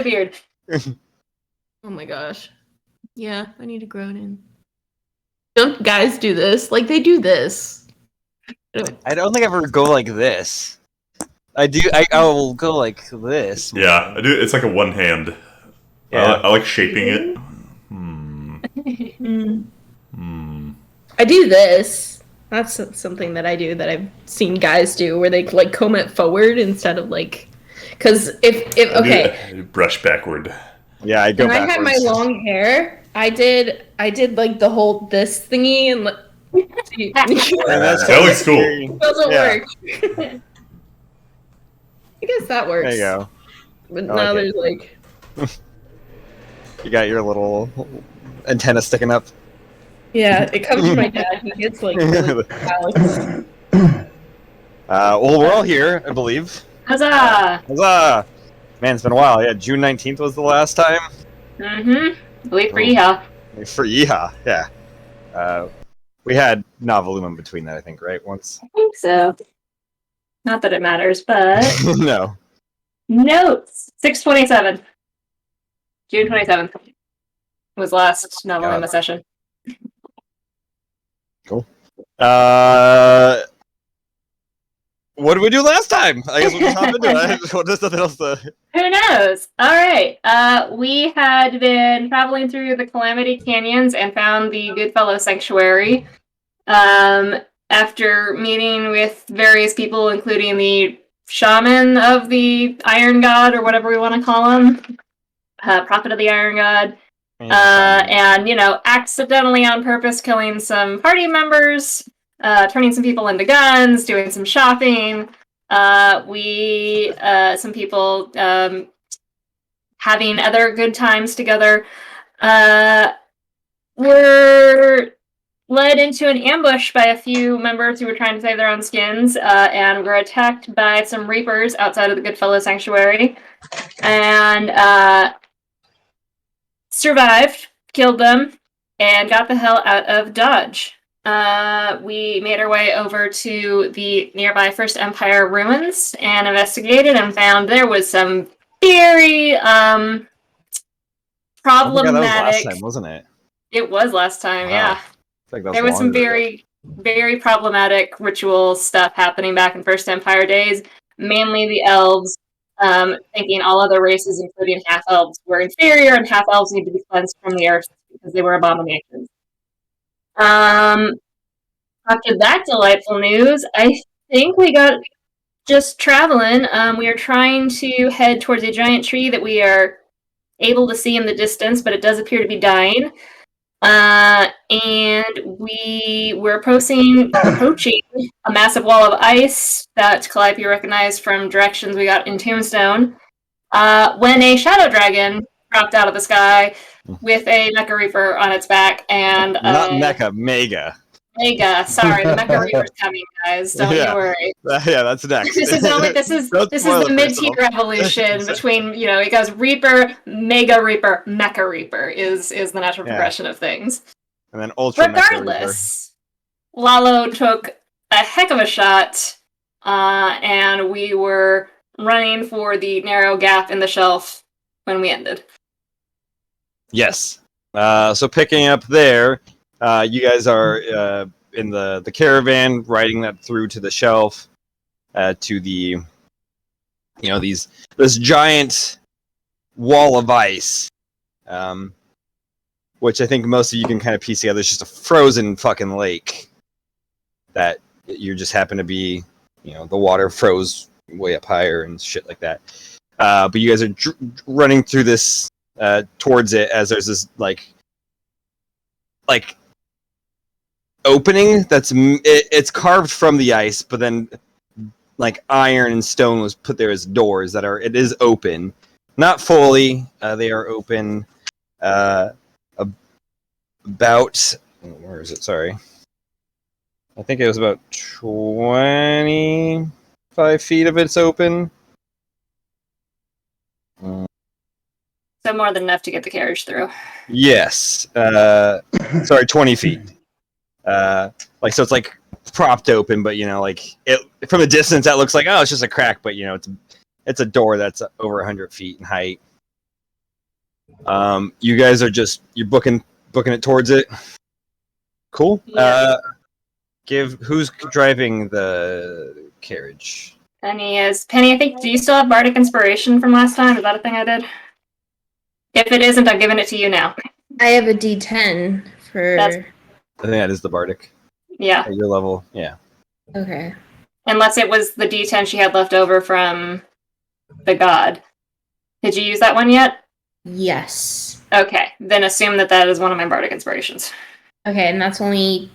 beard. Oh my gosh. Yeah, I need to grow it in. Don't guys do this? Like, they do this. I don't think I ever go like this. I do. I will go like this. Yeah, I do. It's like a one hand. Yeah. I like shaping it. I do this. That's something that I do that I've seen guys do, where they like comb it forward instead of like, because if okay, I do brush backward. Yeah, I go when backwards. I had my long hair, I did like the whole this thingy and That looks cool. it doesn't work. I guess that works. There you go. But now there's like you got your little antenna sticking up. Yeah, it comes from my dad. He gets like really well, we're all here, I believe. Huzzah! Huzzah! Man, it's been a while. Yeah, June 19th was the last time. Wait for Yeehaw. For Yeehaw, yeah. We had Novolume in between that, I think, right? Once. I think so. Not that it matters, but No. notes 6/27, June 27th was last Novoluma session. Cool. What did we do last time? I guess we'll just hop into it. There's nothing else to... Who knows? All right. We had been traveling through the Calamity Canyons and found the Goodfellow Sanctuary. After meeting with various people, including the shaman of the Iron God, or whatever we want to call him, Prophet of the Iron God, and, you know, accidentally on purpose killing some party members, turning some people into guns, doing some shopping. Some people having other good times together, were led into an ambush by a few members who were trying to save their own skins, and were attacked by some Reapers outside of the Goodfellow Sanctuary, and survived, killed them, and got the hell out of Dodge. We made our way over to the nearby First Empire ruins and investigated and found there was some very problematic... that was last time, wasn't it? It was last time, wow. yeah. Like there was some very, very problematic ritual stuff happening back in First Empire days. Mainly the elves, thinking all other races, including half-elves, were inferior, and half-elves need to be cleansed from the earth because they were abominations. After that delightful news, I think we got just traveling. We are trying to head towards a giant tree that we are able to see in the distance, but it does appear to be dying. And we were approaching a massive wall of ice that Calliope recognized from directions we got in Tombstone, when a shadow dragon dropped out of the sky with a Mecha Reaper on its back, and not Mecha, Mega. Mega, sorry, the Mecha Reaper's coming, guys. Don't you worry. Yeah, that's next. This is the mid-tier evolution between, you know, it goes Reaper, Mega Reaper, Mecha Reaper is the natural progression of things. And then Ultra Regardless, Lalo took a heck of a shot, and we were running for the narrow gap in the shelf when we ended. Yes. So picking up there, you guys are in the caravan, riding that through to the shelf, to the, you know, this giant wall of ice, which I think most of you can kind of piece together. It's just a frozen fucking lake that you just happen to be, you know, the water froze way up higher and shit like that. But you guys are running through this towards it as there's this like opening that's it's carved from the ice, but then like iron and stone was put there as doors that it is open, not fully. They are open about, where is it? Sorry, I think it was about 25 feet of it's open. So more than enough to get the carriage through. Yes. Sorry, 20 feet. So it's like propped open, but you know, like it from a distance that looks like, oh, it's just a crack, but you know, it's a door that's over 100 feet in height. You guys are you're booking it towards it. Cool. Yeah. Who's driving the carriage? Penny is. Penny, I think, do you still have Bardic Inspiration from last time? Is that a thing I did? If it isn't, I'm giving it to you now. I have a D10 for. I think that is the Bardic. Yeah. At your level, yeah. Okay. Unless it was the D10 she had left over from the god. Did you use that one yet? Yes. Okay, then assume that is one of my Bardic Inspirations. Okay, and that's only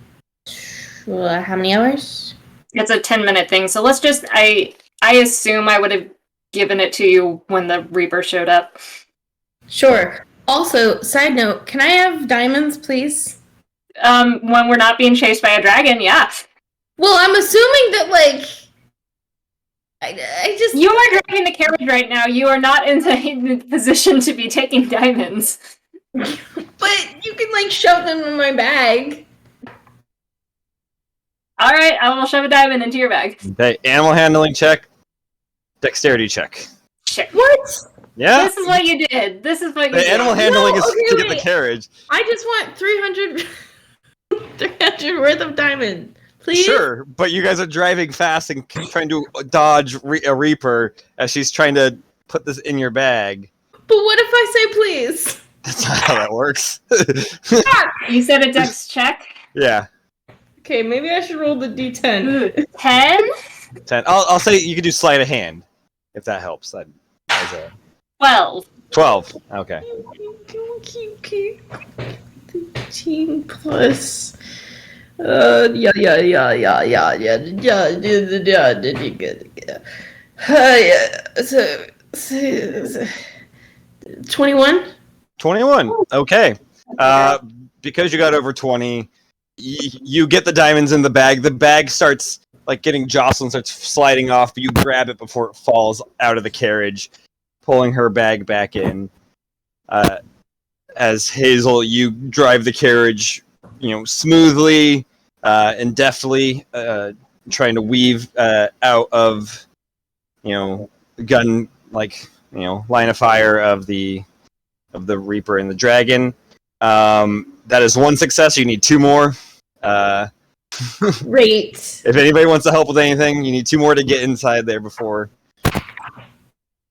how many hours? It's a 10-minute thing, so let's just... I assume I would have given it to you when the Reaper showed up. Sure. Also, side note, can I have diamonds, please? When we're not being chased by a dragon, yeah. Well, I'm assuming that, like... I just... You are driving the carriage right now. You are not in the position to be taking diamonds. But you can, like, shove them in my bag. Alright, I will shove a diamond into your bag. Okay, animal handling check. Dexterity check. Shit. What? Yeah? This is what you did. This is what you did. The animal handling is okay, to get the wait. carriage. I just want 300 worth of diamond. Please? Sure, but you guys are driving fast and trying to dodge a Reaper as she's trying to put this in your bag. But what if I say please? That's not how that works. You said a dex check? Yeah. Okay, maybe I should roll the D10. 10? 10. I'll say you could do sleight of hand, if that helps. That is a 12. 12. Okay. 13 plus. Yeah. 21? 21. Okay. Because you got over 20, you get the diamonds in the bag. The bag starts like getting jostled, starts sliding off, but you grab it before it falls out of the carriage, pulling her bag back in. As Hazel, you drive the carriage, smoothly and deftly, trying to weave out of, gun line of fire of the Reaper and the Dragon. That is one success. You need 2 more. Great. If anybody wants to help with anything, you need 2 more to get inside there before.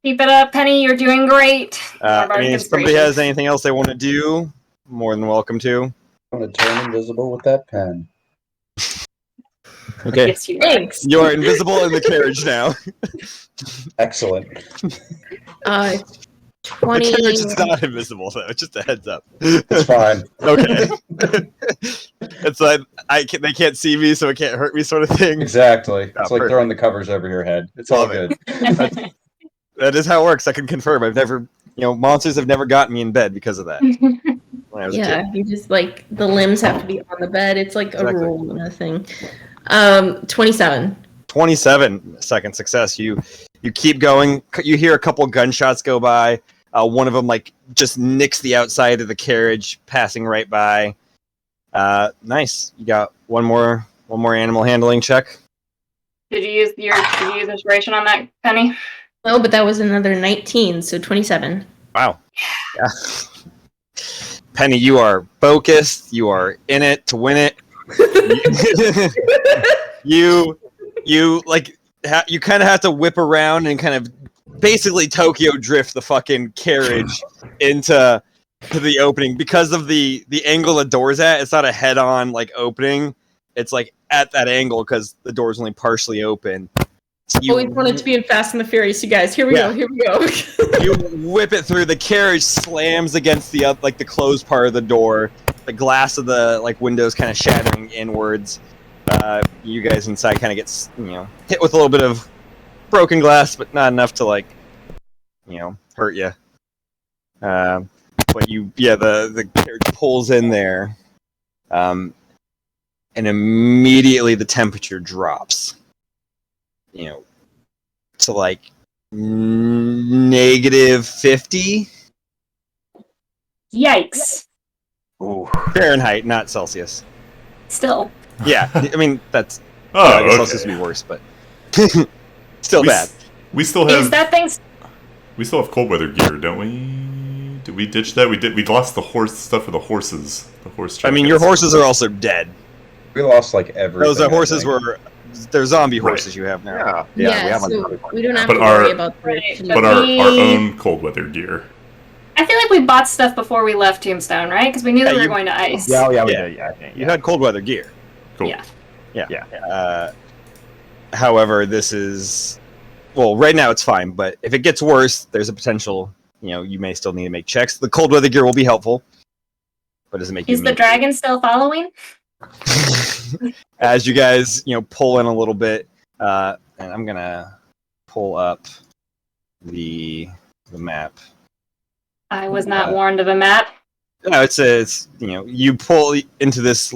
Keep it up, Penny. You're doing great. If somebody has anything else they want to do, more than welcome to. I'm going to turn invisible with that pen. Okay. Yes, you are. Thanks. You are invisible in the carriage now. Excellent. 20. The carriage is not invisible, though. Just a heads up. It's fine. Okay. It's like they can't see me, so it can't hurt me, sort of thing. Exactly. It's like perfect. throwing the covers over your head. It's all Love it. good. That is how it works. I can confirm. I've never, monsters have never gotten me in bed because of that. When I was a kid. Yeah, you just like the limbs have to be on the bed. It's like Exactly. a rule and a thing. 27. 27, second success. You keep going. You hear a couple gunshots go by. One of them just nicks the outside of the carriage, passing right by. Nice. You got one more animal handling check. Did you use inspiration on that, Penny? No, but that was another 19, so 27. Wow. Yeah. Penny, you are focused. You are in it to win it. you kind of have to whip around and kind of basically Tokyo drift the fucking carriage into the opening because of the angle the door's at. It's not a head-on opening. It's at that angle because the door's only partially open. So Always wanted to be in Fast and the Furious, you guys. Here we go. You whip it through. The carriage slams against the the closed part of the door. The glass of the windows kind of shattering inwards. You guys inside kind of gets hit with a little bit of broken glass, but not enough to hurt you. But the carriage pulls in there, and immediately the temperature drops. To -50 Yikes. Ooh. Fahrenheit, not Celsius. Still. Yeah, I mean that's Oh, okay. Celsius would be worse, but still We bad. We still Is have that thing... cold weather gear, don't we? Did we ditch that? We did. We lost the horse stuff for the horses. The horse. I mean, your horses are also dead. We lost like everything. Those are I horses think. were. They're zombie horses you have now. Yeah, we have so like we don't have But to worry our- about the Right, fleet. But our own cold weather gear. I feel like we bought stuff before we left Tombstone, right? Because we knew that we were going to ice. we Yeah. did. Yeah, I think, You had cold weather gear. Cool. Yeah. However, this is right now it's fine, but if it gets worse, there's a potential. You may still need to make checks. The cold weather gear will be helpful, but does it make Is the dragon still following? As you guys pull in a little bit, and I'm gonna pull up the map. I was not warned of a map. No, it's you pull into this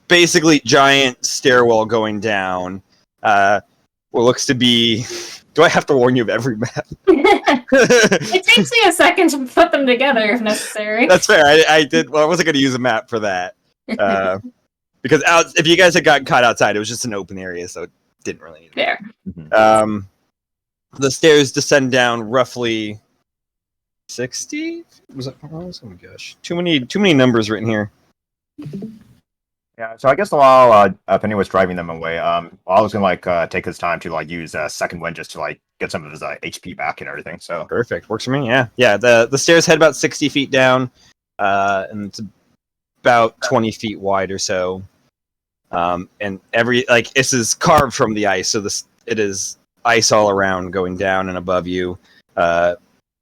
basically giant stairwell going down. What looks to be. Do I have to warn you of every map? It takes me a second to put them together if necessary. That's fair. I did. Well, I wasn't going to use a map for that because if you guys had gotten caught outside, it was just an open area, so it didn't really need it. There. The stairs descend down roughly 60. Was it? Oh my gosh! Too many numbers written here. Yeah, so I guess while Penny was driving them away, I was gonna take this time to use second wind just to get some of his HP back and everything. So Perfect, works for me. Yeah. The stairs head about 60 feet down, and it's about 20 feet wide or so. And this is carved from the ice, so it is ice all around going down and above you.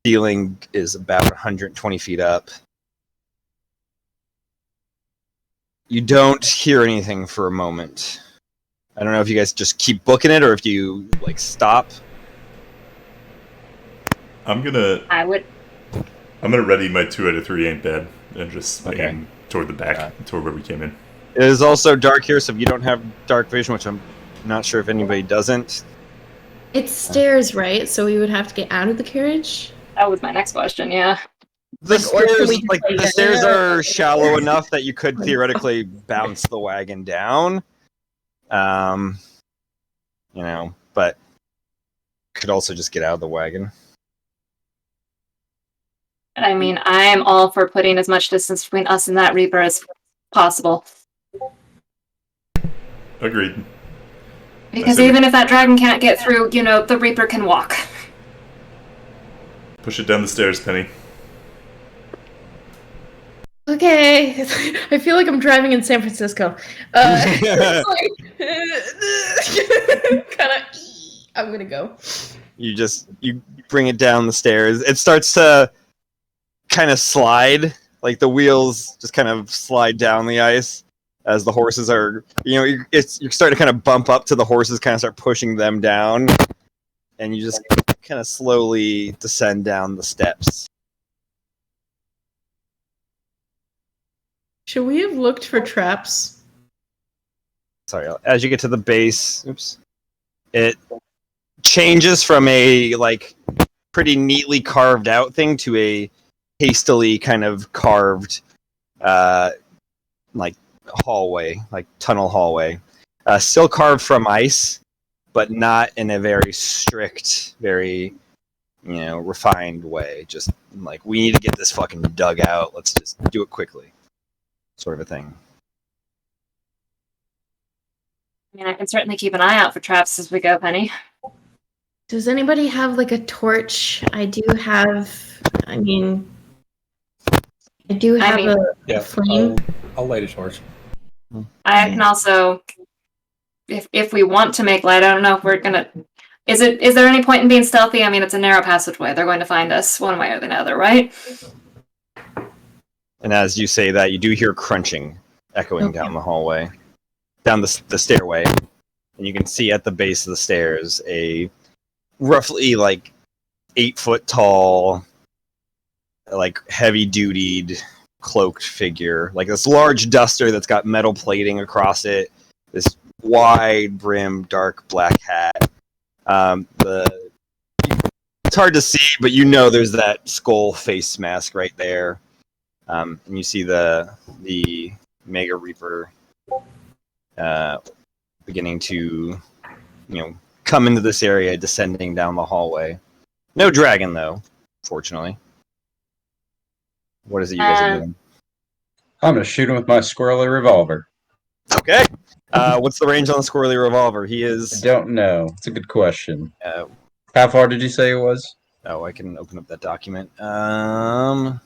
Ceiling is about 120 feet up. You don't hear anything for a moment. I don't know if you guys just keep booking it or if you stop. I'm gonna I would. ready my 2 out of 3 ain't bad and just Okay. aim toward the back, toward where we came in. It is also dark here, so if you don't have dark vision, which I'm not sure if anybody doesn't. It's stairs, right? So we would have to get out of the carriage. That was my next question. Yeah. The or can stairs, we just the stairs are shallow enough that you could theoretically bounce the wagon down. But could also just get out of the wagon. I mean, I'm all for putting as much distance between us and that Reaper as possible. Agreed. Because I see. even if that dragon can't get through, the Reaper can walk. Push it down the stairs, Penny. Okay, I feel like I'm driving in San Francisco. Kind of. I'm gonna go. You bring it down the stairs. It starts to kind of slide, like the wheels just kind of slide down the ice as the horses are. You're starting to kind of bump up to the horses, kind of start pushing them down, and you just kind of slowly descend down the steps. Should we have looked for traps? Sorry, as you get to the base, it changes from a pretty neatly carved out thing to a hastily kind of carved hallway, tunnel hallway. Still carved from ice, but not in a very strict, very refined way. Just we need to get this fucking dug out. Let's just do it quickly. Sort of a thing. I mean, I can certainly keep an eye out for traps as we go, Penny. Does anybody have a torch? I do have. I do have a flame. I'll light a torch. I can also, if we want to make light, I don't know if we're gonna. Is there any point in being stealthy? I mean, it's a narrow passageway. They're going to find us one way or the other, right? And as you say that, you do hear crunching echoing down the hallway, down the stairway, and you can see at the base of the stairs a roughly 8-foot tall, heavy-dutied, cloaked figure, this large duster that's got metal plating across it, this wide-brimmed dark black hat. It's hard to see, but there's that skull face mask right there. And you see the Mega Reaper beginning to, come into this area, descending down the hallway. No dragon, though, fortunately. What is it you guys are doing? I'm gonna shoot him with my squirrely revolver. Okay. What's the range on the squirrely revolver? He I is. don't know. It's a good question. Uh, How far did you say it was? oh, I can open up that document. How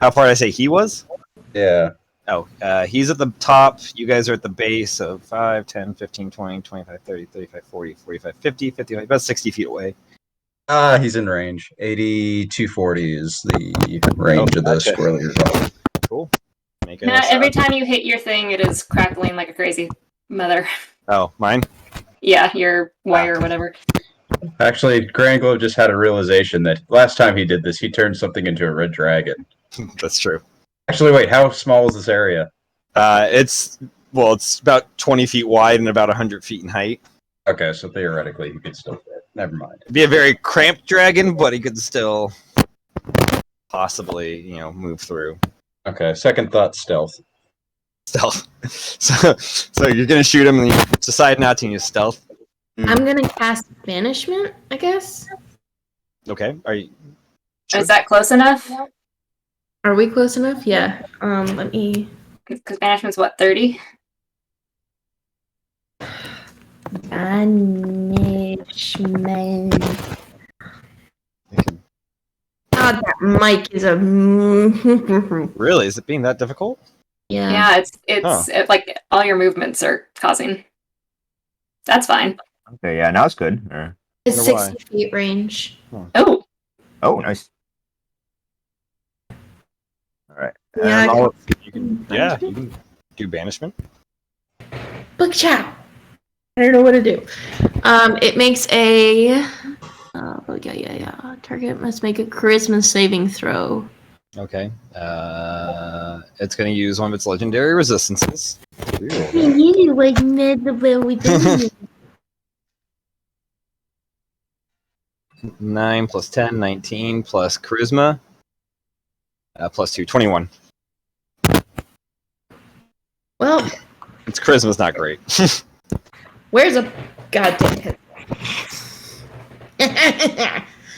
far did I say he was? Yeah. Oh, he's at the top. You guys are at the base of 5, 10, 15, 20, 25, 30, 35, 40, 45, 50, 55, about 60 feet away. He's in range. 80 240 is the range of the gotcha. squirrely revolver. Cool. Make Now, every time you hit your thing, it is crackling like a crazy mother. Oh, mine? Yeah, your wire or whatever. Actually, Grand Globe just had a realization that last time he did this, he turned something into a red dragon. That's true. Actually, wait, how small is this area? It's about 20 feet wide and about 100 feet in height. Okay, so theoretically, he could still fit. Never mind. It'd be a very cramped dragon, but he could still possibly, move through. Okay, second thought, stealth. Stealth. So you're gonna shoot him, and you decide not to use stealth. I'm gonna cast banishment, I guess. Okay. Are you? Is that close enough? Are we close enough? Yeah. Let me. Because banishment's what, 30? Banishment. God, that mic is a. Really? Is it being that difficult? Yeah. Yeah, it's like all your movements are causing. That's fine. Okay, yeah, now it's good. It's Wonder why. 60 feet range. Oh, Oh, nice. All right. Yeah, And I'll- You can do banishment. Book chow. I don't know what to do. It makes a. Yeah. Target must make a charisma saving throw. Okay. It's gonna use one of its legendary resistances. Like 9 plus 10, 19 plus charisma. Plus 2, 21. Well, Its charisma's not great. where's a goddamn hit?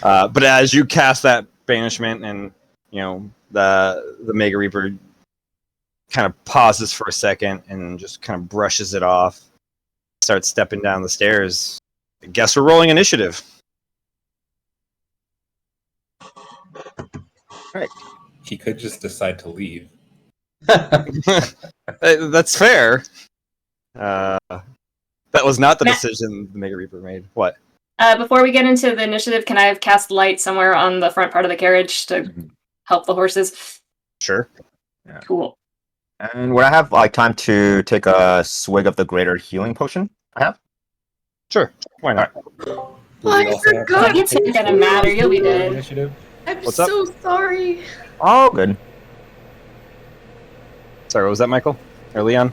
But as you cast that banishment, and the Mega Reaper kind of pauses for a second and just kind of brushes it off, starts stepping down the stairs. I guess we're rolling initiative. He could just decide to leave. That's fair. That was not the Matt- decision the Mega Reaper made. What? before we get into the initiative, can I have cast light somewhere on the front part of the carriage to help the horses? Sure. Cool. And would I have time to take a swig of the greater healing potion? I have. Sure. Why not? I forgot. It's not gonna matter. You'll be dead. Initiative. I'm What's up? so sorry. Oh, good. Sorry, what was that, Michael? Or Leon?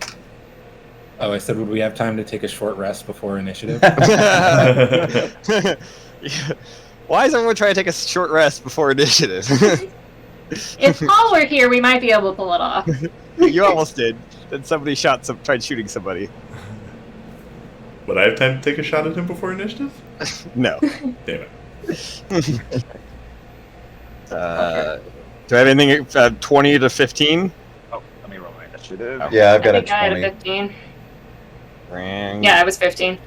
Oh, I said, would we have time to take a short rest before initiative? Why is everyone trying to take a short rest before initiative? If Paul were here, we might be able to pull it off. You almost did. Then somebody tried shooting somebody. Would I have time to take a shot at him before initiative? No. Damn it. Do I have anything 20 to 15? Oh, let me roll my initiative. Yeah, I've I got a think I had a 20. 15. Ring. Yeah, I was 15.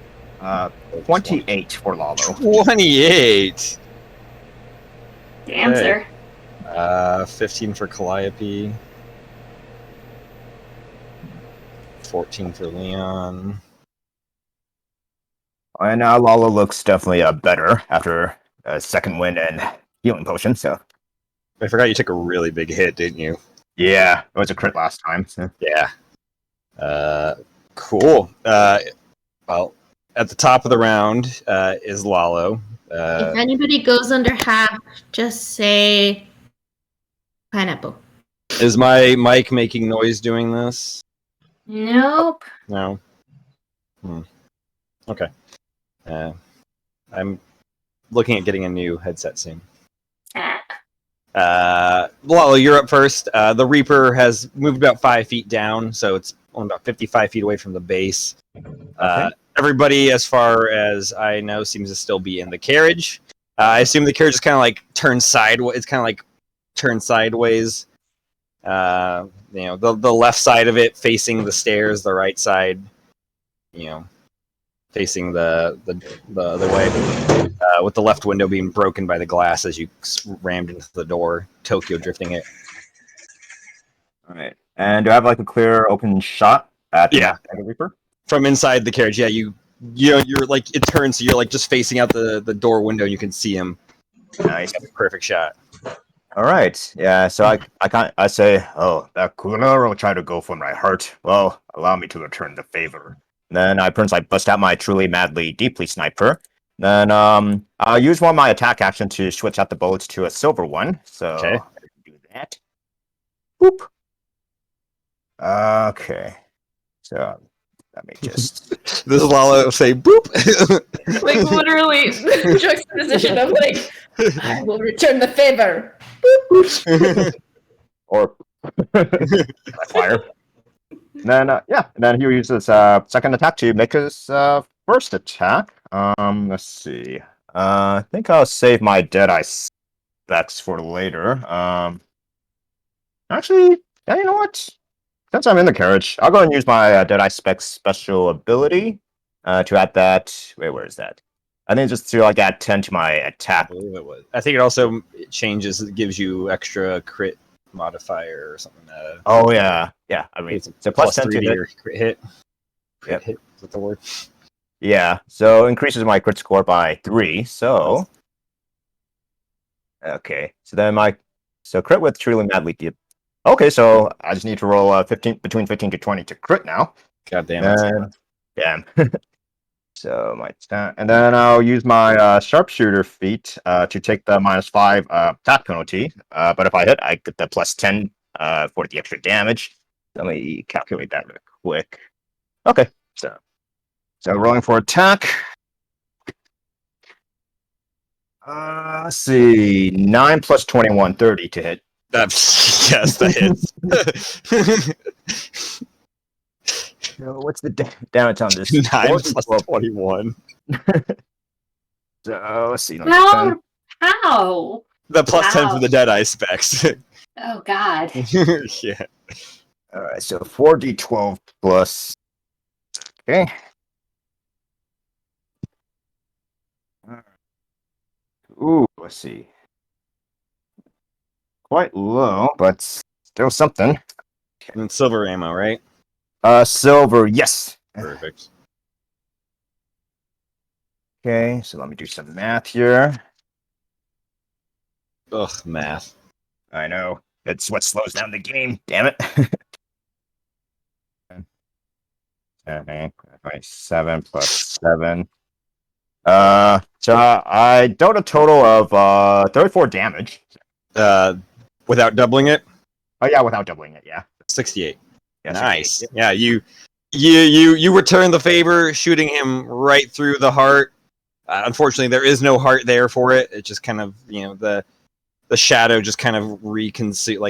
28 for Lalo. 28. Damn, Hey. sir. 15 for Calliope. 14 for Leon. And now Lalo looks definitely better after a second win and healing potion. So I forgot you took a really big hit, didn't you? yeah, it was a crit last time. So. Yeah. Cool. Well, at the top of the round is Lalo. If anybody goes under half, just say pineapple. Is my mic making noise doing this? Nope. No. Okay. I'm looking at getting a new headset soon. Lalo, you're up first. The Reaper has moved about 5 feet down, so it's only about 55 feet away from the base. Everybody, as far as I know, seems to still be in the carriage. I assume the carriage is kind of like turned sideways. It's kind of like turned sideways The left side of it facing the stairs, the right side, facing the other way, with the left window being broken by the glass as you rammed into the door, Tokyo drifting it. All right. And do I have like a clear open shot at the Reaper? From inside the carriage, yeah, you're like, it turns, so you're like just facing out the door window, and you can see him. Nice. Perfect shot. All right. Yeah, so I say, oh, that cooler will try to go for my heart. Well, allow me to return the favor. Then I bust out my truly, madly, deeply sniper. Then I'll use one of my attack action to switch out the bullets to a silver one. So Okay. do that. Boop. Okay. So let me just. This is Lala say boop. Like literally juxtaposition of like, I will return the favor. Or fire. Then then he'll use his second attack to make his first attack. Let's see. I think I'll save my Deadeye specs for later. Actually, yeah, you know what? Since I'm in the carriage, I'll go and use my Deadeye specs special ability to add that. Wait, where is that? I think just to like add 10 to my attack. I believe it was. I think it also changes. It gives you extra crit modifier or something. Oh yeah. I mean, it's a plus 10 3 to to hit. your crit hit. Yep. Hit. Is that the word? Yeah. So increases my crit score by 3. So okay. So then crit with truly madly deep. Okay, so I just need to roll between 15 to 20 to crit now. God damn it. Damn. So my stat, and then I'll use my sharpshooter feat to take the -5 attack penalty. But if I hit, I get the +10 for the extra damage. Let me calculate that real quick. Okay, so rolling for attack. Let's see, 9 plus 21, 30 to hit. Yes, that hits. What's the damage on this? 9 plus 21. So let's see. How? The plus 10 Wow. for the Deadeye specs. Oh God. Yeah. All right, so 4d12 plus. Okay. Ooh, let's see. Quite low, but still something. And silver ammo, right? Silver, yes. Perfect. Okay, so let me do some math here. Ugh, math. I know. It's what slows down the game, damn it. Okay, 7 plus 7. So I dealt a total of 34 damage. Without doubling it? Oh yeah, without doubling it, yeah. 68. Yeah, Nice. 68. Yeah, you return the favor, shooting him right through the heart. Unfortunately, there is no heart there for it. It just kind of, the shadow just kind of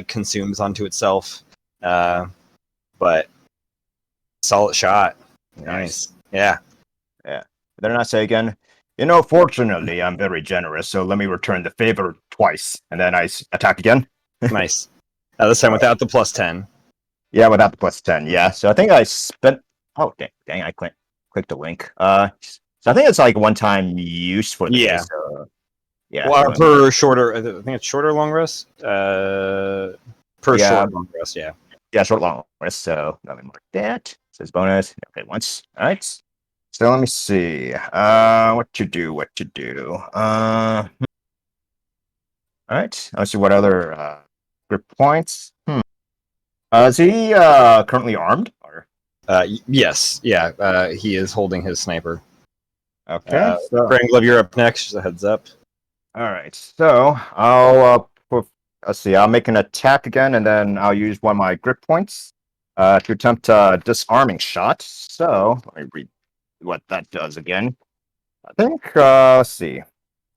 consumes onto itself. But solid shot. Nice. Yeah. Then I say again, fortunately, I'm very generous, so let me return the favor twice, and then I attack again. Nice. This time without the plus 10. Yeah, without the plus 10, yeah. So I think I spent... Oh, dang, I clicked the link. So I think it's like one-time use for this. Yeah. Yeah. Well, per shorter... I think it's shorter long rest? Per short long rest, yeah. Yeah, short long rest, so let me mark that. It says bonus. Okay, once. All right. So let me see. What to do. All right. Let's see what other grip points. Is he currently armed? Or? Yes. Yeah. He is holding his sniper. Okay. Granglove, you're up next. Just a heads up. All right. So I'll let's see. I'll make an attack again, and then I'll use one of my grip points to attempt a disarming shot. So let me read what that does again. I think. Let's see.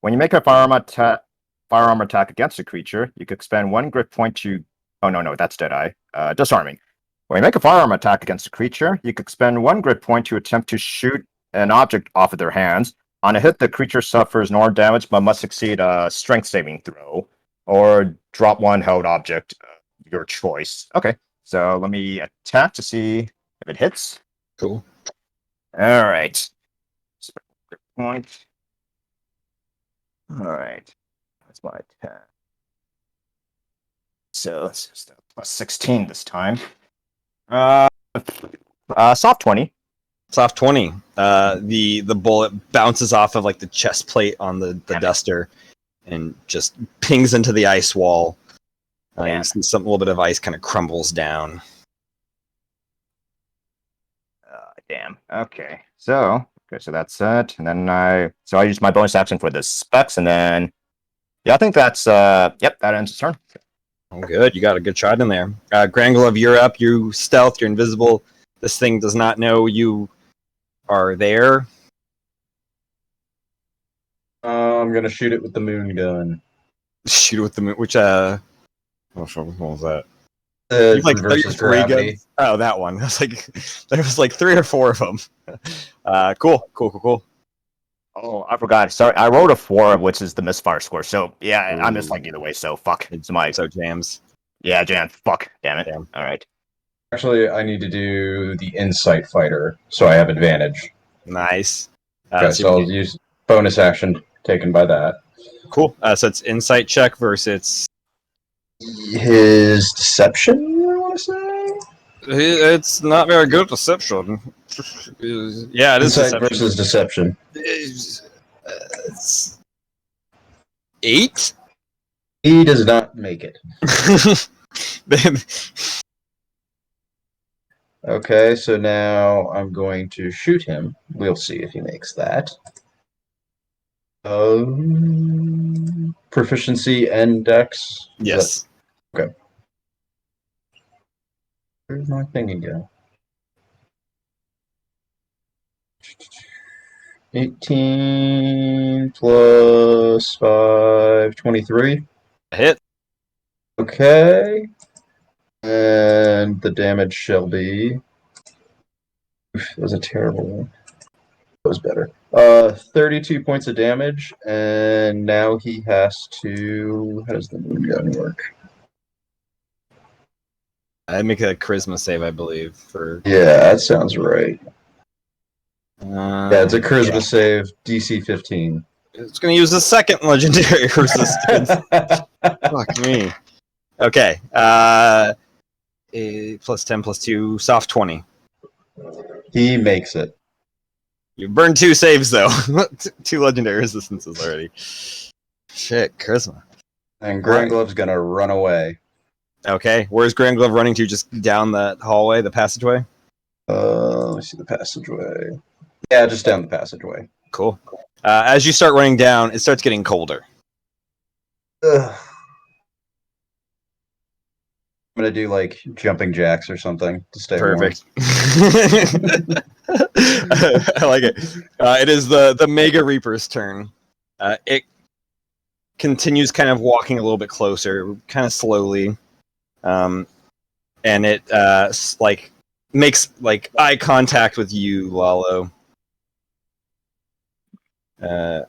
When you make a firearm attack against a creature, you can expend one grip point to. Oh no, that's Deadeye. Disarming. When you make a firearm attack against a creature, you can expend one grit point to attempt to shoot an object off of their hands. On a hit, the creature suffers no damage but must succeed a strength saving throw, or drop one held object. You your choice. Okay, so let me attack to see if it hits. Cool. All right. Point. All right. That's my attack. So it's just a plus 16 this time. Soft 20. Soft 20. The bullet bounces off of like the chest plate on the duster and just pings into the ice wall. You see a little bit of ice kind of crumbles down. Damn. Okay. So that's it. And then I use my bonus action for the specs, and then I think that's yep, that ends the turn. Oh, good. You got a good shot in there. Granglove, you're up. You stealth. You're invisible. This thing does not know you are there. I'm gonna shoot it with the moon gun. Shoot it with the moon. Which what was that? Versus gravity. Guns? Oh, that one. I was like, there was like 3 or 4 of them. Cool. Oh, I forgot. Sorry, I rolled a 4, which is the misfire score. So yeah, I missed like either way. So fuck. It's my jams. Yeah, jam. Fuck. Damn it. Damn. All right. Actually, I need to do the insight fighter, so I have advantage. Nice. Okay, so I'll use bonus action taken by that. Cool. So it's insight check versus his deception, I want to say? It's not very good deception. Yeah, it is insight deception. versus deception. It's 8? He does not make it. Okay, so now I'm going to shoot him. We'll see if he makes that. Proficiency and dex? Yes. Okay. Where's my thing go? 18 plus 5, 23. Hit. Okay. And the damage shall be... Oof, that was a terrible one. That was better. 32 points of damage, and now he has to... How does the moon gun work? I make a charisma save, I believe. Yeah, that sounds right. Yeah, it's a charisma save, DC 15. It's going to use the second legendary resistance. Fuck me. Okay. Plus 10 plus 2, soft 20. He makes it. You burned 2 saves, though. 2 legendary resistances already. Shit, charisma. And Granglove's going to run away. Okay. Where's Granglove running to? Just down the hallway, the passageway? Let me see the passageway. Yeah, just down the passageway. Cool. As you start running down, it starts getting colder. Ugh. I'm going to do, like, jumping jacks or something to stay Perfect. I like it. It is the Mega Reaper's turn. It continues kind of walking a little bit closer, kind of slowly. And it makes like eye contact with you, Lalo. And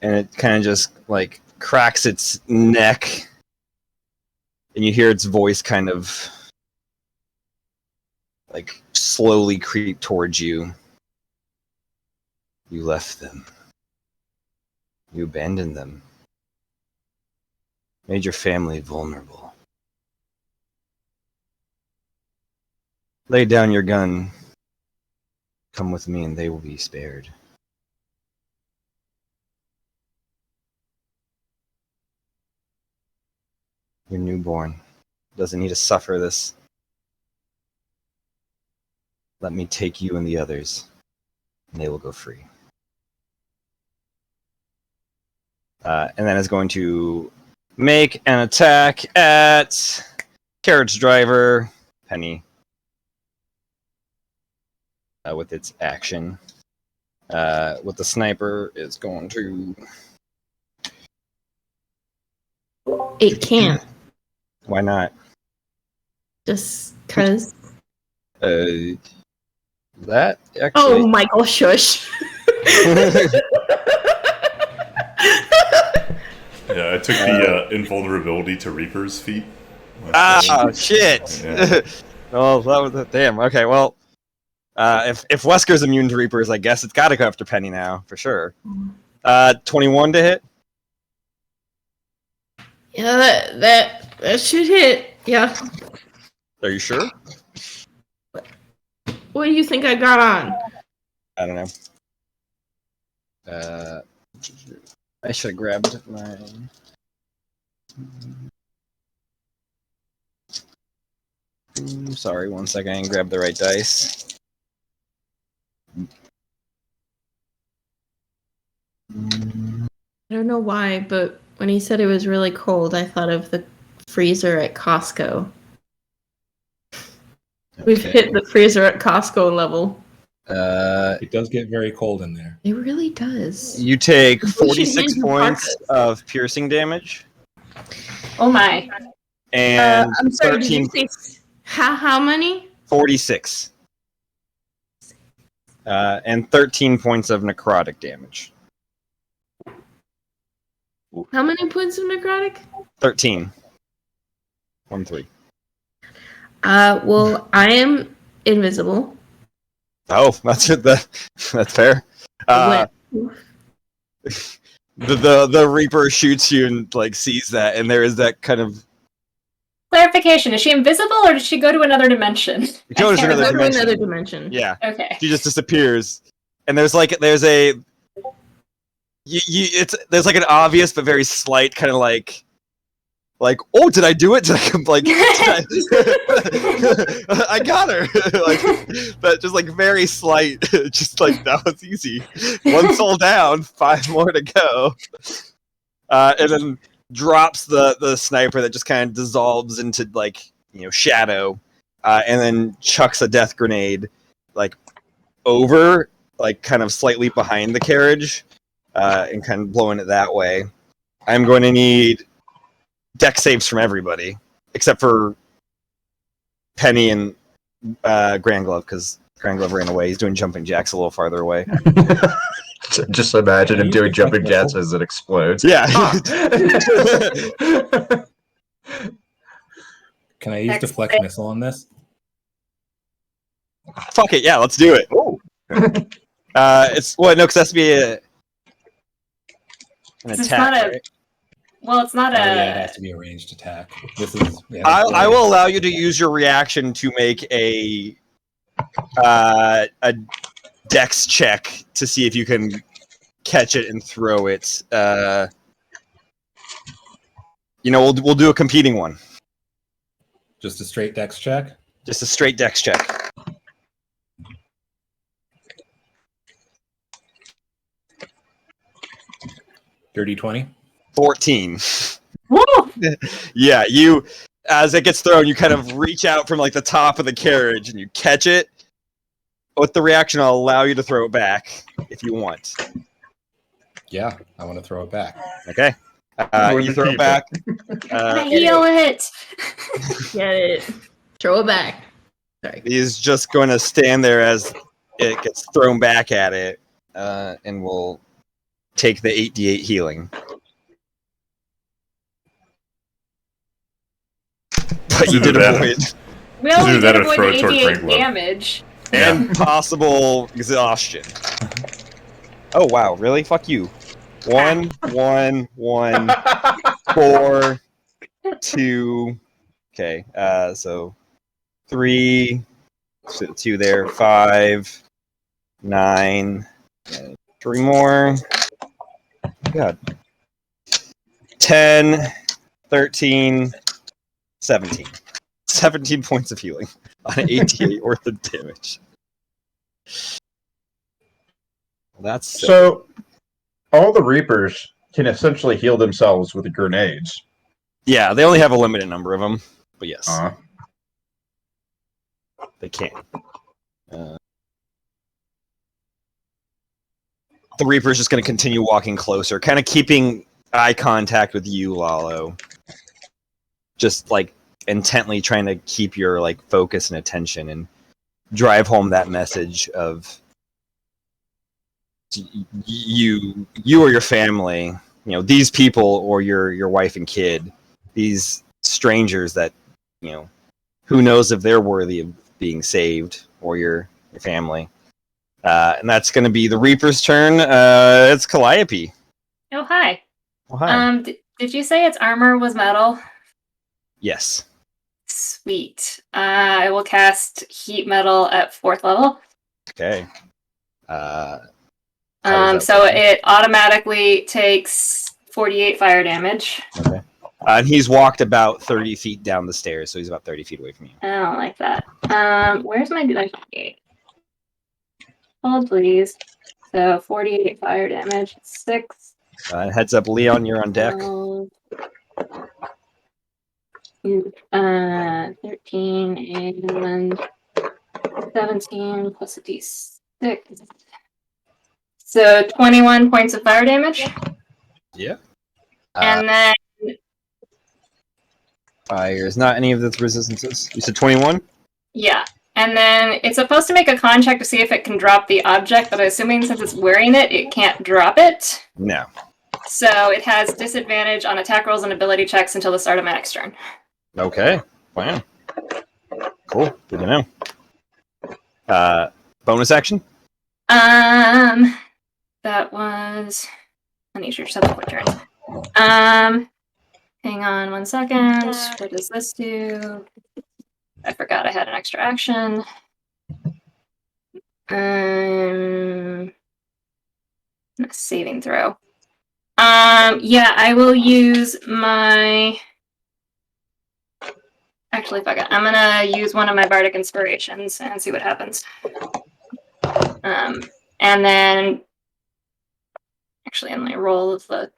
it kind of just like cracks its neck, and you hear its voice kind of like slowly creep towards you. You left them. You abandoned them. Made your family vulnerable. Lay down your gun. Come with me and they will be spared. Your newborn doesn't need to suffer this. Let me take you and the others, and they will go free. And then is going to make an attack at carriage driver Penny with its action. With the sniper, is going to. It can't. Why not? Just because. That actually. Oh, Michael, shush. Yeah, I took the invulnerability to Reaper's feat. Shit! Yeah. Oh, that was damn. Okay, well, if Wesker's immune to Reapers, I guess it's got to go after Penny now for sure. 21 to hit. Yeah, that should hit. Yeah. Are you sure? What do you think I got on? I don't know. I should have grabbed my. Sorry, 1 second. I didn't grab the right dice. I don't know why, but when he said it was really cold, I thought of the freezer at Costco. We've hit the freezer at Costco level. It does get very cold in there. It really does. You take We should 46 hand you points parkas. of piercing damage. Oh my. And I'm sorry, 13, did you say how many? 46. And 13 points of necrotic damage. How many points of necrotic? 13. 1-3. Well, I am invisible. Oh, that's it. That's fair. The Reaper shoots you and like sees that, and there is that kind of Clarification: is she invisible or did she go to another dimension? It goes to I can't another remember. Go to another dimension. yeah. Okay. She just disappears, and there's a there's like an obvious but very slight kind of like oh, did I do it? Did I got her. Like but just like very slight, just like that was easy. 1 soul down, 5 more to go, and then drops the sniper that just kind of dissolves into like shadow, and then chucks a death grenade like over like kind of slightly behind the carriage, and kind of blowing it that way. I'm going to need deck saves from everybody except for Penny and Grand Glove, because Grand Glove ran away. He's doing jumping jacks a little farther away. Just imagine him doing jumping jacks as it explodes. Yeah. Can I use deflect missile on this? Fuck it, yeah, let's do it. Oh. It's no, because that's be an It's attack. not a- Right? Well, it's not Yeah, it a. has to be a ranged attack. This is. Yeah, I will allow you to use your reaction to make a dex check to see if you can catch it and throw it. We'll do a competing one. Just a straight dex check. Just a straight dex check. Dirty 20. 14. Woo! Yeah, you as it gets thrown, you kind of reach out from like the top of the carriage and you catch it. With the reaction, I'll allow you to throw it back if you want. Yeah, I want to throw it back. Okay. You throw it back. Heal it. Get it. Throw it back. Sorry. He's just going to stand there as it gets thrown back at it, and we'll take the 8d8 healing. But you did avoid. We only Do that did or avoid throw it toward 88 Frank Love. damage. And possible exhaustion. Oh wow, really? Fuck you. 1, 1, 1, 4, 2. Okay, so 3, 2 there, 5, 9, 3 more. God. 10, 13, 17. 17 points of healing on 88 worth of damage. That's So, all the Reapers can essentially heal themselves with the grenades. yeah, they only have a limited number of them, but yes, they can. The Reaper's just going to continue walking closer, kind of keeping eye contact with you, Lalo. Just like intently trying to keep your like focus and attention and drive home that message of you or your family, these people or your wife and kid, these strangers that who knows if they're worthy of being saved or your family. And that's going to be the Reaper's turn. It's Calliope. Oh, hi. Oh, hi. Did you say its armor was metal? Yes. Sweet. I will cast Heat Metal at 4th level. Okay. So it automatically takes 48 fire damage. Okay. And he's walked about 30 feet down the stairs, so he's about 30 feet away from you. I don't like that. Where's my 48? Hold, please. So 48 fire damage. 6. Heads up, Leon, you're on deck. 13 and 17 plus a d6. So 21 points of fire damage. Yeah. And then Fire is not any of the resistances. You said 21? yeah. And then it's supposed to make a con check to see if it can drop the object, but I'm assuming since it's wearing it, it can't drop it. No. So it has disadvantage on attack rolls and ability checks until the start of my next turn. Okay. Wow. Cool. Good to know. Bonus action? That was. I need your 7 quick turns. Hang on 1 second. What does this do? I forgot I had an extra action. A saving throw. Yeah, I will use my. Actually, fuck it. I'm gonna use one of my bardic inspirations and see what happens. And then, actually, I'm gonna roll the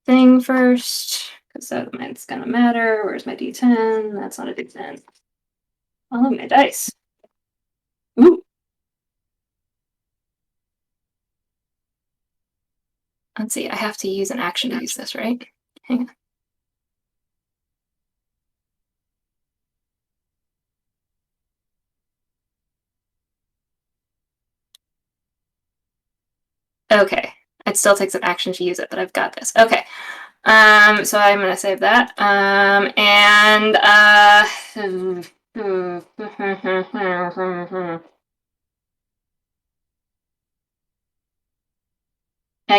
thing first because that's gonna matter. Where's my D10? That's not a D10. Oh, my dice. Ooh. Let's see. I have to use an action to use this, right? Hang on. Okay. It still takes an action to use it, but I've got this. Okay. So I'm gonna save that. I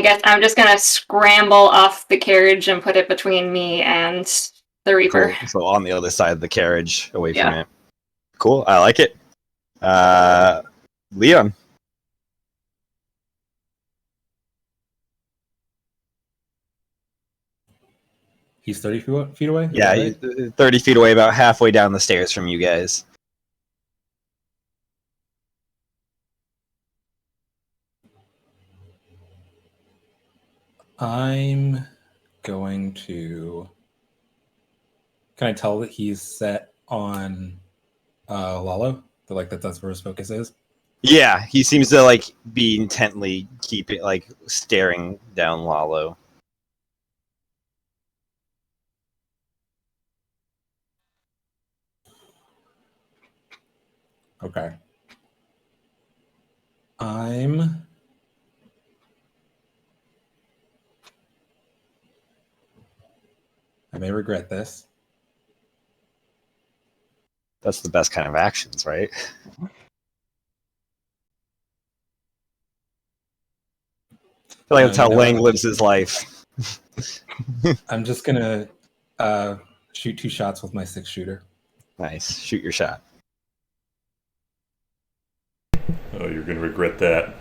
guess I'm just gonna scramble off the carriage and put it between me and the Reaper. Cool. So on the other side of the carriage, away from Yeah. it. Cool. I like it. Leon. He's 30 feet away? Is Yeah, that right? he's 30 feet away, about halfway down the stairs from you guys. I'm going to. Can I tell that he's set on Lalo? That's where his focus is. Yeah, he seems to be intently staring down Lalo. Okay. I may regret this. That's the best kind of actions, right? I feel like that's how Lang lives his life. I'm just gonna shoot 2 shots with my 6-shooter. Nice. Shoot your shot. Oh, you're going to regret that.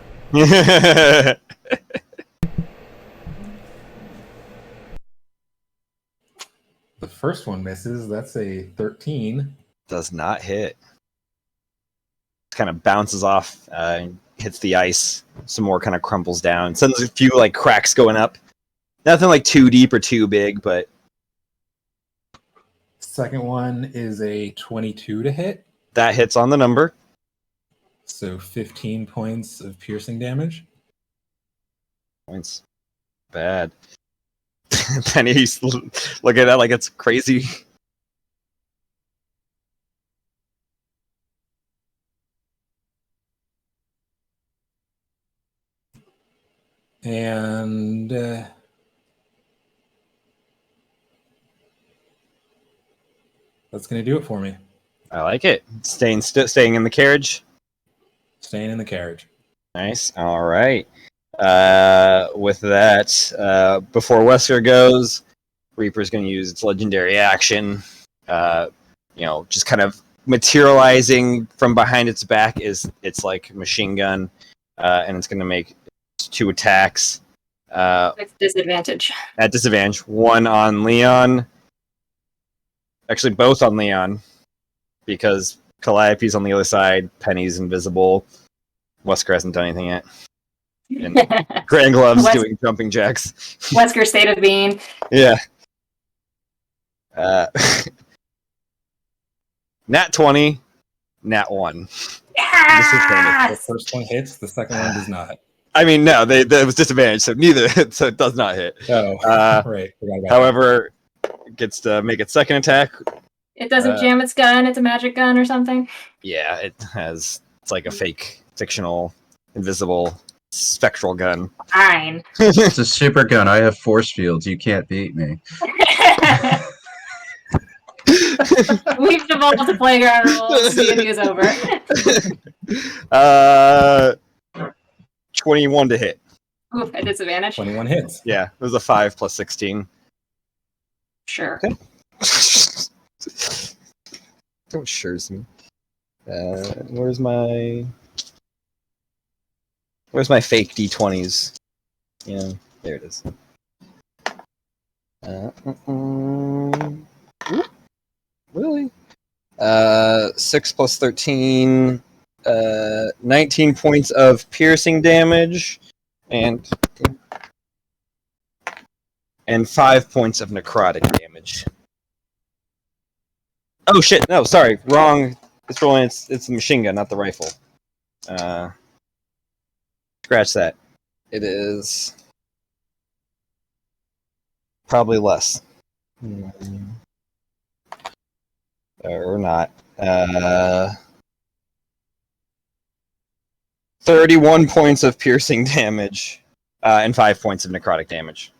The first one misses. That's a 13. Does not hit. Kind of bounces off, hits the ice. Some more kind of crumbles down. Sends a few cracks going up. Nothing too deep or too big, but Second one is a 22 to hit. that hits on the number. So 15 points of piercing damage. Points. Bad. Then he's looking at that like it's crazy. And That's going to do it for me. I like it. Staying in the carriage. Staying in the carriage. Nice. All right. With that, before Wesker goes, Reaper's going to use its legendary action. Just kind of materializing from behind its back is its like machine gun, and it's going to make 2 attacks. With disadvantage. At disadvantage. One on Leon. Actually, both on Leon, because Calliope's on the other side. Penny's invisible. Wesker hasn't done anything yet. And Grand Glove's doing jumping jacks. Wesker state of being. Yeah. Nat 20, Nat 1. Yes! The first one hits, the second one does not. I mean, no, it was disadvantage, so neither, so it does not hit. Oh, right. However, it gets to make its second attack. It doesn't jam its gun, it's a magic gun or something? Yeah, it's like a fake, fictional, invisible, spectral gun. Fine. It's a super gun. I have force fields. You can't beat me. We've devolved to playground rules. D&D is over. 21 to hit. Oof, at disadvantage. 21 hits. Yeah, it was a 5 plus 16. Sure. Okay. Don't shurs me. Where's my fake D20s? Yeah, there it is. Really? 6 plus 13, 19 points of piercing damage, and 5 points of necrotic damage. Oh shit! No, sorry, wrong. It's rolling. It's the machine gun, not the rifle. Scratch that. It is probably less. Or not. 31 points of piercing damage, and 5 points of necrotic damage.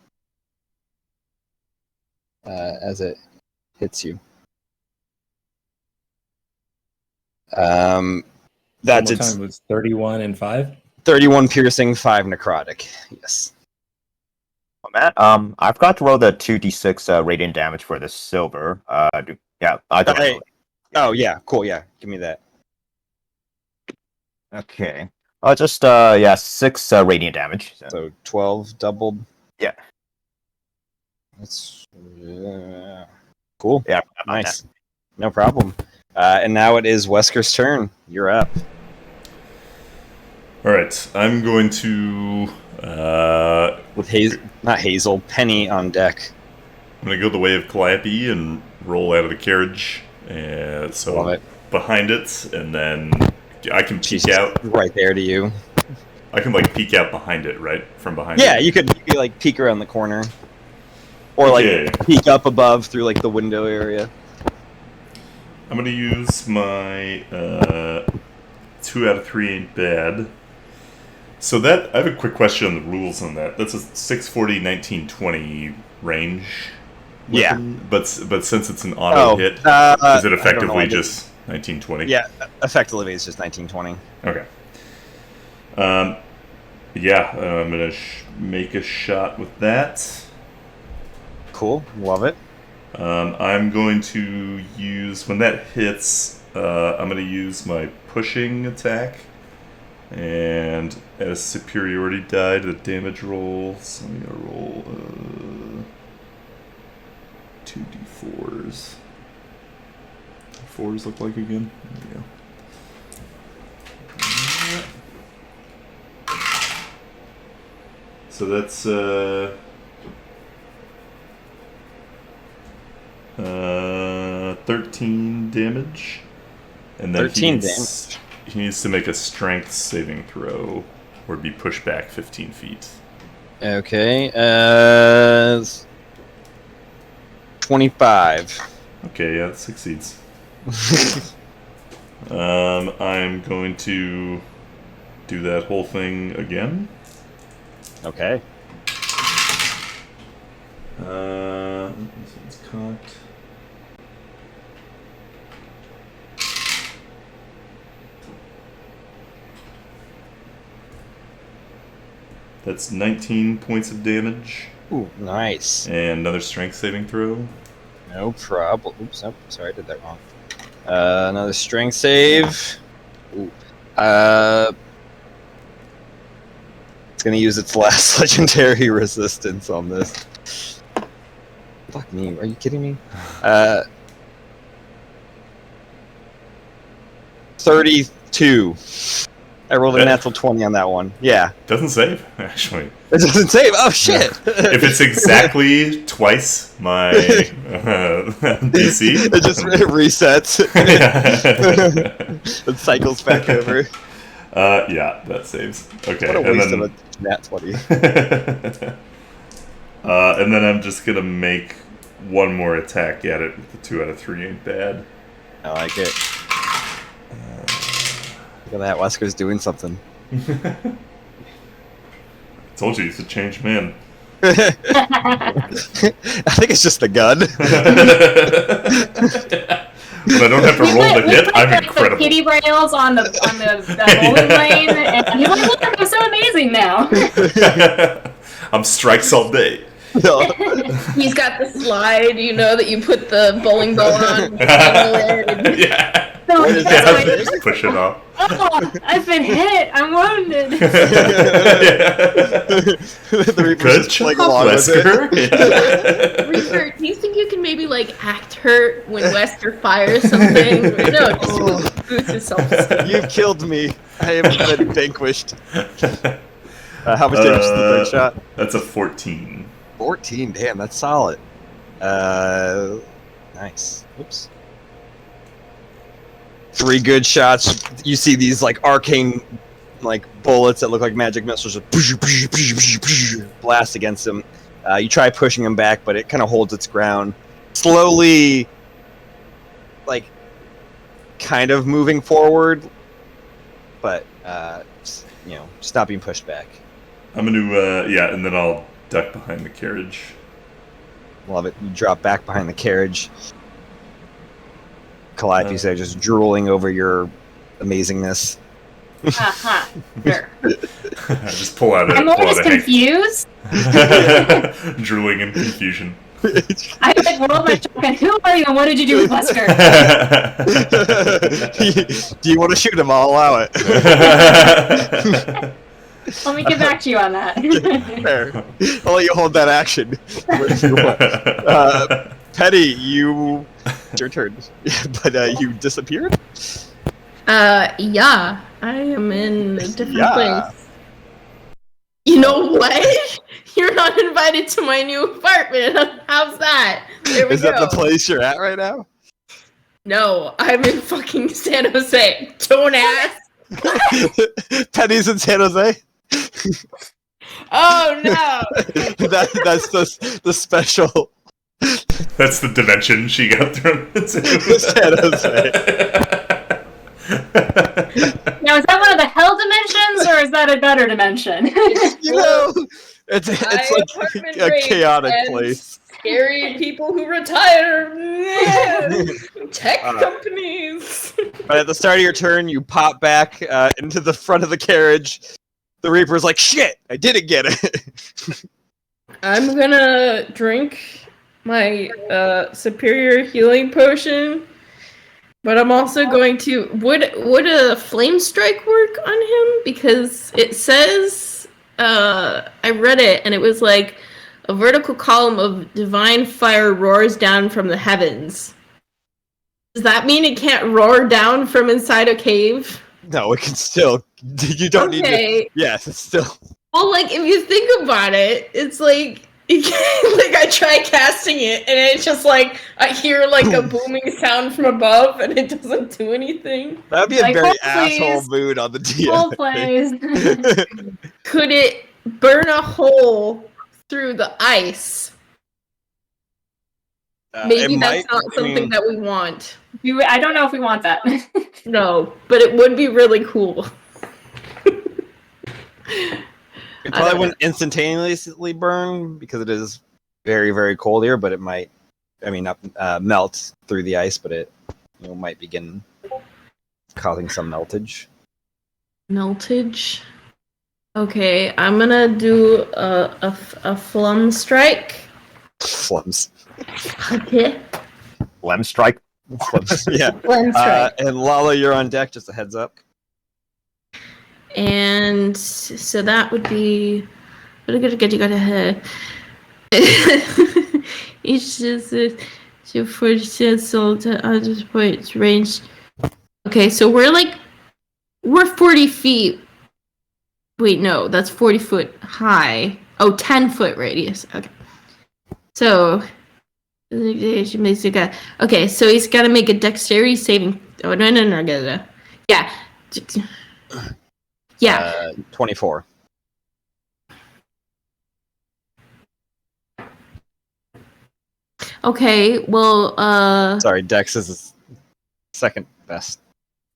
As it hits you. That's One time was 31 and 5? 31 piercing, 5 necrotic. Yes. Oh, Matt, I've got to roll the 2d6 radiant damage for the silver. I got Okay. Oh, yeah. Cool, yeah. Give me that. Okay. 6 radiant damage. So 12 doubled? Yeah. That's... cool. Yeah. Nice. No problem. And now it is Wesker's turn. You're up. Alright, I'm going to... With not Hazel, Penny on deck. I'm going to go the way of Calliope and roll out of the carriage. Love it. Behind it, and then I can peek out. Right there to you. I can, peek out behind it, right? From behind Yeah, it. you could peek around the corner. Or, peek up above through, the window area. I'm going to use my 2 out of 3 ain't bad. So I have a quick question on the rules on that. That's a 640, 1920 range weapon, Yeah. But since it's an auto hit, is it effectively just 1920? Yeah, effectively it's just 1920. Okay. I'm going to make a shot with that. Cool, love it. I'm going to use, when that hits, I'm going to use my pushing attack. And add a superiority die to the damage roll. So I'm going to roll 2d4s. 4s look like again? There we go. So that's 13 damage. And then 13 damage. He needs to make a strength saving throw or be pushed back 15 feet. Okay, 25. Okay, yeah, that succeeds. I'm going to do that whole thing again. Okay. It's cocked. That's 19 points of damage. Ooh, nice. And another strength saving throw. No problem. Oops, oh, sorry, I did that wrong. Another strength save. Ooh. It's gonna use its last legendary resistance on this. Fuck me, are you kidding me? 32. I rolled a natural 20 on that one. Yeah. Doesn't save, actually. It doesn't save? Oh, shit! If it's exactly twice my DC... It just resets. It cycles back over. Yeah, that saves. Okay, what a waste of a nat 20. And then I'm just gonna make one more attack at it. The 2 out of 3 ain't bad. I like it. Look at that, Wesker's doing something. Told you he's a changed man. I think it's just the gun. But I don't have to roll to hit. I'm incredible. The kitty rails on the bowling lane, and he's like, "Look, I'm so amazing now." I'm strikes all day. No. He's got the slide, you know, that you put the bowling ball on. Yeah. So Yeah, just push it off. Oh, I've been hit. I'm wounded. Good job, Wesker. Reaper, do you think you can maybe like act hurt when Wesker fires something? No, just boost his self-esteem. You've killed me. I have been vanquished. How much damage is the third shot? That's a 14. 14, damn, that's solid. Nice. Oops. 3 good shots. You see these like arcane like bullets that look like magic missiles just blast against him. You try pushing him back, but it kind of holds its ground. Slowly, like, kind of moving forward, but you know, just not being pushed back. I'm gonna yeah, and then I'll duck behind the carriage. Love it. You drop back behind the carriage. Calliope said, just drooling over your amazingness. Sure. I just pull out a I'm more just confused. Drooling in confusion. I like rolled my shotgun. Who are you and what did you do with Wesker? Do you want to shoot him? I'll allow it. Let me get back to you on that. Fair. I'll let you hold that action. Petty, it's your turn. But you disappeared? Yeah. I am in a different place. You know what? You're not invited to my new apartment. How's that? There we Is go. that the place you're at right now? No, I'm in fucking San Jose. Don't ask. Petty's in San Jose? Oh no! That's the special. That's the dimension she got thrown into. San Jose. Now, is that one of the hell dimensions, or is that a better dimension? You know, it's like a chaotic place. Scary people who retire. Tech companies. But at the start of your turn, you pop back into the front of the carriage. The Reaper's like, shit, I didn't get it. I'm gonna drink my superior healing potion. But I'm also going to... Would a flame strike work on him? Because it says... I read it, and it was like... A vertical column of divine fire roars down from the heavens. Does that mean it can't roar down from inside a cave? No, it can still... You don't need to... Yes, it's still... Well, like, if you think about it, it's like... Like, I try casting it, and it's just like, I hear, like, a booming sound from above, and it doesn't do anything. That'd be a very asshole mood on the DM. Role plays. Could it burn a hole through the ice? Maybe that's not something that we want. I don't know if we want that. No, but it would be really cool. It probably wouldn't instantaneously burn because it is very, very cold here, but it might, not melt through the ice, but it might begin causing some meltage. Meltage? Okay, I'm gonna do a flum strike. Flums. Okay. Lem strike. Flums. Yeah. Flum strike. And Lala, you're on deck. Just a heads up. And so that would be. You got ahead. Each is so 40 sold to other points range. Okay, so we're 40 feet. Wait, no, that's 40 foot high. Oh, 10 foot radius. Okay. So okay, so he's got to make a dexterity saving. Oh no. Yeah. Yeah. 24. Okay. Well. Sorry, Dex is his second best.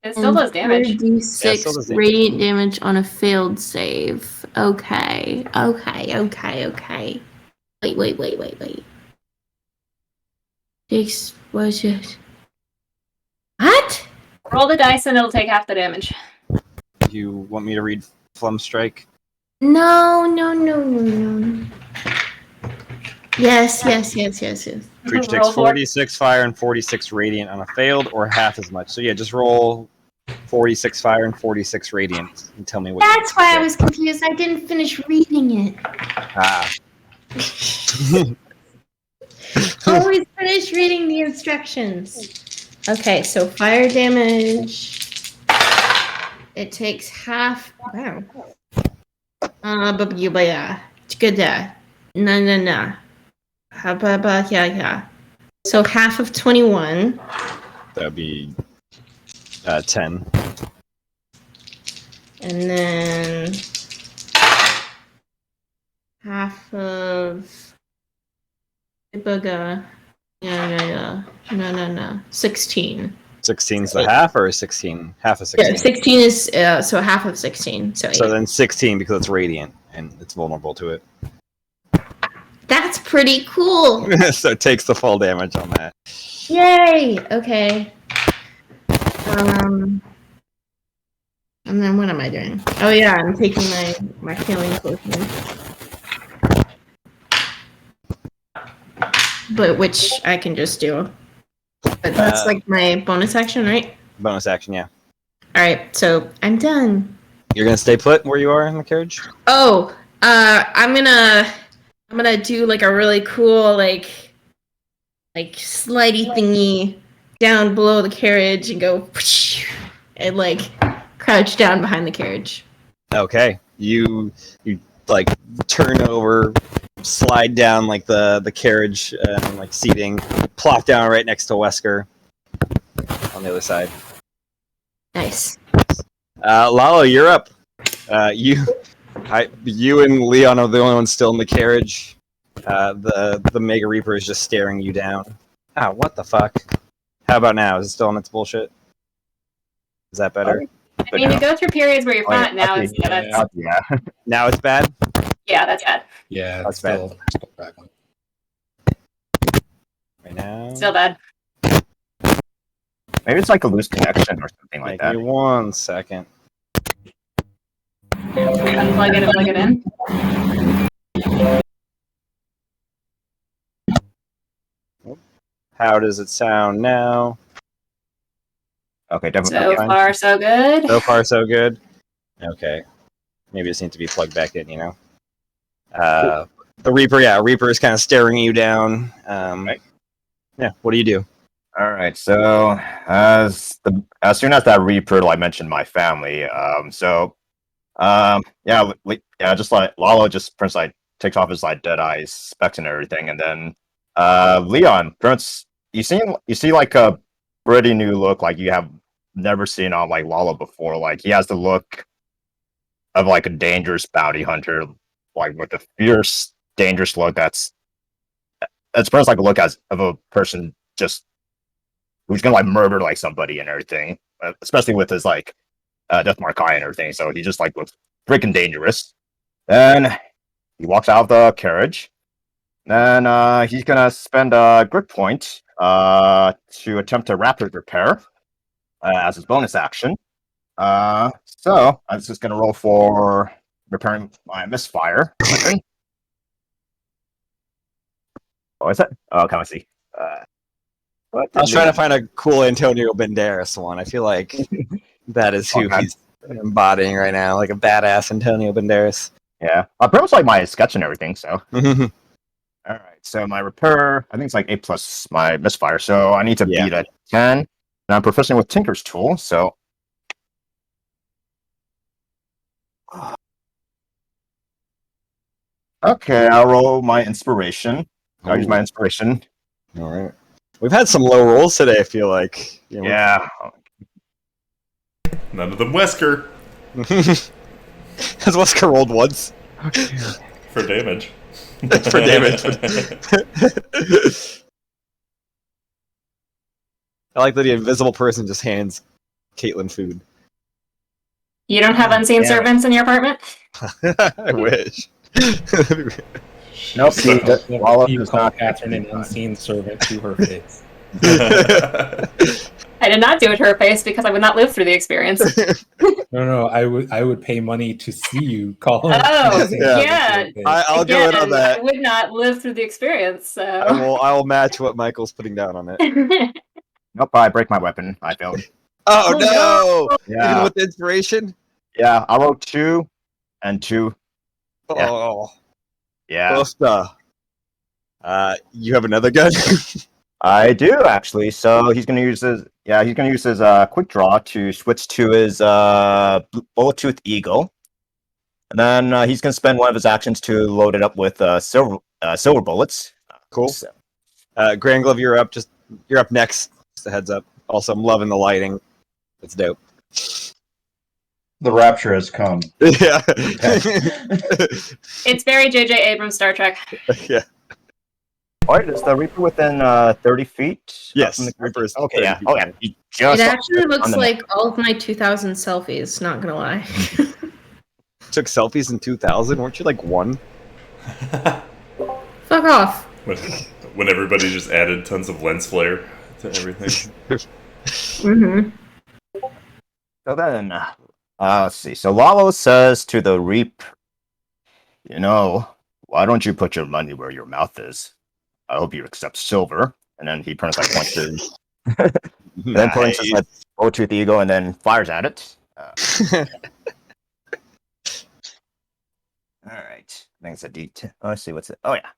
It still does damage. 4d6 Yeah, it still does damage. radiant damage on a failed save. Okay. Wait. Takes was it? What? Roll the dice and it'll take half the damage. You want me to read Flum Strike? No. Yes. Creature takes Roll for it. 46 fire and 46 radiant on a failed, or half as much. So yeah, just roll 46 fire and 46 radiant and tell me what. That's why I was confused. I didn't finish reading it. Ah. Always finish reading the instructions. Okay, so fire damage. It takes half. Wow. But yeah. It's good. No. How about yeah. So half of 21. That'd be 10. And then half of Ibaga. Yeah. No. 16. 16's the half, or 16? Half of 16. Yeah, 16 is so half of 16. So So then 16 because it's radiant and it's vulnerable to it. that's pretty cool. So it takes the full damage on that. Yay! Okay. And then what am I doing? Oh yeah, I'm taking my healing potion. But which I can just do. But that's like my bonus action, right? Bonus action, yeah. Alright, so I'm done. You're gonna stay put where you are in the carriage? Oh, I'm gonna do like a really cool like slidey thingy down below the carriage and go and like crouch down behind the carriage. Okay. You like turn over, slide down like the carriage like seating, plop down right next to Wesker on the other side. Nice. Lalo, you're up. You and Leon are the only ones still in the carriage. The Mega Reaper is just staring you down. Ah, what the fuck? How about now? Is it still on its bullshit? Is that better? I mean, you go through periods where you're Oh, yeah, fine. Now it's yeah. Now it's bad? yeah, that's bad. Yeah, That's it's still back on. Right now? Still bad. Maybe it's like a loose connection or something like Give that. me 1 second. Unplug it and plug it in. How does it sound now? Okay, definitely. So fine. far, so good. So far, so good. Okay. Maybe it just needs to be plugged back in, you know? The Reaper is kind of staring you down. Right. Yeah, what do you do? All right. So as soon as that Reaper like mentioned my family, just like Lalo just Prince like takes off his like dead eyes specs and everything, and then Leon Prince, you see like a pretty new look like you have never seen on like Lalo before. Like he has the look of like a dangerous bounty hunter, like with a fierce, dangerous look. That's Prince like a look as of a person just who's gonna like murder like somebody and everything, especially with his like death mark eye and everything. So he just like looks freaking dangerous. Then he walks out of the carriage. Then he's gonna spend a grit point to attempt to rapid repair as his bonus action. So I'm just gonna roll for repairing my misfire weapon. What is that? Oh, can I see? What I was trying to find a cool Antonio Banderas one. I feel like that is who Okay. he's embodying right now, like a badass Antonio Banderas. Yeah, pretty much like my sketch and everything. So, all right. So my repair, I think it's like 8 plus my misfire. So I need to Yeah. beat a 10. And I'm proficient with Tinker's tool. So, okay, I'll roll my inspiration. I'll use my Ooh. inspiration. All right. We've had some low rolls today, I feel like. You know, Yeah. None of them Wesker Has Wesker rolled once for damage. for damage. I like that the invisible person just hands Caitlin food. You don't have unseen Damn it. servants in your apartment? I wish. Nope. So- Wallace You is call not. Catherine an unseen servant to her face. I did not do it to her face because I would not live through the experience. No, I would pay money to see you call her. Oh, unseen yeah. servant to yeah. her face. I'll go in on Again, that. I would not live through the experience, so. I will match what Michael's putting down on it. Nope. I break my weapon. I failed. Oh Oh, no! Yeah. Even with the inspiration? Yeah. I rolled 2 and 2. Yeah. Oh, Yeah. Costa. You have another gun? I do actually. So he's gonna use his quick draw to switch to his bullet tooth eagle, and then he's gonna spend one of his actions to load it up with silver bullets. Cool. So, Grand Glove, you're up. You're up next. Just a heads up. Also, I'm loving the lighting. It's dope. The rapture has come. Yeah. It's very J.J. Abrams Star Trek. Yeah. Alright, is the Reaper within 30 feet? Yes, From the Reaper's okay, 30 yeah. feet Oh yeah. away. He just It actually looks on the like all of my 2000 selfies, not gonna lie. Took selfies in 2000. Weren't you like one? Fuck off. when everybody just added tons of lens flare to everything. Mm-hmm. So then, let's see. So Lalo says to the Reap, why don't you put your money where your mouth is? I hope you accept silver. And then he turns like points to, and then points his like bullet tooth eagle and then fires at it. All right. I think it's a D10. Oh, let's see what's it. Oh yeah.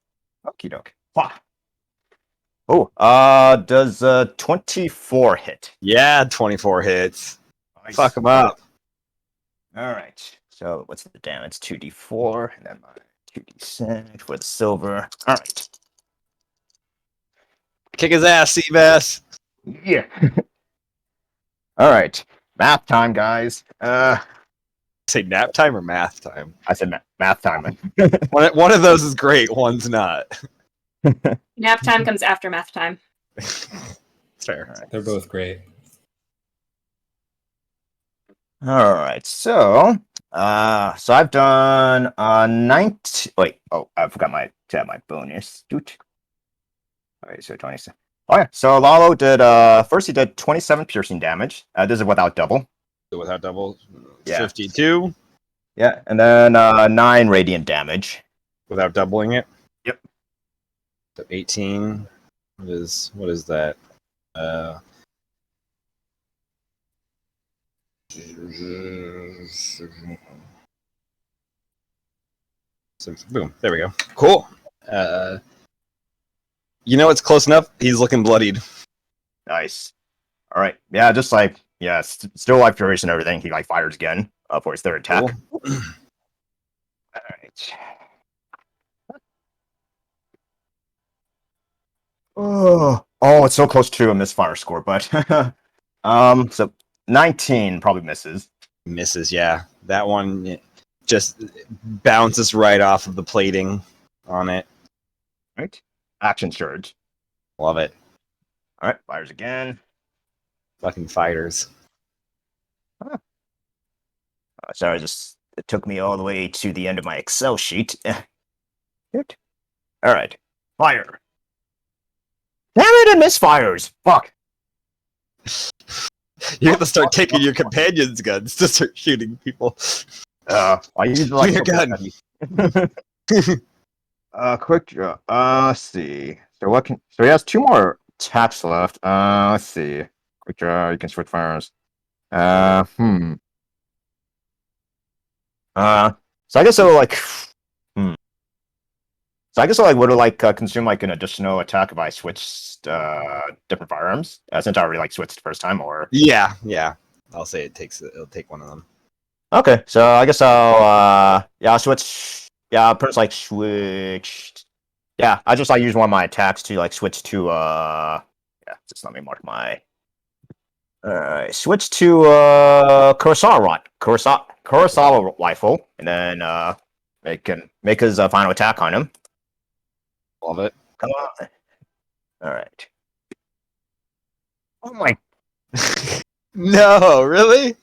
Okie doke. Oh, does 24 hit? Yeah, 24 hits. Nice. Fuck him up. All right. So what's the damage? 2d4 and then my 2d6 for the silver. All right. Kick his ass, Seabass. Yeah. All right. Math time, guys. Say nap time or math time? I said math time. One of those is great. One's not. Nap time comes after math time. Fair. They're both great. All right. So I've done 19. Wait. Oh, I forgot my bonus. Doot. All right. So 27. Oh yeah. So Lalo did. First he did 27 piercing damage. This is without double. Without double, Yeah. 52. Yeah, and then 9 radiant damage. Without doubling it. Yep. So 18 what is that? So, boom. There we go. Cool. It's close enough. He's looking bloodied. Nice. All right. Yeah, just like still life duration and everything. He like fires again for his third attack. Cool. All right. Oh, it's so close to a misfire score, but so 19 probably misses. Misses, yeah. That one just bounces right off of the plating on it. Right. Action surge. Love it. All right, fires again. Fucking fighters. Sorry, it took me all the way to the end of my Excel sheet. All right, fire. Damn it, it misfires. Fuck. You have to start taking your companions' guns to start shooting people. I use like Your gun. Quick draw. Let's see. So he has 2 more attacks left. Let's see. Quick draw. You can switch firearms. Hmm. So I guess it'll like. Hmm. So I guess I would like consume like an additional attack if I switched different firearms. Since I already like switched the first time, or Yeah. I'll say it'll take one of them. okay. So I guess I'll switch. Yeah, I'll pretty much like switch. Yeah, I just like use one of my attacks to like switch to yeah. Just let me mark my. Switch to Kurosawa rifle, and then make his final attack on him. Love it. Come on. All right. Oh my. No, really?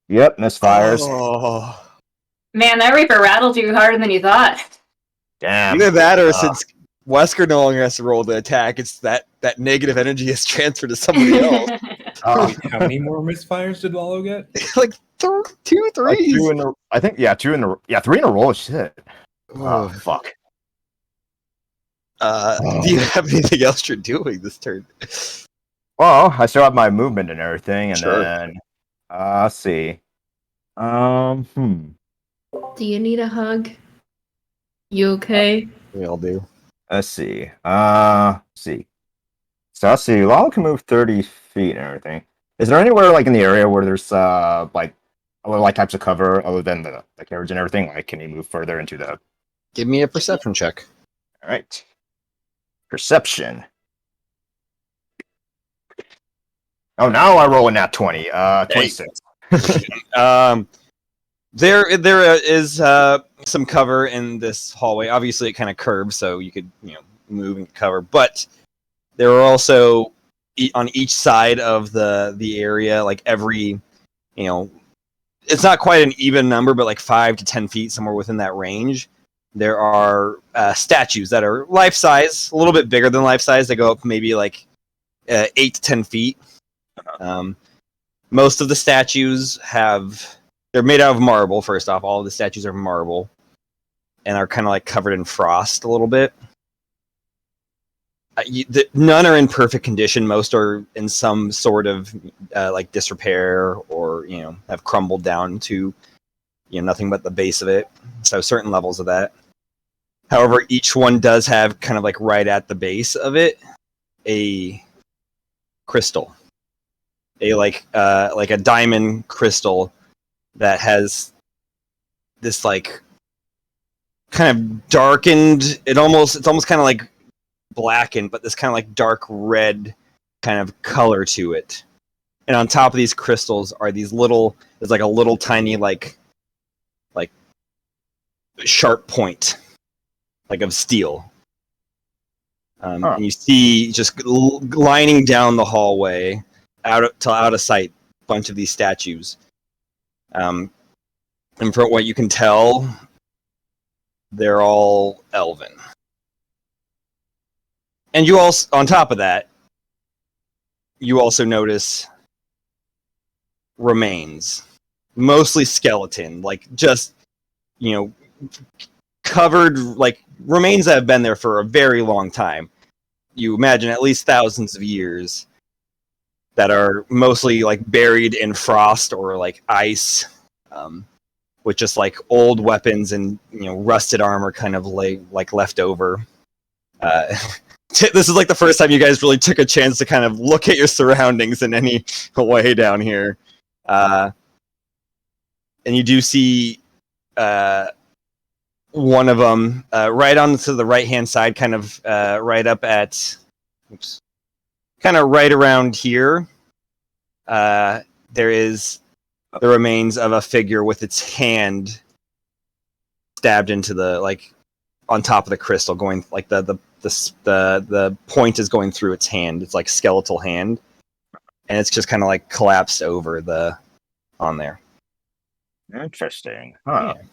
Yep, misfires. Oh. Man, that Reaper rattled you harder than you thought. Damn. Either that or since Wesker no longer has to roll the attack, it's that negative energy is transferred to somebody else. Wait, how many more misfires did Wallow get? Like 2, 3. Like 2 in the. I think 2 in the. Yeah, 3 in a row. Shit. Oh fuck. Do you have anything else you're doing this turn? Well, I still have my movement and everything, and Sure. then let's see. Do you need a hug? You okay? We all do. Let's see. Let's see. So let's see. Lalo can move 30 feet and everything. Is there anywhere like in the area where there's like other like types of cover other than the carriage and everything? Like, can you move further into the? Give me a perception check. All right. Perception. Oh, now I roll a nat 20. 26. There is some cover in this hallway. Obviously, it kind of curves, so you could move and cover. But there are also on each side of the area, like every it's not quite an even number, but like 5 to 10 feet, somewhere within that range. There are statues that are life size, a little bit bigger than life size. They go up maybe like 8 to 10 feet. Most of the statues they're made out of marble. First off, all of the statues are marble and are kind of like covered in frost a little bit. None are in perfect condition. Most are in some sort of like disrepair or have crumbled down to nothing but the base of it. So certain levels of that. However, each one does have kind of like right at the base of it a crystal, like a diamond crystal that has this like kind of darkened. It's almost kind of like blackened, but this kind of like dark red kind of color to it. And on top of these crystals are there's like a little tiny like sharp point, like of steel. And you see just lining down the hallway out of sight, a bunch of these statues. And from what you can tell, they're all elven. And you also, on top of that, you also notice remains, mostly skeleton, like just covered, like remains that have been there for a very long time. You imagine at least thousands of years, that are mostly like buried in frost or like ice, with just like old weapons and rusted armor kind of like left over. This is like the first time you guys really took a chance to kind of look at your surroundings in any way down here, and you do see one of them right on to the right hand side, kind of right up at, kind of right around here. There is the remains of a figure with its hand stabbed into the, like, on top of the crystal, going like the point is going through its hand. It's like skeletal hand, and it's just kind of like collapsed over on there. Interesting. Huh. Yeah.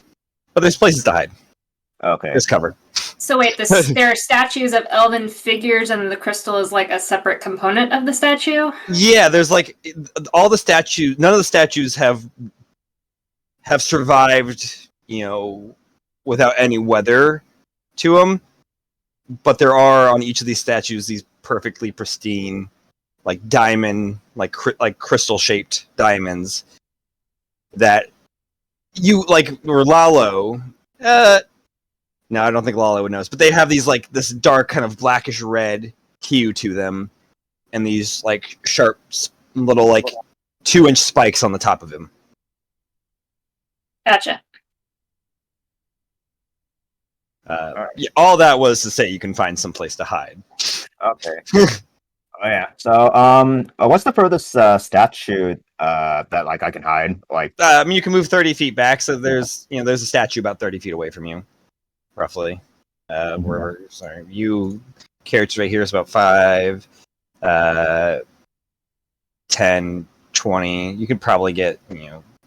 But there's places to hide. Okay. It's covered. So wait, there are statues of elven figures, and the crystal is like a separate component of the statue. Yeah, there's like all the statues. None of the statues have survived, without any weather to them. But there are on each of these statues these perfectly pristine, like diamond, like crystal shaped diamonds that you like. Or Lalo. No, I don't think Lalo would notice. But they have these like this dark kind of blackish red hue to them, and these like sharp little like 2-inch spikes on the top of him. Gotcha. Yeah, all that was to say you can find some place to hide. Okay. Oh yeah. So, what's the furthest statue that like I can hide? Like, I mean, you can move 30 feet back, so there's a statue about 30 feet away from you, roughly. Wherever, sorry, characters right here is about 5, 10, 20. You could probably get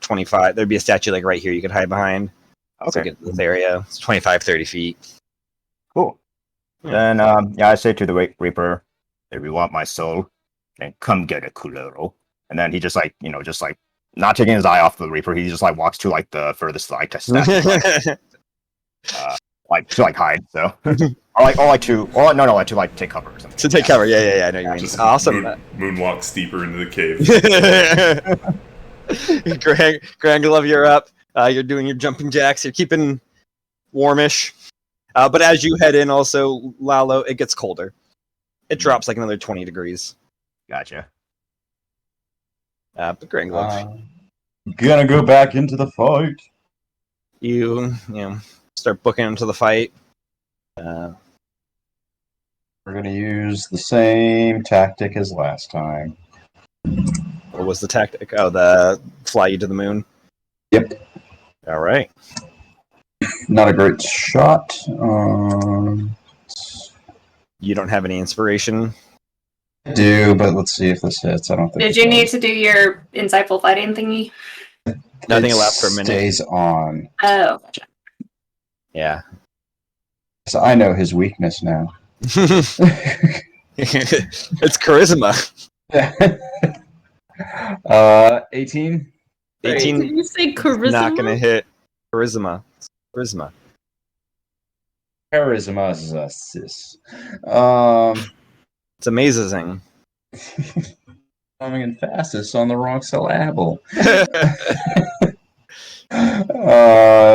25. There'd be a statue like right here you could hide behind. okay, So get this area. It's 25, 30 feet. cool. Yeah. Then, I say to the Reaper, if you want my soul, then come get it, culero. And then he just like, not taking his eye off the Reaper, he just like walks to like the furthest like statue, like to like hide. So, or to like take cover or something. To take cover, yeah. I know what you mean. Just Awesome. moonwalks deeper into the cave. Granglove, you're up. You're doing your jumping jacks. You're keeping warmish. But as you head in, also, Lalo, it gets colder. It drops like another 20 degrees. Gotcha. But Granglove, Gonna go back into the fight. you start booking into the fight. We're gonna use the same tactic as last time. What was the tactic? Oh, the fly you to the moon? Yep. All right. Not a great shot. You don't have any inspiration? I do, but let's see if this hits. I don't think. Did you need to do your insightful fighting thingy? Nothing It allowed for a minute. Stays on. Oh, gotcha. Yeah. So I know his weakness now. It's charisma. 18. 18. Did you say charisma? Not gonna hit. Charisma. Charisma is a sis. It's amazing. Coming in fastest on the wrong syllable.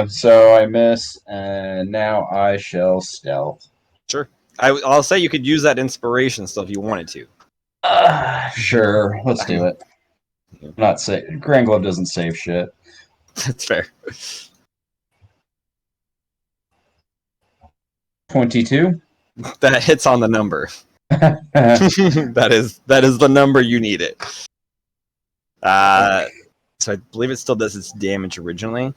So I miss, and now I shall stealth. Sure. I'll say you could use that inspiration still if you wanted to. Sure, let's do it. Not say Grand Glove doesn't save shit. That's fair. 22. That hits on the number. that is the number you need it. So I believe it still does its damage originally.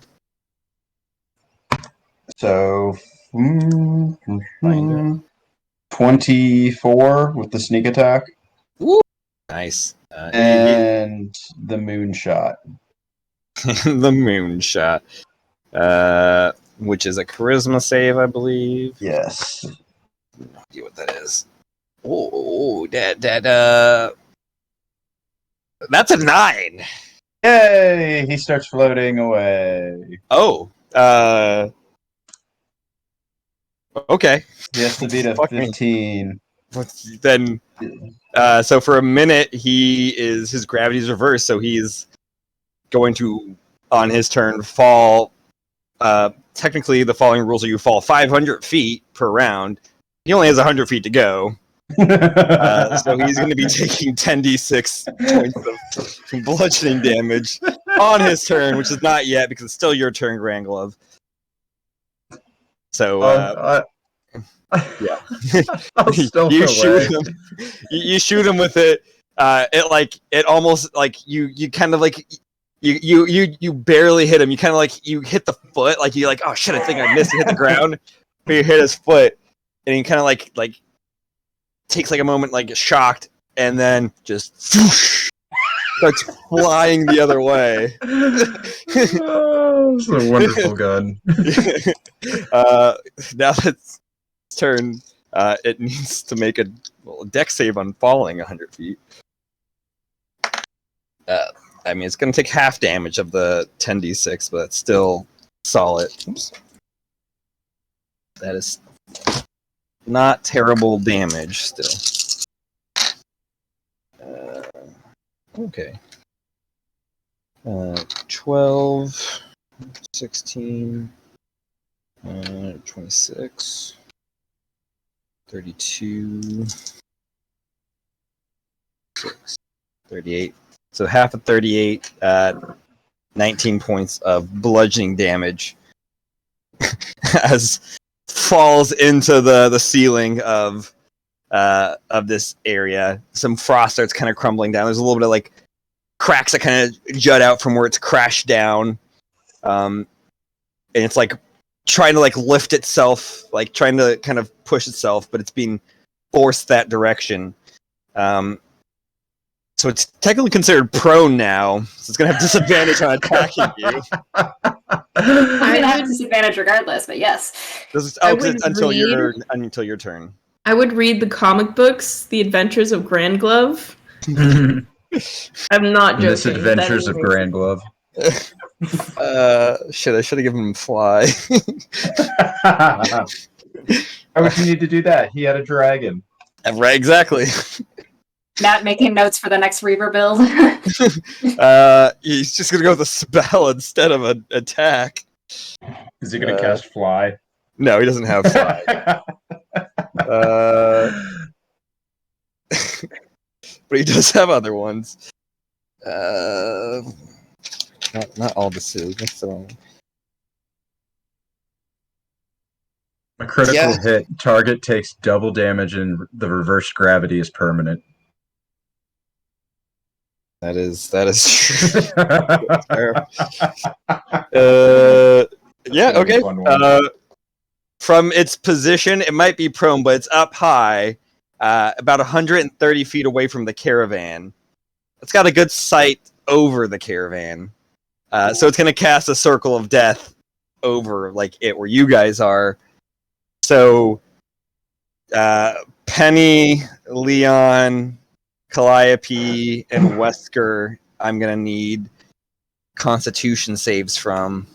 So 24 with the sneak attack. Nice. And the moon shot. The moon shot. Which is a charisma save, I believe. Yes. No idea what that is. Oh, that's a 9. Yay! He starts floating away. Oh, okay. He has to beat a Fuck me. 15. Then, so for a minute, his gravity's reversed, so he's going to, on his turn, fall. Technically, the following rules are you fall 500 feet per round. He only has 100 feet to go. So he's going to be taking 10d6 points of bludgeoning damage on his turn, which is not yet because it's still your turn, Grand Glove. So, yeah, I'll still you away. shoot him. You shoot him with it. It almost like you kind of like you barely hit him. You kind of like you hit the foot, like you like, oh shit, I think I missed and hit the ground, but you hit his foot, and he kind of like takes like a moment, like shocked, and then just starts flying the other way. Oh, it's a wonderful gun. Now that's its turn, it needs to make a dex save on falling 100 feet. I mean, it's going to take half damage of the 10d6, but it's still solid. Oops. That is not terrible damage still. Okay. 12, 16, 26, 32, 6, 38. So half of 38, 19 points of bludgeoning damage as falls into the ceiling of this area. Some frost starts kind of crumbling down. There's a little bit of like cracks that kind of jut out from where it's crashed down, and it's like trying to like lift itself, like trying to kind of push itself, but it's being forced that direction. So it's technically considered prone now, so it's gonna have disadvantage on attacking you. I'm gonna have disadvantage regardless, but yes. Until your turn. I would read the comic books, The Adventures of Grand Glove. I'm not joking. Misadventures of Grand Glove. Shit, I should have given him fly. Why would you need to do that? He had a dragon. Right, exactly. Matt making notes for the next Reaver build. He's just gonna go with a spell instead of an attack. Is he gonna cast fly? No, he doesn't have fly. But he does have other ones. Not all the saves. So. A critical hit. Target takes double damage, and the reverse gravity is permanent. That is true. Yeah. Okay. From its position, it might be prone, but it's up high, about 130 feet away from the caravan. It's got a good sight over the caravan, so it's going to cast a circle of death over like it where you guys are. So, Penny, Leon, Calliope, and Wesker, I'm going to need Constitution saves from.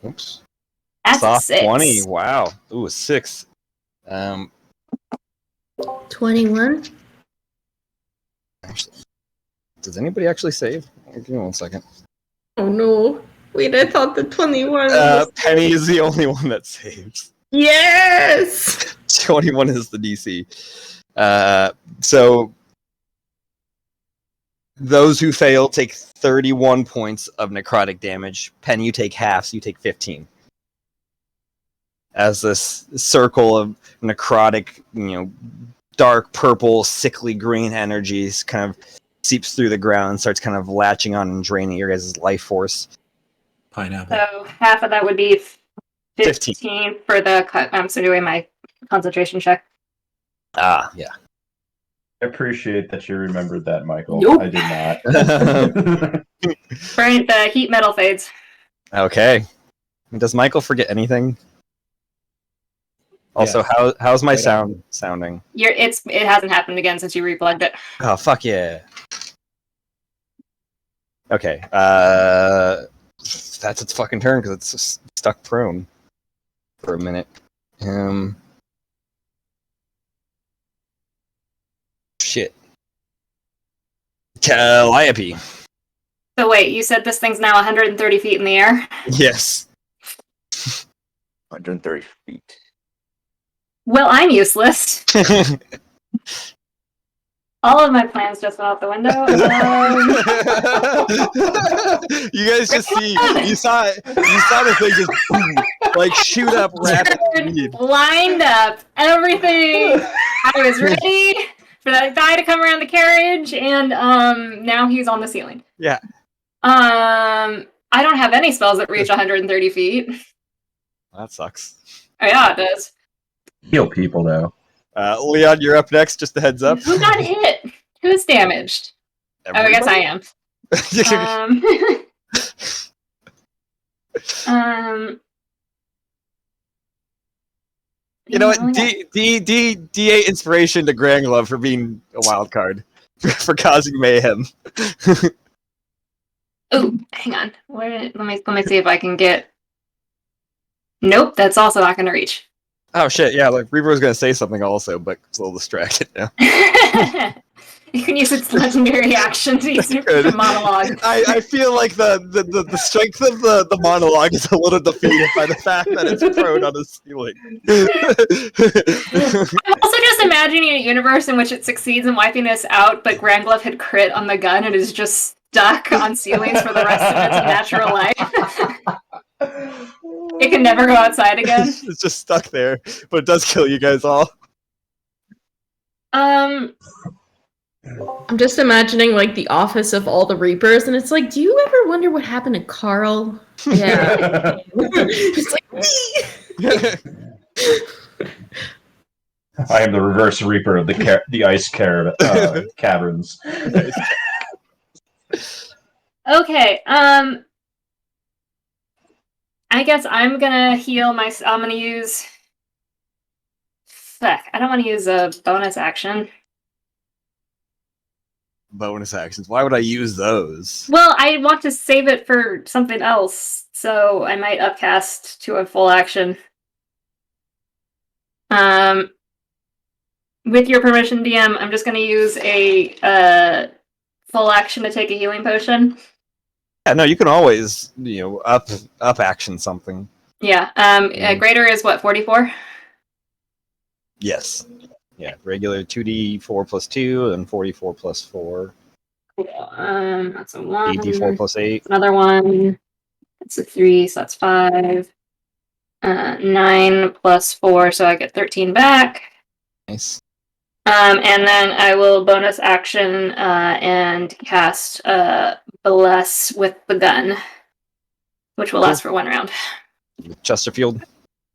Oops. That's Soft a 6. 20. Wow. Ooh, a 6. 21. Actually, does anybody actually save? Give me 1 second. Oh no. Wait, I thought the 21 was... Penny is the only one that saves. Yes! 21 is the DC. So those who fail take 31 points of necrotic damage. Penny, you take half, so you take 15. As this circle of necrotic, dark purple, sickly green energies kind of seeps through the ground and starts kind of latching on and draining your guys' life force. Pineapple. So half of that would be 15 for the cut. I'm still doing my concentration check. Ah, yeah. I appreciate that you remembered that, Michael. Nope. I did not. Right, the heat metal fades. Okay. Does Michael forget anything? Also, how's my sounding? It hasn't happened again since you replugged it. Oh, fuck yeah. Okay. That's its fucking turn because it's just stuck prone for a minute. Shit. Calliope. So wait, you said this thing's now 130 feet in the air? Yes. 130 feet. Well, I'm useless. All of my plans just went out the window. You guys just you saw the thing just boom, like shoot up rapidly. Lined up everything. I was ready for that guy to come around the carriage, and now he's on the ceiling. Yeah. I don't have any spells that reach 130 feet. That sucks. Oh, yeah, it does. Heal people though. Leon, you're up next. Just a heads up. Who got hit? Who's damaged? Oh, I guess I am. You know what? D8 inspiration to Granglove for being a wild card. For causing mayhem. Oh, hang on. Let me see if I can get. Nope, that's also not going to reach. Oh shit! Yeah, like Reaper was gonna say something also, but it's a little distracted now. You can use its legendary action to use your monologue. I feel like the strength of the monologue is a little defeated by the fact that it's prone on a ceiling. I'm also just imagining a universe in which it succeeds in wiping this out, but Granglove had crit on the gun and is just stuck on ceilings for the rest of its natural life. It can never go outside again. It's just stuck there, but it does kill you guys all. I'm just imagining like the office of all the Reapers, and it's like, do you ever wonder what happened to Carl? Yeah. Just like, I am the reverse reaper of the ice caverns. Okay, I guess I'm gonna heal I'm gonna use... Fuck, I don't want to use a bonus action. Bonus actions. Why would I use those? Well, I want to save it for something else, so I might upcast to a full action. With your permission, DM, I'm just gonna use a full action to take a healing potion. Yeah, no, you can always, up action something. Yeah. Greater is what, 44? Yes. Yeah, regular 2d4 plus 2 and 44 plus 4. Cool. That's a 1. 8d4 plus 8. Another 1. That's a 3, so that's 5. 9 plus 4, so I get 13 back. Nice. And then I will bonus action and cast Bless with the gun, which will last for 1 round. Chesterfield.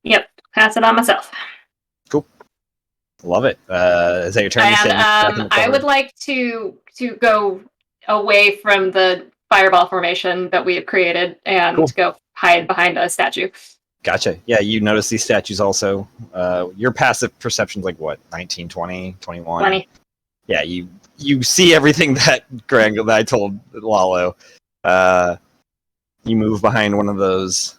Yep, cast it on myself. Cool. Love it. Is that your turn? And I would like to go away from the fireball formation that we have created and go hide behind a statue. Gotcha. Yeah, you notice these statues also. Your passive perception's like what? 19, 20, 21? 20. Yeah, you see everything that I told Lalo. You move behind one of those.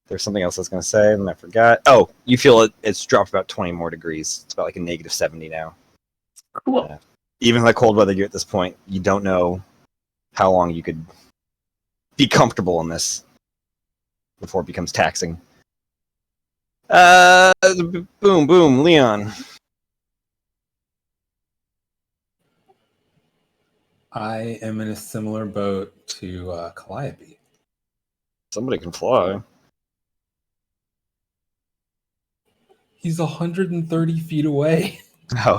There's something else I was going to say, and I forgot. Oh, you feel it's dropped about 20 more degrees. It's about like a negative 70 now. Cool. Even the cold weather gear at this point, you don't know how long you could be comfortable in this before it becomes taxing. Boom, Leon. I am in a similar boat to Calliope. Somebody can fly. He's 130 feet away. Oh.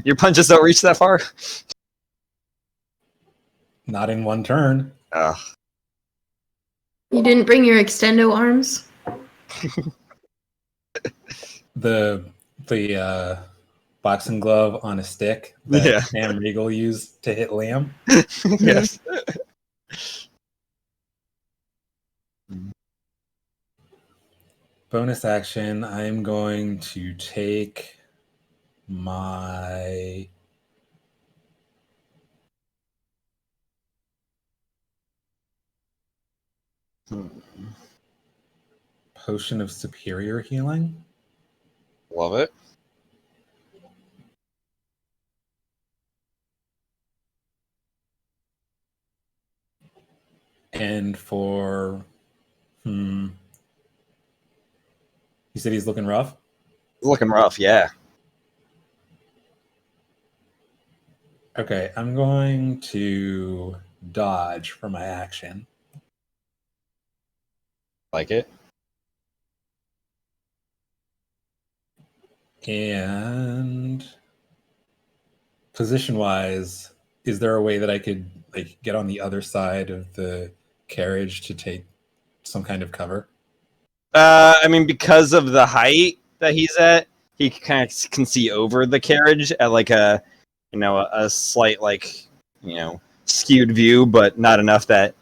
Your punches don't reach that far? Not in one turn. you didn't bring your extendo arms? The boxing glove on a stick that Sam Regal used to hit Liam. Yes. Bonus action, I'm going to take my potion of superior healing. Love it. And for you said he's looking rough? Looking rough, yeah. Okay, I'm going to dodge for my action. Like it. And position-wise, is there a way that I could like get on the other side of the carriage to take some kind of cover? I mean, because of the height that he's at, he kind of can see over the carriage at like a slight skewed view, but not enough that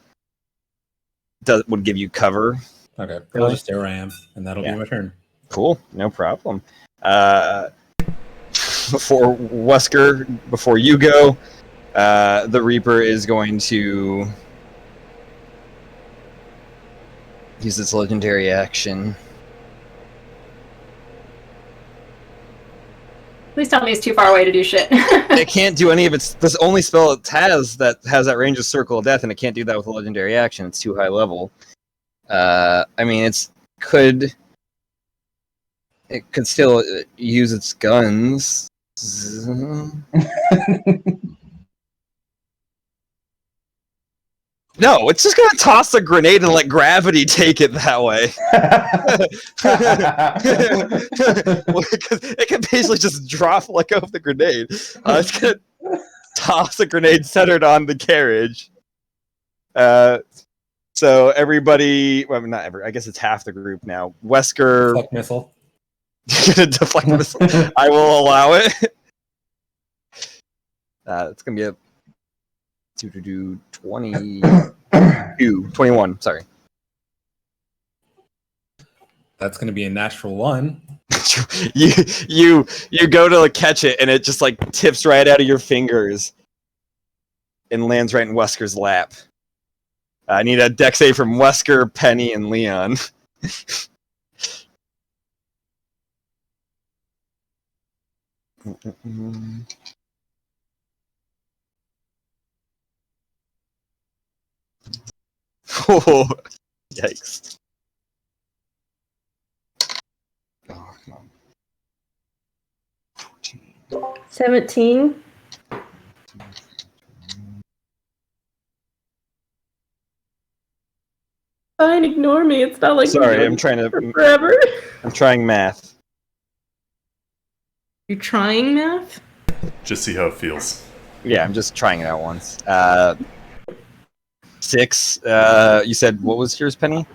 would give you cover. Okay, I'll just stay where I am, and that'll be my turn. Cool, no problem. Before Wesker, before you go, the Reaper is going to use its legendary action. Please tell me it's too far away to do shit. It can't do any of its. This only spell it has that range of Circle of Death, and it can't do that with a legendary action. It's too high level. I mean, it could still use its guns. No, it's just gonna toss a grenade and let gravity take it that way. It can basically just drop let go of the grenade. It's gonna toss a grenade centered on the carriage. So everybody, well, not every. I guess it's half the group now. Wesker, Deflect missile. deflect missile. I will allow it. It's gonna be a 21. Sorry. That's going to be a natural 1. you go to catch it, and it just like tips right out of your fingers and lands right in Wesker's lap. I need a dex save from Wesker, Penny, and Leon. Oh, yikes. Oh, come on. 17. Fine, ignore me. It's not like Sorry, we're I'm trying to. forever. I'm trying math. You're trying math? Just see how it feels. Yeah, I'm just trying it out once. 6. You said what was yours, Penny?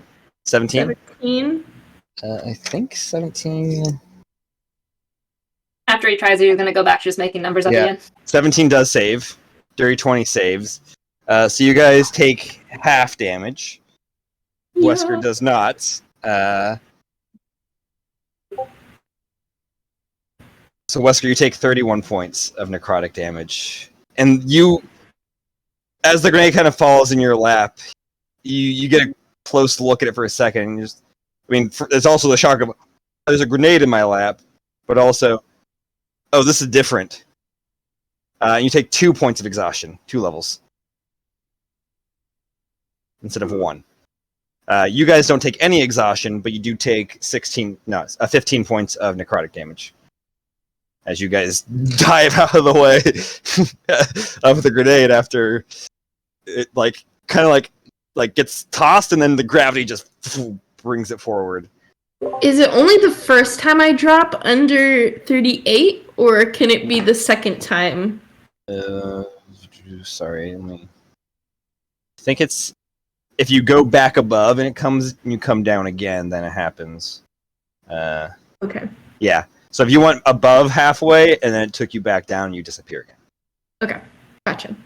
17? 17. I think 17. After he tries it, you're going to go back to just making numbers up Yeah. again. 17 does save. Dirty 20 saves. So you guys take half damage. Yeah. Wesker does not. So Wesker, you take 31 points of necrotic damage. And you, as the grenade kind of falls in your lap, you get a close look at it for a second. And there's also the shock of, there's a grenade in my lap, but also, oh, this is different. You take 2 points of exhaustion, 2 levels, instead of 1. You guys don't take any exhaustion, but you do take 15 points of necrotic damage. As you guys dive out of the way of the grenade after it kind of gets tossed, and then the gravity just brings it forward. Is it only the first time I drop under 38, or can it be the second time? Sorry, I think it's if you go back above and you come down again, then it happens. Okay. Yeah. So if you went above halfway and then it took you back down, you disappear again. Okay. Gotcha.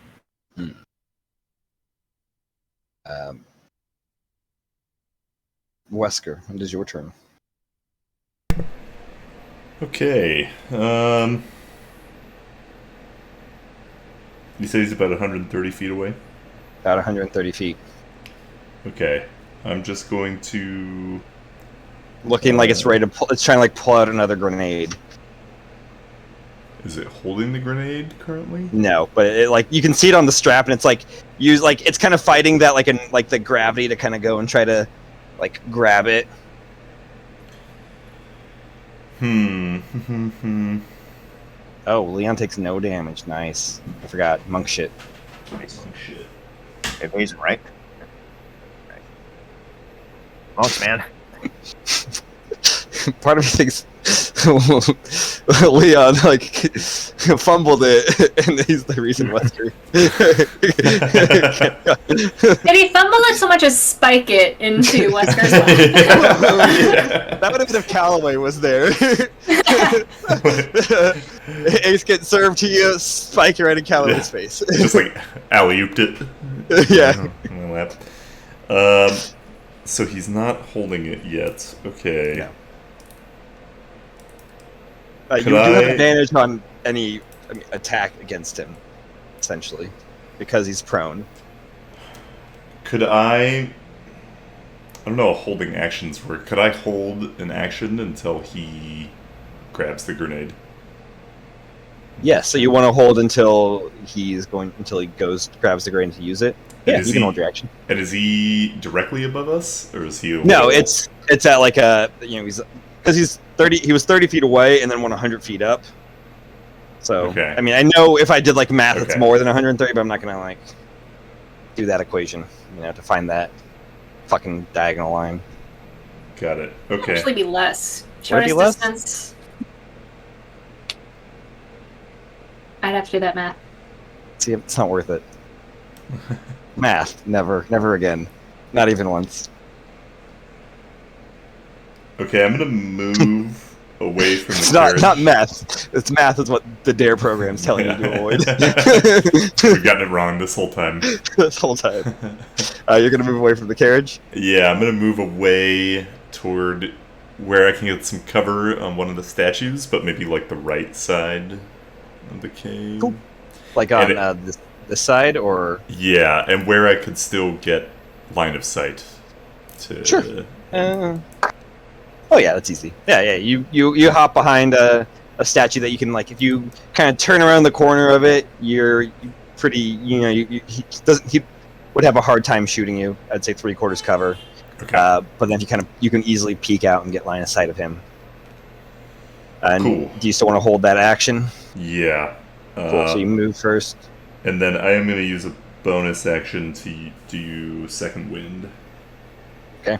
Wesker, it is your turn. Okay. You say he's about 130 feet away? About 130 feet. Okay. I'm just going to... Looking like it's ready to it's trying to pull out another grenade. Is it holding the grenade currently? No, but it, you can see it on the strap, and it's it's kind of fighting that the gravity to kind of go and try to grab it. Oh, Leon takes no damage. Nice. I forgot. Monk shit. Shit. Okay, he's right. Monks, man. Part of me thinks Leon like fumbled it, and he's the reason Wesker. Did he fumble it so much as spike it into Wesker's lap? That would have been if Callaway was there. Ace gets served to you, spike it right in Callaway's face. Just like alley-ooped it. Yeah. On my lap. So he's not holding it yet. Okay. Yeah. You do have advantage on any attack against him, essentially, because he's prone. Could I don't know how holding actions work. Could I hold an action until he grabs the grenade? Yeah, so you want to hold until he grabs the grenade to use it. And Yeah, you can hold your action. And is he directly above us, or is he? No, it's at like he's because he's 30. He was 30 feet away and then went 100 feet up. So Okay. I mean, I know if I did like math, it's Okay. more than 130, but I'm not gonna like do that equation, to find that fucking diagonal line. Got it. It'd Okay. actually be less. Would it be Shortest less? distance. I'd have to do that math. See, it's not worth it. Math, never again, not even once. Okay, I'm gonna move away from the It's carriage. not math. It's math is what the DARE program's telling you to avoid We've gotten it wrong this whole time. this whole time. You're gonna move away from the carriage. Yeah, I'm gonna move away toward where I can get some cover on one of the statues, but maybe like the right side of the cave. Cool. Like on And this side, or Yeah, and where I could still get line of sight to. Sure. Oh yeah, that's easy. Yeah. You hop behind a statue that you can like. If you kind of turn around the corner of it, you're pretty. He would have a hard time shooting you. I'd say 3/4 cover. Okay. But then you can easily peek out and get line of sight of him. And Cool. do you still want to hold that action? Yeah. Cool. So you move first. And then I am going to use a bonus action to do Second Wind. Okay.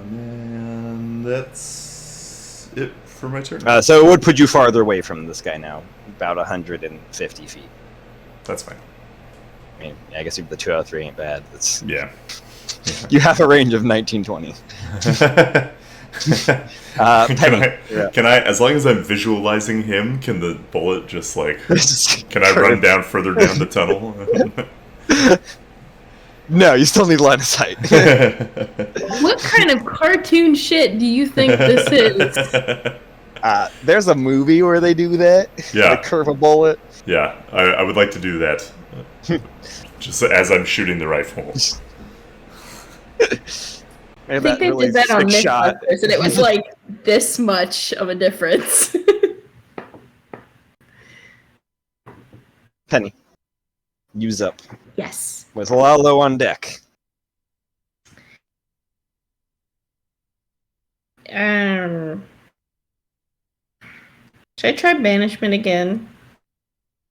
And that's it for my turn. So it would put you farther away from this guy now, about 150 feet. That's fine. I mean, I guess the 2 out of 3 ain't bad. That's Yeah. you have a range of 1920. Penny. Can I, as long as I'm visualizing him, can the bullet just like, can I run down further down the tunnel? No, you still need line of sight. What kind of cartoon shit do you think this is? There's a movie where they do that. Yeah. They curve a bullet. Yeah, I would like to do that. Just as I'm shooting the rifle. I think they did that on Mythbusters, and it was like this much of a difference. Penny, use up. Yes. Was Lalo on deck? Should I try banishment again?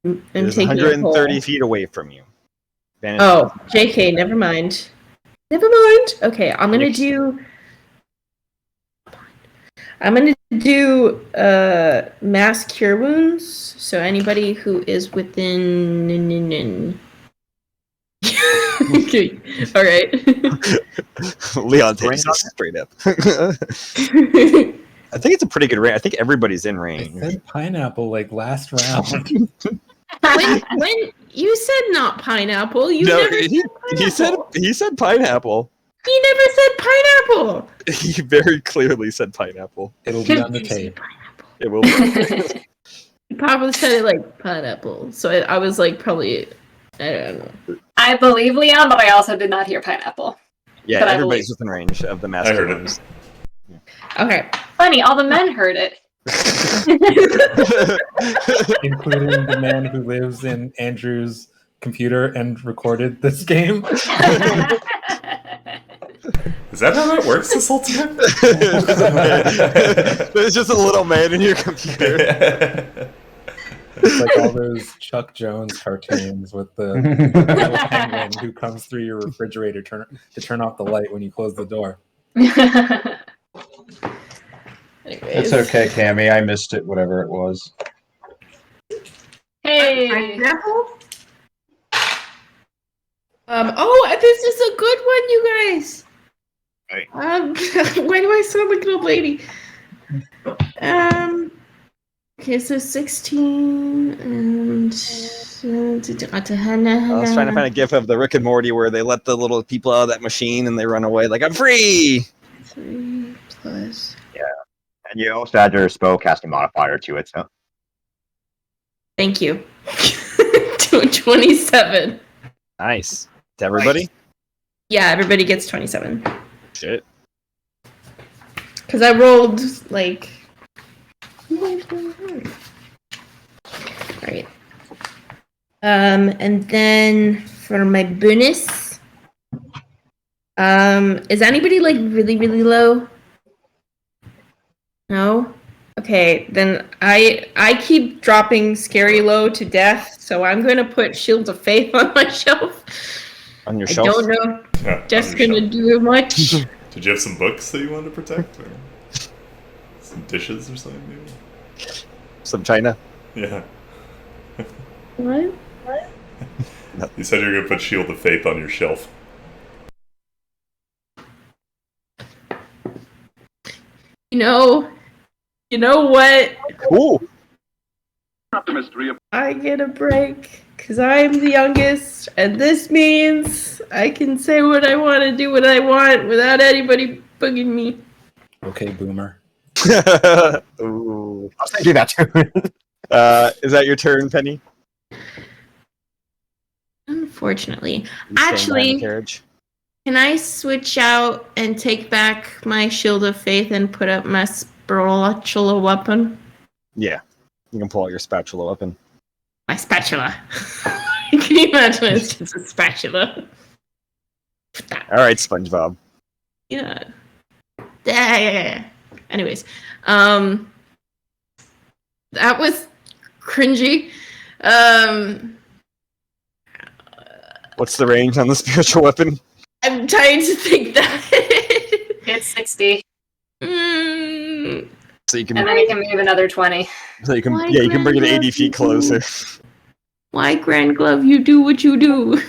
And It's take 130 feet away from you. Oh, JK, never mind. Never mind. Okay, I'm gonna do mass cure wounds. So anybody who is within okay. All right. Leon takes it straight up. I think it's a pretty good range. I think everybody's in I range. said pineapple like last round. when you said not pineapple, you No, never he said pineapple. He never said pineapple. He very clearly said pineapple. It'll be on the tape. It will be. He probably said it like pineapple. So I was like, probably, I don't know. I believe Leon, but I also did not hear pineapple. Yeah, But I everybody's within range of the master. I heard it. ones. Okay. Funny, all the men heard it. Including the man who lives in Andrew's computer and recorded this game. Is that how that works this whole time? There's just a little man in your computer. It's like all those Chuck Jones cartoons with the little penguin who comes through your refrigerator to turn off the light when you close the door. It's okay, Cammy. I missed it, whatever it was. Hey. Oh, this is a good one, you guys. Hey. Why do I sound like an old lady? Okay, so 16 and I was trying to find a gif of the Rick and Morty where they let the little people out of that machine and they run away like, I'm free! 3 plus. And you also add your spellcasting modifier to it. So. Thank you. To 27. Nice. To everybody? Yeah, everybody gets 27. Shit. Because I rolled like. Right. And then for my bonus, is anybody like really, really low? No? Okay, then I keep dropping scary low to death, so I'm gonna put Shield of Faith on my shelf. On your I shelf? don't know. Yeah, Just on your gonna shelf. do much. Did you have some books that you wanted to protect? Or some dishes or something, maybe? Some China? Yeah. What? You said you were going to put Shield of Faith on your shelf. You know what? Cool. I get a break because I'm the youngest, and this means I can say what I want to do what I want without anybody bugging me. Okay, boomer. Ooh. I was thinking that too. Is that your turn, Penny? Unfortunately. You stand behind the Actually, carriage? can I switch out and take back my Shield of Faith and put up my spatula weapon? Yeah. You can pull out your spatula weapon. My spatula. Can you imagine it's just a spatula? All right, SpongeBob. Yeah. Yeah. Anyways, that was cringy. What's the range on the spiritual weapon? I'm trying to think that. It's 60. Mm, So you can, And then you can move another 20. so you can, Why yeah, you can bring it Grand 80 Glove feet you closer. why, Grand Glove, you do what you do?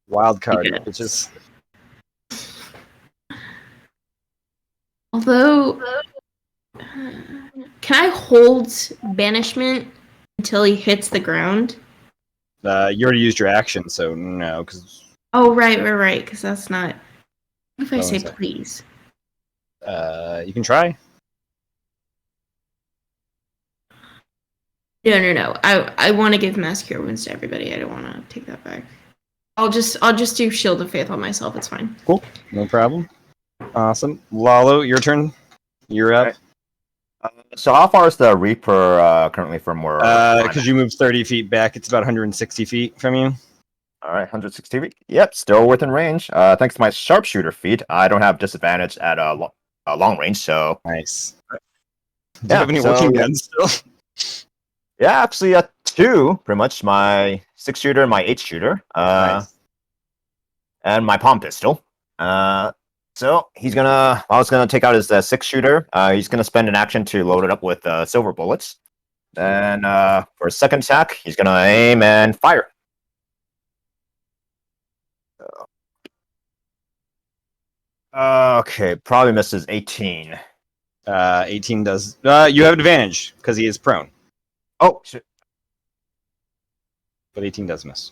Wild card, Yeah. bitches. Although, can I hold banishment until he hits the ground? You already used your action, so no, because Oh, right, because that's not. What if I say Bonus action. please? you can try. No. I want to give mass cure wounds to everybody. I don't want to take that back. I'll just do Shield of Faith on myself. It's fine. Cool, no problem. Awesome. Lalo, your turn. You're up. So how far is the Reaper currently from where? Because you moved 30 feet back, it's about 160 feet from you. All right, 160 feet. Yep, still within range. Thanks to my sharpshooter feat, I don't have disadvantage at long range. So Nice. Do you Yeah, have any so- working guns still? yeah, actually, two pretty much. My 6-shooter and my 8-shooter. Nice. And my palm pistol. So I was gonna take out his 6-shooter. He's gonna spend an action to load it up with silver bullets. Then for his second attack, he's gonna aim and fire. Okay, probably misses 18. 18 does. You have advantage because he is prone, Oh shit. but 18 does miss.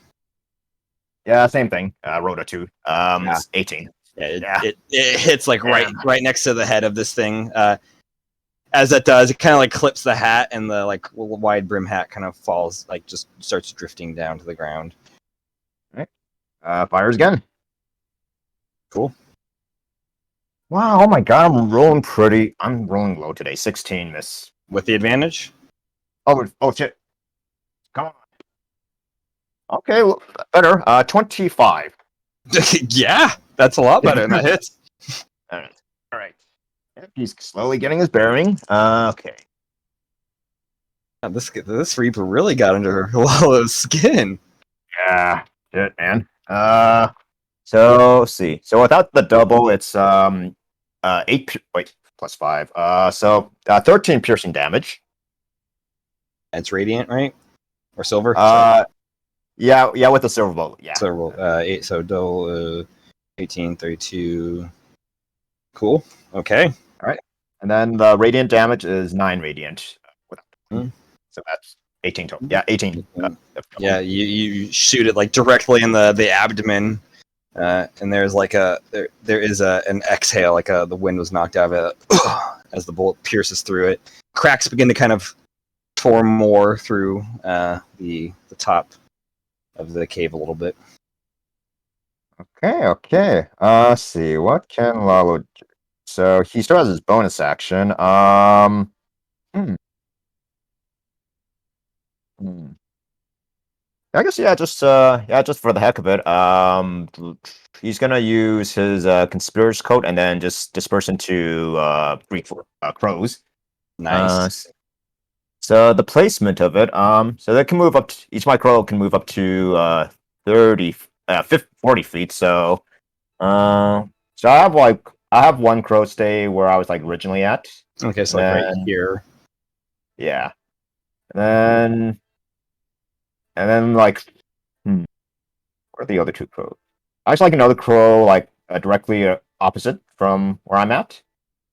Yeah, same thing. Rolled a 2. Yeah. It's 18. Yeah, it hits like right next to the head of this thing. As that does, it kind of like clips the hat, and the like wide brim hat kind of falls, like just starts drifting down to the ground. Fires again. Cool. Wow, oh my god, I'm rolling low today. 16 miss. With the advantage. Oh shit. Come on. Okay, well, better. 25. Yeah, that's a lot better than that hits. All right. Yep, he's slowly getting his bearing. Okay. God, this Reaper really got under Lalo's skin. Yeah, shit, man. So let's see. So without the double, it's 8. Wait, plus 5. So 13 piercing damage. It's radiant, right? Or silver? Sorry. Yeah, with the silver bullet. Yeah. Silver. 8. So double 18, 32. Cool. Okay. All right. And then the radiant damage is 9 radiant. Hmm. So that's 18 total. Yeah, 18. Yeah, you shoot it like directly in the abdomen, and there's like there is an exhale, like the wind was knocked out of it as the bullet pierces through it. Cracks begin to kind of form more through the top of the cave a little bit. Okay. Let's see. What can Lalo do? So he still has his bonus action. I guess just for the heck of it. He's gonna use his conspirator's coat and then just disperse into 3 crows. Nice. So the placement of it, so they can move up. Each micro can move up to 40 feet. So, I have one crow stay where I was like originally at. Okay, so like right here. Yeah, and then like, where are the other 2 crows? I just like another crow like directly opposite from where I'm at.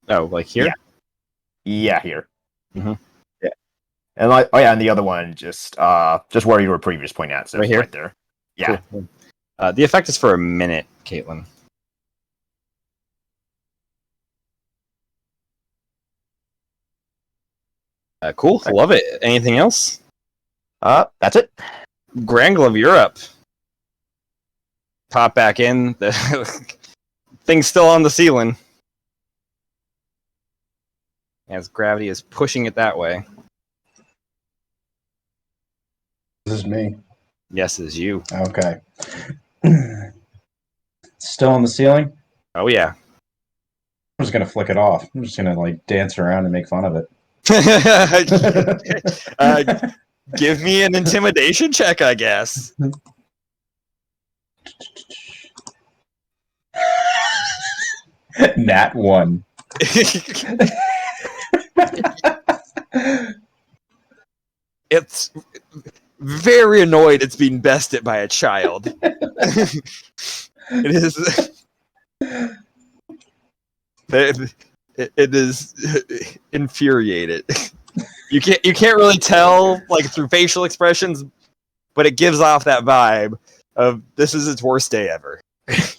Oh, like here? Yeah, here. Mm-hmm. Yeah, and like and the other one just where you were previously pointing at. So right here, right there. Yeah. Cool. The effect is for a minute, Caitlin. Cool. Love it. Anything else? That's it. Granglove, you're up. Pop back in. The thing's still on the ceiling. As gravity is pushing it that way. This is me. Yes, it's you. Okay. Still on the ceiling? Oh, yeah. I'm just gonna flick it off. I'm just gonna like dance around and make fun of it. Give me an intimidation check, I guess. Nat 1. It's very annoyed it's being bested by a child. It is. It is infuriated. You can't really tell like through facial expressions, but it gives off that vibe of this is its worst day ever. It's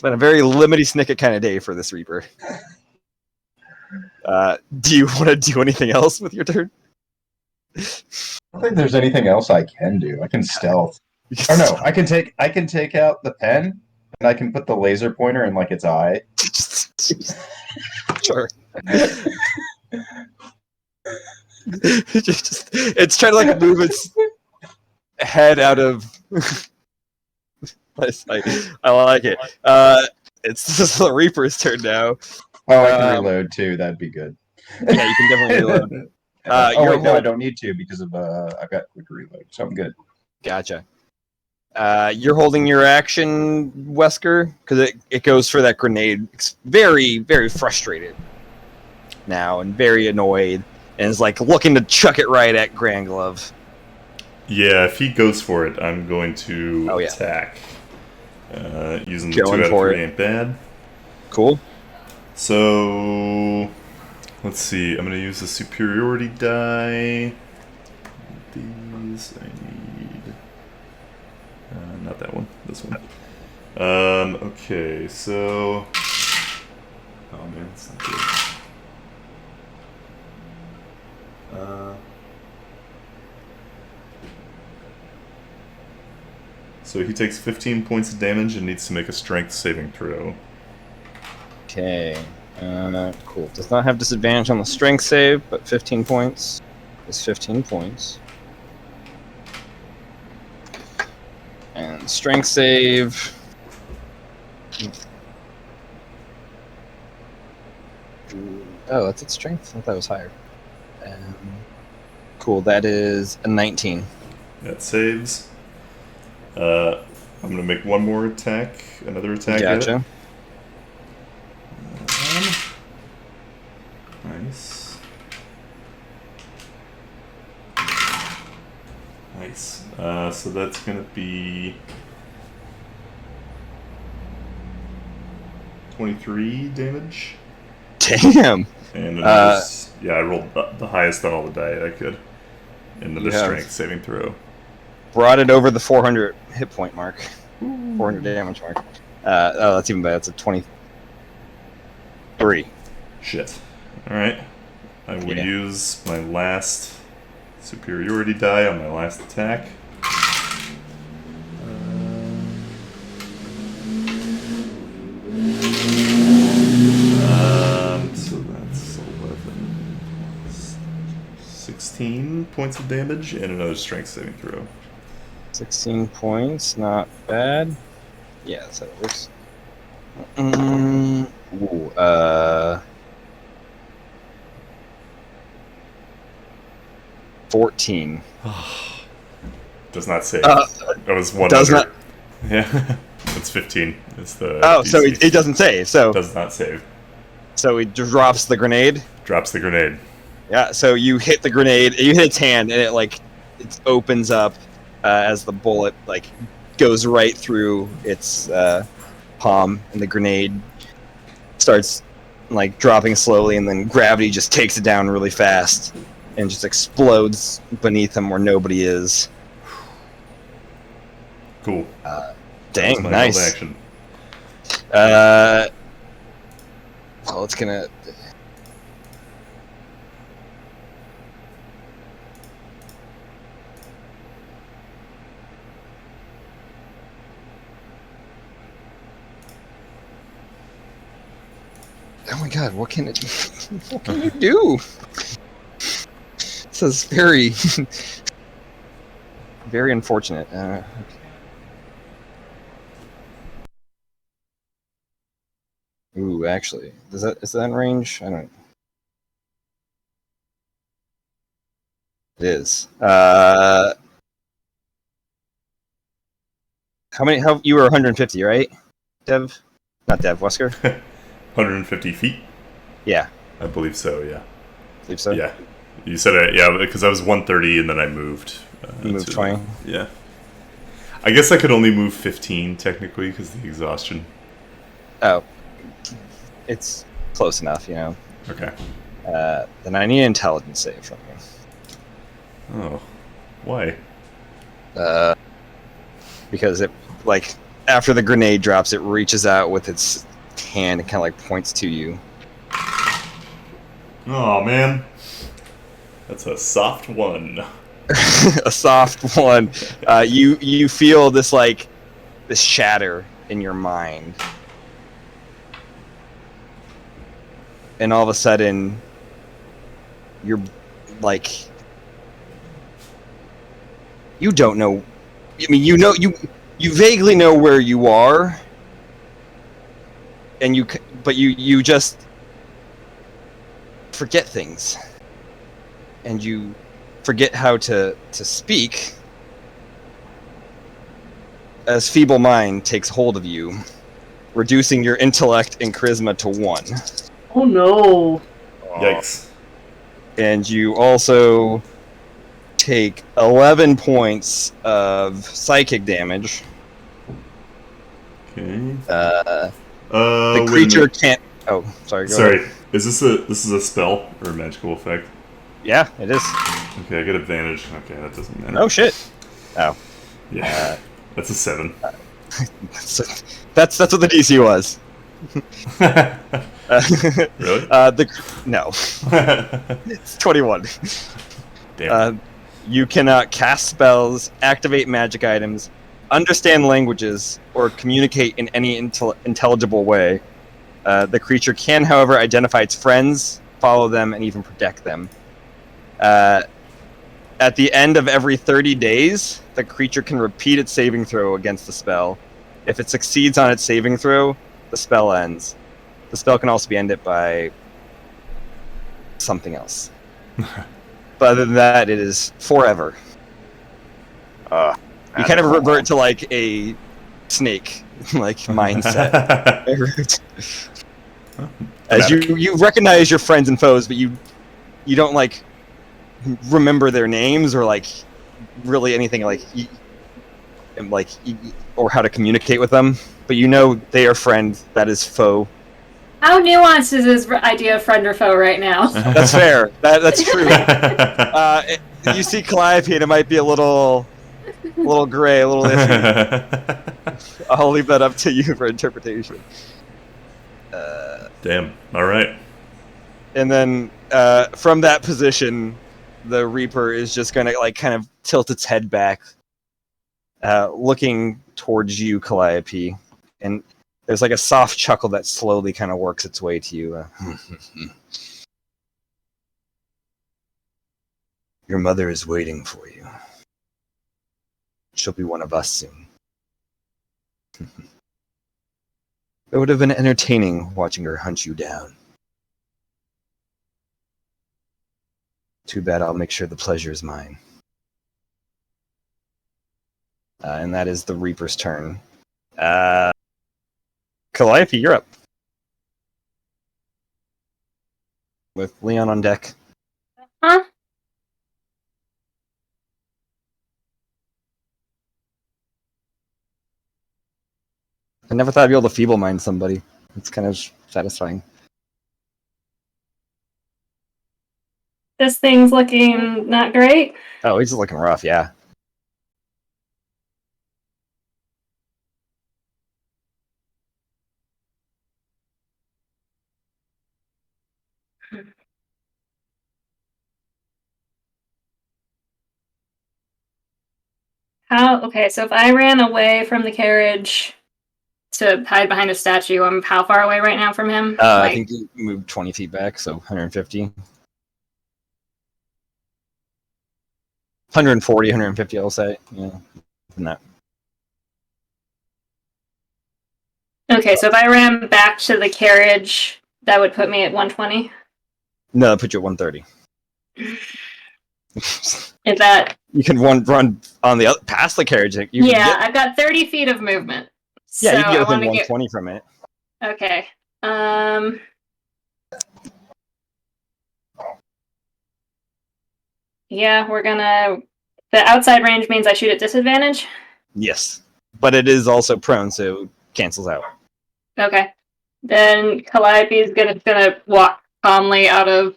been a very limity snicket kind of day for this Reaper. Do you want to do anything else with your turn? I don't think there's anything else I can do. I can stealth. Or no, I can take out the pen and I can put the laser pointer in like its eye. Sure. It's trying to like move its head out of. I like it. It's the Reaper's turn now. Oh, I can reload too. That'd be good. Yeah, you can definitely reload. No, I don't need to because of I've got quick reload, so I'm good. Gotcha. You're holding your action, Wesker, because it goes for that grenade. It's very, very frustrated now and very annoyed, and is like looking to chuck it right at Granglove. Yeah, if he goes for it, I'm going to attack. Using the 2 out of 3 ain't bad. Cool. So, let's see. I'm going to use the superiority die. These I need. Not that one. This one. Okay, so. Oh man, it's not good. So he takes 15 points of damage and needs to make a strength saving throw. Okay. Cool. Does not have disadvantage on the strength save, but 15 points is 15 points. And strength save. Oh, that's its strength? I thought that was higher. Cool, that is a 19. That saves. I'm going to make one more attack, another attack. Gotcha. So that's going to be 23 damage. Damn. And another, yeah, I rolled the highest on all the die I could. And another You have- strength saving throw. Brought it over the 400 hit point mark. 400 damage mark. Oh, that's even better. That's a 23. Shit. Alright. I will Yeah. use my last superiority die on my last attack. So that's 11. 16 points of damage and another strength saving throw. 16 points, not bad. Yeah, that's how it works. Ooh, 14. Does not save. Uh, That was one does under. not- Yeah, it's 15. It's the. Oh, so DC. it doesn't save. So Does not save. so it drops the grenade. Drops the grenade. Yeah. So you hit the grenade. You hit its hand, and it opens up as the bullet goes right through its palm, and the grenade starts dropping slowly, and then gravity just takes it down really fast and just explodes beneath him where nobody is. Cool. Dang, That was my nice. held action. Well, it's gonna. Oh my god, what can it what can you do? This is very very unfortunate. Okay. Ooh, actually, is that in range? I don't. It is. How you were 150, right? Dev? Not Dev, Wesker? 150 feet? Yeah, I believe so, yeah. I believe so. Yeah. You said it, yeah, because I was 130 and then I moved. You moved to- 20? Yeah. I guess I could only move 15 technically because of the exhaustion. Oh. It's close enough, you know. Okay. Then I need an intelligence save from you. Oh. Why? Because it, after the grenade drops, it reaches out with its hand and kind of points to you. Oh, man. That's a soft one. A soft one. You feel this this shatter in your mind, and all of a sudden, you're you don't know. I mean, you know you vaguely know where you are, and but you just forget things, and you forget how to speak as feeble mind takes hold of you, reducing your intellect and charisma to 1. Oh no. Yikes. And you also take 11 points of psychic damage. Okay. The wait a creature minute. can't. Oh, sorry. Go Sorry. ahead. This is a spell or a magical effect? Yeah, it is. Okay, I get advantage. Okay, that doesn't matter. Oh shit. Oh, Yeah. That's a 7. so that's what the DC was. Really? No, it's 21. Damn. You cannot cast spells, activate magic items, understand languages, or communicate in any intelligible way. The creature can, however, identify its friends, follow them, and even protect them. At the end of every 30 days, the creature can repeat its saving throw against the spell. If it succeeds on its saving throw, the spell ends. The spell can also be ended by something else. But other than that, it is forever. You kind of revert to a snake mindset. As you recognize your friends and foes, but you don't remember their names or really anything or how to communicate with them. But you know they are friend, that is foe. How nuanced is his idea of friend or foe right now? That's fair. That's true. You see Calliope, and it might be a little gray, a little iffy. I'll leave that up to you for interpretation. Damn. All right. And then from that position, the Reaper is just gonna kind of tilt its head back, looking towards you, Calliope, and there's a soft chuckle that slowly kind of works its way to you. Your mother is waiting for you. She'll be one of us soon. It would have been entertaining watching her hunt you down. Too bad. I'll make sure the pleasure is mine. And that is the Reaper's turn. Calliope, you're up. With Leon on deck. Huh? I never thought I'd be able to feeble mind somebody. It's kind of satisfying. This thing's looking not great. Oh, he's looking rough, yeah. Okay, so if I ran away from the carriage to hide behind a statue, I'm how far away right now from him? I think you moved 20 feet back, so 150. 140, 150, I'll say. Yeah, than that. Okay, so if I ran back to the carriage, that would put me at 120? No, that put you at 130. Is that... You can run on the other, past the carriage. I've got 30 feet of movement. Yeah, so you can get I within wanna 120 from it. Okay. Yeah, we're gonna... The outside range means I shoot at disadvantage? Yes. But it is also prone, so it cancels out. Okay. Then Calliope is gonna walk calmly out of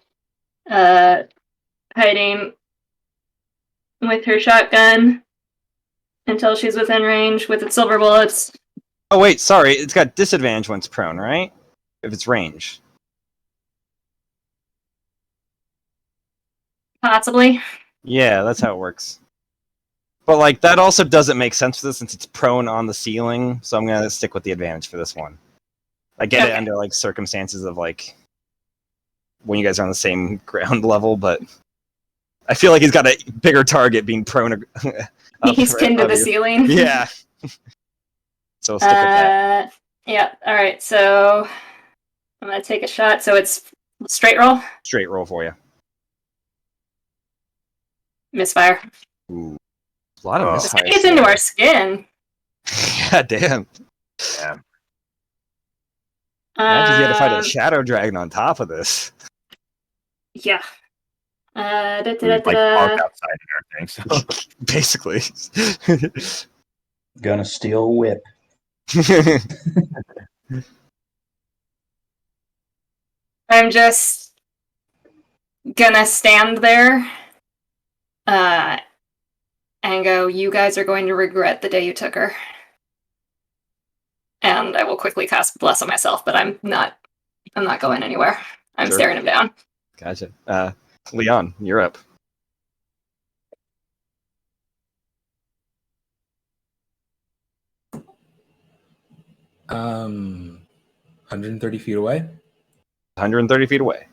hiding with her shotgun until she's within range with its silver bullets. Oh, wait, sorry. It's got disadvantage when it's prone, right? If it's range. Possibly. Yeah, that's how it works. But, that also doesn't make sense for this since it's prone on the ceiling, so I'm going to stick with the advantage for this one. I get it under, circumstances of, when you guys are on the same ground level, but I feel like he's got a bigger target being prone. He's pinned to the ceiling. Yeah. So I'll stick with that. Yeah, alright, so I'm going to take a shot. So it's straight roll? Straight roll for you. Misfire. Ooh. A lot of This misfires. gets into our skin. Yeah, damn. Yeah. Imagine you had to fight a shadow dragon on top of this. Yeah. Parked outside and everything. So. Basically. Gonna steal a whip. I'm just gonna stand there and go, you guys are going to regret the day you took her. And I will quickly cast Bless on myself, but I'm not going anywhere. I'm Sure. staring him down. Gotcha. Leon, you're up. Um, 130 feet away. 130 feet away.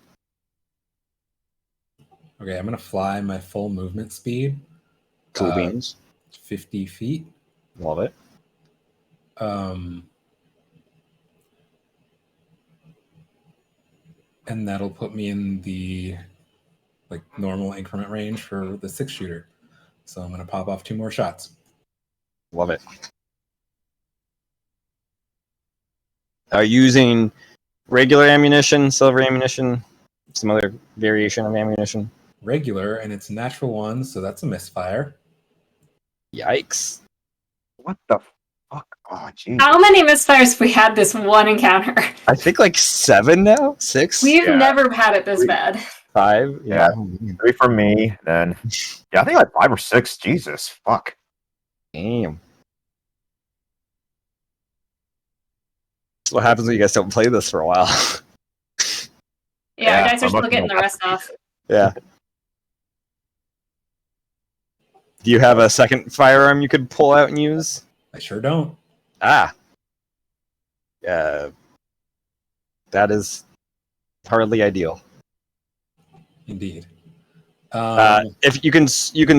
Okay, I'm gonna fly my full movement speed. Cool beans. 50 feet. Love it. And that'll put me in the normal increment range for the 6-shooter. So I'm gonna pop off 2 more shots. Love it. Are you using regular ammunition, silver ammunition, some other variation of ammunition? Regular, and it's natural 1, so that's a misfire. Yikes. What the fuck? Oh, jeez. How many misfires have we had this one encounter? I think like 7 now? 6? We've Yeah. never had it this bad. 5? Yeah. 3 for me, then. Yeah, I think like 5 or 6. Jesus, fuck. Damn. That's what happens when you guys don't play this for a while. Yeah, our Yeah, dice are I'm still looking getting at the rest off. Yeah. Do you have a second firearm you could pull out and use? I sure don't. Ah. That is hardly ideal. Indeed. If you can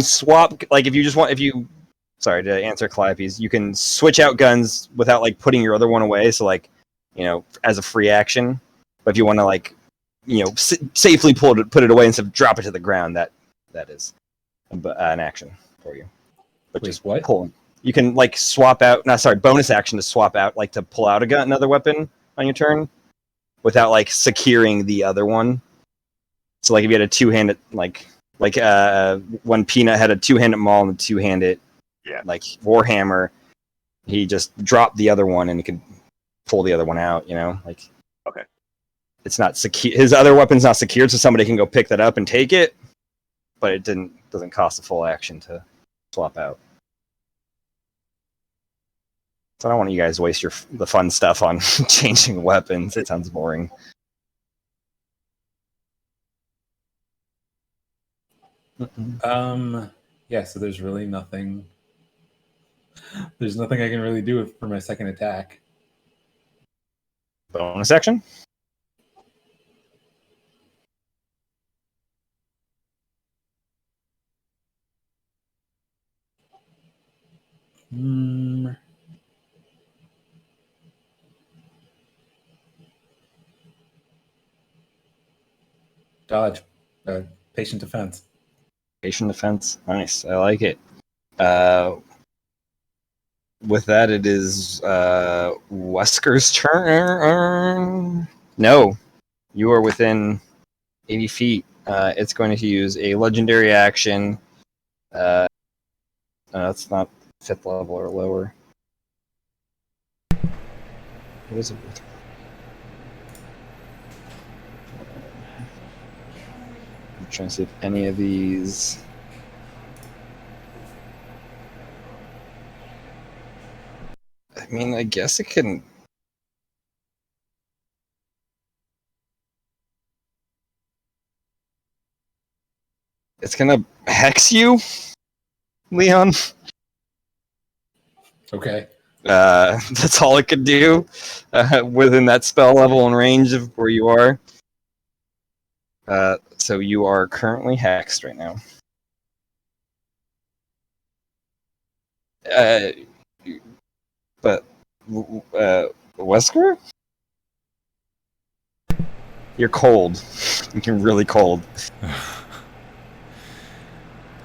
swap, like if you just want, sorry to answer Calliope's, you can switch out guns without like putting your other one away. So like, as a free action. But if you want to like, safely put it away instead of drop it to the ground, that is an action for you. But Wait, just what? pull. You can like swap out. No, sorry, bonus action to swap out, like to pull out another weapon on your turn, without like securing the other one. So like if you had a two-handed when Peanut had a two-handed maul and a two-handed like Warhammer, he just dropped the other one and he could pull the other one out, like Okay. It's not secure. His other weapon's not secured, so somebody can go pick that up and take it, but it doesn't cost a full action to swap out. So I don't want you guys to waste the fun stuff on changing weapons. It sounds boring. Yeah, so there's really nothing. There's nothing I can really do for my second attack. Bonus action? Dodge. Patient defense. Patient defense. Nice. I like it. With that, it is Wesker's turn. No. You are within 80 feet. It's going to use a legendary action. That's not 5th level or lower. What is it? I'm trying to see if any of these. I mean, I guess it can. It's gonna hex you, Leon. Okay. That's all it could do within that spell level and range of where you are. So you are currently hexed right now. But Wesker? You're cold. You're really cold.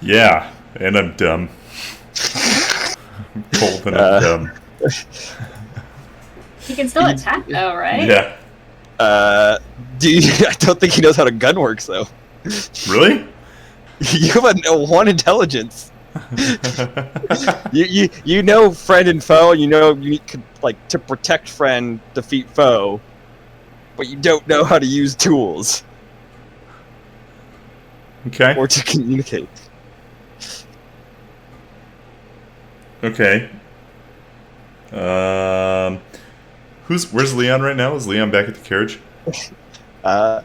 Yeah, and I'm dumb. I'm cold and I'm dumb. He can still attack, though, right? Yeah. I don't think he knows how a gun works, though. Really? You have a 1 intelligence. you know friend and foe. You know you could, like, to protect friend, defeat foe, but you don't know how to use tools. Okay. Or to communicate. Okay. Where's Leon right now? Is Leon back at the carriage? The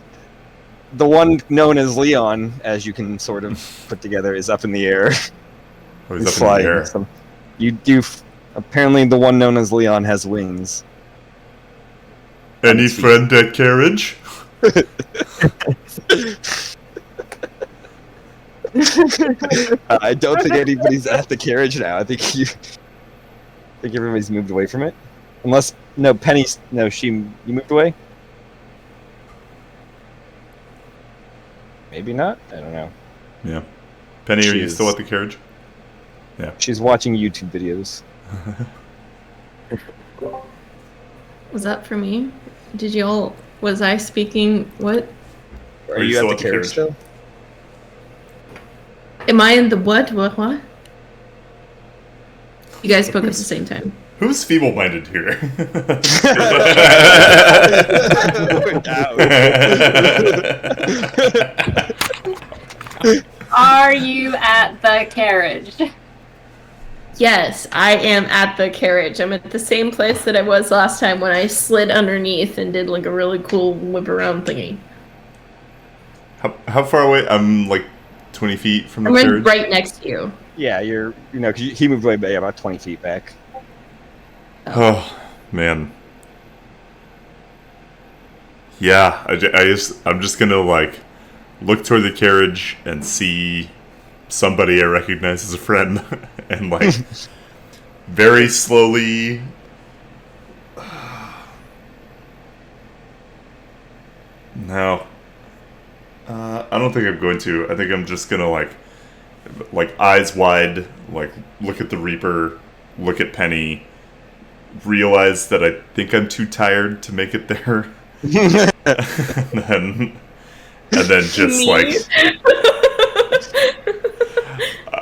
one known as Leon, as you can sort of put together, is up in the air. Oh, he's up in the air. You do. Apparently, the one known as Leon has wings. Any friend at carriage? I don't think anybody's at the carriage now. I think everybody's moved away from it. Unless Penny's you moved away? Maybe not? I don't know. Yeah. Penny, are you still at the carriage? Yeah. She's watching YouTube videos. Was that for me? Was I speaking? What? Are you at the carriage still? Am I in the what? What? You guys spoke at the same time. Who's feeble-minded here? Are you at the carriage? Yes, I am at the carriage. I'm at the same place that I was last time when I slid underneath and did like a really cool whip around thingy. How far away? I'm like 20 feet from the I'm carriage. right next to you. Yeah, because he moved way back, about 20 feet back. Oh, man. Yeah, I'm just gonna like look toward the carriage and see somebody I recognize as a friend, and like very slowly. No, I don't think I'm going to. I think I'm just gonna like eyes wide, like look at the Reaper, look at Penny, realize that I think I'm too tired to make it there, and then just like,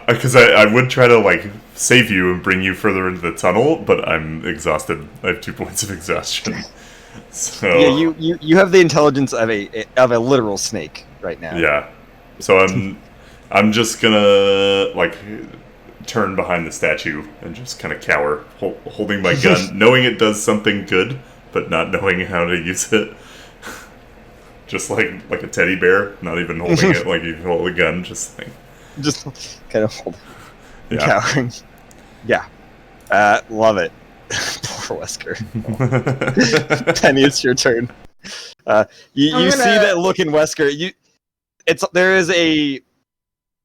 because I would try to like save you and bring you further into the tunnel, but I'm exhausted. I have 2 points of exhaustion. So Yeah, you have the intelligence of a literal snake right now. yeah, so I'm just gonna like turn behind the statue and just kind of cower, holding my gun, knowing it does something good, but not knowing how to use it. Just like a teddy bear, not even holding it like you hold a gun, just kind of hold, yeah. cowering. Yeah, love it. Poor Wesker. Penny, it's your turn. You see that look in Wesker. There is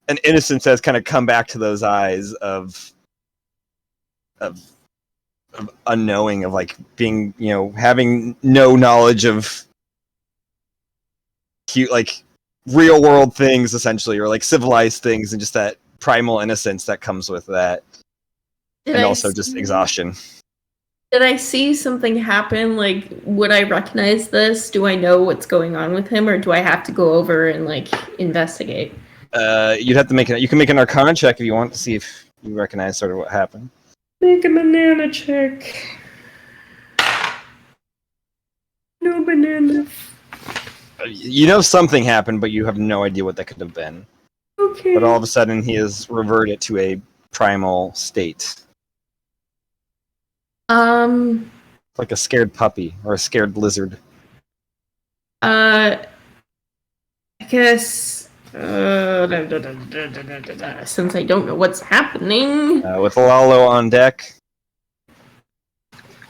an innocence that's kind of come back to those eyes of unknowing, of like being, having no knowledge of cute, like real world things essentially, or like civilized things, and just that primal innocence that comes with that, just exhaustion. Did I see something happen? Like, would I recognize this? Do I know what's going on with him, or do I have to go over and like investigate? You'd have to you can make an Arcana check if you want to see if you recognize sort of what happened. Make a banana check. No banana. You know something happened, but you have no idea what that could have been. Okay. But all of a sudden, he has reverted to a primal state. Like a scared puppy or a scared lizard. I guess since I don't know what's happening, With Lalo on deck.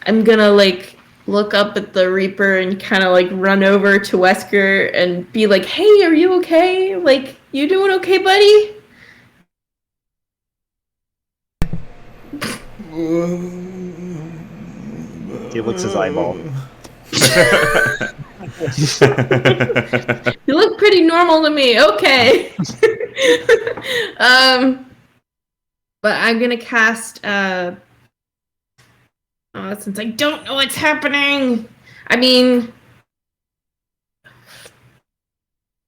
I'm gonna like look up at the Reaper and kind of like run over to Wesker and be like, "Hey, are you okay? Like, you doing okay, buddy?" He licks his eyeball. You look pretty normal to me. Okay. But I'm gonna cast since I don't know what's happening. I mean,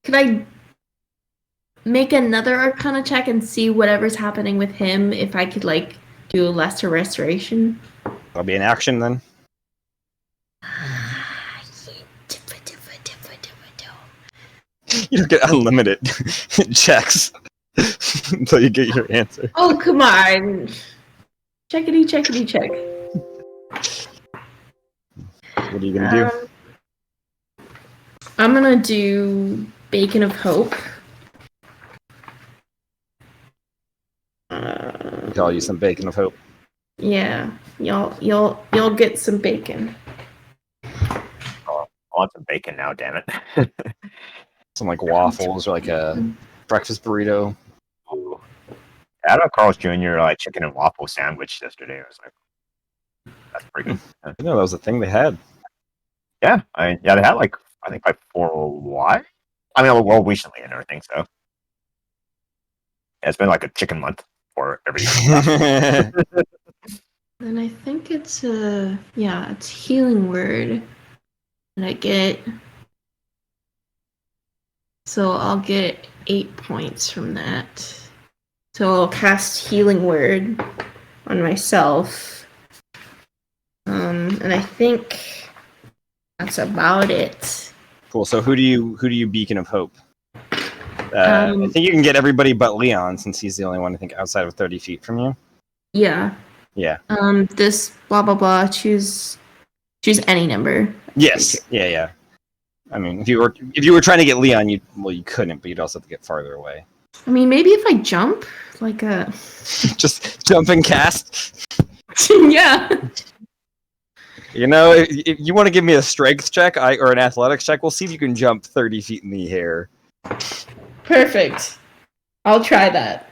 could I make another Arcana check and see whatever's happening with him if I could like do a lesser restoration? That'll be an action then. You don't get unlimited checks until you get your answer. Oh, come on. Checkity, check. What are you gonna do? I'm gonna do Bacon of Hope. I'll use some bacon of hope. Yeah, y'all get some bacon. I want some bacon now, damn it. Some like waffles or like a breakfast burrito. Ooh. I had a Carl's Jr. like chicken and waffle sandwich yesterday. I was like, that's pretty good. I didn't know that was a thing they had. Yeah, they had like I think like 4Y. I mean, well, recently and everything. So yeah, it's been like a chicken month for everything. And I think it's it's Healing Word. And I get, so I'll get 8 points from that. So I'll cast Healing Word on myself. And I think that's about it. Cool. So who do you beacon of hope? I think you can get everybody but Leon, since he's the only one I think outside of 30 feet from you. Yeah. Yeah. This blah blah blah. Choose any number. Yes. Yeah. I mean, if you were trying to get Leon, you couldn't, but you'd also have to get farther away. I mean, maybe if I jump, like a. Just jump and cast. Yeah. You know, if you want to give me a strength check or an athletics check, we'll see if you can jump 30 feet in the air. Perfect. I'll try that.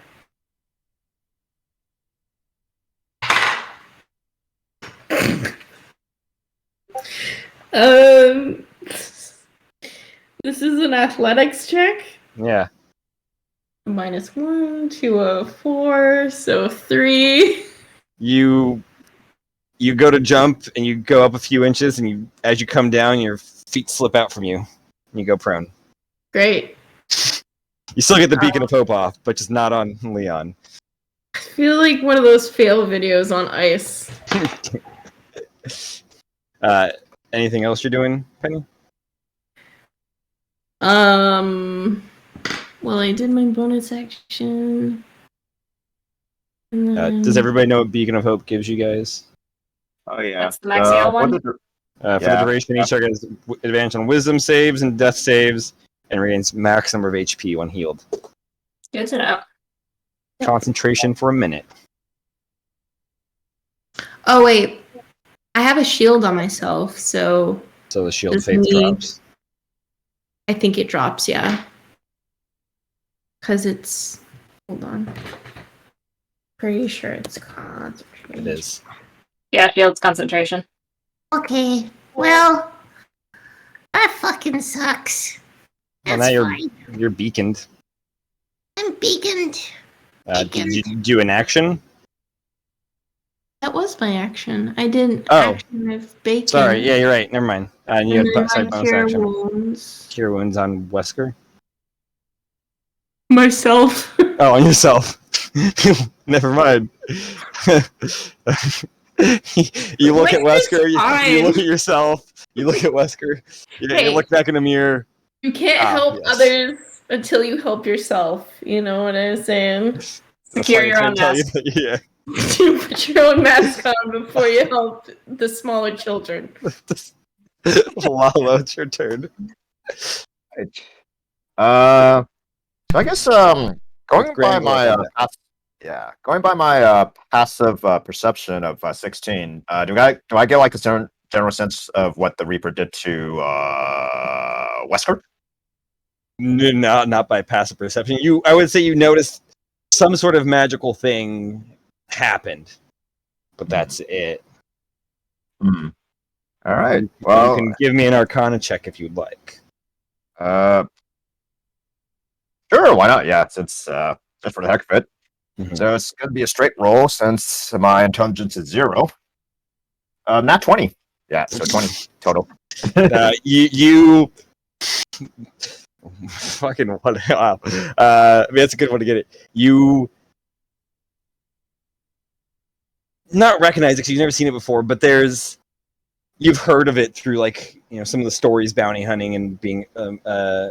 This is an athletics check. Yeah. -1 to a 4, so 3. You go to jump and you go up a few inches, and as you come down, your feet slip out from you, and you go prone. Great. You still get the beacon of hope off, but just not on Leon. I feel like one of those fail videos on ice. Anything else you're doing, Penny? Well, I did my bonus action. And then... Does everybody know what beacon of hope gives you guys? Oh yeah. That's the Maxiel one. For the duration, each target has advantage on wisdom saves and death saves, and regains max number of HP when healed. Good to know. Concentration for a minute. Oh wait, I have a shield on myself, so the shield Does faith me- drops. I think it drops. Yeah, because it's. Hold on. Pretty sure it's concentration. It is. Yeah, Shield's concentration. Okay, well, that fucking sucks. Well, That's now fine. you're beaconed. I'm beaconed. Did you do an action? That was my action. I didn't Oh. action of bacon. Sorry, yeah, you're right. Never mind. And you And had then sorry, my bonus cure action. wounds. Cure wounds on Wesker. Myself. Oh, on yourself. Never mind. You look at Wesker. You look at yourself. You look at Wesker. You Hey. look back in the mirror. You can't Ah, help yes. others until you help yourself. You know what I'm saying? That's Secure why your I'm own trying to mask. tell you that- You put your own mask on before you help the smaller children. yeah. Lalo, it's your turn. So I guess going by Grand my Lord, going by my passive perception of 16, do I get like a general sense of what the Reaper did to Wesker? No, not by passive perception. I would say you noticed some sort of magical thing happened, but that's it. Hmm. All right. You Well, can give me an Arcana check if you'd like. sure. Why not? Yeah, since just for the heck of it. Mhm. So it's going to be a straight roll since my intelligence is 0. Not 20. Yeah, so 20 total. You fucking what? Wow. I mean, that's a good one to get it. You not recognize it because you've never seen it before, but you've heard of it through some of the stories, bounty hunting and being a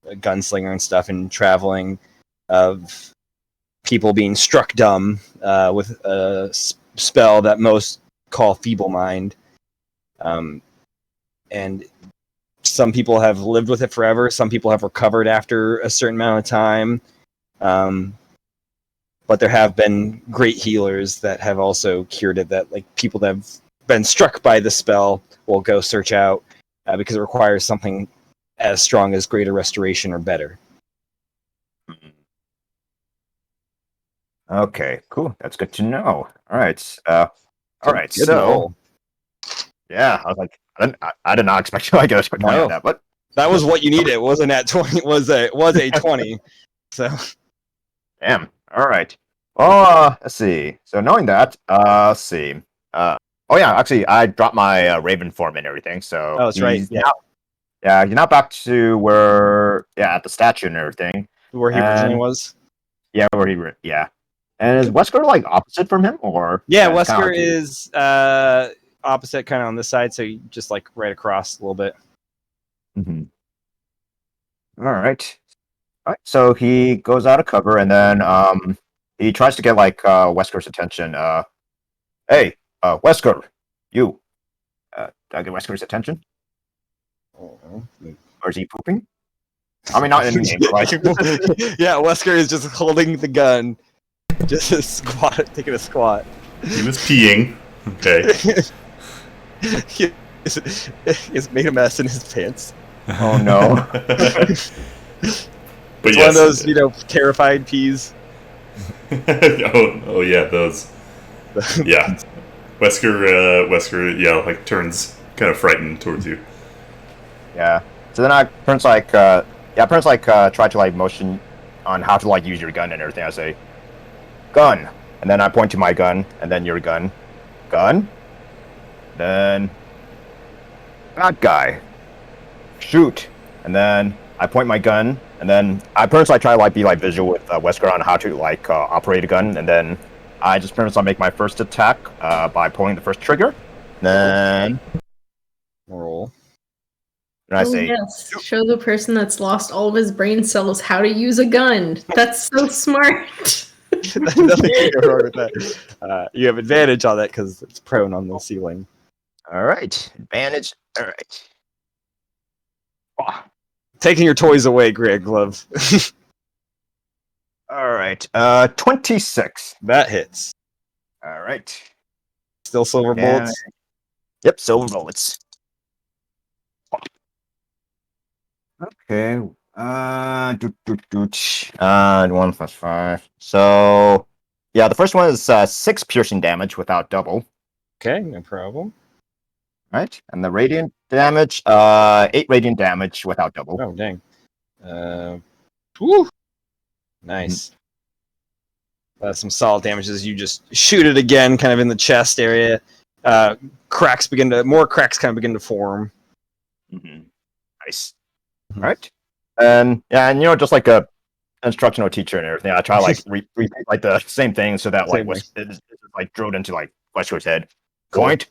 gunslinger and stuff, and traveling of people being struck dumb with a spell that most call feeble mind. And some people have lived with it forever. Some people have recovered after a certain amount of time. But there have been great healers that have also cured it, that people that have been struck by the spell will go search out because it requires something as strong as greater restoration or better. Okay, cool. That's good to know. All right. All right. Good So, roll. yeah, I was like, I did not expect you to get a 20 No. on that, but That was what you needed. It wasn't at 20. It was a 20. So damn. All right. Well, let's see. So knowing that, let's see. Oh yeah, actually, I dropped my Raven form and everything. So Oh, that's right, he's yeah. Now, you're now back to where, at the statue and everything. where he originally was. Yeah, where he, yeah. And is Wesker like opposite from him, or Yeah, it's kinda Wesker like you? is opposite, kind of on this side, so you just like right across a little bit. Mhm. All right. All right. So he goes out of cover, and then he tries to get like Wesker's attention. Hey, Wesker, you. Did I get Wesker's attention, or is he pooping? I mean, not in game, but like. Yeah, Wesker is just holding the gun, just a squat, taking a squat. He was peeing. Okay. He's made a mess in his pants. Oh no. It's But one of those, terrified peas. oh yeah, those. Yeah. Wesker, yeah, like turns kind of frightened towards you. Yeah. So then Prince try to like motion on how to like use your gun and everything. I say, gun, and then I point to my gun, and then your gun, then that guy, shoot, and then I point my gun, and then I try to like be like visual with Wesker on how to like operate a gun, and then I just make my first attack by pulling the first trigger, then Roll. and I Oh, say, yes. Show the person that's lost all of his brain cells how to use a gun. That's so smart. Nothing can go wrong with that. You have advantage on that because it's prone on the ceiling. all right, advantage, all right. Oh. Taking your toys away, Greg Glove. All right, 26. That hits. All right. Still silver Yeah. bullets. Yep, silver bullets. Okay. 1 plus 5. So, yeah, the first one is 6 piercing damage without double, Okay, no problem. right? And the radiant damage, 8 radiant damage without double. Oh, dang. Whew. Nice. Some solid damages. You just shoot it again, kind of in the chest area. More cracks kind of begin to form. Mm-hmm. Nice. All right. And yeah, and just like a instructional teacher and everything, I try to like repeat like the same thing so that like it's like drilled into like Wesker's head. Cool. Point,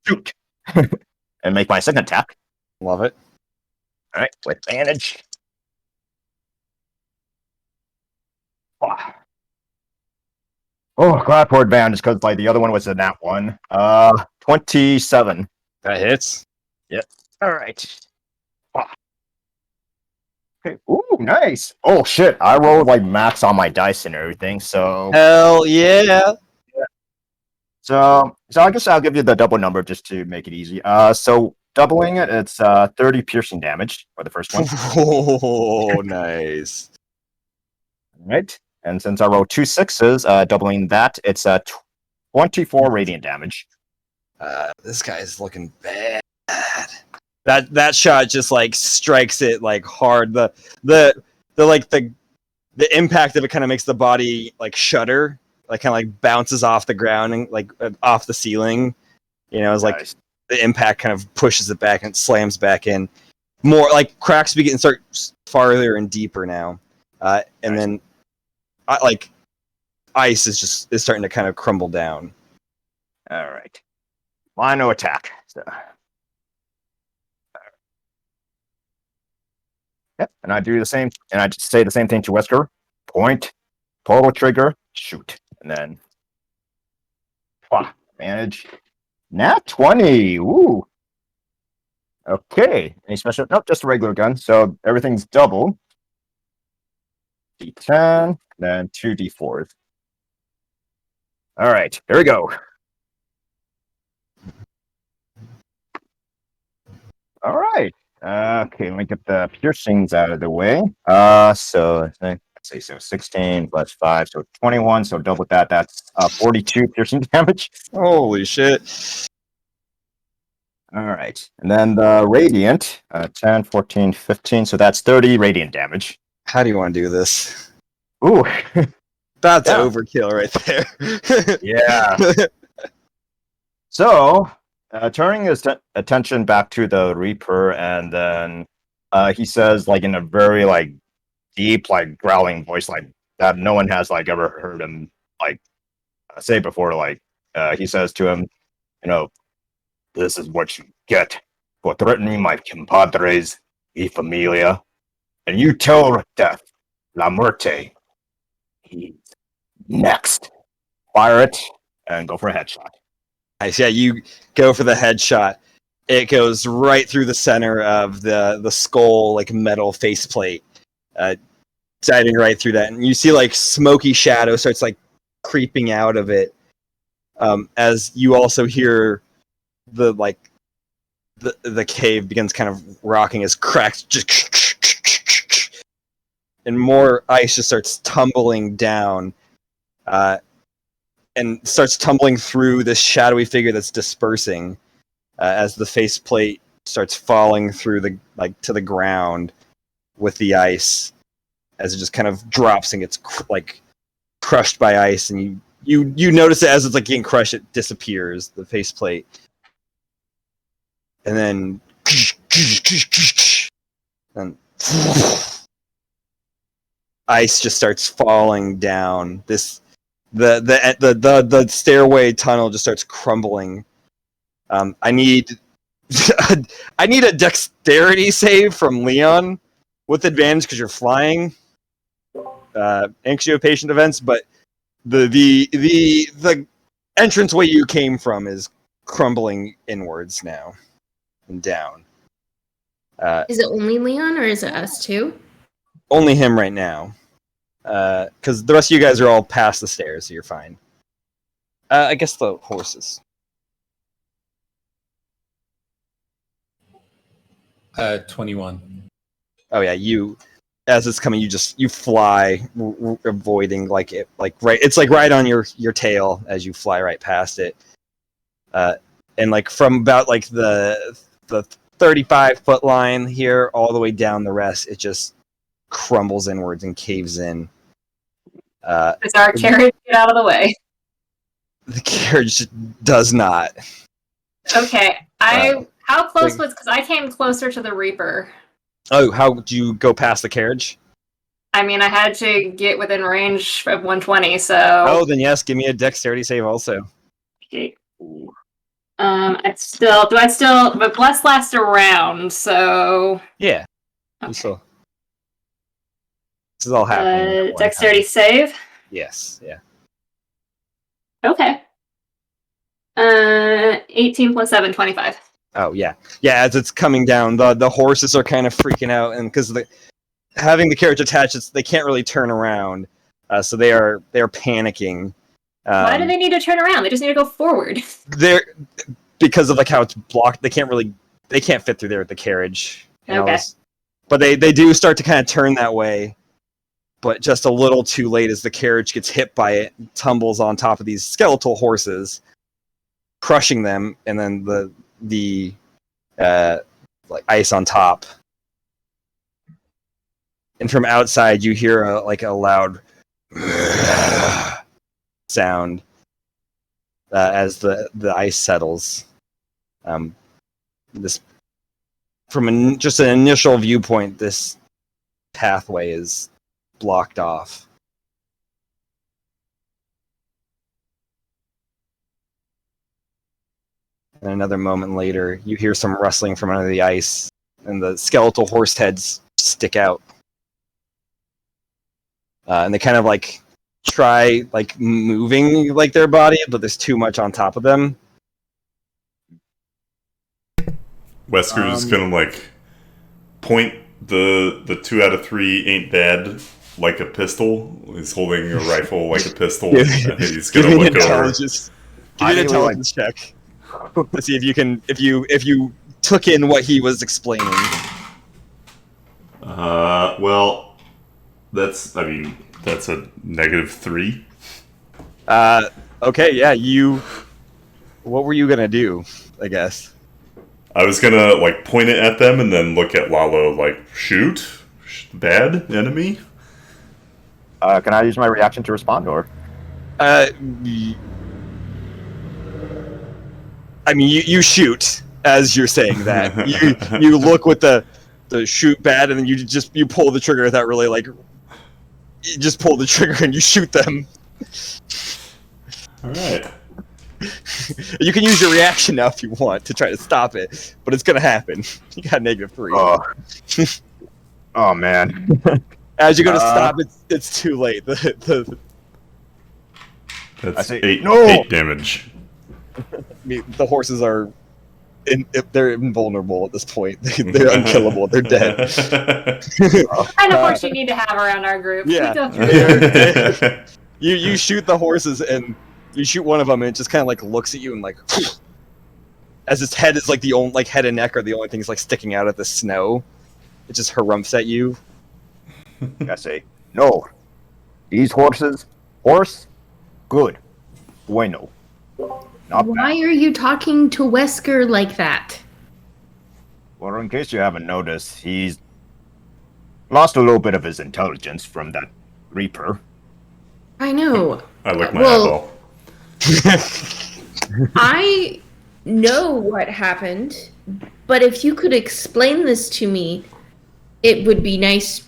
shoot, and make my second attack. Love it. All right, with advantage. Oh, glad for advantage because like the other one was a nat 1. 27. That hits. Yep. All right. Okay. Ooh, nice. Oh shit! I rolled like max on my dice and everything. So. Hell yeah. So I guess I'll give you the double number just to make it easy. So doubling it, it's 30 piercing damage for the first one. Oh, nice. All right. And since I rolled 2 6s, doubling that, it's 24 radiant damage. This guy's looking bad. That shot just like strikes it like hard. The impact of it kind of makes the body like shudder, like kind of like bounces off the ground and like off the ceiling. It's like Nice. the impact kind of pushes it back and slams back in. More like cracks begin to start farther and deeper now, and Nice. then like ice is starting to kind of crumble down. All right. Line of attack. So. Yep. And I do the same, and I just say the same thing to Wesker. Point, pull the trigger, shoot, and then manage. Nat 20. Ooh. Okay. Any special? Nope, just a regular gun. So everything's double. D10, then 2 D4s. All right, here we go. All right. Okay, let me get the piercings out of the way. So let's say 16 plus 5, so 21. So double that. That's 42 piercing damage. Holy shit. All right. And then the radiant, 10, 14, 15. So that's 30 radiant damage. How do you want to do this? Ooh. That's Yeah. overkill right there. Yeah. So, turning his attention back to the Reaper, and then he says, like in a very like deep, like growling voice, like that no one has like ever heard him say before, he says to him, this is what you get for threatening my compadres, y familia. And you tell Death, La Muerte, he's next. Fire it and go for a headshot. Nice. Yeah, you go for the headshot. It goes right through the center of the skull, like metal faceplate, diving right through that. And you see like smoky shadow starts like creeping out of it, as you also hear the cave begins kind of rocking as cracks, and more ice just starts tumbling down, and starts tumbling through this shadowy figure that's dispersing, as the faceplate starts falling through to the ground with the ice, as it just kind of drops and gets crushed by ice, and you notice it as it's like getting crushed, it disappears, the faceplate. And then ice just starts falling down. The stairway tunnel just starts crumbling. I need I need a dexterity save from Leon with advantage because you're flying, and because you have patient events. But the entranceway you came from is crumbling inwards now and down. Is it only Leon or is it us too? Only him right now, because the rest of you guys are all past the stairs, so you're fine. I guess the horses. 21. Oh yeah, as it's coming, you fly, avoiding right. It's like right on your tail as you fly right past it, and from about the 35-foot line here all the way down the rest, it just crumbles inwards and caves in. Does our carriage get out of the way? The carriage does not. Okay, how close was? Because I came closer to the Reaper. Oh, how do you go past the carriage? I mean, I had to get within range of 120, so. Oh, then yes, give me a dexterity save also. Okay. But bless lasts a round, so. Yeah. Okay. So, this is all happening. at one Dexterity time. save. Yes. Yeah. Okay. 18 plus 7, 25. Oh yeah. As it's coming down, the horses are kind of freaking out, and because having the carriage attached, they can't really turn around, so they're panicking. Why do they need to turn around? They just need to go forward. They're because of how it's blocked. They can't fit through there with the carriage. Okay. But they do start to kind of turn that way, but just a little too late as the carriage gets hit by it, tumbles on top of these skeletal horses, crushing them, and then the ice on top. And from outside, you hear a loud sound as the ice settles. This, from just an initial viewpoint, this pathway is blocked off. And another moment later, you hear some rustling from under the ice, and the skeletal horse heads stick out. And they kind of try moving their body, but there's too much on top of them. Wesker's is gonna point the 2 out of 3 ain't bad like a pistol. He's holding a rifle like a pistol. And he's gonna look over. Give me an intelligence check to see if you took in what he was explaining. Well, that's a -3. Okay, yeah, what were you gonna do, I guess? I was gonna point it at them and then look at Lalo shoot, bad enemy. Can I use my reaction to respond, or? I mean, you shoot as you're saying that. you look with the shoot bad, and then you pull the trigger without really you just pull the trigger and you shoot them. All right. You can use your reaction now if you want to try to stop it, but it's gonna happen. You got -3. Oh. Oh man. As you go to stop, it's too late. That's say, 8 no! damage. The horses are they're invulnerable at this point. They're unkillable. They're dead. What kind of horse you need to have around our group? Yeah. We go through that. You shoot the horses and you shoot one of them and it just kind of like looks at you and like as its head is like the only head and neck are the only things like sticking out of the snow. It just harumphs at you. I say, no. These horse, good. Bueno. Not Why bad. are you talking to Wesker like that? Well, in case you haven't noticed, he's lost a little bit of his intelligence from that Reaper. I know. I lick my Well- eyeball. I know what happened, but if you could explain this to me, it would be nice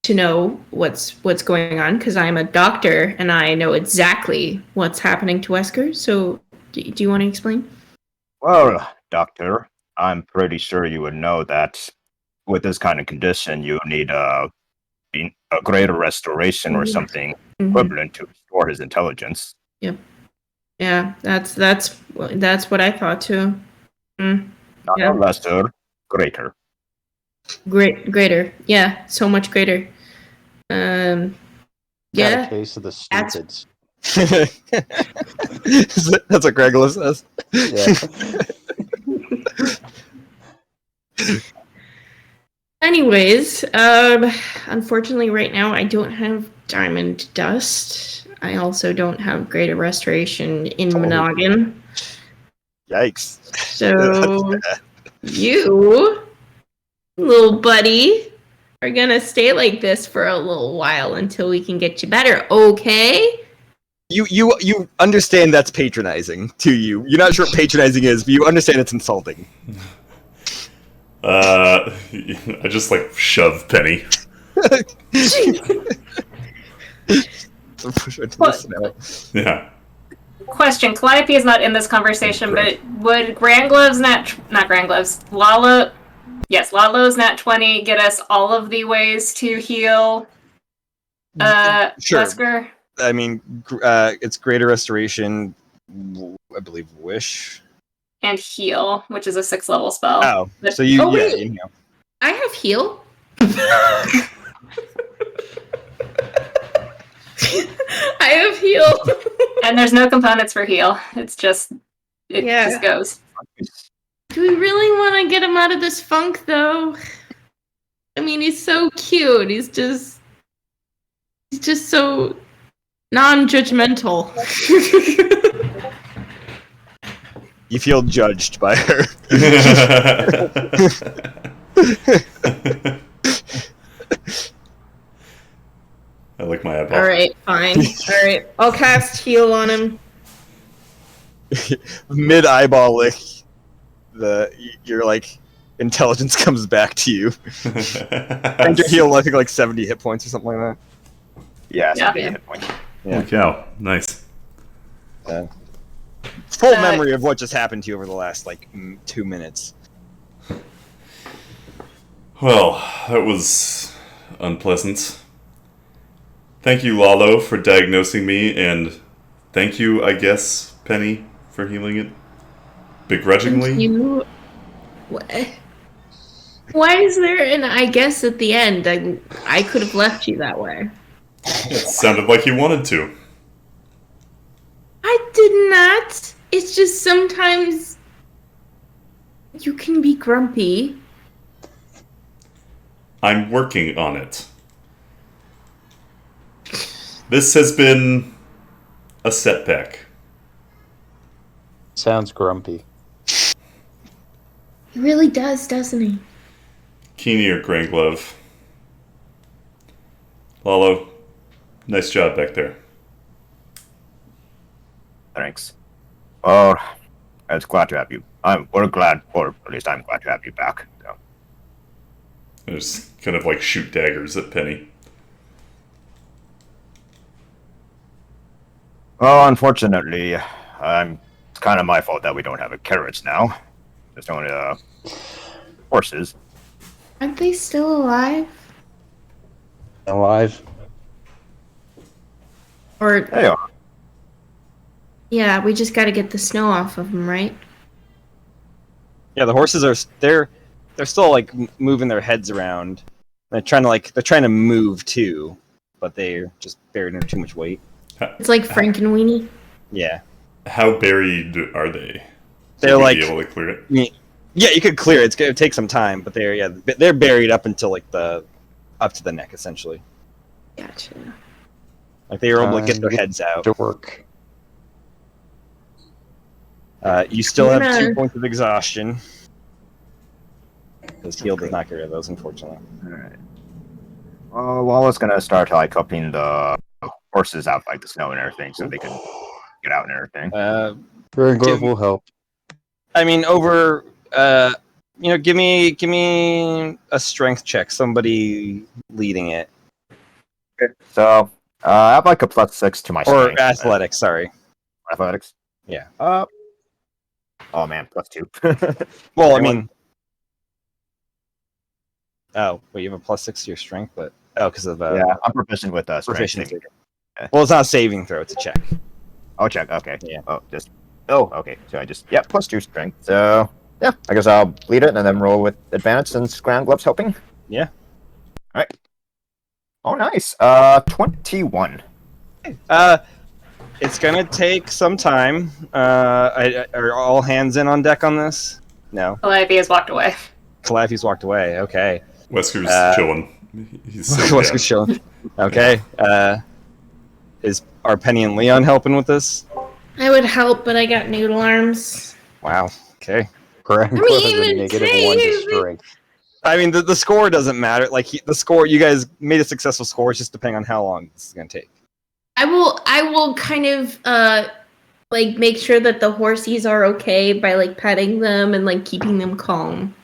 to know what's going on, because I'm a doctor and I know exactly what's happening to Wesker. So, do you want to explain? Well, Doctor, I'm pretty sure you would know that with this kind of condition, you need a greater restoration or something equivalent to restore his intelligence. Yep. Yeah, that's what I thought too. Not Yeah. lesser, greater. Greater. Yeah, so much greater. Got Yeah. a case of the That's- stupids. That's what Gregla says. Yeah. Anyways, unfortunately right now I don't have diamond dust. I also don't have greater restoration in Monogin. Yikes. So you, little buddy, are gonna stay like this for a little while until we can get you better, okay? You understand that's patronizing to you. You're not sure what patronizing is, but you understand it's insulting. I just like shove Penny. Push her into the What? snow. Yeah. Question: Calliope is not in this conversation, but would Grand Gloves not Grand Gloves, Lalo? Yes, Lalo's nat 20 get us all of the ways to heal. Sure. Wesker. I mean, it's greater restoration. I believe wish. And heal, which is a 6th level spell. Oh, But- so you Oh, yeah, wait. you know. I have heal. I have heal. And there's no components for heal. It's just it Yeah. just goes. Do we really want to get him out of this funk, though? I mean, he's so cute. He's just so non-judgmental. You feel judged by her. I lick my eyeball. All right, fine. All right, I'll cast heal on him. Mid eyeball lick, your like intelligence comes back to you. And your heal, I think, like 70 hit points or something like that. Yeah, Yeah. hit point. Holy cow. Nice. Full memory of what just happened to you over the last like 2 minutes. Well, that was unpleasant. Thank you, Lalo, for diagnosing me, and thank you, I guess, Penny, for healing it. Begrudgingly. You. Why is there an I guess at the end? I could have left you that way. It sounded like you wanted to. I did not. It's just sometimes you can be grumpy. I'm working on it. This has been a setback. Sounds grumpy. He really does, doesn't he? Keeney or Grand Glove? Lalo, nice job back there. Thanks. Oh, it's glad to have you. We're glad, or at least I'm glad to have you back. So. I just kind of like shoot daggers at Penny. Well, unfortunately, it's kind of my fault that we don't have a carriage now. There's only horses. Aren't they still alive? Alive. Or There you are. yeah, we just got to get the snow off of them, right? Yeah, the horses are they're still like moving their heads around. They're trying to move too, but they're just buried under too much weight. It's like Frankenweenie. Yeah, How buried are they? they're Would we like be able to clear it? yeah, you could clear it. It's gonna take some time, but they're buried up until like up to the neck essentially. Gotcha. Like they were able to get their heads out. To work. You still have Yeah. 2 points of exhaustion. Because heal does not get rid of those, unfortunately. Alright. Lala's gonna start like helping the horses out, like the snow and everything, so they can get out and everything. Ferngorb will help. I mean, give me a strength check. Somebody leading it, So, I have like a +6 to my or strength. athletics. Sorry. Athletics. Yeah. Oh man, +2. Well, I Anyone? mean, oh wait, you have a +6 to your strength, but because of yeah, I'm proficient with strength. proficiency. Yeah. Well, it's not a saving throw; it's a check. I'll check. Okay. Yeah. Okay. So I just +2 strength. So yeah, I guess I'll lead it and then roll with advantage since Ground Glove's helping. Yeah. All right. Oh, nice. 21. It's gonna take some time. Are all hands in on deck on this? No. Calliope has walked away. Calliope's walked away. Okay. Wesker's chilling. He's sitting Wesker's down. chilling. Okay. Are Penny and Leon helping with this? I would help, but I got noodle arms. Wow. Okay. Ferngorb has a negative 1 to strength. I mean, the score doesn't matter. Like the score, you guys made a successful score. It's just depending on how long this is gonna take. I will kind of like make sure that the horsies are okay by like petting them and like keeping them calm.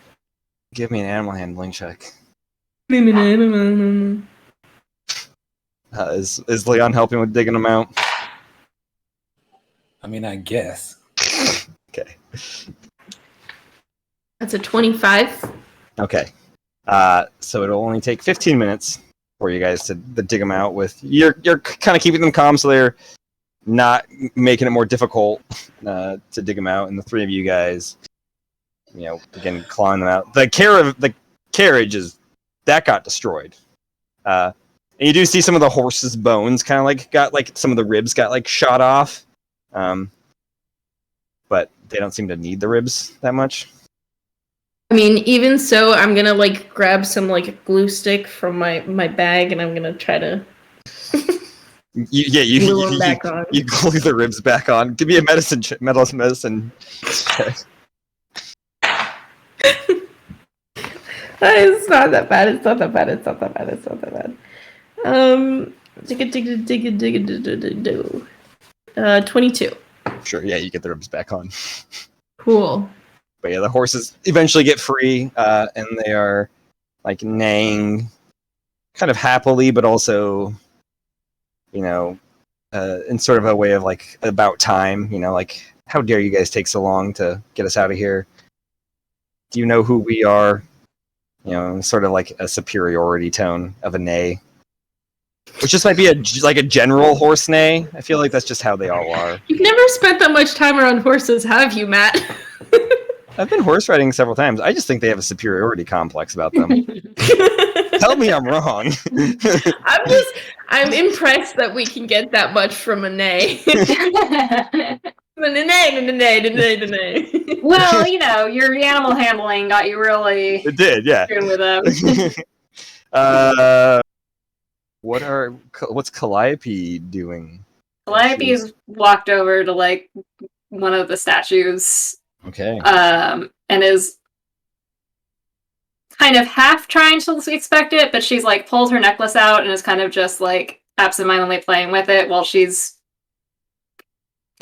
Give me an animal handling check. Is Leon helping with digging them out? I mean, I guess. Okay. That's a 25. Okay. So it'll only take 15 minutes for you guys to dig them out. With you're kind of keeping them calm, so they're not making it more difficult to dig them out. And the three of you guys, again clawing them out. The carriage that got destroyed. And you do see some of the horse's bones kind of like got like some of the ribs got like shot off. But they don't seem to need the ribs that much. I mean, even so, I'm gonna like grab some like glue stick from my bag, and I'm gonna try to. You glue them back on. You glue the ribs back on. Give me a medicine check. It's not that bad. It's not that bad. Dig. 22. Sure, yeah, you get the ribs back on. Cool. But yeah, the horses eventually get free, and they are like neighing, kind of happily, but also, in sort of a way of like about time. Like how dare you guys take so long to get us out of here? Do you know who we are? Sort of like a superiority tone of a neigh, which just might be a general horse neigh. I feel like that's just how they all are. You've never spent that much time around horses, have you, Matt? I've been horse riding several times. I just think they have a superiority complex about them. Tell me I'm wrong. I'm impressed that we can get that much from a neigh. Well, your animal handling got you really. It did, yeah. Doing with them. What's Calliope doing? Calliope's walked over to like one of the statues. Okay. And is kind of half trying to expect it, but she's like pulled her necklace out and is kind of just like absentmindedly playing with it while she's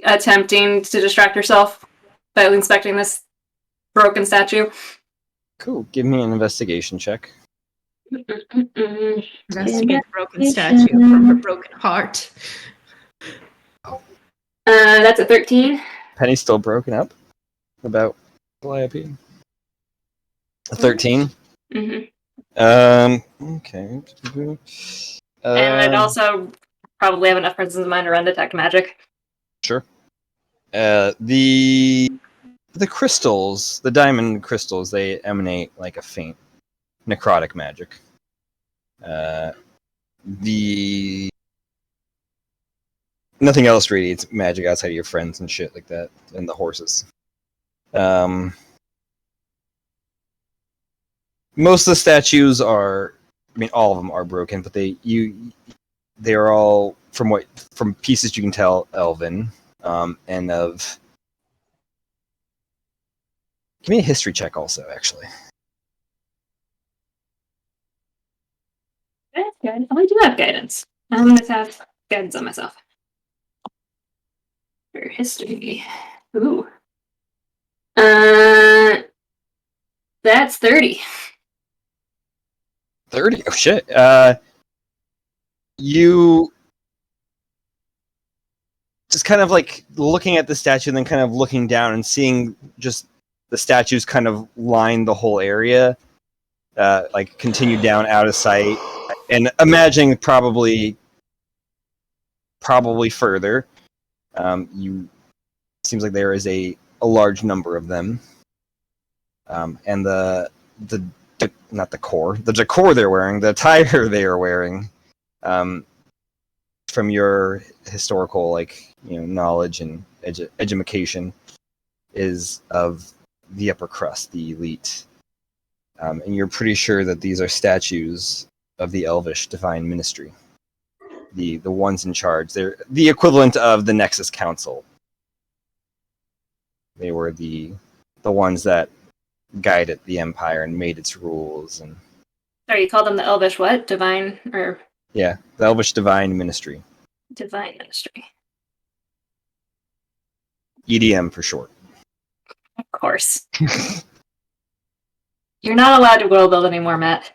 attempting to distract herself by inspecting this broken statue. Cool. Give me an investigation check. Investigate the broken statue from her broken heart. That's a 13. Penny's still broken up about Calliope. A 13. Okay. And I'd also probably have enough presence of mind to run detect magic. Sure. The crystals, the diamond crystals, they emanate like a faint necrotic magic. The nothing else radiates magic outside of your friends and shit like that, and the horses. Most of the statues are, I mean, all of them are broken, but they are all from pieces you can tell elven, and of. Give me a history check, also, actually. That's good. Oh, I do have guidance. I'm going to have guidance on myself. For history. Ooh. That's 30. 30? Oh, shit. You just kind of like looking at the statue and then kind of looking down and seeing just the statues kind of line the whole area, like continue down out of sight, and imagining probably further. Seems like there is a large number of them, and the not the core, the decor they're wearing, the attire they are wearing, from your historical knowledge and education, is of the upper crust, the elite, and you're pretty sure that these are statues of the Elvish Divine Ministry, the ones in charge. They're the equivalent of the Nexus Council. They were the ones that guided the Empire and made its rules. And Sorry, you call them the Elvish what? Divine or? Yeah, the Elvish Divine Ministry. Divine Ministry. EDM for short. Of course. You're not allowed to world build anymore, Matt.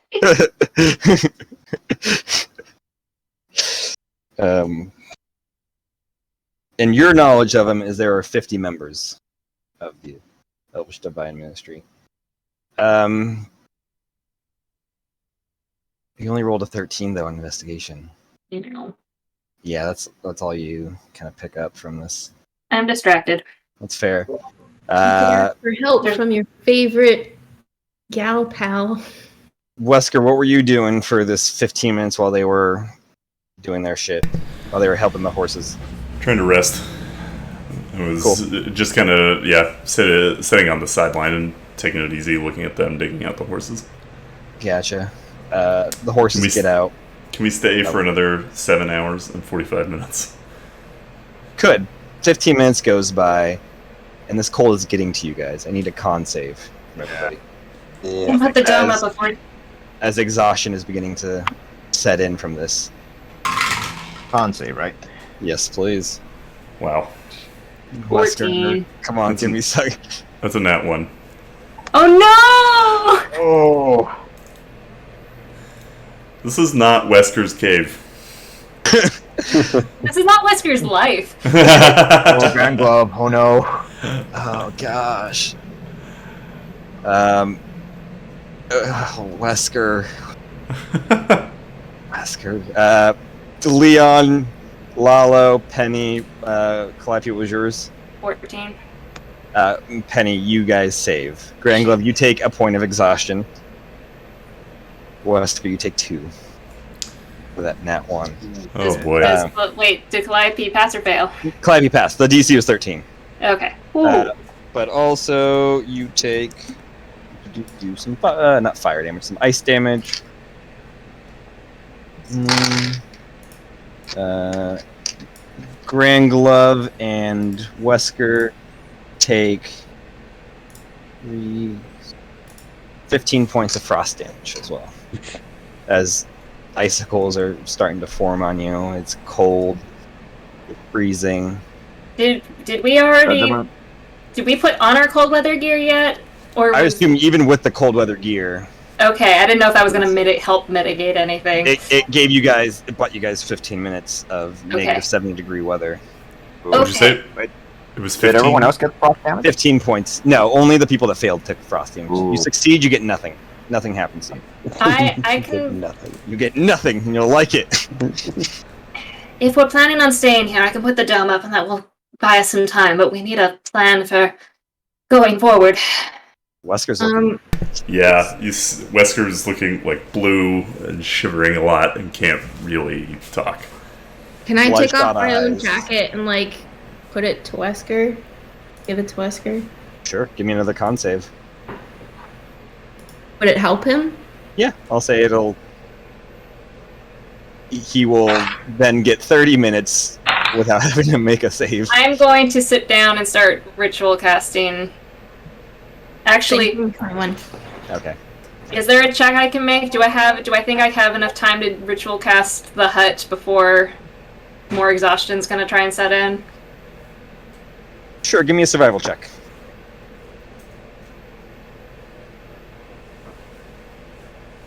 And your knowledge of them is there are 50 members of the Elvish Divine Ministry. You only rolled a 13 though on investigation. You know. Yeah, that's all you kind of pick up from this. I'm distracted. That's fair. For help from your favorite gal pal. Wesker, what were you doing for this 15 minutes while they were doing their shit? While they were helping the horses? Trying to rest. I was just kind of, sitting on the sideline and taking it easy, looking at them, digging out the horses. Gotcha. The horses get out. Can we stay for another 7 hours and 45 minutes? Could. 15 minutes goes by, and this cold is getting to you guys. I need a con save from everybody. Yeah. Put the dome up before. As exhaustion is beginning to set in from this. Con save, right? Yes, please. Wow. 14. Come on, give me some. That's a nat 1. Oh no! Oh. This is not Wesker's cave. This is not Wesker's life. Oh, Grand Glove. Oh no. Oh gosh. Wesker. Wesker. Leon, Lalo, Penny, Calliope, what was yours? 14. Penny, you guys save. Grand Glove, you take a point of exhaustion. Wesker, you take 2. For that nat 1. Oh boy. Wait, did Calliope pass or fail? Calliope passed. The DC was 13. Okay. But also, you take... do some... not fire damage, some ice damage. Grand Glove and Wesker take 15 points of frost damage as well. As icicles are starting to form on you. It's cold. It's freezing. Did we already... Did we put on our cold weather gear yet? Or I assume even with the cold weather gear. Okay, I didn't know if that was going to help mitigate anything. It bought you guys 15 minutes of negative 70 degree weather. What'd you say? Wait. It was Did 15. everyone else get frost damage? 15 points. No, only the people that failed took frost damage. Ooh. You succeed, you get nothing. Nothing happens to you. I can. Nothing. You get nothing, and you'll like it. If we're planning on staying here, I can put the dome up, and that will buy us some time. But we need a plan for going forward. Wesker's looking. Yeah, Wesker's looking like blue and shivering a lot and can't really talk. Can I take Bloodshot off my own eyes. jacket and like put it to Wesker? Give it to Wesker. Sure, give me another con save. Would it help him? Yeah, I'll say it'll. He will then get 30 minutes without having to make a save. I'm going to sit down and start ritual casting. Actually, 21. Okay. is there a check I can make? Do I think I have enough time to ritual cast the hut before more exhaustion's gonna try and set in? Sure, give me a survival check.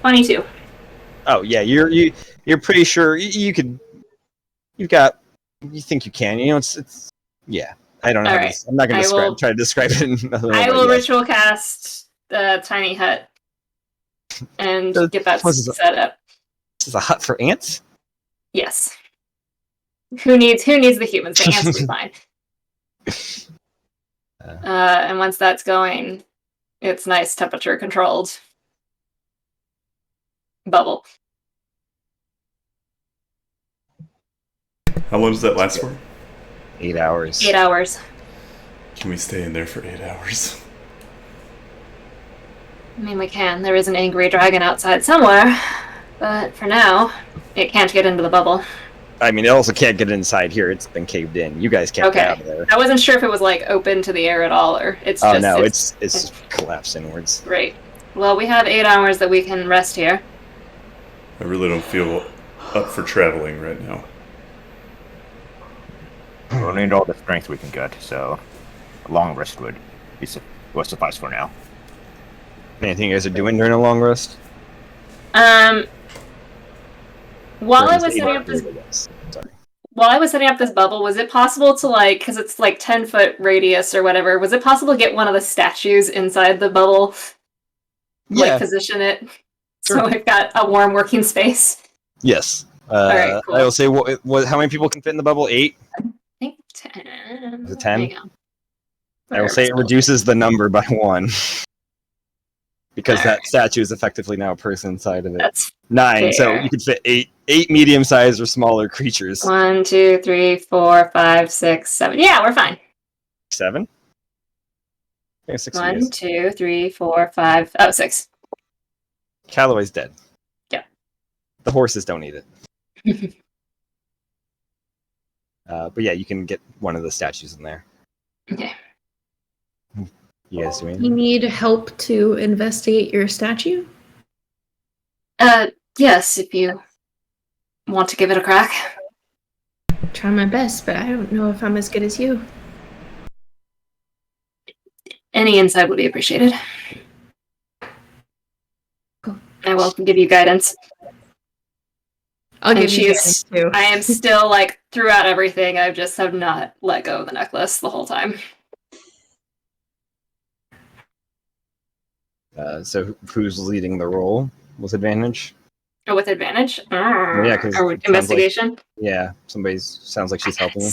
$22. Oh yeah, you're pretty sure you could. You think you can? You know, it's yeah. I don't know. All How to, right. I'm not going I to will- try to describe it. In another way, I but will yes. ritual cast the tiny hut and The- get that what is it? set up. This is a hut for ants. Yes. Who needs the humans? The ants will be fine. And once that's going, it's nice temperature controlled. Bubble. How long does that last for? 8 hours. 8 hours. Can we stay in there for 8 hours? I mean, we can. There is an angry dragon outside somewhere. But for now, it can't get into the bubble. I mean, it also can't get inside here. It's been caved in. You guys can't get out of there. I wasn't sure if it was like open to the air at all, or it's Oh just. no, it's collapsed inwards. Great. Well, we have 8 hours that we can rest here. I really don't feel up for traveling right now. We'll need all the strength we can get, so a long rest would suffice for now. Anything you guys are doing during a long rest? While I During was this setting 8 up this hours, sorry. While I was setting up this bubble, was it possible to because it's like 10-foot radius or whatever, was it possible to get one of the statues inside the bubble? Yeah. Position it Sure. so I've got a warm working space? Yes. right, cool. I will say, how many people can fit in the bubble? 8? I think 10. Is it 10? Hang on. I will say it reduces the number by 1. Because that statue is effectively now a person inside of it. That's 9, so fair. you could fit 8 medium-sized or smaller creatures. 1, 2, 3, 4, 5, 6, 7. Yeah, we're fine. 7? I think 6 1, years. 2, 3, 4, 5. Oh, 6. Callaway's dead. Yeah. The horses don't eat it. But yeah, you can get one of the statues in there. Okay. You guys doing? You need help to investigate your statue? Yes, if you want to give it a crack. Try my best, but I don't know if I'm as good as you. Any insight would be appreciated. Cool. I will give you guidance. I'll And give she you is- guidance too. I am still throughout everything. I just have not let go of the necklace the whole time. So who's leading the roll with advantage? Oh, with advantage? Yeah, 'cause Or it sounds investigation? Yeah, sounds like she's helping you.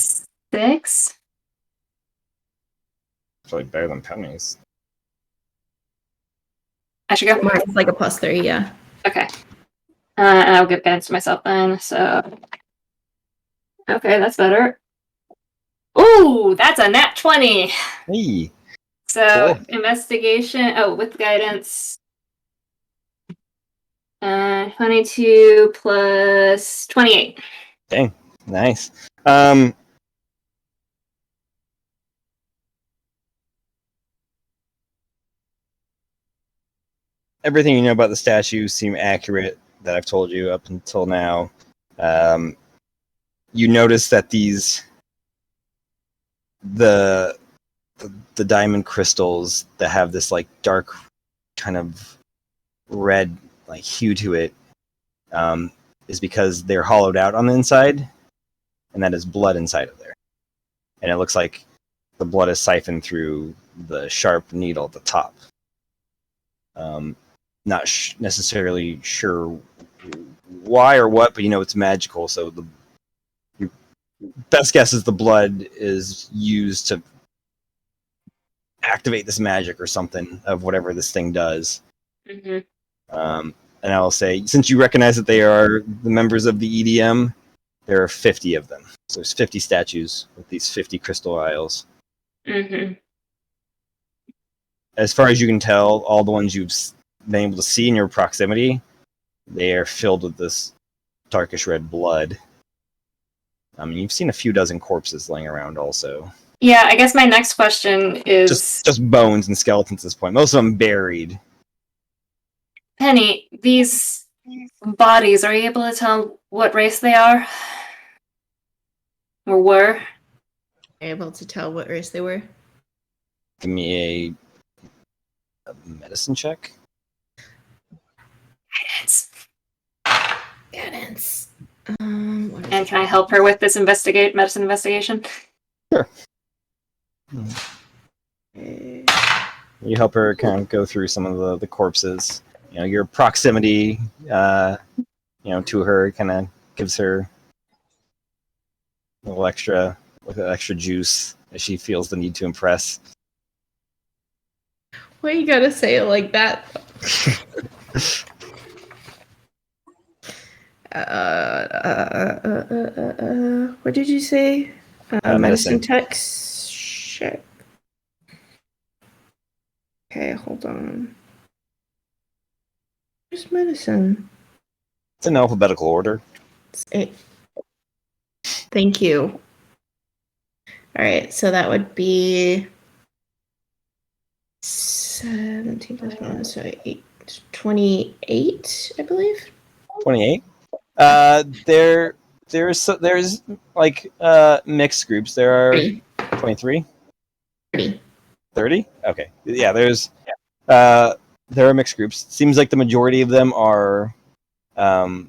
6? Probably better than Penny's. I should go? Mine's like a +3, yeah. Okay. And I'll give guidance to myself then, so... Okay, that's better. Ooh, that's a nat 20! Hey, So, Cool. investigation... Oh, with guidance... 22 plus 28. dang, nice. Everything you know about the statue seem accurate that I've told you up until now. You notice that the diamond crystals that have this dark kind of red hue to it is because they're hollowed out on the inside, and that is blood inside of there. and it looks like the blood is siphoned through the sharp needle at the top. Not necessarily sure why or what, but it's magical. So your best guess is the blood is used to activate this magic or something of whatever this thing does. Mm-hmm. And I will say, since you recognize that they are the members of the EDM, there are 50 of them. So there's 50 statues with these 50 crystal vials. Mm-hmm. As far as you can tell, all the ones you've been able to see in your proximity, they are filled with this darkish red blood. I mean, you've seen a few dozen corpses laying around also. Yeah, I guess my next question is... Just bones and skeletons at this point. Most of them buried. Penny, these bodies, are you able to tell what race they are? Or were? Able to tell what race they were? Give me a medicine check. Guidance. What is And can I help her with this medicine investigation? Sure. You help her kind of go through some of the corpses. Your proximity, to her kind of gives her a little extra juice as she feels the need to impress. Why you gotta say it like that? What did you say? Medicine text. Shit. Okay, hold on. Where's medicine? It's in alphabetical order. Thank you. All right, so that would be 17 plus 1, so 28, I believe. 28. There's like mixed groups. There are 23. 30. Okay. Yeah. There are mixed groups. Seems like the majority of them are not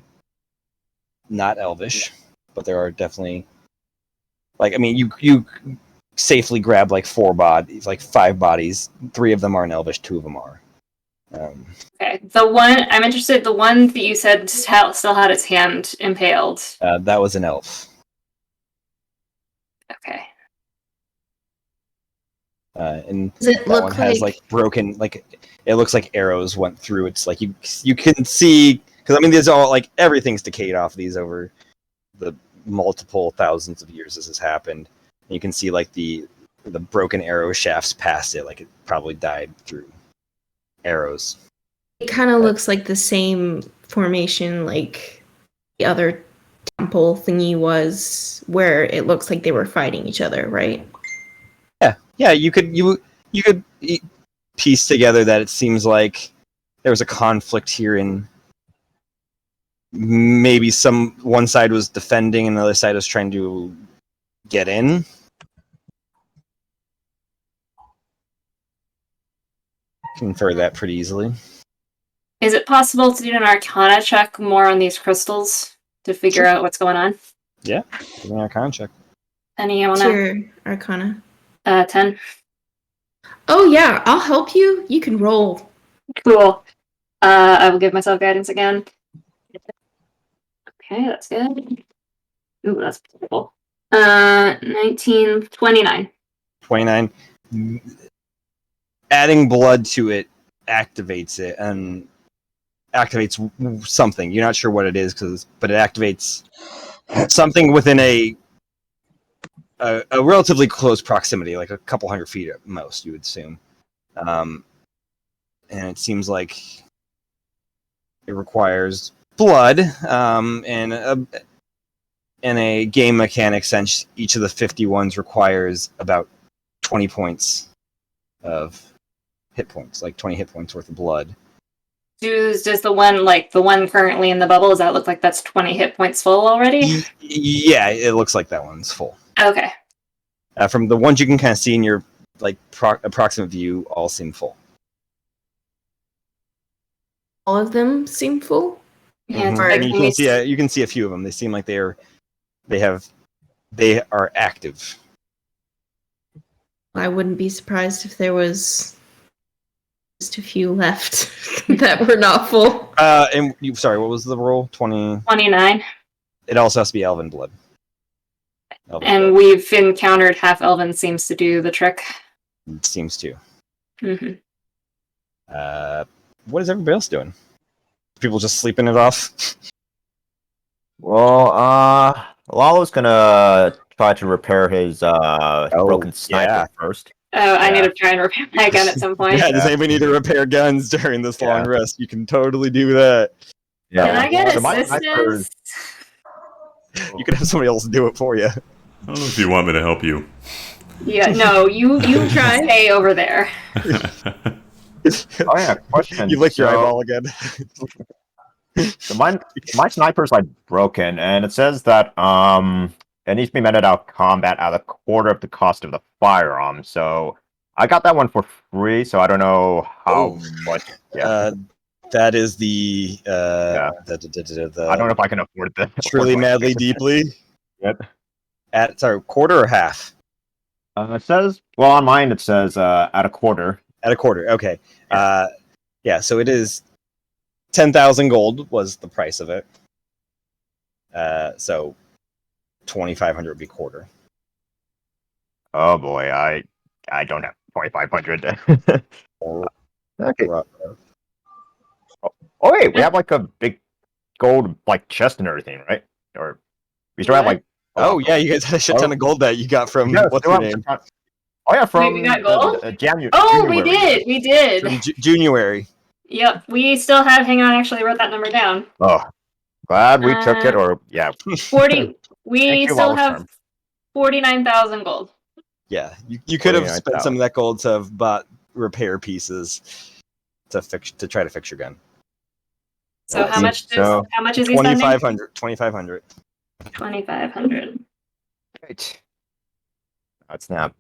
Elvish, but there are definitely you safely grab like 4 bodies, like 5 bodies. 3 of them are in Elvish, 2 of them are. Okay, the one I'm interested. The one that you said still had its hand impaled. That was an elf. Okay. And Does it that look one has like broken, like it looks like arrows went through. It's like you can see, because there's all like everything's decayed off these over the multiple thousands of years this has happened. And you can see like the broken arrow shafts past it, like it probably died through arrows. It kind of looks like the same formation like the other temple thingy was, where it looks like they were fighting each other, right? Yeah. You could piece together that it seems like there was a conflict here, and maybe one side was defending and the other side was trying to get in. Can infer that pretty easily. Is it possible to do an Arcana check more on these crystals to figure out what's going on? Yeah, give me an Arcana check. Penny, What's your Arcana? 10. Oh yeah, I'll help you. You can roll. Cool. I will give myself guidance again. Okay, that's good. Ooh, that's beautiful. 19, 29. 29. Adding blood to it activates it, and activates something. You're not sure what it is, but it activates something within a relatively close proximity, like a couple hundred feet at most, you would assume. And it seems like it requires blood, and in a game mechanic sense, each of the 50 ones requires about 20 points of hit points, like 20 hit points worth of blood. Does the one currently in the bubble, does that look like that's 20 hit points full already? Yeah, it looks like that one's full. Okay. From the ones you can kind of see in your approximate view, all seem full. All of them seem full. Yeah, Mm-hmm. You can see a few of them. They seem like they are active. I wouldn't be surprised if there was just a few left that were not full. And you, sorry, what was the roll? 20. 29. It also has to be elven blood. And we've encountered half elven seems to do the trick. It seems to. Mm-hmm. What is everybody else doing? People just sleeping it off? Well, Lalo's gonna try to repair his broken sniper first. Oh, I need to try and repair my gun at some point. Yeah, does anybody need to repair guns during this long rest? You can totally do that. Yeah. Can I get So my assistance? You could have somebody else do it for you. I don't know if you want me to help you. Yeah, no, you try and stay over there. Oh yeah, question. You licked your eyeball again. So my sniper's like broken, and it says that it needs to be meted out combat at a quarter of the cost of the firearm. So I got that one for free, so I don't know how much. Yeah. That is the I don't know if I can afford that. Truly Madly Deeply. Yep. Sorry, quarter or half? It says, well, on mine it says at a quarter. At a quarter, okay. So it is 10,000 gold was the price of it. So 2,500 would be quarter. Oh boy, I don't have 2,500. Okay. Oh wait, we have like a big gold like chest and everything, right? Or we still have like. Oh yeah, you guys had a shit ton of gold that you got from what's your name? Oh yeah, from we got gold? January. Oh, we did. From January. Yep, we still have. Hang on, I actually wrote that number down. Oh, glad we took it. Or 40. We still have 49,000 gold. Yeah, you could have spent some of that gold to have bought repair pieces to try to fix your gun. So how much is he spending? 2,500. 2,500. 2,500. Right. That's now.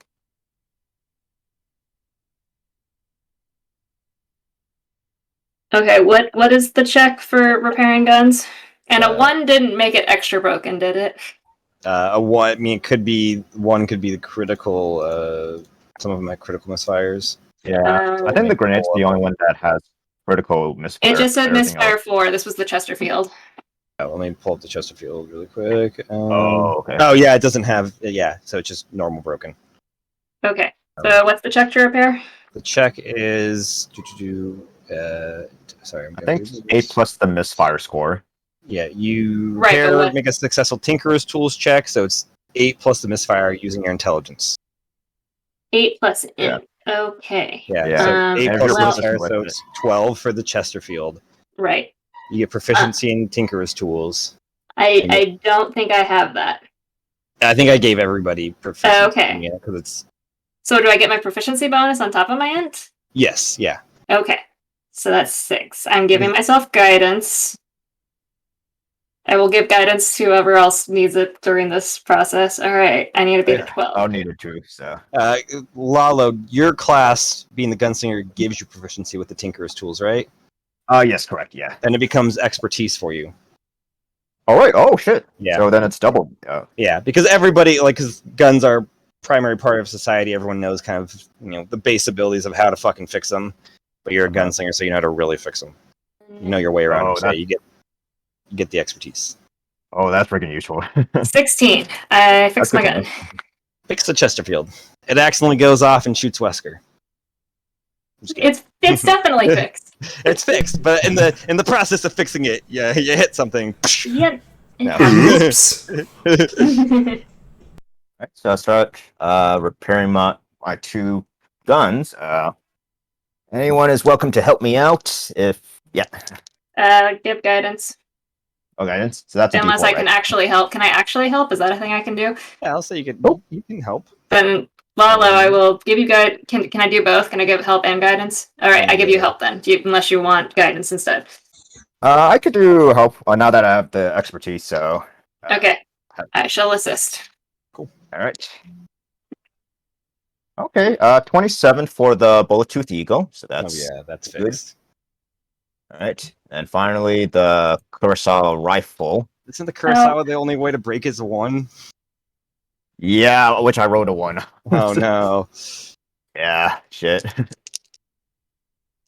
Okay, what is the check for repairing guns? And a 1 didn't make it extra broken, did it? A 1. I mean, it could be 1. Could be the critical. Some of them have critical misfires. Yeah, I think the grenade's the only one that has critical misfire. It just said misfire 4. This was the Chesterfield. Let me pull up the Chesterfield really quick. Okay. Oh yeah, it doesn't have. Yeah, so it's just normal broken. Okay. So what's the check to repair? The check is. Sorry, I think 8 plus the misfire score. Yeah, you make a successful Tinkerer's Tools check, so it's 8 plus the misfire using your intelligence. 8 plus int. Okay. Yeah. So 8 plus misfire, so it's 12 for the Chesterfield. Right. You get proficiency in Tinkerer's Tools. I don't think I have that. I think I gave everybody proficiency. Okay. Yeah, because it's. So do I get my proficiency bonus on top of my int? Yes. Yeah. Okay. So that's 6. I'm giving myself guidance. I will give guidance to whoever else needs it during this process. All right. I need to be at 12. I'll need it too. So. Lalo, your class, being the gunslinger, gives you proficiency with the Tinkerer's Tools, right? Yes, correct. Yeah. And it becomes expertise for you. Oh wait! Oh shit! Yeah. So then it's doubled. Yeah, because everybody, because guns are primary part of society. Everyone knows kind of the base abilities of how to fucking fix them. But you're a gunslinger, so you know how to really fix them. You know your way around them, so you get the expertise. Oh, that's freaking useful. 16. I fixed my gun. Fix the Chesterfield. It accidentally goes off and shoots Wesker. It's definitely fixed. It's fixed, but in the process of fixing it, you hit something. Yeah. Oops. Alright, so I start repairing my 2 guns. Anyone is welcome to help me out. Give guidance. Oh, guidance. So that's unless D4, I can actually help. Can I actually help? Is that a thing I can do? Yeah, I'll say you can. You can help. Then Lalo, I will give you guide. Can I do both? Can I give help and guidance? All right, I give you help then. Unless you want guidance instead. I could do help now that I have the expertise. So. Okay, I shall assist. Cool. All right. Okay. 27 for the bullet-toothed eagle. So that's. Oh yeah, that's fixed. All right, and finally the Kurosawa rifle. Isn't the Kurosawa the only way to break is 1? Yeah, which I rolled a 1. Oh no. Yeah, shit.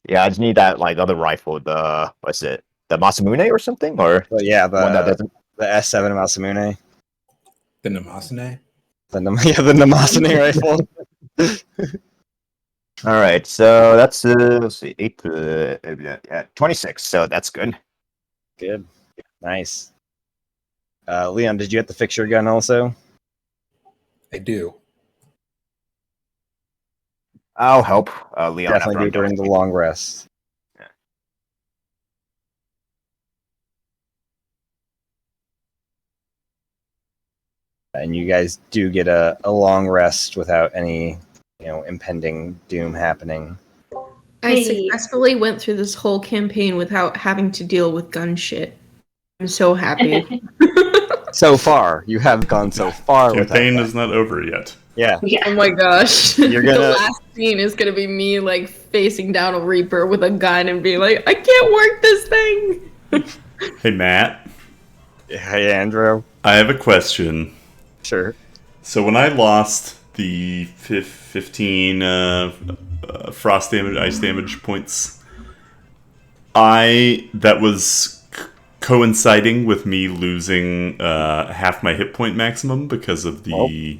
Yeah, I just need that like other rifle, what's it? The Masamune or something? Or But yeah, one that doesn't the S7 Masamune. The Namasane. The Namasane rifle. Alright, so that's let's see, 8 to 26, so that's good. Good. Nice. Leon, did you have to fix your gun also? I do. I'll help Leon after Definitely I'm do done. during the long rest. And you guys do get a long rest without any, impending doom happening. I Hey. successfully went through this whole campaign without having to deal with gun shit. I'm so happy. So far, you have gone so far with Campaign that. is not over yet. Yeah. Yeah. Oh my gosh. You're The gonna- last scene is gonna be me like facing down a Reaper with a gun and being like, I can't work this thing. Hey, Matt. Hey, Andrew. I have a question. Sure. So when I lost the 15 frost damage, ice damage points, that was coinciding with me losing half my hit point maximum because of the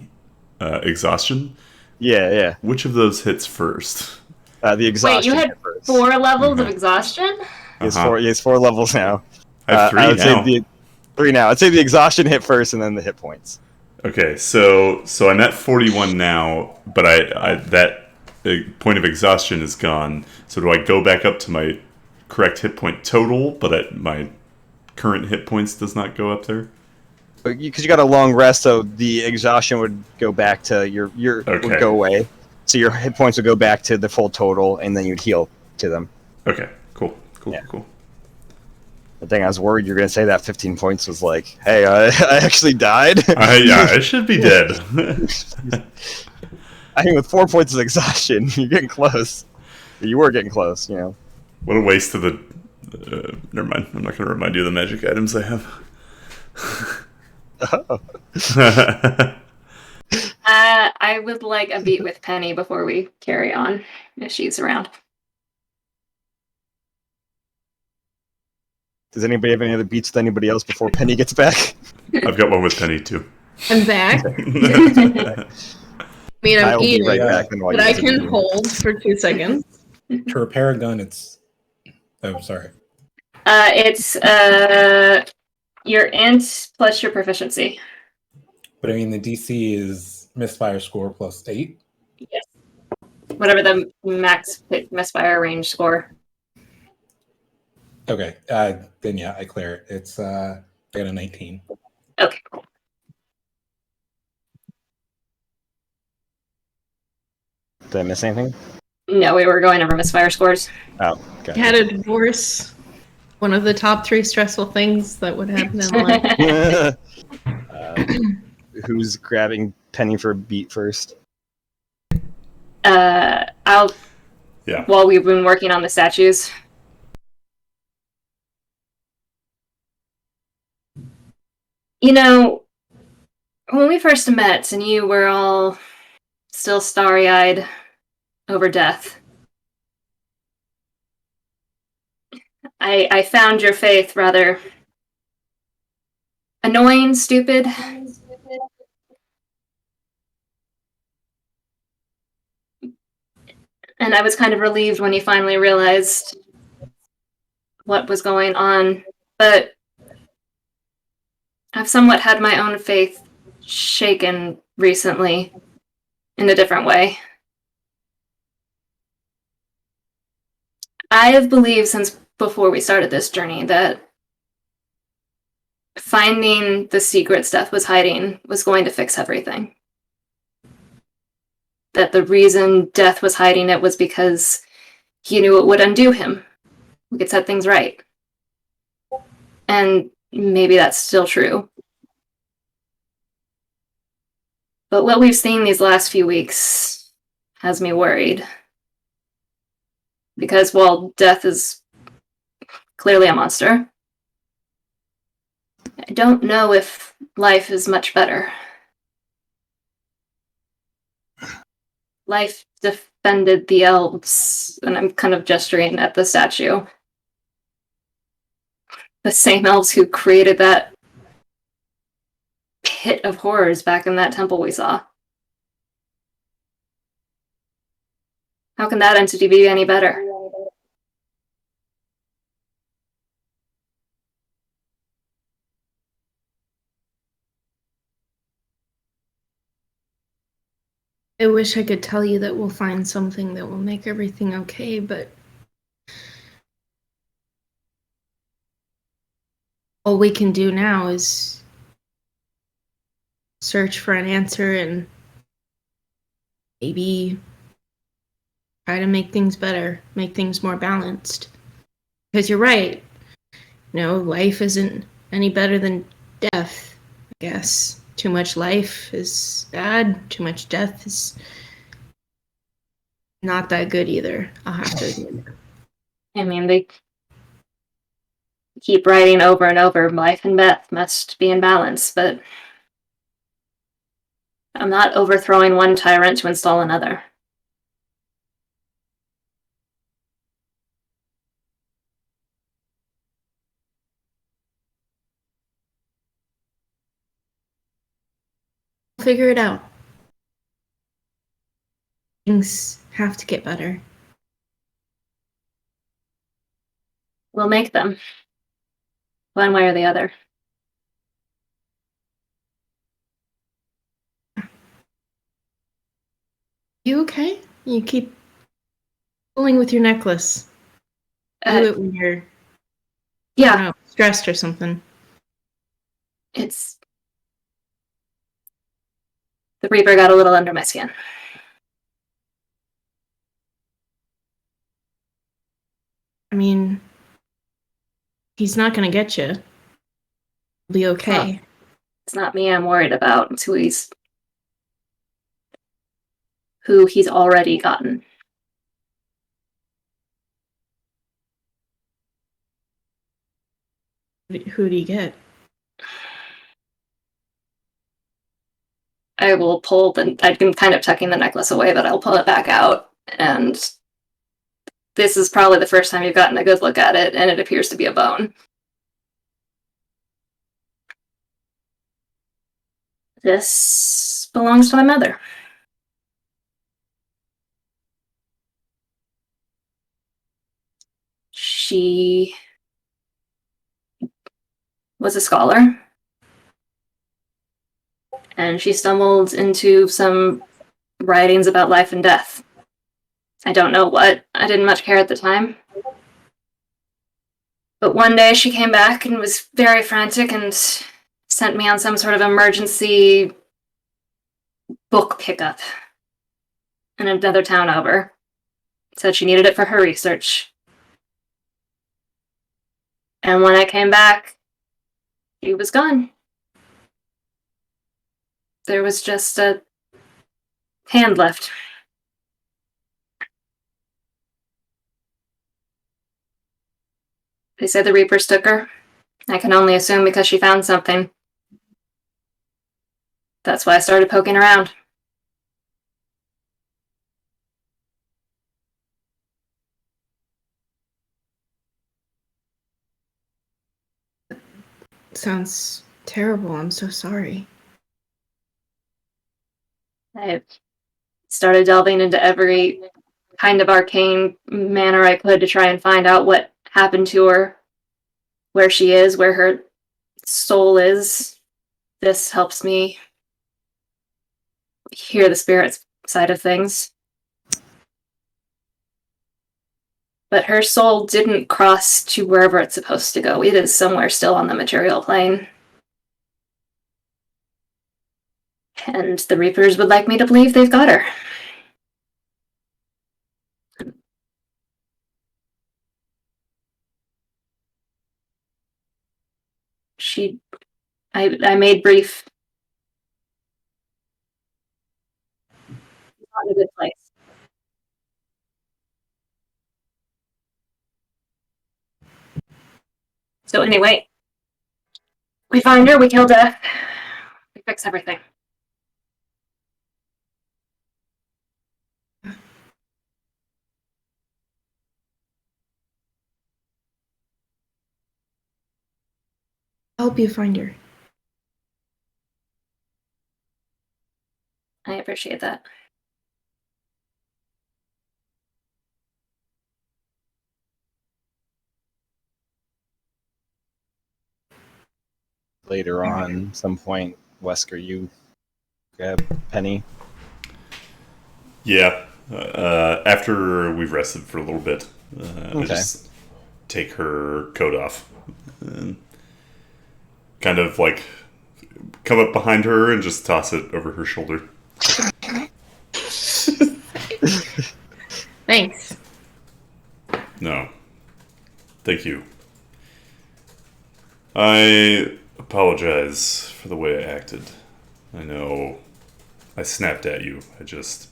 exhaustion. Yeah. Which of those hits first? The exhaustion. Wait, you had hit first. 4 levels of Mhm. exhaustion? He has four levels now. I have 3 I would now. say 3 now. I'd say the exhaustion hit first, and then the hit points. Okay, so I'm at 41 now, but I that point of exhaustion is gone. So do I go back up to my correct hit point total, but my current hit points does not go up there? Because you got a long rest, so the exhaustion would go back to your Okay. would go away. So your hit points would go back to the full total, and then you'd heal to them. Okay, cool. Yeah. The thing I was worried you're going to say that 15 points was like, hey, I actually died. I should be dead. I mean, with 4 points of exhaustion, you're getting close. You were getting close, What a waste of the... never mind. I'm not going to remind you of the magic items I have. I would like a beat with Penny before we carry on, if she's around. Does anybody have any other beats with anybody else before Penny gets back? I've got one with Penny, too. I'm back. I mean, I'm I'll be eating, right back. Then while but you I guys are can doing- hold for 2 seconds. To repair a gun, it's. Oh, sorry. It's your int plus your proficiency. But I mean, the DC is misfire score plus 8. Yes. Whatever the max hit misfire range score. Okay. Then yeah, I clear it. It's I got a 19. Okay, cool. Did I miss anything? No, we were going over misfire scores. Oh, okay. Had a divorce. One of the top 3 stressful things that would happen in life. Who's grabbing Penny for a beat first? I'll. Yeah. While we've been working on the statues. You know, when we first met and you were all still starry-eyed over death, I found your faith rather annoying, stupid. And I was kind of relieved when you finally realized what was going on. But I've somewhat had my own faith shaken recently in a different way. I have believed since before we started this journey that finding the secret Death was hiding was going to fix everything. That the reason Death was hiding it was because he knew it would undo him. We could set things right. And maybe that's still true. But what we've seen these last few weeks has me worried. Because while Death is clearly a monster, I don't know if life is much better. life defended the elves, and I'm kind of gesturing at the statue. The same elves who created that pit of horrors back in that temple we saw. How can that entity be any better? I wish I could tell you that we'll find something that will make everything okay, but all we can do now is search for an answer and maybe try to make things better, make things more balanced. Because you're right, life isn't any better than death, I guess. Too much life is bad, too much death is not that good either, I'll have to admit. I mean, they keep writing over and over, life and death must be in balance, but I'm not overthrowing one tyrant to install another. Figure it out. Things have to get better. We'll make them. One way or the other. You okay? You keep pulling with your necklace. Do it when you're stressed or something. It's... The Reaper got a little under my skin. I mean, he's not gonna get you. He'll be okay. It's not me I'm worried about. It's who he's already gotten. Who do you get? I will pull I've been kind of tucking the necklace away, but I'll pull it back out, and this is probably the first time you've gotten a good look at it, and it appears to be a bone. This belongs to my mother. She was a scholar, and she stumbled into some writings about life and death. I don't know what. I didn't much care at the time. But one day she came back and was very frantic and sent me on some sort of emergency book pickup in another town over. Said she needed it for her research. And when I came back, she was gone. There was just a hand left. They say the Reapers took her. I can only assume because she found something. That's why I started poking around. Sounds terrible. I'm so sorry. I started delving into every kind of arcane manner I could to try and find out what happened to her, where she is, where her soul is. This helps me hear the spirit side of things. But her soul didn't cross to wherever it's supposed to go. It is somewhere still on the material plane. And the Reapers would like me to believe they've got her. I made brief. Not in a good place. So anyway, we find her, we kill Death, we fix everything. help you find her. I appreciate that. Later on, some point, Wesker, you grab Penny. Yeah. After we've rested for a little bit, I Okay. just take her coat off and kind of like come up behind her and just toss it over her shoulder. Thanks. No. Thank you. I apologize for the way I acted. I know I snapped at you. I just...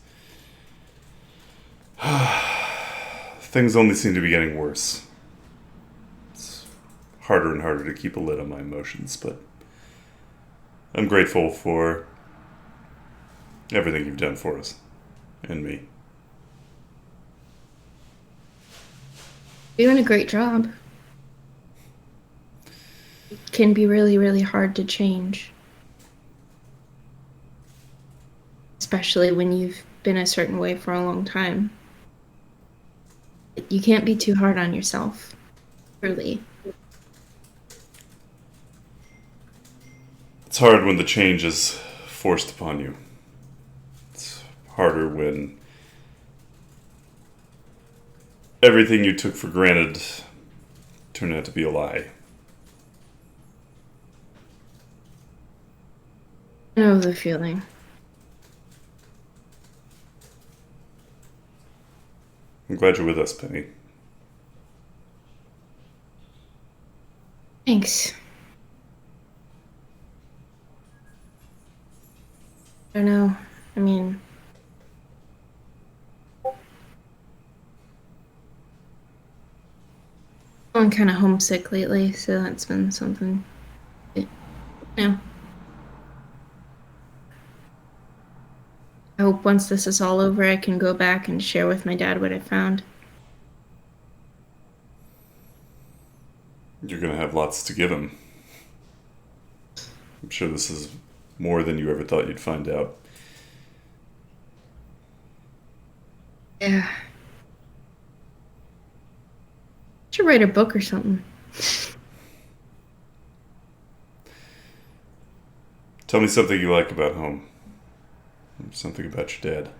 Things only seem to be getting worse. It's harder and harder to keep a lid on my emotions, but I'm grateful for everything you've done for us and me. You're doing a great job. It can be really, really hard to change. Especially when you've been a certain way for a long time. You can't be too hard on yourself. Really. It's hard when the change is forced upon you. It's harder when everything you took for granted turned out to be a lie. I know the feeling. I'm glad you're with us, Penny. Thanks. I don't know. I mean, I'm kind of homesick lately, so that's been something. Yeah. I hope once this is all over, I can go back and share with my dad what I found. You're going to have lots to give him. I'm sure this is more than you ever thought you'd find out. Yeah. Should write a book or something. Tell me something you like about home. Something about your dad.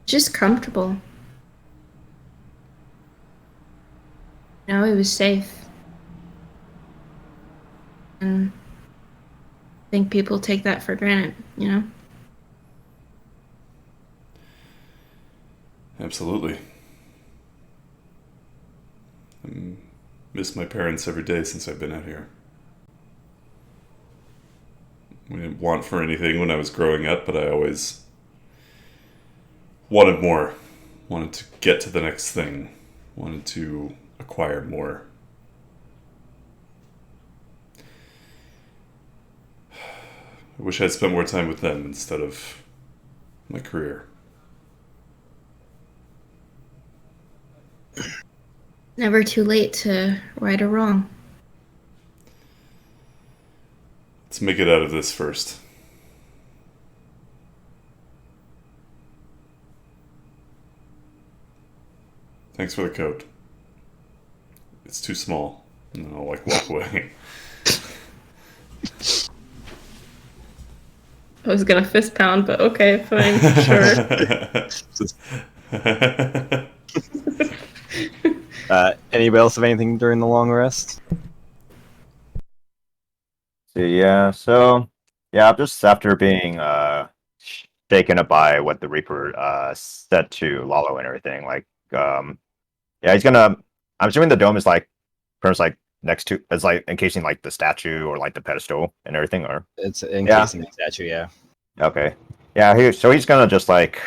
Just comfortable. You know, it was safe. And I think people take that for granted, you know? Absolutely. I miss my parents every day since I've been out here. We didn't want for anything when I was growing up, but I always wanted more. Wanted to get to the next thing. Wanted to acquire more. I wish I'd spent more time with them instead of my career. Never too late to right or wrong. Let's make it out of this first. Thanks for the coat. It's too small. And then I'll walk away. I was gonna fist pound, but okay, fine, sure. Anybody else have anything during the long rest? Yeah, so yeah, just after being shaken up by what the Reaper said to Lalo and everything, yeah, he's gonna. I'm assuming the dome is like, pretty much like next to, it's like encasing like the statue or like the pedestal and everything, or It's encasing the statue, yeah. okay, yeah. So he's gonna just like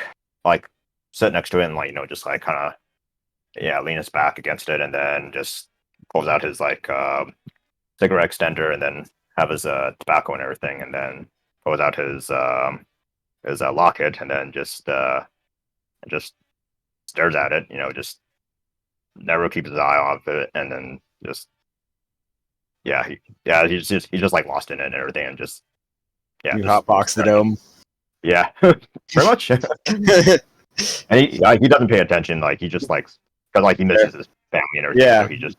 sit next to it and like just like kind of lean his back against it and then just pulls out his like cigarette extender and then have his tobacco and everything, and then pulls out his locket, and then just stares at it. Just never keeps his eye off it, and then just he's just like lost in it and everything, and just You just hotbox the dome. Yeah, pretty much. And he doesn't pay attention. Like he just because he misses his family and everything. Yeah. So he just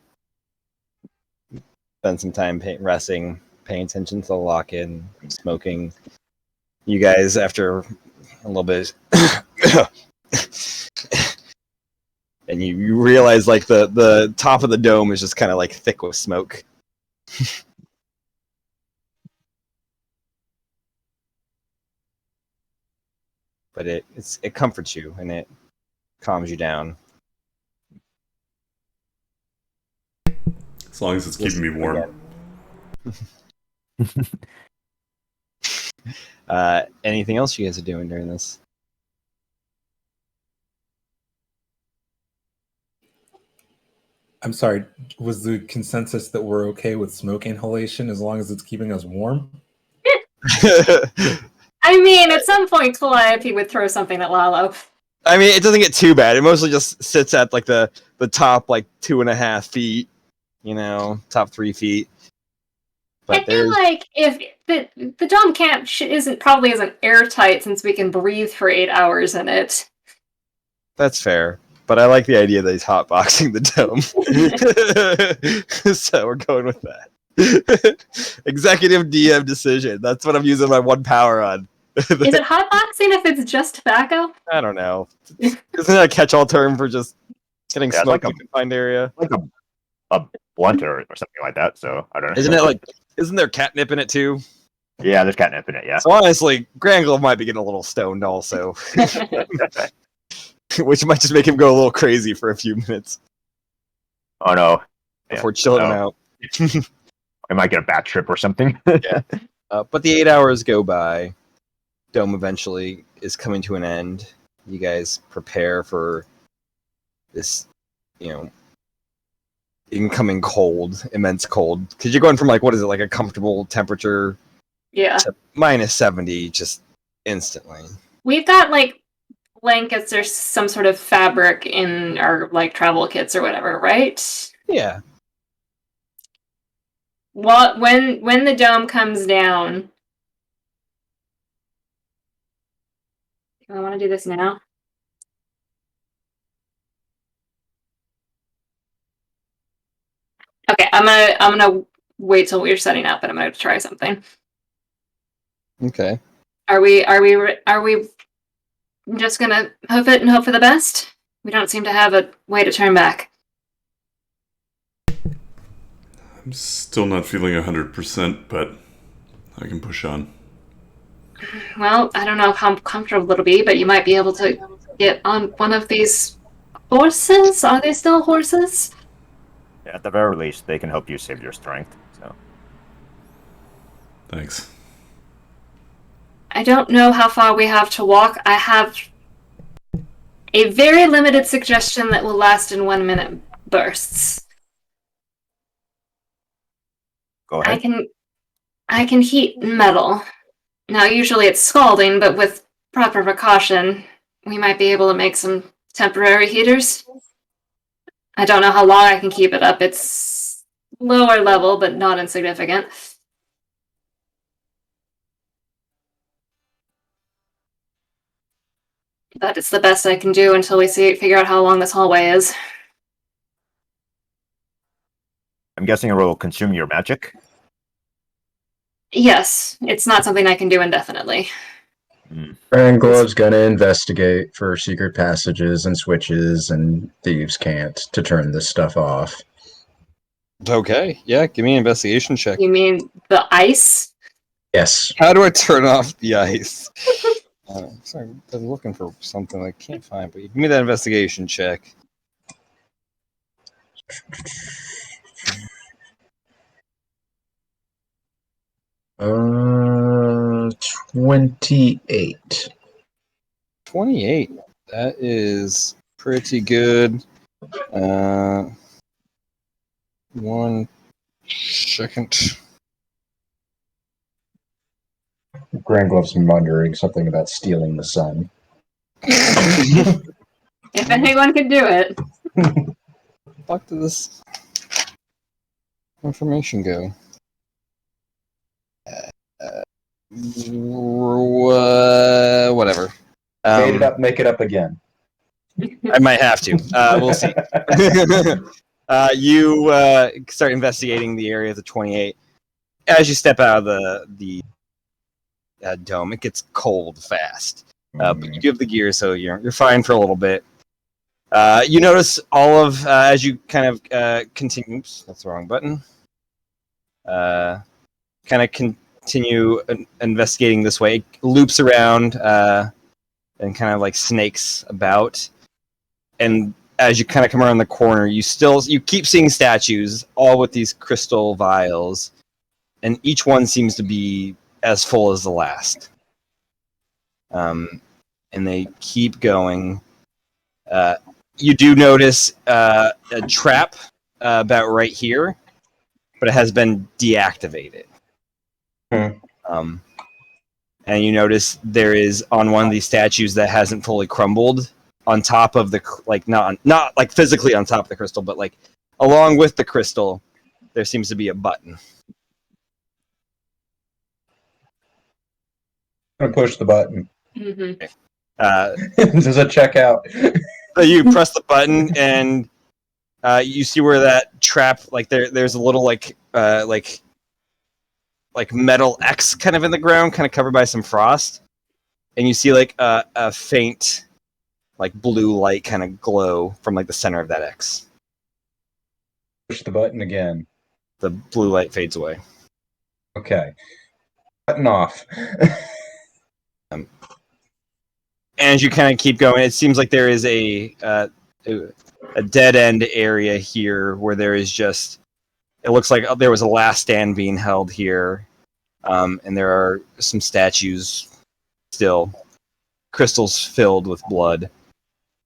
Spend some time resting, paying attention to the lock-in, smoking. You guys, after a little bit, and you realize like the top of the dome is just kind of like thick with smoke. But it comforts you and it calms you down. As long as it's keeping me warm. Anything else you guys are doing during this? I'm sorry, was the consensus that we're okay with smoke inhalation as long as it's keeping us warm? I mean, at some point, Calliope would throw something at Lalo. I mean, it doesn't get too bad. It mostly just sits at like the top like 2.5 feet, top 3 feet. But I feel like if the dome camp probably isn't airtight since we can breathe for 8 hours in it. That's fair. But I like the idea that he's hotboxing the dome. So we're going with that. Executive DM decision. That's what I'm using my 1 power on. Is it hotboxing if it's just tobacco? I don't know. Isn't that a catch-all term for just getting smoke like in a confined area? like a blunt or something like that. So I don't know. Isn't there catnip in it too? Yeah, there's catnip in it. Yeah. So honestly, Grangle might be getting a little stoned also. Which might just make him go a little crazy for a few minutes. Oh no. Before chilling him out. I might get a bat trip or something. Yeah. But the 8 hours go by. Dome eventually is coming to an end. You guys prepare for this, incoming cold, immense cold. Because you're going from like, what is it, like a comfortable temperature to minus 70 just instantly. We've got like blankets or some sort of fabric in our like travel kits or whatever, right? Yeah. When the dome comes down, do I want to do this now? Okay, I'm gonna wait till we're setting up, and I'm gonna try something. Okay. Are we just gonna hoof it and hope for the best? We don't seem to have a way to turn back. I'm still not feeling 100%, but I can push on. Well, I don't know how comfortable it'll be, but you might be able to get on one of these horses. Are they still horses? Yeah, at the very least, they can help you save your strength. So. Thanks. I don't know how far we have to walk. I have a very limited suggestion that will last in 1 minute bursts. Go ahead. I can heat metal. Now, usually it's scalding, but with proper precaution, we might be able to make some temporary heaters. I don't know how long I can keep it up. It's lower level, but not insignificant. But it's the best I can do until we figure out how long this hallway is. I'm guessing it will consume your magic. Yes, it's not something I can do indefinitely. Iron Glove's gonna investigate for secret passages and switches and thieves can't to turn this stuff off. Okay. Yeah, give me an investigation check. You mean the ice? Yes. How do I turn off the ice? Sorry, I'm looking for something I can't find, but give me that investigation check. 28. 28. That is pretty good. 1 second. Grand Glove's wondering something about stealing the sun. If anyone could do it. Fuck did this information go? Whatever. Made it up, make it up again. I might have to. We'll see. You start investigating the area of the 28. As you step out of the dome, it gets cold fast. But you do have the gear, so you're fine for a little bit. You notice all of as you kind of continue. Oops, that's the wrong button. Kind of continue investigating this way. It loops around and kind of like snakes about. And as you kind of come around the corner, you keep seeing statues, all with these crystal vials, and each one seems to be as full as the last. And they keep going. You do notice a trap about right here, but it has been deactivated. And you notice there is on one of these statues that hasn't fully crumbled on top of the not like physically on top of the crystal, but like along with the crystal, there seems to be a button. I'm gonna push the button. Mm-hmm. Does it check out? So you press the button and you see where that trap, like there's a little like metal X kind of in the ground, kind of covered by some frost, and you see like a faint like blue light kind of glow from like the center of that X. Push the button again. The blue light fades away. Okay. Button off. And as you kind of keep going, it seems like there is a dead end area here where there is just. It looks like there was a last stand being held here, and there are some statues still, crystals filled with blood.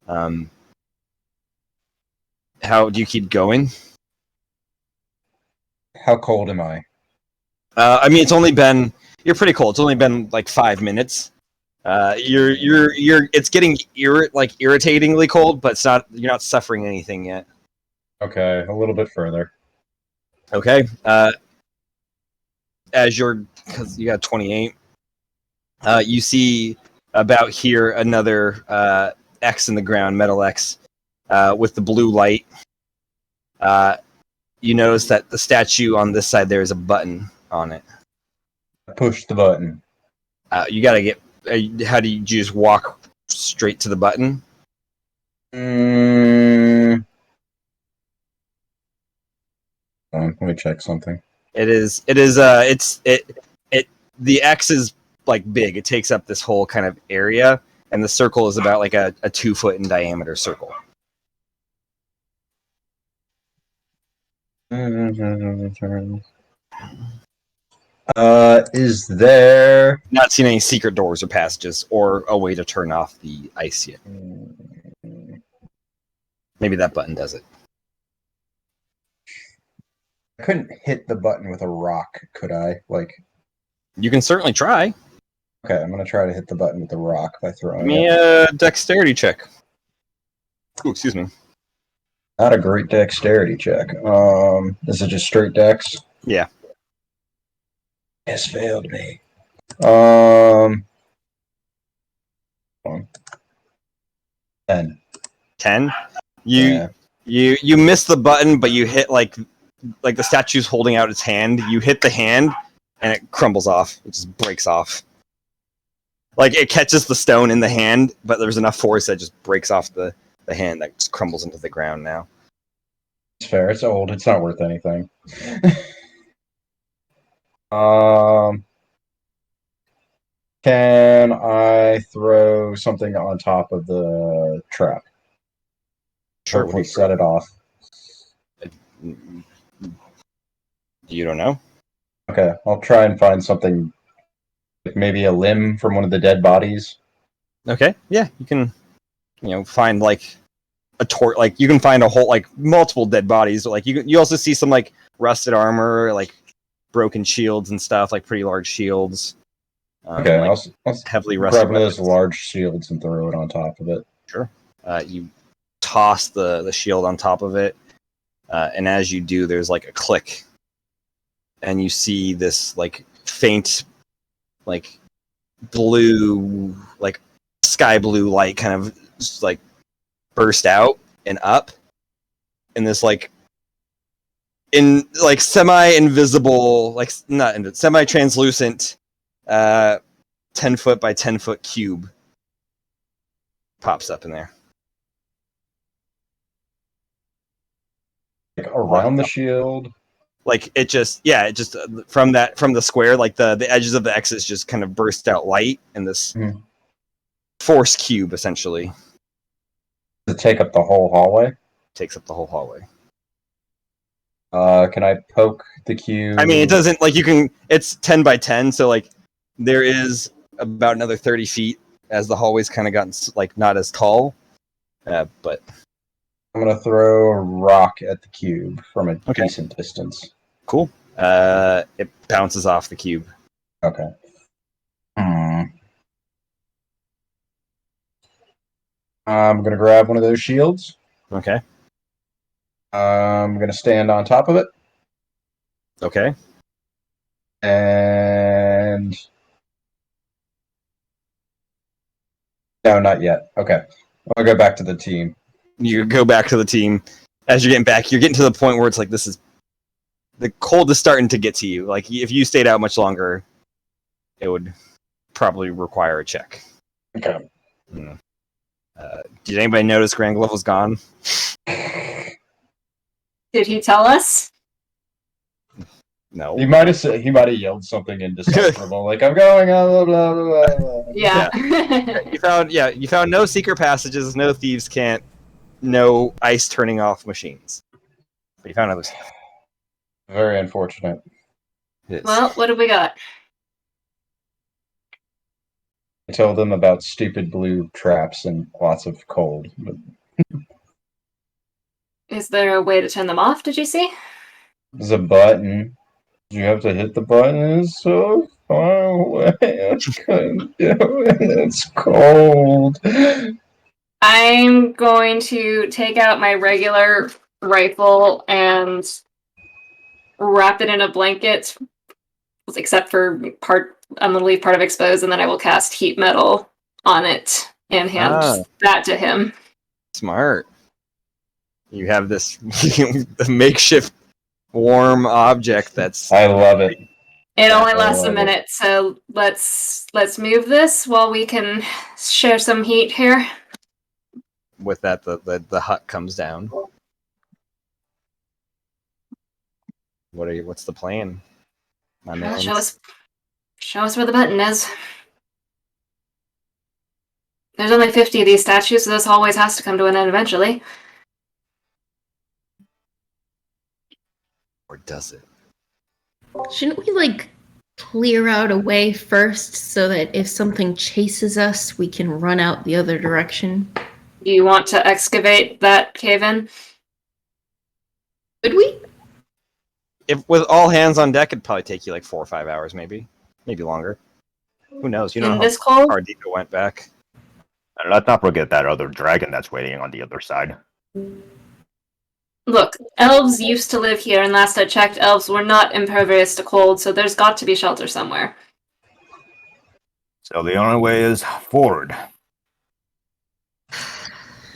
How do you keep going? How cold am I? I mean, you're pretty cold. It's only been like 5 minutes. It's getting irritatingly cold, but you're not suffering anything yet. Okay, a little bit further. Okay. Because you got 28, you see about here another X in the ground, metal X, with the blue light. You notice that the statue on this side there is a button on it. Push the button. You gotta get. How do you just walk straight to the button? Let me check something. The X is like big. It takes up this whole kind of area, and the circle is about like a 2 foot in diameter circle. Is there Not seen any secret doors or passages or a way to turn off the ice yet. Maybe that button does it. I couldn't hit the button with a rock, could I? You can certainly try. Okay, I'm gonna try to hit the button with the rock by Give throwing me it. a dexterity check. Ooh, excuse me. Not a great dexterity check. Is it just straight dex? Yeah. Has failed me. 10. 10. Yeah. You miss the button, but you hit like the statue's holding out its hand. You hit the hand, and it crumbles off. It just breaks off. Like it catches the stone in the hand, but there's enough force that just breaks off the hand that just crumbles into the ground now. It's fair. It's old. It's not worth anything. Can I throw something on top of the trap? Sure. Hopefully set it off. You don't know? Okay, I'll try and find something, like maybe a limb from one of the dead bodies. Okay, yeah, you can, find like a like you can find a whole like multiple dead bodies. Like you also see some like rusted armor, like broken shields and stuff, like pretty large shields. Okay, like, I'll heavily grab rusted one of those weapons. large shields and throw it on top of it. Sure. You toss the shield on top of it, and as you do, there's like a click, and you see this like faint, like blue, like sky blue light kind of just, like burst out and up, and this like in like semi-invisible, like not semi-translucent, 10-foot by 10-foot cube pops up in there. Like around the shield. Like it just from the square, like the edges of the X's just kind of burst out light, and this force cube essentially To take up the whole hallway. takes up the whole hallway. Can I poke the cube? I mean, it doesn't like you can. It's 10 by 10, so like there is about another 30 feet as the hallway's kind of gotten like not as tall, but I'm gonna throw a rock at the cube from a Okay. decent distance. cool. It bounces off the cube. Okay. I'm gonna grab one of those shields. Okay. I'm gonna stand on top of it, Okay. and no, not yet. Okay, I'll go back to the team. You go back to the team. As you're getting back, you're getting to the point where it's like this is the cold is starting to get to you. Like if you stayed out much longer, it would probably require a check. Okay. Did anybody notice Grand Glove was gone? Did he tell us? No. He might have yelled something indecipherable, like "I'm going on." Blah, blah, blah, blah. Yeah. You found no secret passages, no thieves' can't, no ice turning off machines. But you found other stuff. Very unfortunate. Well, what have we got? I told them about stupid blue traps and lots of cold. But Is there a way to turn them off, did you see? there's a button. You have to hit the button. It's so far away. I couldn't do it. It's cold. I'm going to take out my regular rifle and wrap it in a blanket, except for part. I'm going to leave part of exposed, and then I will cast heat metal on it and hand that to him. Smart. You have this makeshift warm object that's. I love it. It only lasts I a love minute, so let's move this while we can share some heat here. With that, the hut comes down. What's the plan? My man. Show us where the button is. There's only 50 of these statues, so this always has to come to an end eventually. Or does it? Shouldn't we like clear out a way first so that if something chases us, we can run out the other direction? Do you want to excavate that cave-in? Would we? If with all hands on deck, it'd probably take you like 4 or 5 hours, maybe longer. Who knows? You don't In know this how cold? far Dika went back. And let's not forget that other dragon that's waiting on the other side. Look, elves used to live here, and last I checked, elves were not impervious to cold, so there's got to be shelter somewhere. So the only way is forward.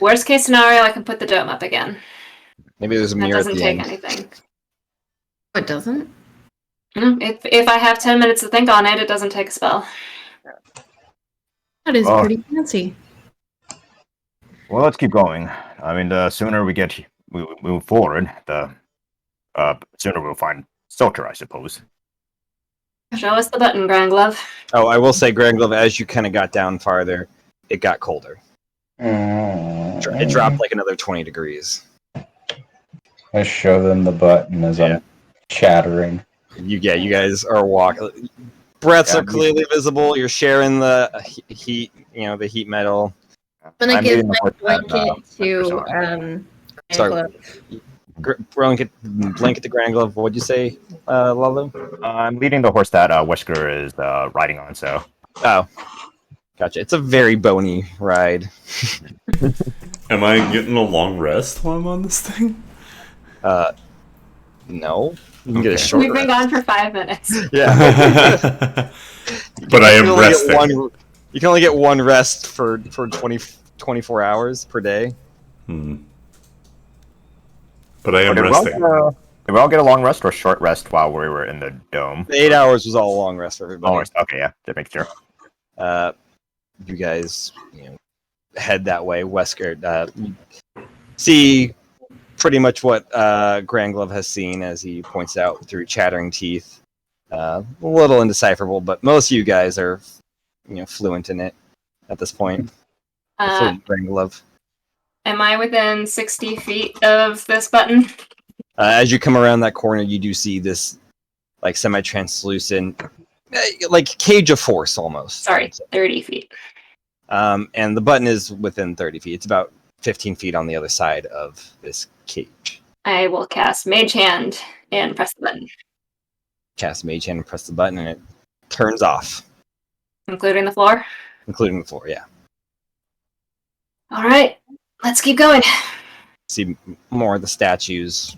Worst case scenario, I can put the dome up again. Maybe there's a That mirror at doesn't the take end. anything. It doesn't. If I have 10 minutes to think on it, it doesn't take a spell. That is Oh. pretty fancy. Well, let's keep going. I mean, the sooner we move forward, the sooner we'll find shelter, I suppose. Show us the button, Grand Glove. Oh, I will say, Grand Glove, as you kind of got down farther, it got colder. It dropped like another 20 degrees. I show them the button as I'm chattering. You guys are walking. Breaths are clearly visible. You're sharing the heat, the heat metal. I'm gonna I'm give reading my the blanket to Sorry. Blanket to Grand Glove. What'd you say, Lalo? I'm leading the horse that Whisker is riding on, so Oh, gotcha. It's a very bony ride. Am I getting a long rest while I'm on this thing? No. You can get a Okay. short We've been rest. gone for 5 minutes. Yeah. But I You can am only get resting. you can only get one rest for 24 hours per day. But I am Did resting. we all get a long rest or short rest while we were in the dome? The 8 hours was all long rest for everybody. Long rest. Okay, yeah, that makes sure. You guys, head that way, westward. See pretty much what Grand Glove has seen as he points out through chattering teeth. A little indecipherable, but most of you guys are, fluent in it at this point. Fluent Grand Glove. Am I within 60 feet of this button? As you come around that corner, you do see this, like, semi-translucent, like cage of force almost. Sorry, 30 feet. And the button is within 30 feet. It's about 15 feet on the other side of this cage. I will cast Mage Hand and press the button, Cast Mage Hand and press the button, and it turns off, including the floor. including the floor. Yeah. All right, let's keep going. See more of the statues,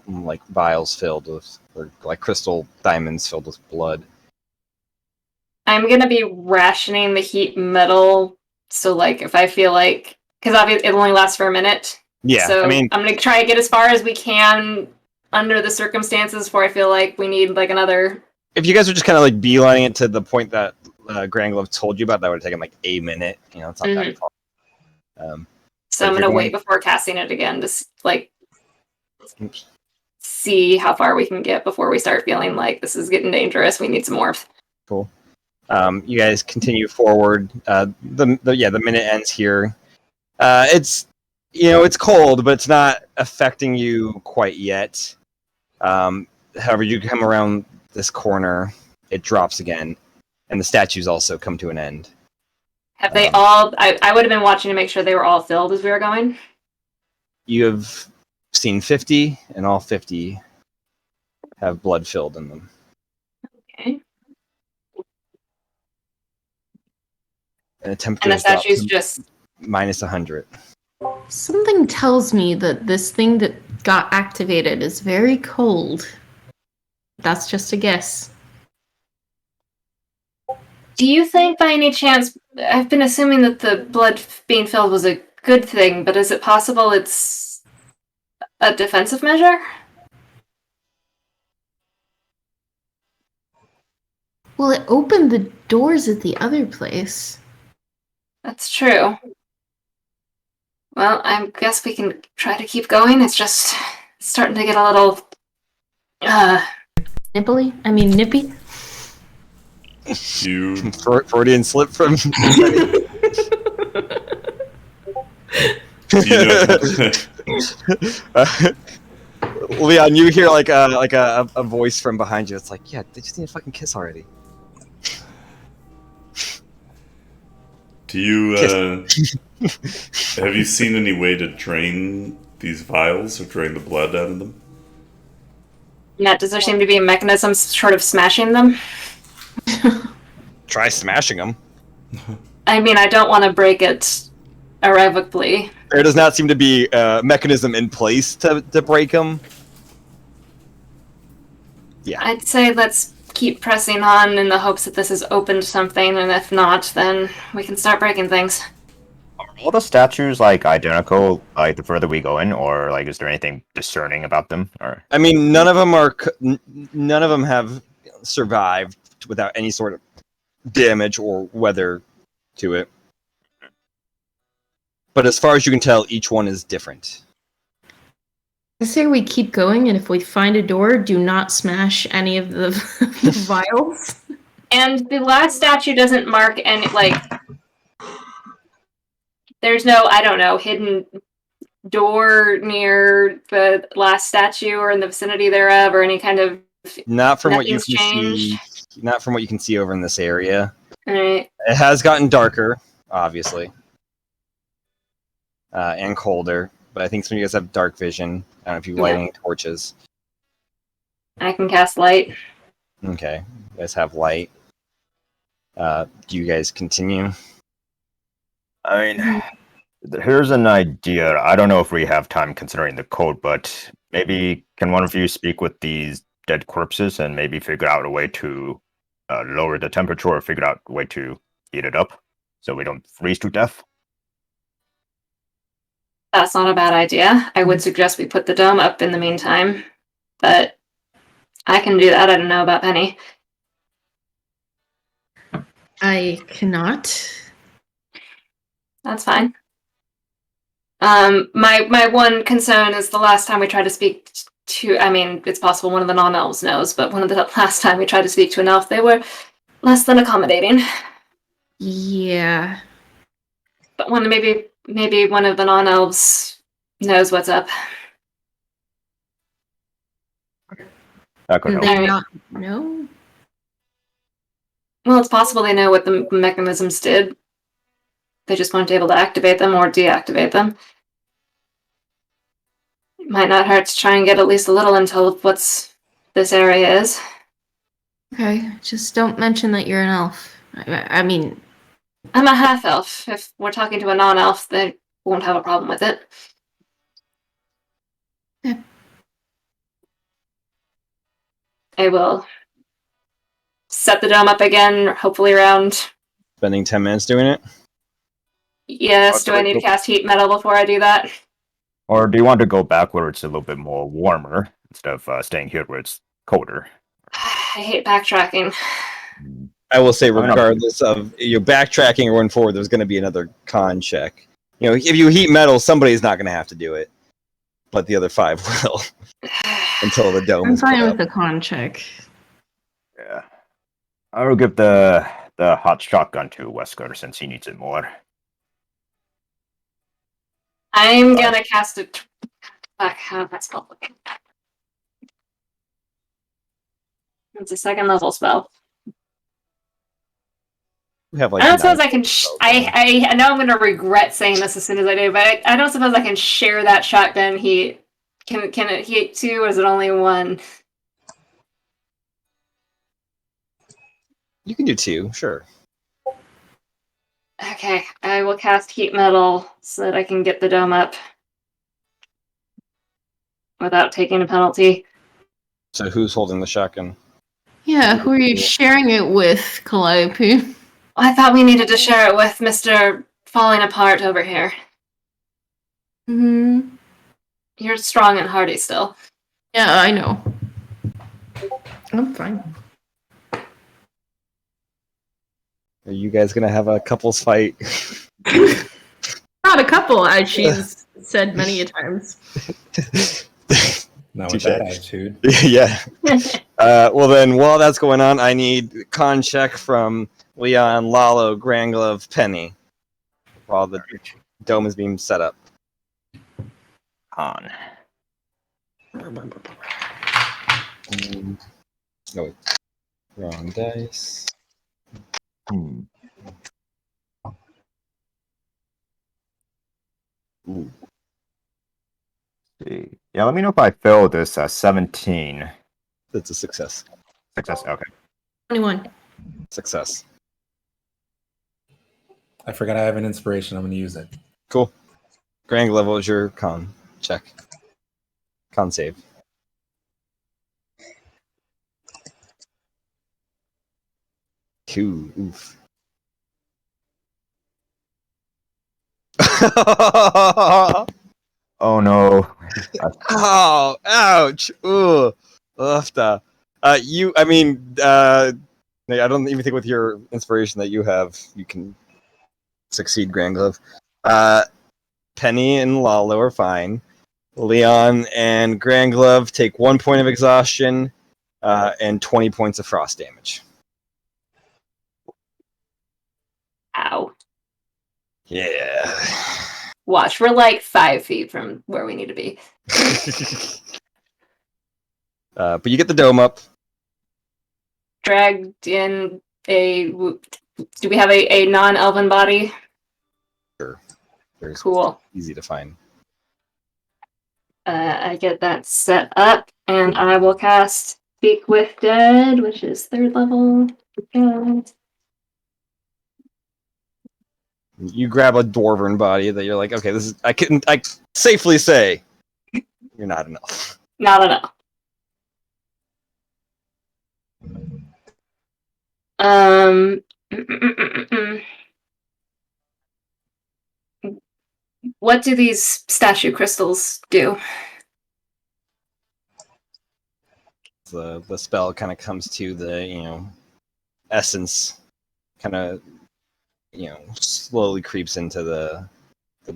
like vials filled with, or like crystal diamonds filled with blood. I'm gonna be rationing the heat metal, so like if I feel like, because obviously it only lasts for a minute. Yeah, So I mean, I'm gonna try to get as far as we can under the circumstances before I feel like we need like another. if you guys are just kind of like beelining it to the point that Grand Glove told you about, that would have taken like a minute. It's not that far. So I'm if you're gonna going- wait before casting it again to see how far we can get before we start feeling like this is getting dangerous. We need some more. Cool. You guys continue forward. The minute ends here. It's it's cold, but it's not affecting you quite yet. However, you come around this corner, it drops again, and the statues also come to an end. Have they all? I would have been watching to make sure they were all filled as we were going. You have seen 50, and all 50 have blood filled in them. Okay. And the temperature And the is dropped statues to just. minus 100. Something tells me that this thing that got activated is very cold. That's just a guess. Do you think by any chance, I've been assuming that the blood being filled was a good thing, but is it possible it's a defensive measure? Well, it opened the doors at the other place. That's true. Well, I guess we can try to keep going. It's just starting to get a little Nipply? I mean, nippy? You. Freudian slip from. Leon, you hear like a voice from behind you. It's like, yeah, they just need to fucking kiss already. Do you have you seen any way to drain these vials or drain the blood out of them? Yeah, does there seem to be a mechanism sort of smashing them? Try smashing them. I mean, I don't want to break it irrevocably. There does not seem to be a mechanism in place to break them. Yeah. I'd say let's keep pressing on in the hopes that this has opened something, and if not, then we can start breaking things. Are all the statues like identical, like the further we go in, or like is there anything discerning about them? Or I mean, none of them have survived without any sort of damage or weather to it. But as far as you can tell, each one is different. I say we keep going, and if we find a door, do not smash any of the vials. And the last statue doesn't mark any, there's no, I don't know, hidden door near the last statue or in the vicinity thereof, or any kind of. Not from what you Nothing's can changed. see. Not from what you can see over in this area. Alright. It has gotten darker, obviously, and colder. But I think some of you guys have dark vision. I don't know if you light any torches. I can cast light. Okay, you guys have light. Do you guys continue? I mean, here's an idea. I don't know if we have time considering the code, but maybe can one of you speak with these dead corpses and maybe figure out a way to lower the temperature or figure out a way to heat it up so we don't freeze to death? That's not a bad idea. I would suggest we put the dome up in the meantime, but I can do that. I don't know about Penny. I cannot. That's fine. My one concern is the last time we tried to speak to, I mean, it's possible one of the non-elves knows, but one of the last time we tried to speak to an elf, they were less than accommodating. Yeah. But maybe one of the non-elves knows what's up. That could Do help. they not know? Well, it's possible they know what the mechanisms did. They just weren't able to activate them or deactivate them. It might not hurt to try and get at least a little intel of what's this area is. Okay, just don't mention that you're an elf. I mean, I'm a half-elf. If we're talking to a non-elf, they won't have a problem with it. Yeah. I will set the dome up again, hopefully around... Spending 10 minutes doing it? Yes, do I need to cast heat metal before I do that? Or do you want to go back where it's a little bit more warmer instead of staying here where it's colder? I hate backtracking. I will say, not- regardless of your backtracking or going forward, there's going to be another con check. You know, if you heat metal, somebody's not going to have to do it, but the other 5 will until the dome I'm is put fine up. with the con check. Yeah. I will give the hot shotgun to Wesker since he needs it more. I'm gonna cast it. Fuck, how that's called. It's a second level spell. We have like I don't suppose 9 I can. spells going. I know I'm gonna regret saying this as soon as I do, but I don't suppose I can share that shotgun heat. Can it heat 2, or is it only 1? You can do 2, sure. Okay, I will cast heat metal so that I can get the dome up without taking a penalty. So who's holding the shotgun? Yeah, who are you sharing it with, Calliope? I thought we needed to share it with Mr. Falling Apart over here. Hmm. You're strong and hardy still. Yeah, I know. I'm fine. Are you guys gonna have a couples fight? Not a couple, as she's said many a times. Not Touche. with that attitude. Yeah. Well, then, while that's going on, I need con check from Leon, Lalo, Granglove, Penny, while the dome is being set up. On. No, wait. Wrong dice. Ooh. See. Yeah, let me know if I fail this 17. That's a success. Success, okay. 21. Success. I forgot I have an inspiration. I'm going to use it. Cool. Granglove, what was your con check? Con save. Cool. Oof. Oh no. Oh, ouch. Ooh. Ufta. I don't even think with your inspiration that you have, you can succeed, Granglove. Penny and Lalo are fine. Leon and Granglove take 1 point of exhaustion and 20 points of frost damage. Ow. Yeah. Watch, we're like 5 feet from where we need to be. But you get the dome up. Dragged in a... Do we have a non-elven body? Very Cool. easy to find. I get that set up, and I will cast Speak with Dead, which is 3rd level. You grab a dwarven body that you're like, okay, this is. I safely say, you're not enough. Not enough. Um. What do these statue crystals do? The spell kind of comes to the essence, kind of slowly creeps into the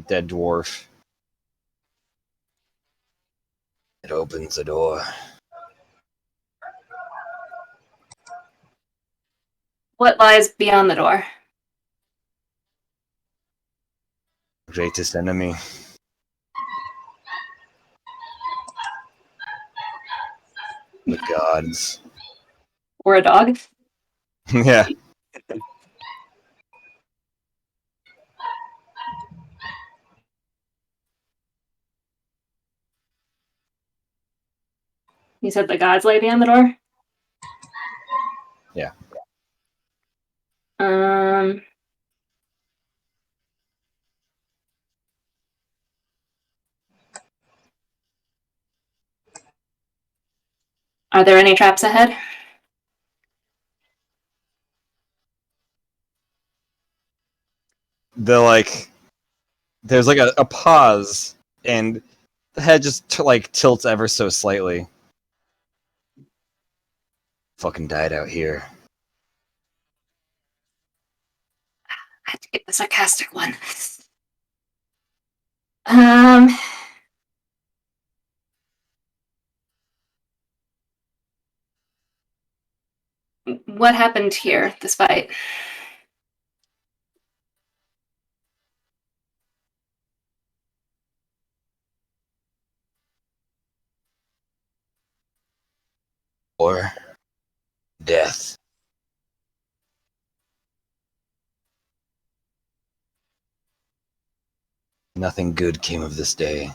dead dwarf. It opens the door. What lies beyond the door? Greatest enemy. The gods. Or a dog? Yeah. You said the gods lay beyond the door? Yeah. Are there any traps ahead? There's like a pause, and the head just tilts ever so slightly. Fucking died out here. I had to get the sarcastic one. What happened here, this fight? Or death. Nothing good came of this day.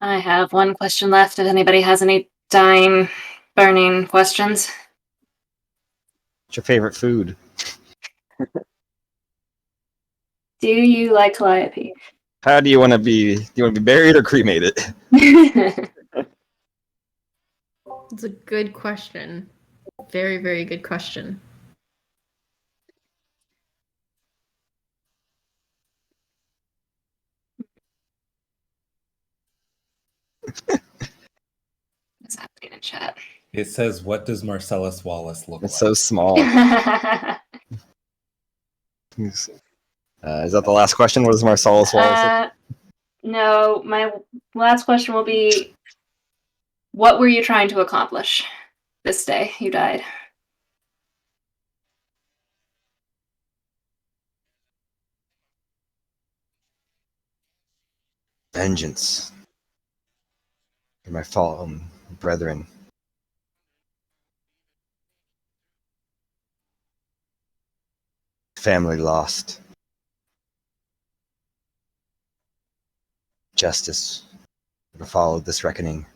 I have one question left if anybody has any dying, burning questions. What's your favorite food? Do you like calliope? How do you want to be? Do you want to be buried or cremated? It's a good question. Very, very good question. What's happening in chat? It says, "What does Marcellus Wallace look It's like?" so small. Is that the last question? What does Marcellus Wallace? No, my last question will be, what were you trying to accomplish this day you died? Vengeance for my fallen brethren. Family lost. Justice would have followed this reckoning.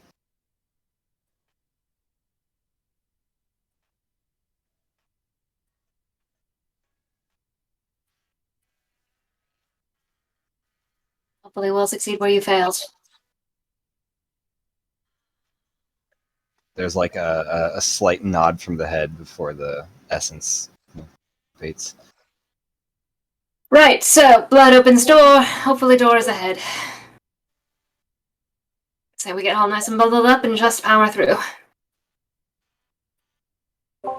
Hopefully we'll succeed where you failed. There's like a slight nod from the head before the essence fades. Right, so blood opens door. Hopefully doors ahead. So we get all nice and bundled up and just power through.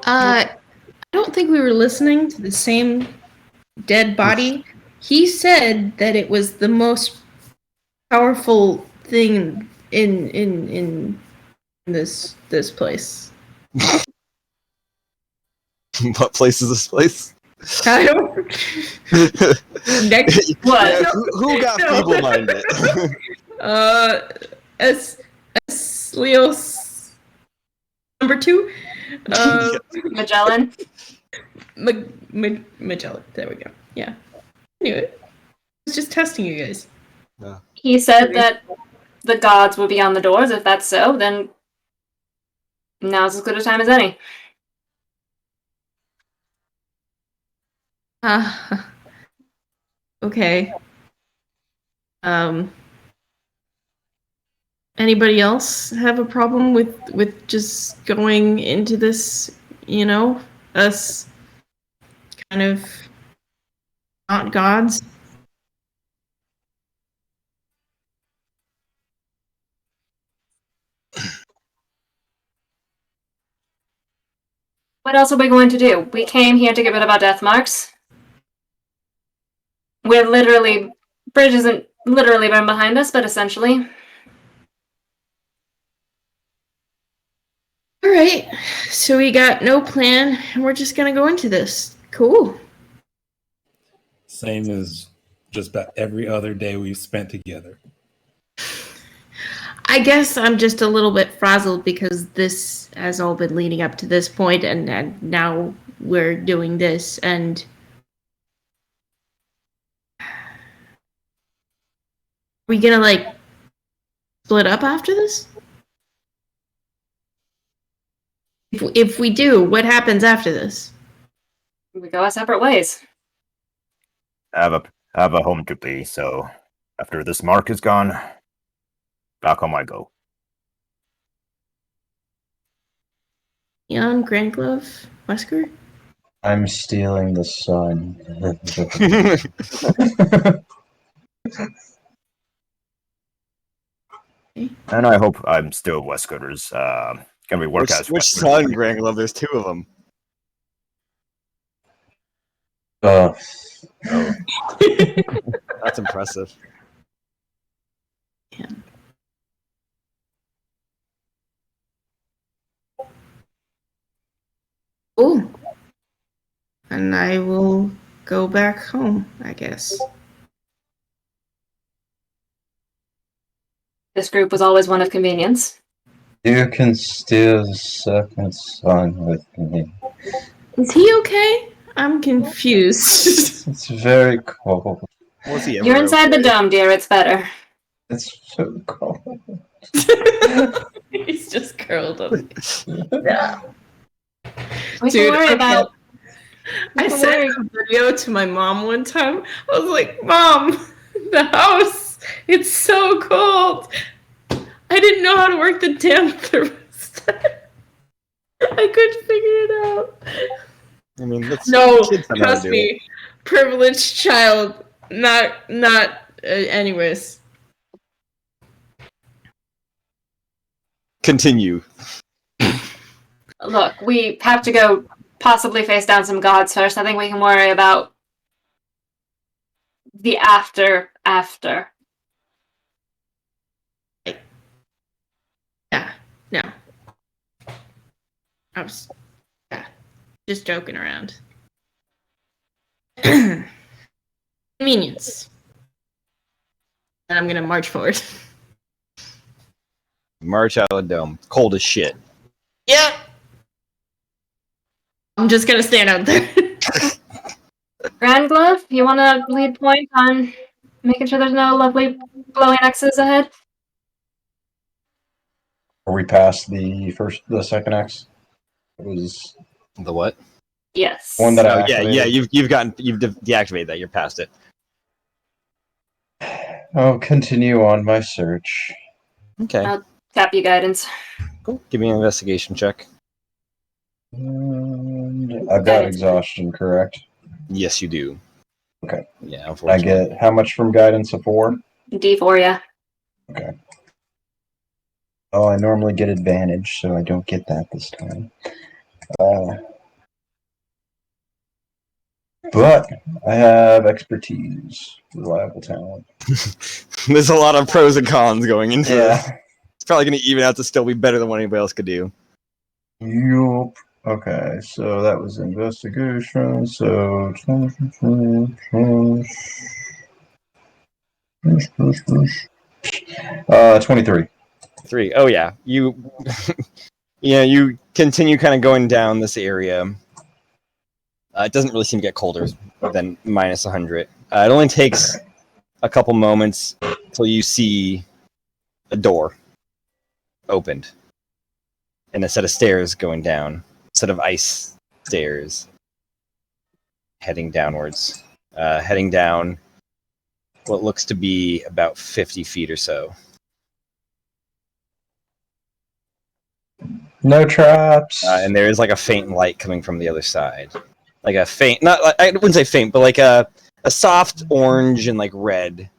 I don't think we were listening to the same dead body. He said that it was the most powerful thing in this place. What place is this place? I don't. Next, What? Yeah, who got No. feeble-minded? Leos number 2. Magellan? Magellan. There we go. Yeah. I knew it. I was just testing you guys. He said that the gods will be on the doors. If that's so, then now's as good a time as any. Okay. Anybody else have a problem with just going into this, us kind of not gods? What else are we going to do? We came here to get rid of our death marks. We're literally... Bridge isn't literally right behind us, but essentially. Alright, so we got no plan, and we're just gonna go into this. Cool. Same as just about every other day we've spent together. I guess I'm just a little bit frazzled because this has all been leading up to this point, and now we're doing this, and we gonna split up after this? If we do, what happens after this? We go our separate ways. I have a home to be, so after this mark is gone, back home I go. Neon, Grand Glove, Wesker? I'm stealing the sun. And I hope I'm still Westcoasters. Can we work as Which son, Grand Glove? There's two of them. Oh, That's impressive. Yeah. Cool. And I will go back home, I guess. This group was always one of convenience. you can steal the second sun with me. Is he okay? I'm confused. It's very cold. Was he ever You're inside the okay? dome, dear. It's better. It's so cold. He's just curled up. We Dude, can worry about... I sent a video to my mom one time. I was like, Mom, the house, it's so cold. I didn't know how to work the damn thermostat. I couldn't figure it out. I mean, that's No, kids know how to trust do me, it. privileged child. Not. Anyways. Continue. Look, we have to go possibly face down some gods first. I think we can worry about the after. Yeah. No. I was. Yeah. Just joking around. Convenience. And I'm gonna march forward. March out of the dome. Cold as shit. Yeah. I'm just gonna stand out there. Grand Glove, you want to lead point on making sure there's no lovely glowing X's ahead? Are we past the second X? It was The what? Yes. one that I Oh yeah, activated. you've deactivated that. You're past it. I'll continue on my search. Okay. Tap you guidance. Cool. Give me an investigation check. And I've got exhaustion, correct? Yes, you do. Okay. Yeah, I unfortunately. get how much from guidance? A 4? D4, yeah. Okay. Oh, I normally get advantage, so I don't get that this time. But I have expertise, reliable talent. There's a lot of pros and cons going into this. Yeah. It's probably going to even out to still be better than what anybody else could do. Yup. Okay, so that was investigation. So 23. 3. Oh yeah, you you continue kind of going down this area. It doesn't really seem to get colder than minus 100. It only takes a couple moments till you see a door opened, and a set of stairs going down, a set of ice stairs heading downwards, heading down what looks to be about 50 feet or so. No traps. And there is like a faint light coming from the other side, like a faint, not I wouldn't say faint, but like a soft orange and like red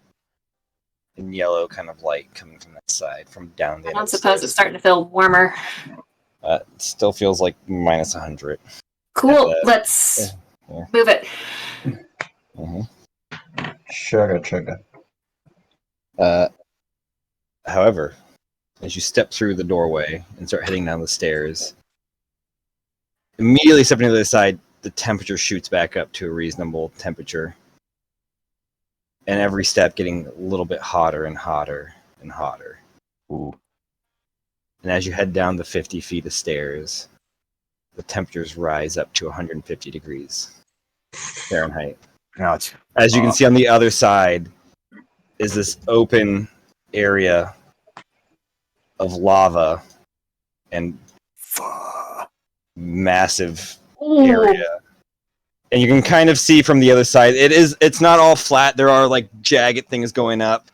and yellow kind of light coming from that side, from down the I end. don't suppose it's starting to feel warmer. It still feels like minus 100. Cool. Let's move it. Mm-hmm. Chugga. However, as you step through the doorway and start heading down the stairs, immediately stepping to the other side, the temperature shoots back up to a reasonable temperature. And every step getting a little bit hotter and hotter and hotter. Ooh. And as you head down the 50 feet of stairs, the temperatures rise up to 150 degrees Fahrenheit. Ouch. As you can see on the other side is this open area of lava and massive area. And you can kind of see from the other side, it's not all flat. There are like jagged things going up.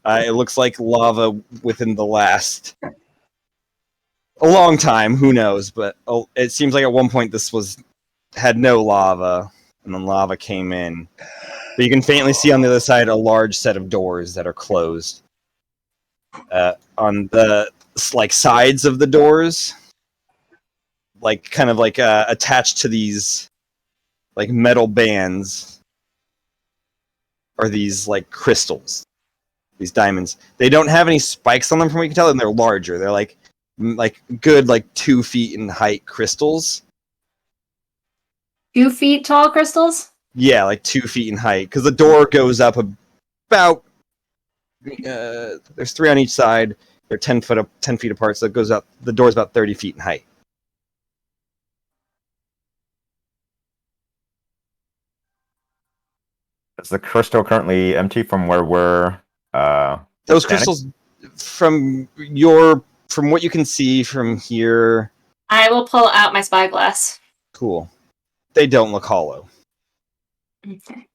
It looks like lava within the last a long time, who knows, but it seems like at one point this had no lava, and then lava came in. But you can faintly see on the other side a large set of doors that are closed. On the like sides of the doors, like kind of like attached to these like metal bands, are these like crystals, these diamonds. They don't have any spikes on them from what you can tell, and they're larger. They're like good like 2 feet in height crystals. 2 feet tall crystals? Yeah, like 2 feet in height, because the door goes up about there's 3 on each side. They're 10 feet apart, so it goes up. The door's about 30 feet in height. Is the crystal currently empty from where we're Those standing? crystals, from what you can see from here, I will pull out my spyglass. cool. They don't look hollow. Okay.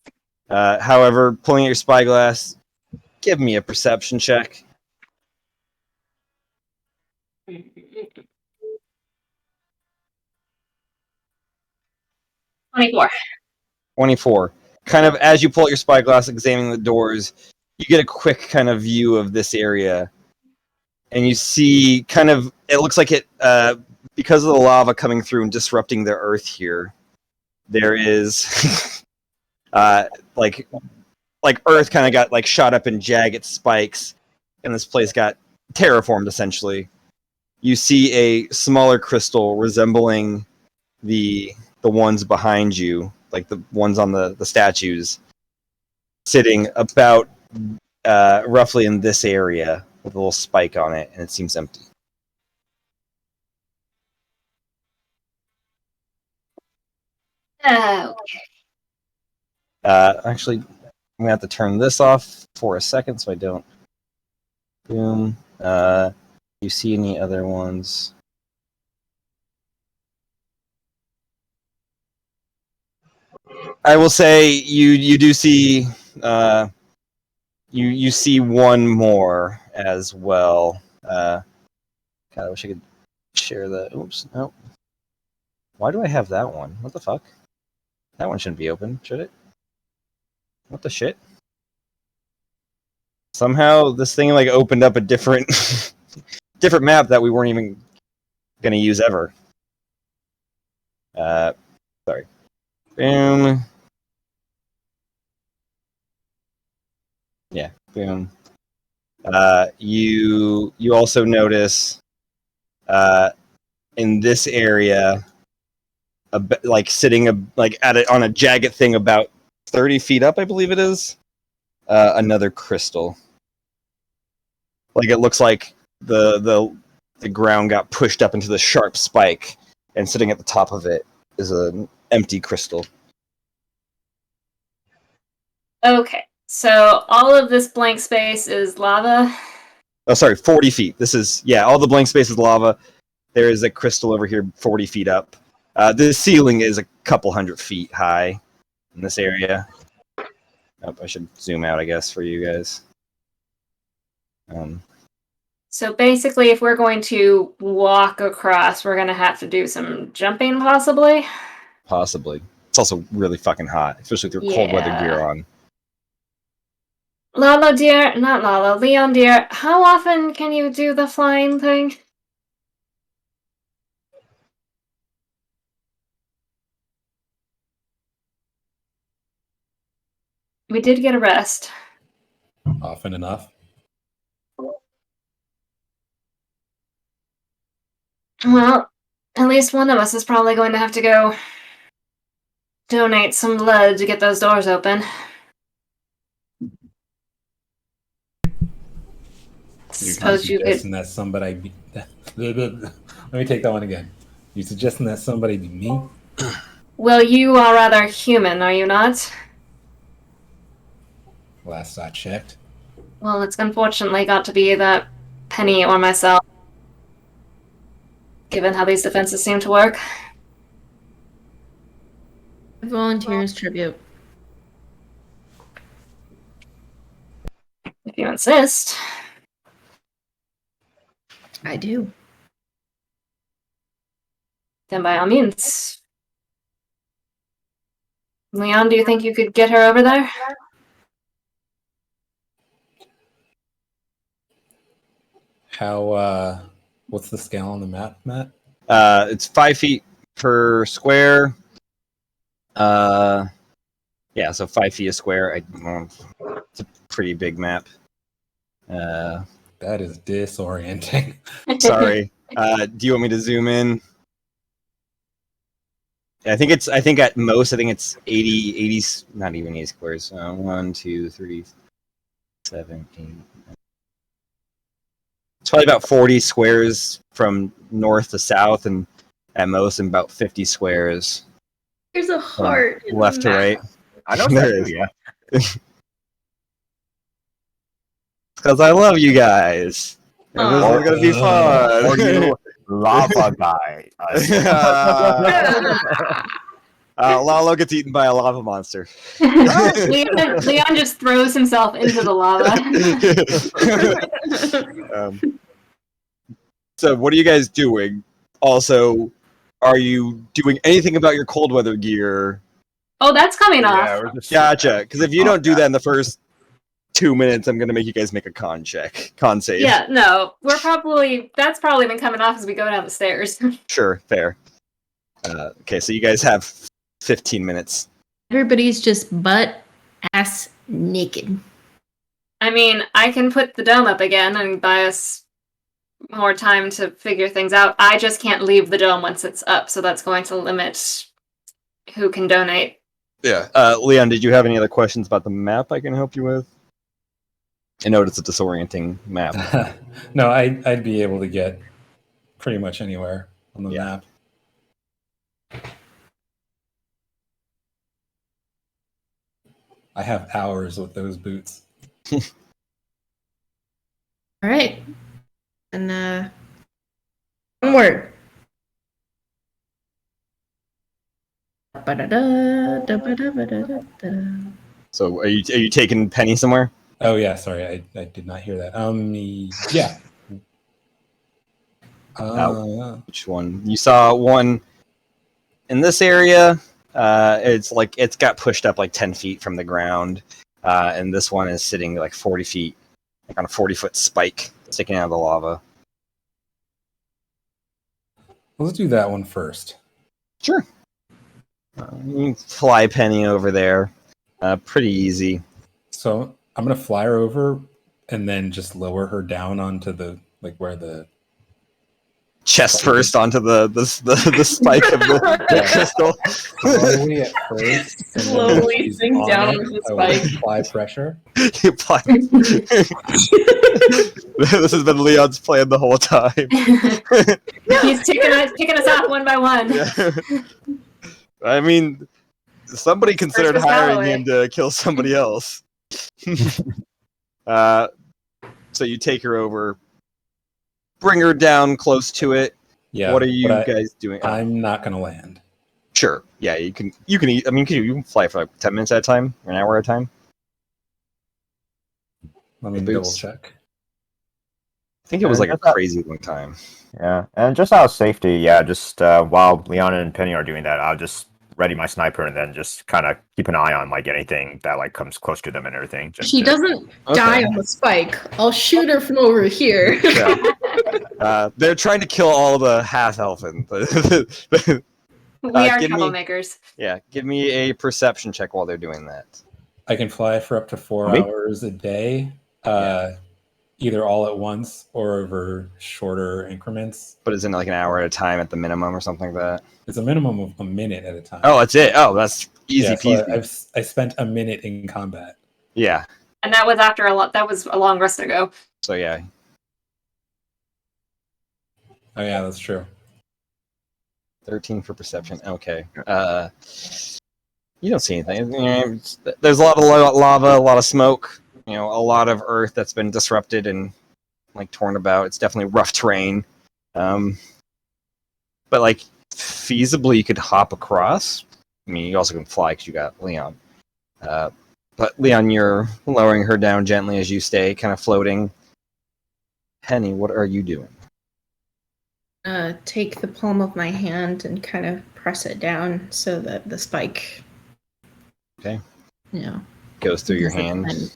However, pulling out your spyglass, give me a perception check. 24. 24. Kind of as you pull out your spyglass, examining the doors, you get a quick kind of view of this area. And you see it looks like it, because of the lava coming through and disrupting the earth here, there is, like earth kind of got like shot up in jagged spikes, and this place got terraformed essentially. You see a smaller crystal resembling the ones behind you, like the ones on the statues, sitting about roughly in this area with a little spike on it, and it seems empty. Okay. Actually, I'm gonna have to turn this off for a second so I don't. Boom. You see any other ones? I will say you do see you see one more as well. God, I wish I could share that. Oops, no. Why do I have that one? What the fuck? That one shouldn't be open, should it? What the shit? Somehow this thing like opened up a different different map that we weren't even gonna use ever. Sorry. Boom. Yeah, boom. You also notice in this area, like sitting on a jagged thing about 30 feet up, I believe it is, another crystal. Like it looks like the ground got pushed up into the sharp spike, and sitting at the top of it is an empty crystal. Okay. So all of this blank space is lava. Oh, sorry, 40 feet. This is, all the blank space is lava. There is a crystal over here 40 feet up. The ceiling is a couple hundred feet high in this area. Oh, I should zoom out, I guess, for you guys. So basically, if we're going to walk across, we're going to have to do some jumping, possibly. Possibly. It's also really fucking hot, especially with your cold weather gear on. Lalo, dear, not Lalo, Leon, dear, how often can you do the flying thing? We did get a rest. Often enough. Well, at least one of us is probably going to have to go donate some blood to get those doors open. Suppose you could. Suggesting that somebody be... Let me take that one again. You suggesting that somebody be me? Well, you are rather human, are you not? Last I checked. Well, it's unfortunately got to be either Penny or myself, given how these defenses seem to work. Volunteers tribute. If you insist. I do. Then by all means. Leon, do you think you could get her over there? How, what's the scale on the map, Matt? It's 5 feet per square. So 5 feet a square. It's a pretty big map. That is disorienting. Sorry. Do you want me to zoom in? I think at most, it's 80, not even 80 squares. 1, 2, 3, 7, 8. It's probably about 40 squares from north to south, and at most about 50 squares. There's a heart. Left to right. I know There that. is. Yeah. Because I love you guys. And this is gonna be fun. Or you lava guy. Lalo gets eaten by a lava monster. Leon just throws himself into the lava. So what are you guys doing? Also, are you doing anything about your cold weather gear? Oh, that's coming off. Yeah, we're just Gotcha. Because if you don't do that in the first 2 minutes, I'm gonna make you guys make a con save. Yeah, no, that's probably been coming off as we go down the stairs. Sure, fair. Okay, so you guys have 15 minutes. Everybody's just butt ass naked. I mean, I can put the dome up again and buy us more time to figure things out. I just can't leave the dome once it's up, so that's going to limit who can donate. Yeah. Leon, did you have any other questions about the map I can help you with? I know it's a disorienting map. No, I'd be able to get pretty much anywhere on the map. I have hours with those boots. All right. And onward. So are you taking Penny somewhere? Oh yeah, sorry, I did not hear that. Yeah. Which one? You saw one in this area. It's got pushed up like 10 feet from the ground, and this one is sitting like 40 feet, like on a 40-foot spike sticking out of the lava. Let's do that one first. Sure. You fly Penny over there. Pretty easy. So I'm gonna fly her over and then just lower her down onto the where the chest first onto the spike of the crystal. Slowly at first. and Slowly then sink on down it, onto the I will spike. apply pressure. You apply- This has been Leon's plan the whole time. He's picking us off one by one. Yeah. I mean, somebody considered Versus hiring Galloway. him to kill somebody else. So So you take her over, bring her down close to it. Yeah. What are you but guys doing? I'm not gonna land. Sure. Yeah, you can eat. I mean, you can fly for like 10 minutes at a time, or an hour at a time. Let me The double boots. check. I think it was And like a just out- crazy long time. Yeah, and just out of safety, yeah, just while Leon and Penny are doing that, I'll just ready my sniper and then just kind of keep an eye on like anything that like comes close to them and everything. Just She to- doesn't Okay. die on the spike. I'll shoot her from over here. Yeah. They're trying to kill all the half elfin. We are give me- troublemakers. Yeah, give me a perception check while they're doing that. I can fly for up to 4 Me? hours a day, either all at once or over shorter increments. But it's in like an hour at a time at the minimum or something like that. It's a minimum of a minute at a time. Oh, that's it. Oh, that's easy yeah, peasy. so I spent a minute in combat. Yeah. And that was after that was a long rest ago. So yeah. Oh yeah, that's true. 13 for perception. Okay. You don't see anything. There's a lot of lava, a lot of smoke. A lot of earth that's been disrupted and like torn about. It's definitely rough terrain. But like feasibly, you could hop across. I mean, you also can fly because you got Leon. But Leon, you're lowering her down gently as you stay, kind of floating. Penny, what are you doing? Take the palm of my hand and kind of press it down so that the spike. Okay. Goes through your hand.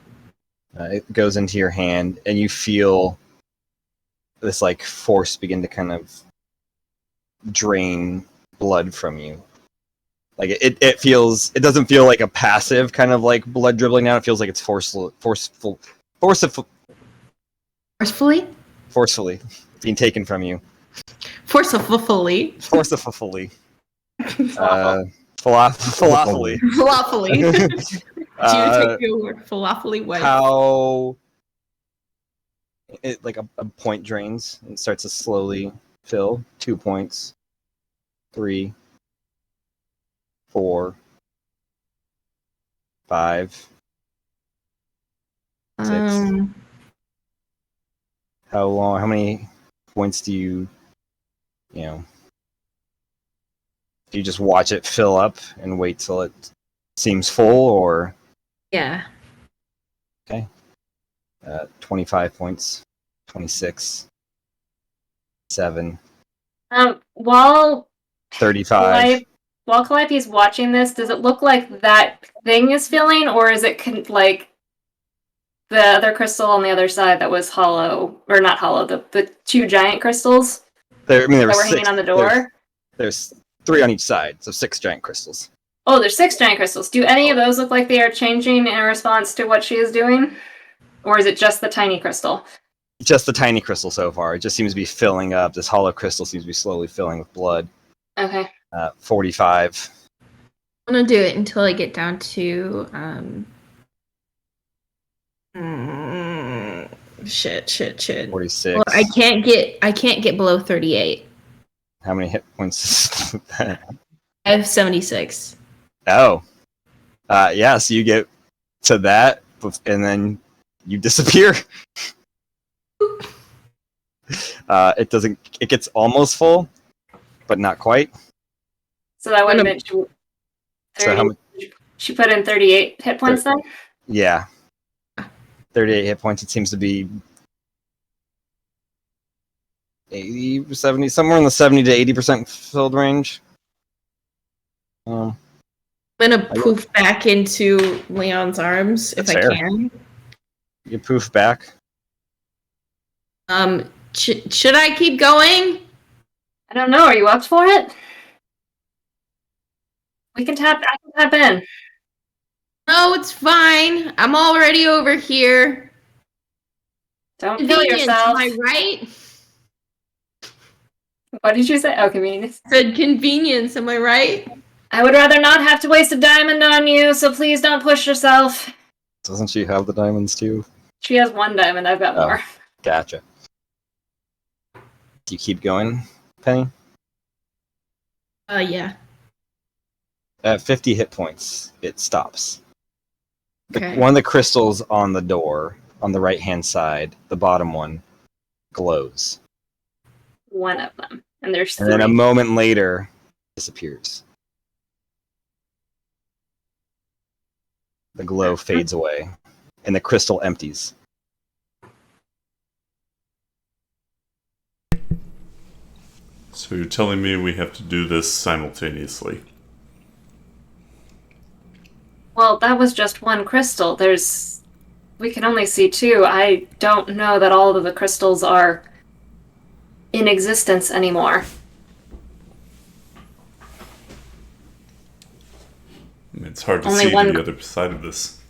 It goes into your hand, and you feel this like force begin to kind of drain blood from you. Like it doesn't feel like a passive kind of like blood dribbling down. It feels like it's forcefully being taken from you. Forcefully. Falafely. Do you take your falafely way? How it like a point drains and starts to slowly fill. 2 points. 3. 4. 5. 6. How long? How many points do you do you just watch it fill up and wait till it seems full, or? Yeah. Okay. 25 points. 26. 7. While 35. While Calliope's watching this, does it look like that thing is filling, or is it like the other crystal on the other side that was hollow, or not hollow, the 2 giant crystals There that were were 6. hanging on the door? There's 3 on each side, so 6 giant crystals. Oh, there's 6 giant crystals. Do any of those look like they are changing in response to what she is doing? Or is it just the tiny crystal? Just the tiny crystal so far. It just seems to be filling up. This hollow crystal seems to be slowly filling with blood. Okay. 45. I'm gonna do it until I get down to shit. 46. Well, I can't get below 38. How many hit points is that? I have 76. Oh. Yeah, so you get to that, and then you disappear. It gets almost full, but not quite. So that would have been she put in 38 hit points then? Yeah. 38 hit points. It seems to be 80, 70, somewhere in the 70 to 80% filled range. I'm gonna poof back into Leon's arms if I can. You poof back. Should I keep going? I don't know. Are you up for it? I can tap in. No, it's fine. I'm already over here. Don't kill yourself. Am I right? What did you say? Oh, convenience. I said convenience. Am I right? I would rather not have to waste a diamond on you, so please don't push yourself. Doesn't she have the diamonds too? She has 1 diamond. I've got more. Gotcha. Do you keep going, Penny? Yeah. At 50 hit points, it stops. Okay. One of the crystals on the door on the right-hand side, the bottom one, glows. One of them. And there's And three. then a moment later, disappears. The glow fades away, and the crystal empties. So you're telling me we have to do this simultaneously? Well, that was just one crystal. We can only see two. I don't know that all of the crystals are in existence anymore. I mean, it's hard to Only see one- to the other side of this.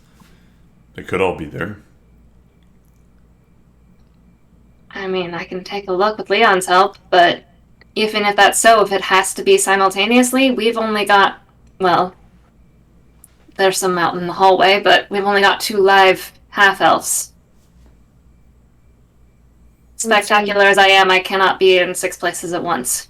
They could all be there. I mean, I can take a look with Leon's help, but even if that's so, if it has to be simultaneously, we've only got, well, there's some out in the hallway, but we've only got 2 live half-elves. Spectacular as I am, I cannot be in 6 places at once.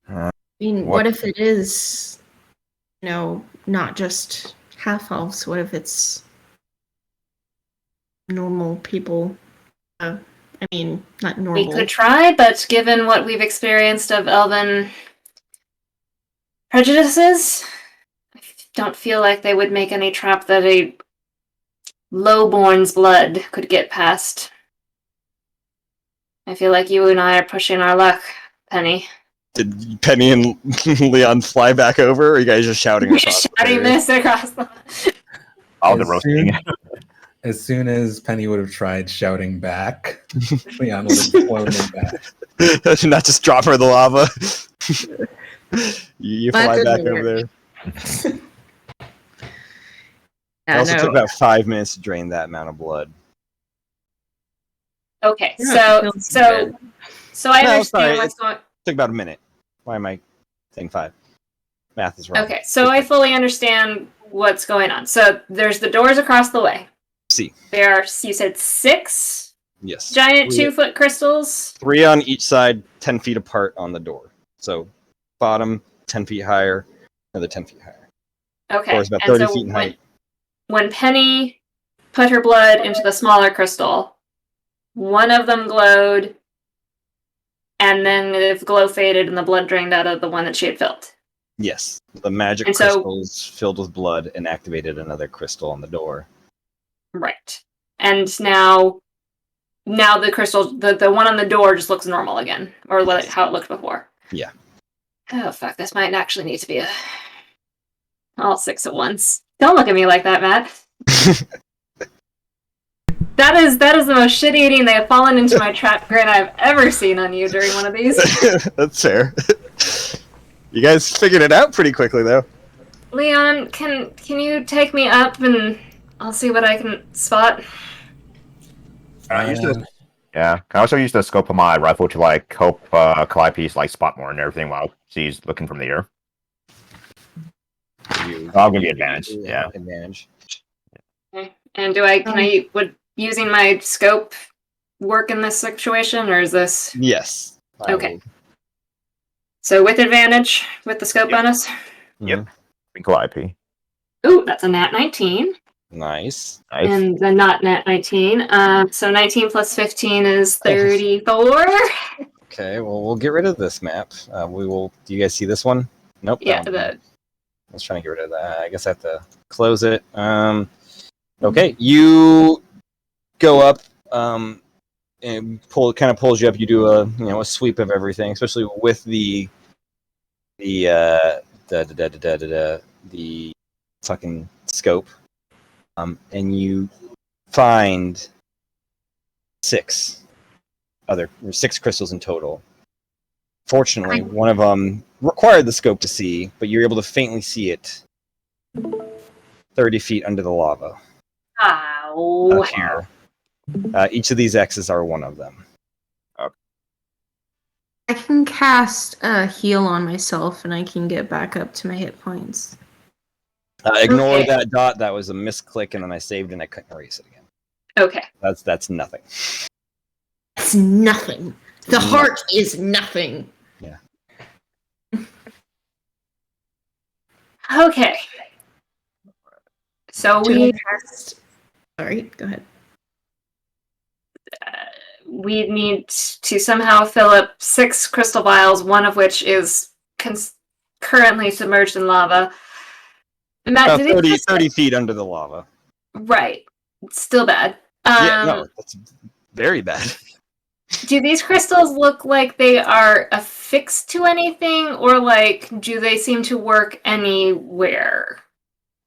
I mean, what if it is, not just half elves? What if it's normal people? I mean, not normal. We could try, but given what we've experienced of elven prejudices, I don't feel like they would make any trap that a lowborn's blood could get past. I feel like you and I are pushing our luck, Penny. Did Penny and Leon fly back over, or are you guys just shouting We're across shouting this across the... All the roasting. As soon as Penny would have tried shouting back, Leon would have flown them back. Not just drop her in the lava. you That fly didn't back over work. there. It Yeah, also no. took about 5 minutes to drain that amount of blood. Okay, Yeah, it feels so good. I No, understand sorry, what's going... Took about a minute. Why am I saying 5? Math is wrong. Okay, so I fully understand what's going on. So there's the doors across the way. See. There are, you said 6 Yes. giant 3 2-foot crystals. 3 on each side, 10 feet apart on the door. So bottom 10 feet higher, another 10 feet higher. Okay, Or it's about and 30 so feet in height. when Penny put her blood into the smaller crystal, one of them glowed, and then the glow faded and the blood drained out of the one that she had filled. Yes. The magic And so- crystals filled with blood and activated another crystal on the door. Right. And now the crystal, the one on the door just looks normal again, or like how it looked before. Yeah. Oh fuck! This might actually need to be all 6 at once. Don't look at me like that, Matt. That is the most shit-eating they have fallen into my trap grin I've ever seen on you during one of these. That's fair. You guys figured it out pretty quickly, though. Leon, can you take me up and I'll see what I can spot? I also use the scope of my rifle to help Calliope's spot more and everything while she's looking from the air. I'll give you advantage. Yeah. Advantage. Okay. And would using my scope work in this situation, or is this Yes. okay? So with advantage with the scope bonus. Yep. Calliope. Ooh, that's a nat 19. Nice. And the not nat 19. So 19 plus 15 is 34. Okay, well, we'll get rid of this map. We will. Do you guys see this one? Nope. Yeah, I was trying to get rid of that. I guess I have to close it. Okay, you go up and pulls you up. You do a sweep of everything, especially with the fucking scope, and you find 6 crystals in total. Fortunately, one of them required the scope to see, but you're able to faintly see it 30 feet under the lava. Ow. Up here. Each of these X's are one of them. I can cast a heal on myself and I can get back up to my hit points. Ignore Okay. that dot. That was a misclick, and then I saved and I couldn't erase it again. Okay. That's nothing. It's nothing. The heart is nothing. Okay. So Should we I cast? Sorry, go ahead. we need to somehow fill up 6 crystal vials, one of which is currently submerged in lava. Matt, About do these 30 feet under the lava. Right. Still bad. Yeah, no, that's very bad. Do these crystals look like they are affixed to anything, or like do they seem to work anywhere?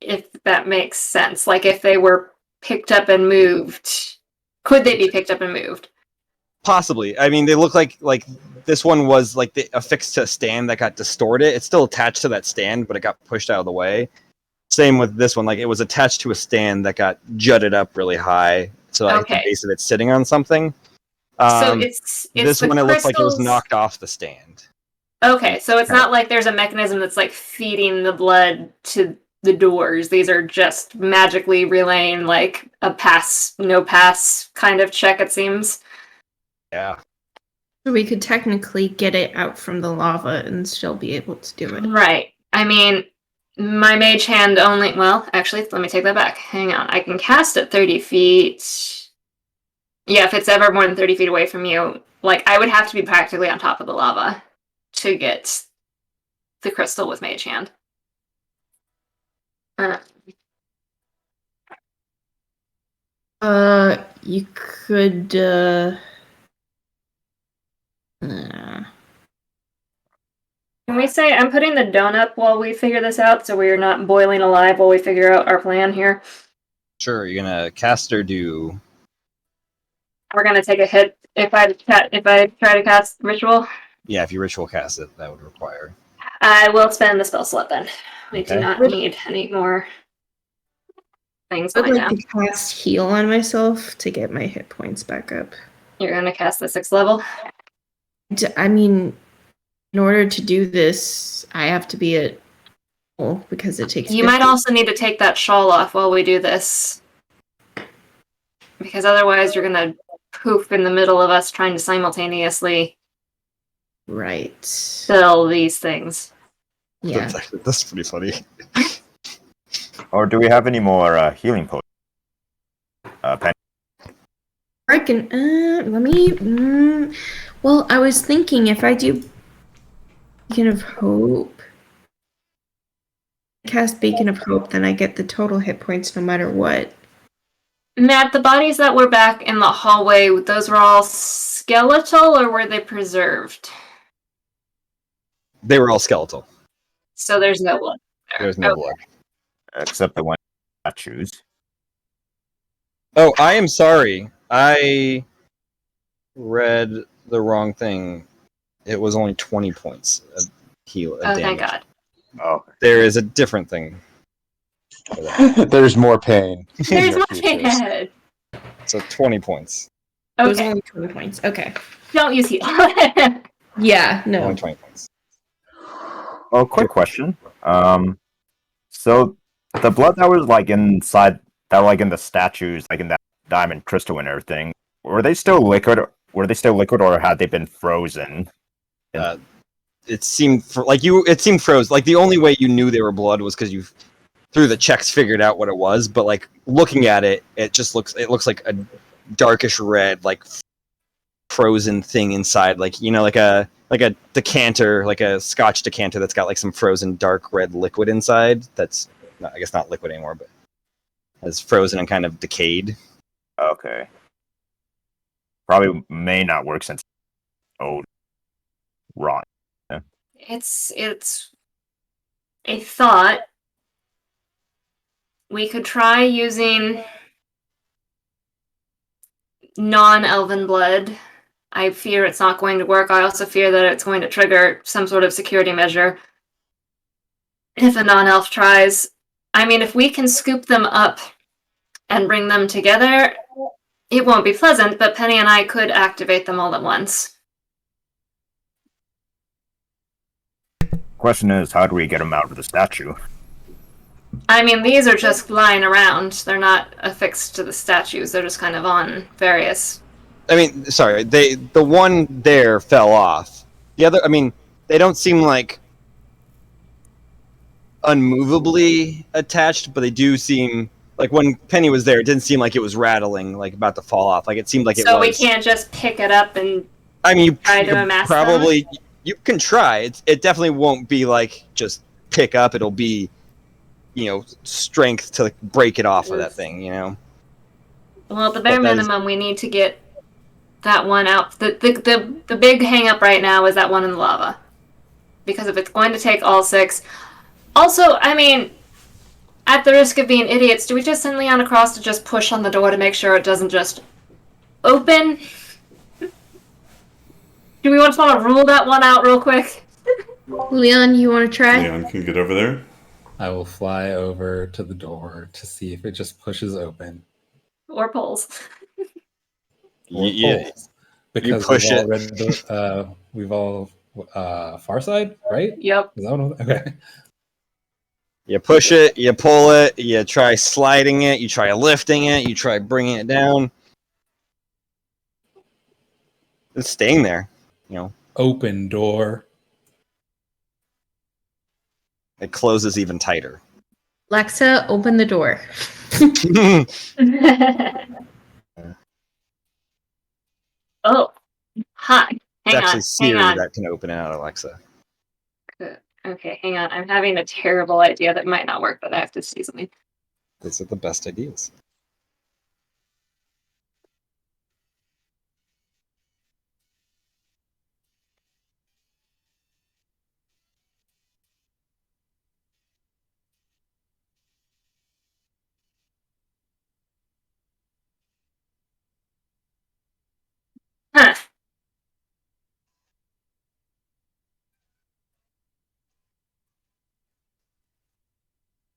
If that makes sense. Like if they were picked up and moved, could they be picked up and moved? Possibly. I mean, they look like this one was like affixed to a stand that got distorted. It's still attached to that stand, but it got pushed out of the way. Same with this one. Like it was attached to a stand that got jutted up really high, so like the base of it's sitting on something. So it's this the one. It looks like it was crystals- knocked off the stand. Okay, so it's not like there's a mechanism that's like feeding the blood to the doors. These are just magically relaying like a pass, no pass kind of check, it seems. Yeah. So we could technically get it out from the lava and still be able to do it. Right. I mean, my mage hand only... Well, actually, let me take that back. Hang on. I can cast at 30 feet. Yeah, if it's ever more than 30 feet away from you, like, I would have to be practically on top of the lava to get the crystal with mage hand. You could, Can we say I'm putting the donut while we figure this out, so we're not boiling alive while we figure out our plan here? Sure, you're gonna cast or do. We're gonna take a hit if I try to cast ritual. Yeah, if you ritual cast it, that would require. I will spend the spell slot then. We do Okay. not need any more things I'd lying like down. to cast heal on myself to get my hit points back up. You're gonna cast the 6th level? I mean, in order to do this, I have to be at full because it takes. You might also need to take that shawl off while we do this. Because otherwise you're gonna poof in the middle of us trying to simultaneously fill these things. Yeah. That's pretty funny. Or do we have any more healing potions? Penny? I can. Let me. Well, I was thinking if I do Beacon of Hope, cast Beacon of Hope, then I get the total hit points no matter what. Matt, the bodies that were back in the hallway, those were all skeletal, or were they preserved? They were all skeletal. So there's no blood there. There's no blood. Except the one I choose. Oh, I am sorry. I read the wrong thing. It was only 20 points of heal. Oh, thank God. Oh, there is a different thing. There's more pain. There's in my your futures. head. So 20 points. It was Okay. only 20 points. Okay. Don't use heal. Yeah, no. Only 20 points. oh, quick question. So the blood that was like inside, that like in the statues, like in that diamond crystal and everything, were they still liquid? Were they still liquid, or had they been frozen? It seemed it seemed froze. Like the only way you knew they were blood was because you through the checks figured out what it was. But like looking at it, it looks like a darkish red, like frozen thing inside, like like a decanter, like a Scotch decanter that's got like some frozen dark red liquid inside. That's I guess not liquid anymore, but has frozen and kind of decayed. Okay. Probably may not work since old rot. It's a thought. We could try using non-elven blood. I fear it's not going to work. I also fear that it's going to trigger some sort of security measure if a non-elf tries. I mean, if we can scoop them up and bring them together, it won't be pleasant, but Penny and I could activate them all at once. Question is, how do we get them out of the statue? I mean, these are just lying around. They're not affixed to the statues. They're just kind of on various... I mean, sorry, the one there fell off. The other, I mean, they don't seem like unmovably attached, but they do seem like when Penny was there, it didn't seem like it was rattling, like about to fall off. Like it seemed like it So was. we can't just pick it up and I mean, try to you amass probably you can try. It definitely won't be like just pick up. It'll be, strength to break it off of that thing. Well, at the bare But that is- minimum, we need to get that one out. The big hang up right now is that one in the lava. Because if it's going to take all 6... Also, I mean, at the risk of being idiots, do we just send Leon across to just push on the door to make sure it doesn't just open? Do we just want to rule that one out real quick? Leon, you want to try? Leon can get over there. I will fly over to the door to see if it just pushes open. Or pulls. Or Yeah, pulls. Because push we've all it. read we've all Far Side, right? Yep. Is that what okay. You push it, you pull it, you try sliding it, you try lifting it, you try bringing it down. It's staying there, Open door. It closes even tighter. Lexa, open the door. Oh, hi. It's Hang actually on. Siri Hang on. that can open it out, Alexa. Good. Okay, hang on. I'm having a terrible idea that might not work, but I have to see something. Those are the best ideas. Huh.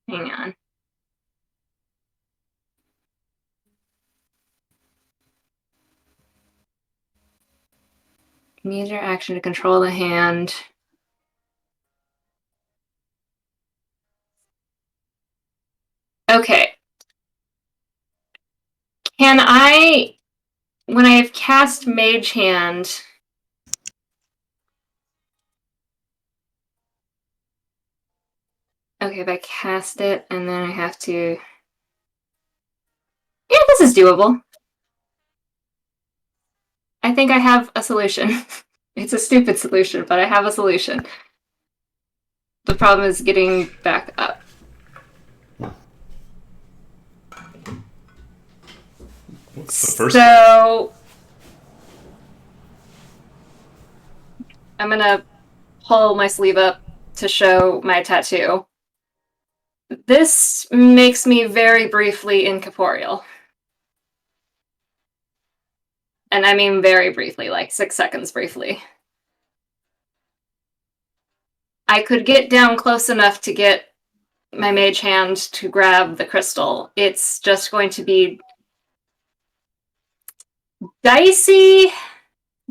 Hang on. Use your action to control the hand. Okay. Can I, when I have cast Mage Hand, okay, if I cast it and then I have to, yeah, this is doable. I think I have a solution. It's a stupid solution, but I have a solution. The problem is getting back up. What's the first So I'm gonna pull my sleeve up to show my tattoo. This makes me very briefly incorporeal. And I mean very briefly, like 6 seconds briefly. I could get down close enough to get my mage hand to grab the crystal. It's just going to be dicey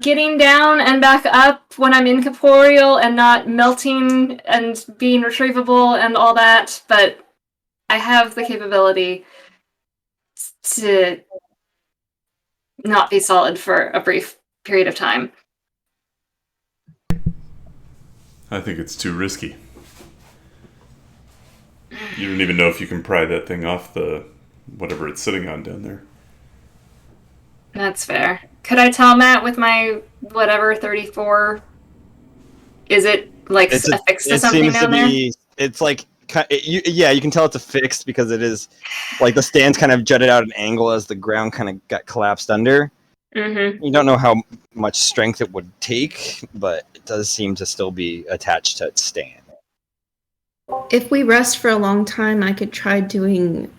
getting down and back up when I'm incorporeal and not melting and being retrievable and all that, but I have the capability to not be solid for a brief period of time. I think it's too risky. You don't even know if you can pry that thing off the whatever it's sitting on down there. That's fair. Could I tell Matt with my whatever 34? Is it like affixed to something down there? It's like you can tell it's affixed because it is like the stand's kind of jutted out at an angle as the ground kind of got collapsed under. Mm-hmm. You don't know how much strength it would take, but it does seem to still be attached to its stand. If we rest for a long time, I could try doing,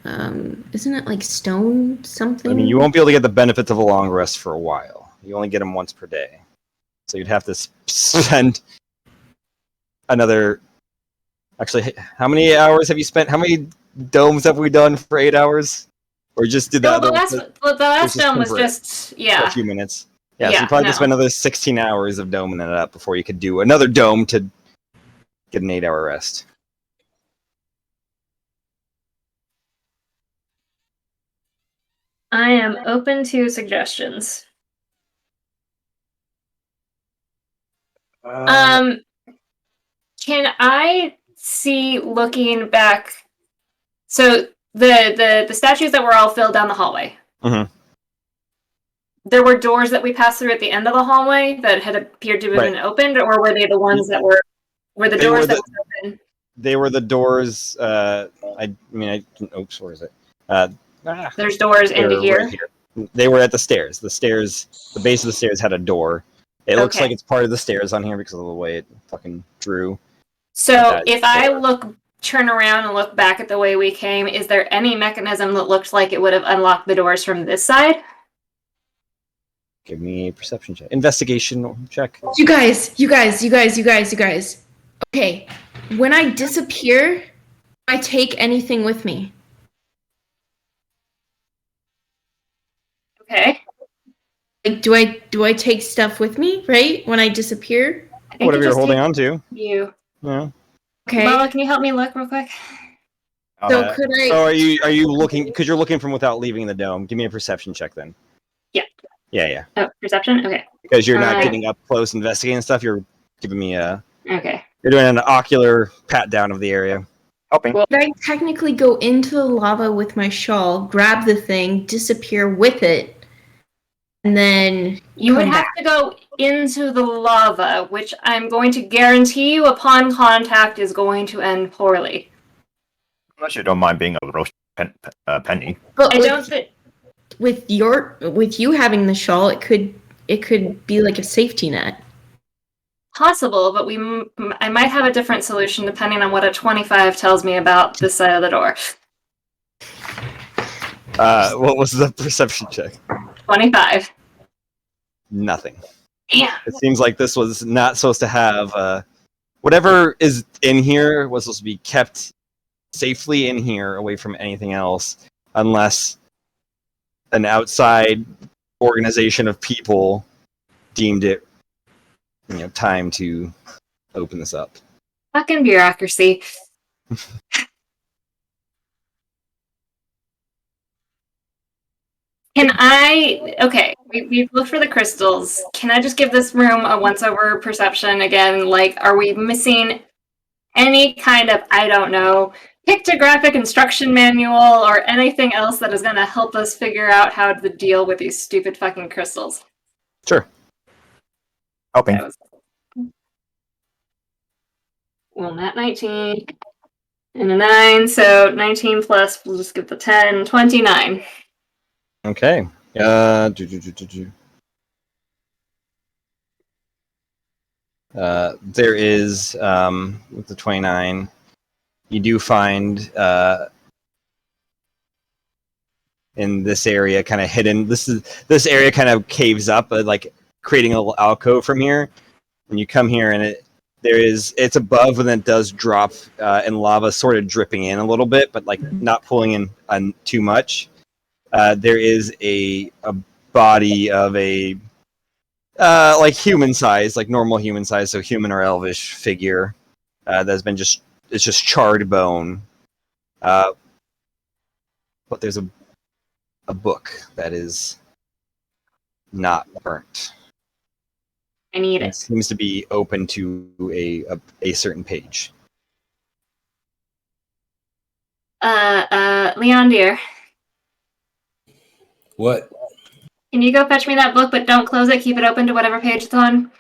isn't it like stone something? I mean, you won't be able to get the benefits of a long rest for a while. You only get them once per day. So you'd have to spend another... Actually, how many hours have you spent? How many domes have we done for 8 hours? Or just did that? The last dome was just, a few minutes. Yeah, so you probably just spent another 16 hours of doming it up before you could do another dome to get an 8-hour rest. I am open to suggestions. Can I see looking back. So the statues that were all filled down the hallway. Mhm. There were doors that we passed through at the end of the hallway that had appeared to have been opened, or were they the ones that were the They doors were that the- were open? They were the doors. Oops, where is it? There's doors into They're here. right here. They were at the stairs. The base of the stairs had a door. It looks Okay. like it's part of the stairs on here because of the way it fucking drew. So if I turn around and look back at the way we came, is there any mechanism that looked like it would have unlocked the doors from this side? Give me a perception check. Investigation check. You guys. Okay, when I disappear, I take anything with me. Okay. Like, do I take stuff with me? Right when I disappear. I think Whatever you you're just holding take on to. You. Yeah. Okay. Lala, can you help me look real quick? So could I? So are you looking? Because you're looking from without leaving the dome. Give me a perception check then. Yeah. Yeah. Oh, perception? Okay. Because you're not getting up close, investigating stuff. You're giving me a. Okay. You're doing an ocular pat down of the area. Helping. Could I technically go into the lava with my shawl, grab the thing, disappear with it, and then You would come have back? to go into the lava, which I'm going to guarantee you upon contact is going to end poorly. Unless you don't mind being a roast penny. But I don't think. with you having the shawl, it could be like a safety net. Possible, but I might have a different solution depending on what a 25 tells me about this side of the door. What was the perception check? 25. Nothing. Damn. It seems like this was not supposed to have whatever is in here was supposed to be kept safely in here, away from anything else, unless an outside organization of people deemed it, time to open this up. Fucking bureaucracy. Okay, we've looked for the crystals. Can I just give this room a once-over perception again? Like, are we missing any kind of, I don't know, pictographic instruction manual or anything else that is going to help us figure out how to deal with these stupid fucking crystals? Sure. Helping. Well, nat 19 and a 9, so 19 plus, we'll just give the 10, 29. Okay. There is with the 29. You do find in this area, kind of hidden. This area kind of caves up, like creating a little alcove from here. When you come here, and it's above, and then it does drop, and lava sort of dripping in a little bit, but like not pulling in too much. There is a body of a like human size, like normal human size, so human or elvish figure that's been it's just charred bone. But there's a book that is not burnt. I need It it. seems to be open to a certain page. Leon, dear, What? can you go fetch me that book, but don't close it, keep it open to whatever page it's on?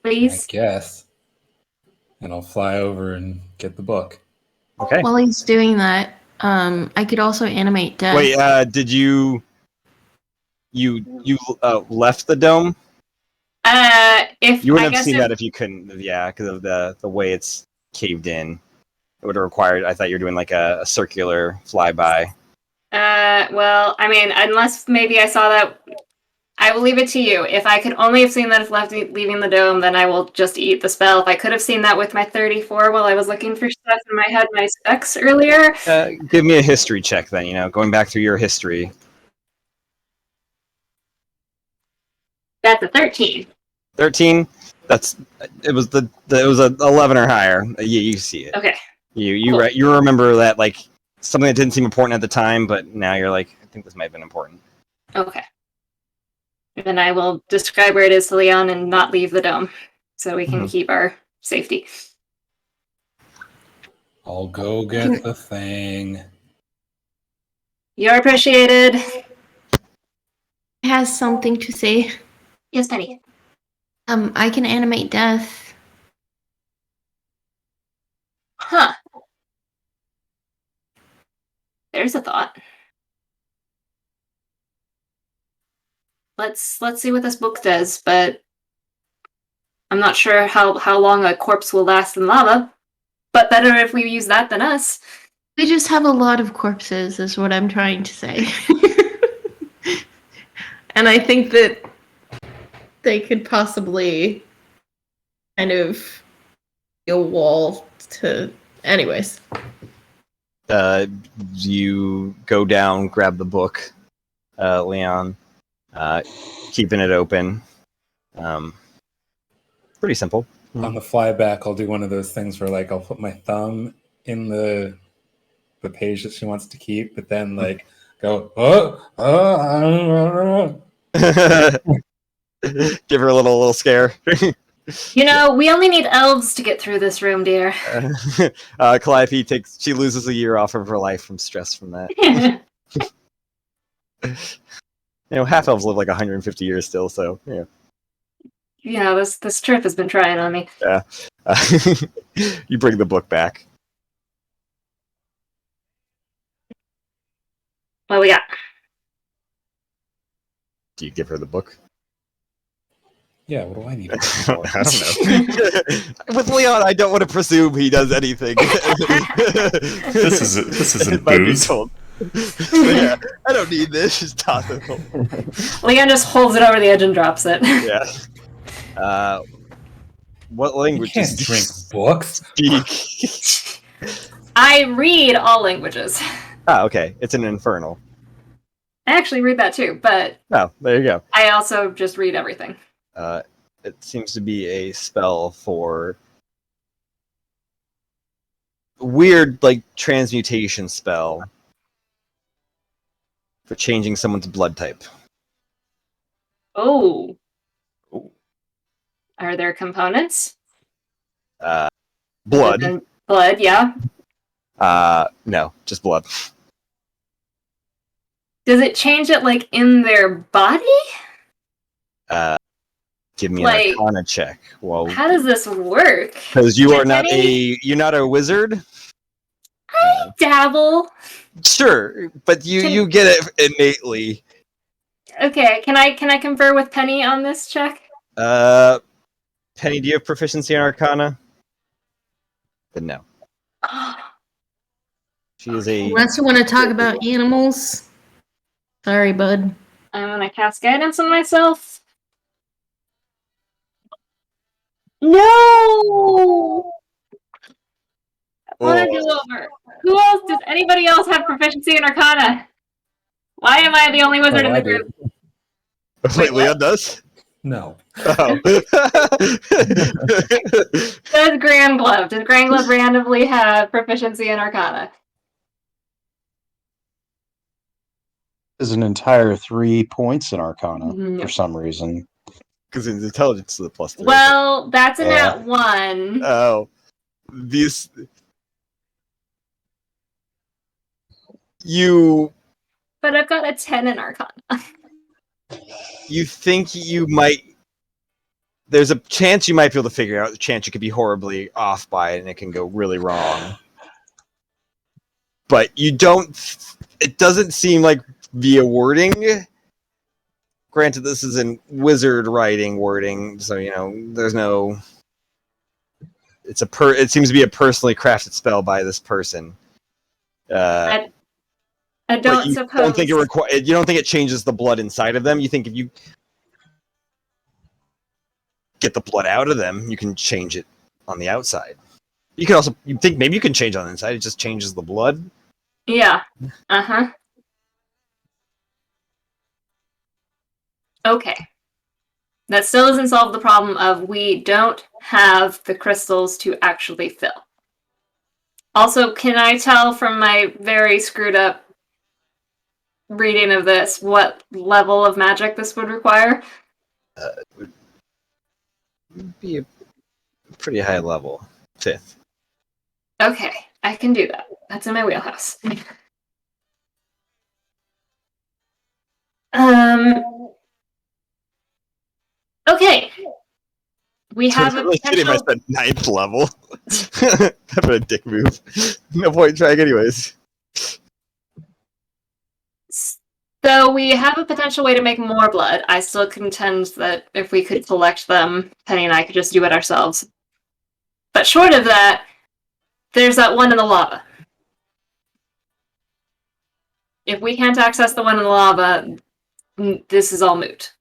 Please? I guess. And I'll fly over and get the book. Okay. While he's doing that, I could also animate death. Wait, did you left the dome? If You wouldn't I have seen guess that if you couldn't. Yeah, because of the way it's caved in. It would have required. I thought you were doing like a circular flyby. well, I mean, unless maybe I saw that, I will leave it to you. If I could only have seen that if leaving the dome, then I will just eat the spell. If I could have seen that with my 34 while I was looking for stuff and I had my specs earlier. Give me a history check then. Going back through your history. That's a 13. 13. It was an 11 or higher. You see it. Okay. You remember that, like, something that didn't seem important at the time, but now you're like, I think this might have been important. Okay. Then I will describe where it is to Leon and not leave the dome. so we can keep our safety. I'll go get the thing. You're appreciated. Has something to say. Yes, Penny. I can animate death. Huh. There's a thought. Let's see what this book does, but I'm not sure how long a corpse will last in lava. But better if we use that than us. We just have a lot of corpses, is what I'm trying to say. And I think that they could possibly kind of be a wall to. Anyways. You go down, grab the book, Leon, keeping it open. Pretty simple. On the fly back, I'll do one of those things where like I'll put my thumb in the page that she wants to keep, but then like go Give her a little scare. You know, we only need elves to get through this room, dear. Calliope she loses a year off of her life from stress from that. Half elves live like 150 years still, so yeah. Yeah, this trip has been trying on me. Yeah. You bring the book back. What we got? Do you give her the book? Yeah, what do I need? I don't know. With Leon, I don't want to presume he does anything. This isn't It might be booze. told. Yeah, I don't need this. Just toss it home. Leon just holds it over the edge and drops it. Yeah. What You language can't drink books. speak? I read all languages. Okay. It's an infernal. I actually read that too, but Oh, there you go. I also just read everything. It seems to be a spell for weird, like, transmutation spell for changing someone's blood type. Oh. Are there components? Blood. Blood, yeah. No, just blood. Does it change it like in their body? Give me Like, an Arcana check. Well, how does this work? because you are not Penny? you're not a wizard. Dabble. Sure, but you get it innately. Okay, can I confer with Penny on this check? Penny, do you have proficiency in Arcana? Then no. She is a. Unless you want to talk about animals. Sorry, bud. I'm gonna cast guidance on myself. No! I want to do over. Who else? Does anybody else have proficiency in Arcana? Why am I the only wizard in the I do. group? Wait, Leon does? No. Oh. Does Grand Glove? Does Grand Glove randomly have proficiency in Arcana? Is an entire 3 points in Arcana No. for some reason. Because his intelligence is a +3. Well, that's a Yeah. nat 1. Oh. These. You But I've got a 10 in Arcana. think you might. There's a chance you might be able to figure out. A chance you could be horribly off by it, and it can go really wrong. But you don't. It doesn't seem like via wording. Granted, this is in wizard writing wording, so there's no. It seems to be a personally crafted spell by this person. I But don't you suppose. don't think you don't think it changes the blood inside of them. You think if you get the blood out of them, you can change it on the outside. You think maybe you can change on the inside. It just changes the blood. Yeah. Uh-huh. Okay. That still doesn't solve the problem of we don't have the crystals to actually fill. Also, can I tell from my very screwed up reading of this what level of magic this would require? Be pretty high level. 5th. Okay, I can do that. That's in my wheelhouse. Okay. We have a really kidding. I potential. said 9th level. That's a dick move. No point trying, anyways. So we have a potential way to make more blood. I still contend that if we could collect them, Penny and I could just do it ourselves. But short of that, there's that one in the lava. If we can't access the one in the lava, this is all moot.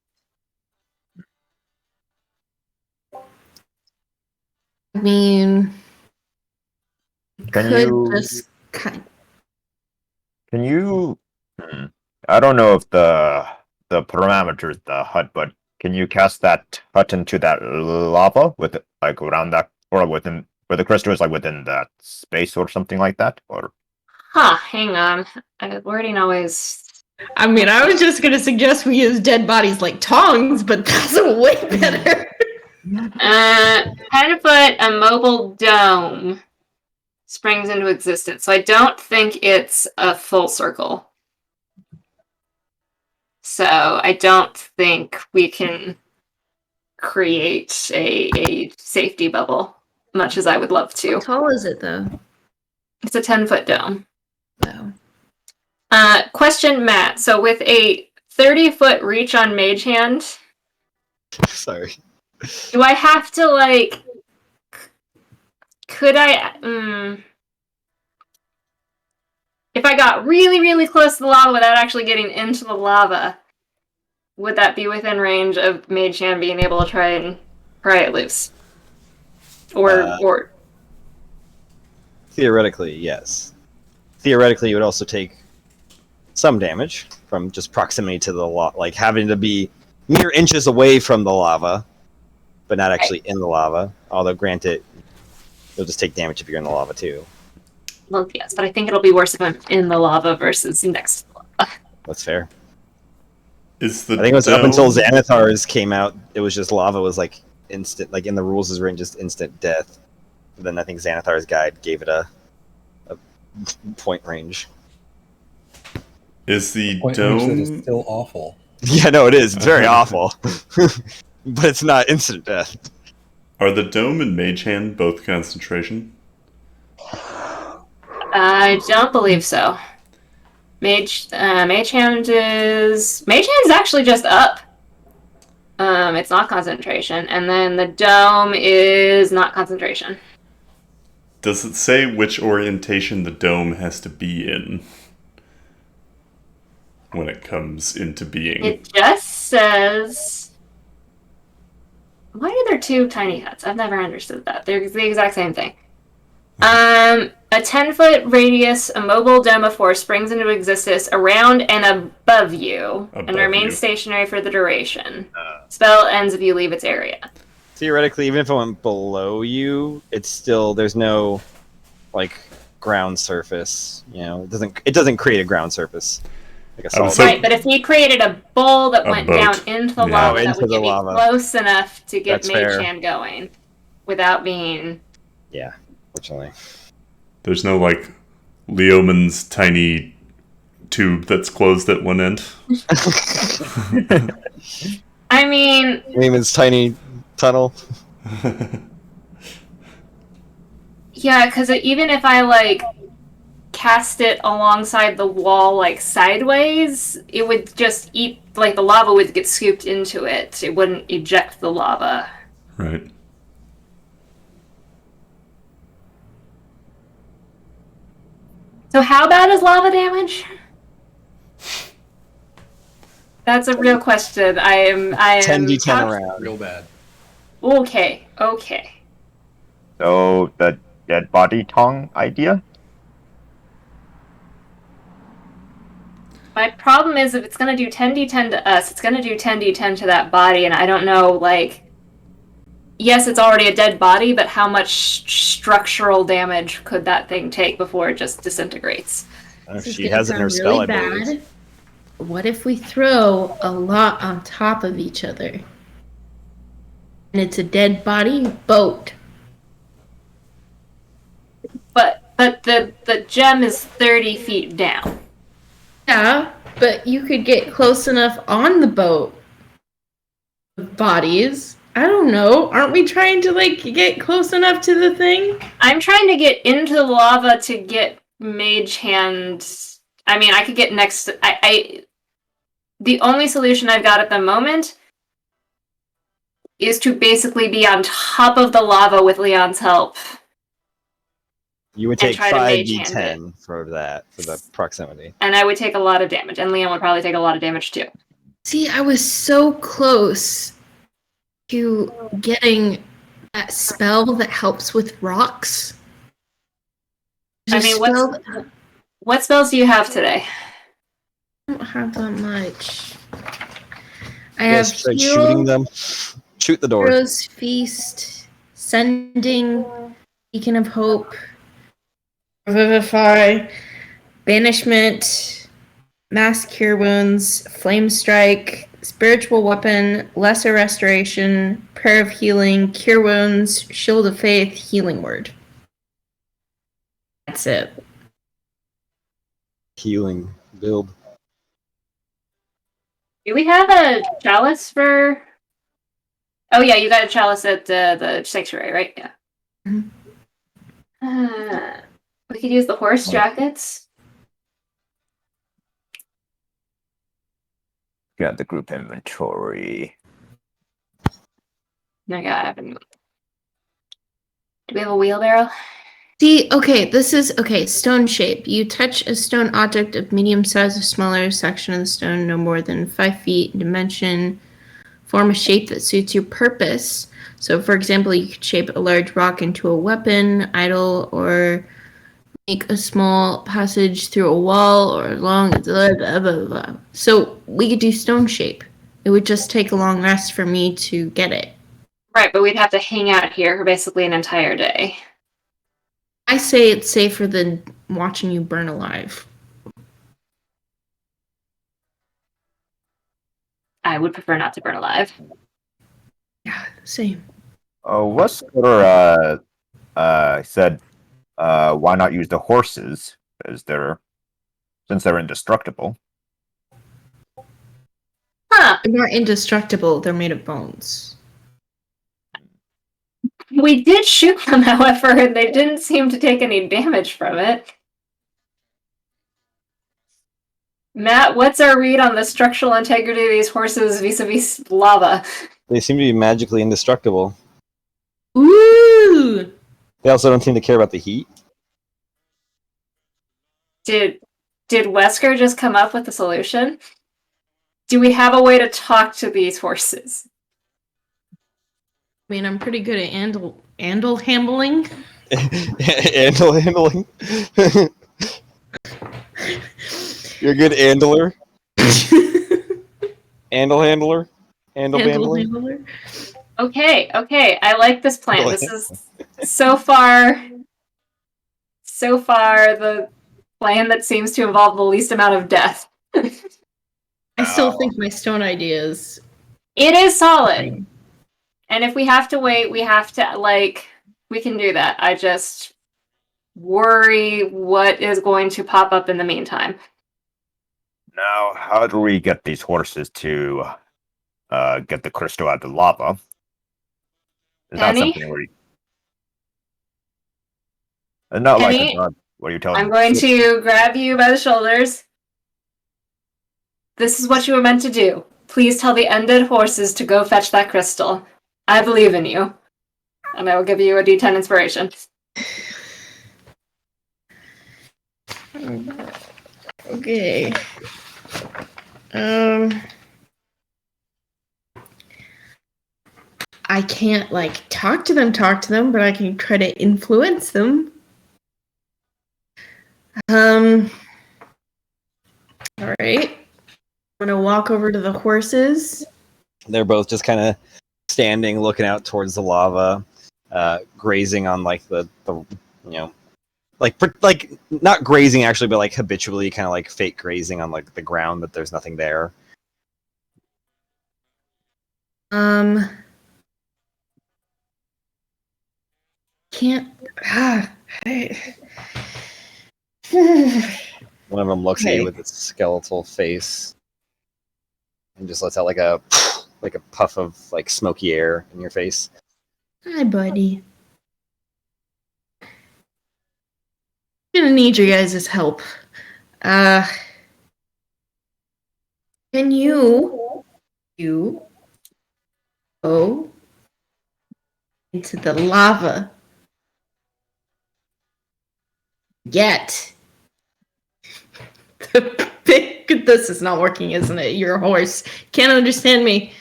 I mean, Can could you? just kind. Can you? I don't know if the parameters the hut, but can you cast that hut into that lava with like around that, or within where the crystal is, like within that space or something like that, or? Huh, hang on. Wording always. I mean, I was just gonna suggest we use dead bodies like tongs, but that's way better. 10-foot immobile dome springs into existence. So I don't think it's a full circle. So I don't think we can create a safety bubble, much as I would love to. How tall is it though? It's a 10-foot dome. No. Question, Matt. So with a 30-foot reach on Mage Hand, Sorry. do I have to like? Could I? If I got really, really close to the lava without actually getting into the lava, would that be within range of Mage Hand being able to try and pry it loose? Or Theoretically, yes. Theoretically, you would also take some damage from just proximity to the lava, like having to be mere inches away from the lava, but not actually in the lava. Although, granted, you'll just take damage if you're in the lava too. well, yes, but I think it'll be worse if I'm in the lava versus next to the lava. That's fair. Is the I think it was up until dome- Xanathar's came out, it was just lava was like instant, like in the rules is written just instant death. But then I think Xanathar's guide gave it a point range. Is the Point range that is dome still awful. Yeah, no, it is. It's very awful. But it's not instant death. are the dome and Mage Hand both concentration? I don't believe so. Mage Hand is actually just up. It's not concentration, and then the dome is not concentration. Does it say which orientation the dome has to be in when it comes into being? It just says. Why are there two tiny huts? I've never understood that. They're the exact same thing. A 10-foot radius, a mobile dome of force springs into existence around and above you, and Above remains you. stationary for the duration. Spell ends if you leave its area. Theoretically, even if it went below you, it's still there's no like ground surface. You know, it doesn't create a ground surface like a I was solid. So- Right, but if he created a bowl that A went boat. down into the Yeah. lava, Oh, that into would the get me lava. close enough to get That's Mage fair. Hand going without being. Yeah, fortunately. There's no like Leoman's tiny tube that's closed at one end. I mean, Lehman's tiny tunnel. yeah, because even if I like cast it alongside the wall like sideways, it would just eat, like the lava would get scooped into it. It wouldn't eject the lava. Right. So how bad is lava damage? That's a real question. I am 10d10 around. Real bad. Okay. So the dead body tongue idea? My problem is if it's gonna do 10d10 to us, it's gonna do 10d10 to that body, and I don't know, like, yes, it's already a dead body, but how much structural damage could that thing take before it just disintegrates? This is She gonna has it in her sound spell, really I believe. bad. What if we throw a lot on top of each other? And it's a dead body boat. But the gem is 30 feet down. Yeah, but you could get close enough on the boat. Bodies. I don't know. Aren't we trying to like get close enough to the thing? I'm trying to get into the lava to get mage hand. I mean, I could get next. The only solution I've got at the moment is to basically be on top of the lava with Leon's help. You would And take try to mage hand 5d10 for that, for the proximity. And I would take a lot of damage, and Leon would probably take a lot of damage too. See, I was so close to getting that spell that helps with rocks. I There's a mean, spell what spells do you have today? I don't have that much. I You have guys tried heal, shooting them. Shoot the door. Hero's Feast, Sending, Beacon of Hope, Revivify, Banishment, Mass Cure Wounds, Flame Strike, Spiritual Weapon, Lesser Restoration, Prayer of Healing, Cure Wounds, Shield of Faith, Healing Word. That's it. Healing build. Do we have a chalice for? Oh yeah, you got a chalice at the sanctuary, right? Yeah. Mhm. We could use the horse jackets. Got the group inventory. No, I haven't. Do we have a wheelbarrow? See, okay, this is, okay, stone shape. You touch a stone object of medium size or smaller section of the stone, no more than 5 feet in dimension. Form a shape that suits your purpose. So, for example, you could shape a large rock into a weapon, idol, or make a small passage through a wall or along blah, blah, blah, blah. So we could do stone shape. It would just take a long rest for me to get it. Right, but we'd have to hang out here for basically an entire day. I say it's safer than watching you burn alive. I would prefer not to burn alive. Yeah, same. Wesker said, why not use the horses? Since they're indestructible. Huh. They're not indestructible, they're made of bones. We did shoot them, however, and they didn't seem to take any damage from it. Matt, what's our read on the structural integrity of these horses vis-a-vis lava? They seem to be magically indestructible. Ooh! They also don't seem to care about the heat. Did Wesker just come up with a solution? Do we have a way to talk to these horses? I mean, I'm pretty good at handling. Andle handling. You're a good andler. Andle handler. Andle handling. handler. Okay, I like this plan. This is so far the plan that seems to involve the least amount of death. I still think my stone idea is. It is solid. And if we have to wait, we have to, we can do that. I just worry what is going to pop up in the meantime. Now, how do we get these horses to get the crystal out of the lava? Is that Penny? something where not Penny? like what are you telling I'm me? going to grab you by the shoulders. This is what you were meant to do. Please tell the undead horses to go fetch that crystal. I believe in you. And I will give you a D10 inspiration. Okay. I can't talk to them, but I can try to influence them. All right. I'm gonna walk over to the horses. They're both just kind of standing, looking out towards the lava, grazing on the not grazing actually, but habitually kind of fake grazing on the ground that there's nothing there. Can't. One of them looks at you Okay. with its skeletal face and just lets out like a puff of like smoky air in your face. Hi, buddy. Gonna need your guys' help. Can you go into the lava? Yet. This is not working, isn't it? You're a horse. Can't understand me.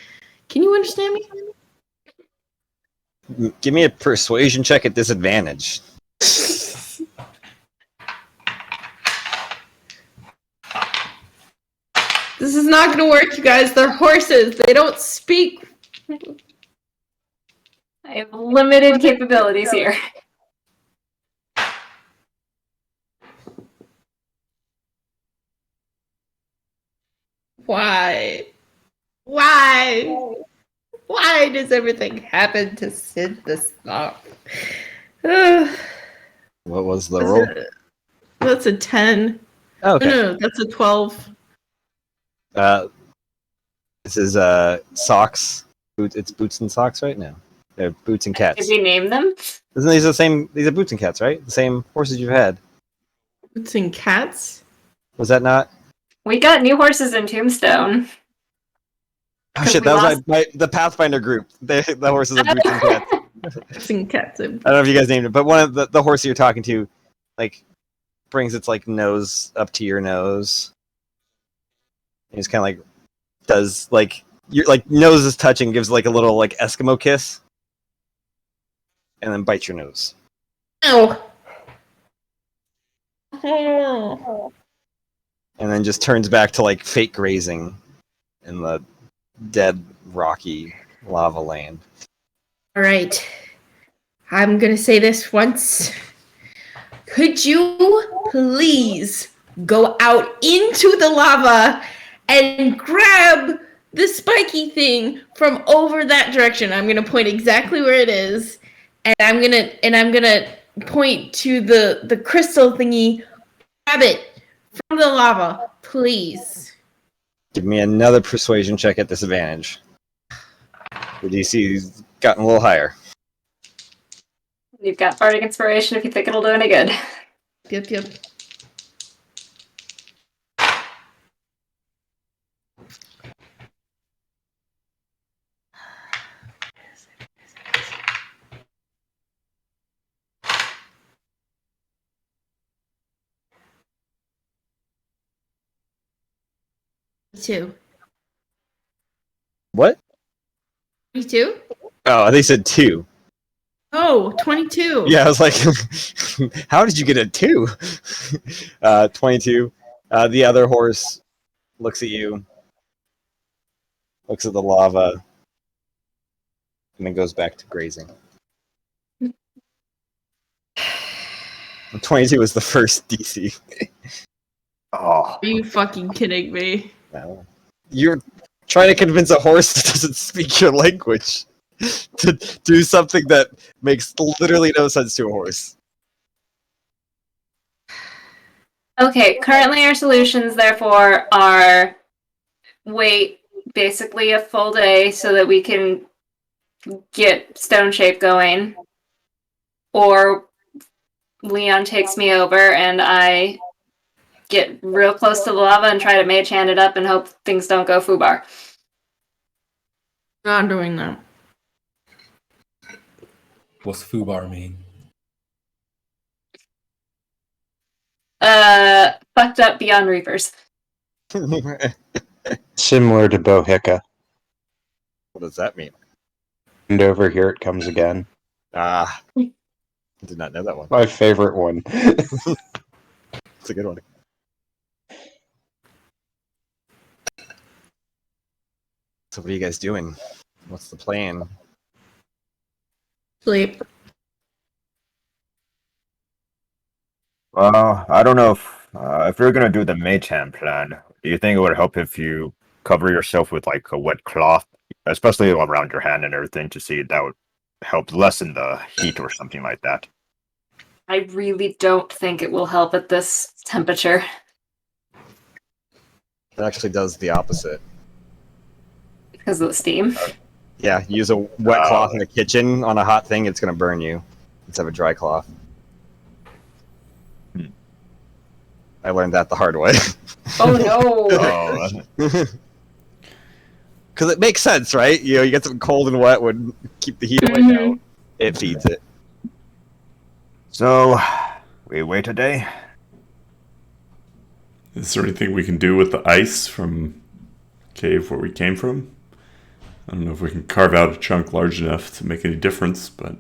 Can you understand me? Give me a persuasion check at disadvantage. This is not gonna work, you guys. They're horses. They don't speak. I have limited capabilities here. Why? Why? Why does everything happen to Sid this up? What was the roll? That's a 10. Oh, okay. No, that's a 12. This is socks. It's boots and socks right now. They're boots and cats. Did we name them? Isn't these the same? These are boots and cats, right? The same horses you've had. Boots and cats? Was that not? We got new horses in Tombstone. Oh shit! That was the Pathfinder group. The horses are boots and cats. Boots and cats. I don't know if you guys named it, but one of the horse you're talking to, like, brings its like nose up to your nose. And it's kind of like does like your like nose is touching, gives like a little like Eskimo kiss, and then bites your nose. Ow. And then just turns back to like fake grazing in the dead rocky lava land. All right. I'm going to say this once. Could you please go out into the lava and grab the spiky thing from over that direction? I'm going to point exactly where it is, and I'm going to point to the crystal thingy. Grab it from the lava, please. Give me another persuasion check at disadvantage. The DC's gotten a little higher. You've got bardic inspiration if you think it'll do any good. Yep. Two. What? 22? Oh, they said 2. Oh, 22. Yeah, I was like, how did you get a 2? 22. The other horse looks at you, looks at the lava, and then goes back to grazing. 22 was the first DC. Oh, Are you fucking kidding me? No. You're trying to convince a horse that doesn't speak your language to do something that makes literally no sense to a horse. Okay, currently our solutions, therefore, are wait basically a full day so that we can get Stone Shape going, or Leon takes me over and I get real close to the lava and try to mage hand it up and hope things don't go foobar. Not doing that. What's foobar mean? Fucked up beyond reapers. What Similar to Bohica. does that mean? And over here it comes again. Ah, did not know that one. My favorite one. It's a good one. So what are you guys doing? What's the plan? Sleep. well, I don't know if you're gonna do the mage hand plan. Do you think it would help if you cover yourself with like a wet cloth, especially around your hand and everything, to see if that would help lessen the heat or something like that? I really don't think it will help at this temperature. It actually does the opposite. Because of the steam. Yeah, use a wet cloth in the kitchen on a hot thing, it's going to burn you. Let's have a dry cloth. I learned that the hard way. Oh no! Because it makes sense, right? You get something cold and wet would keep the heat away. No, it feeds it. So, we wait a day. Is there anything we can do with the ice from cave where we came from? I don't know if we can carve out a chunk large enough to make any difference, but...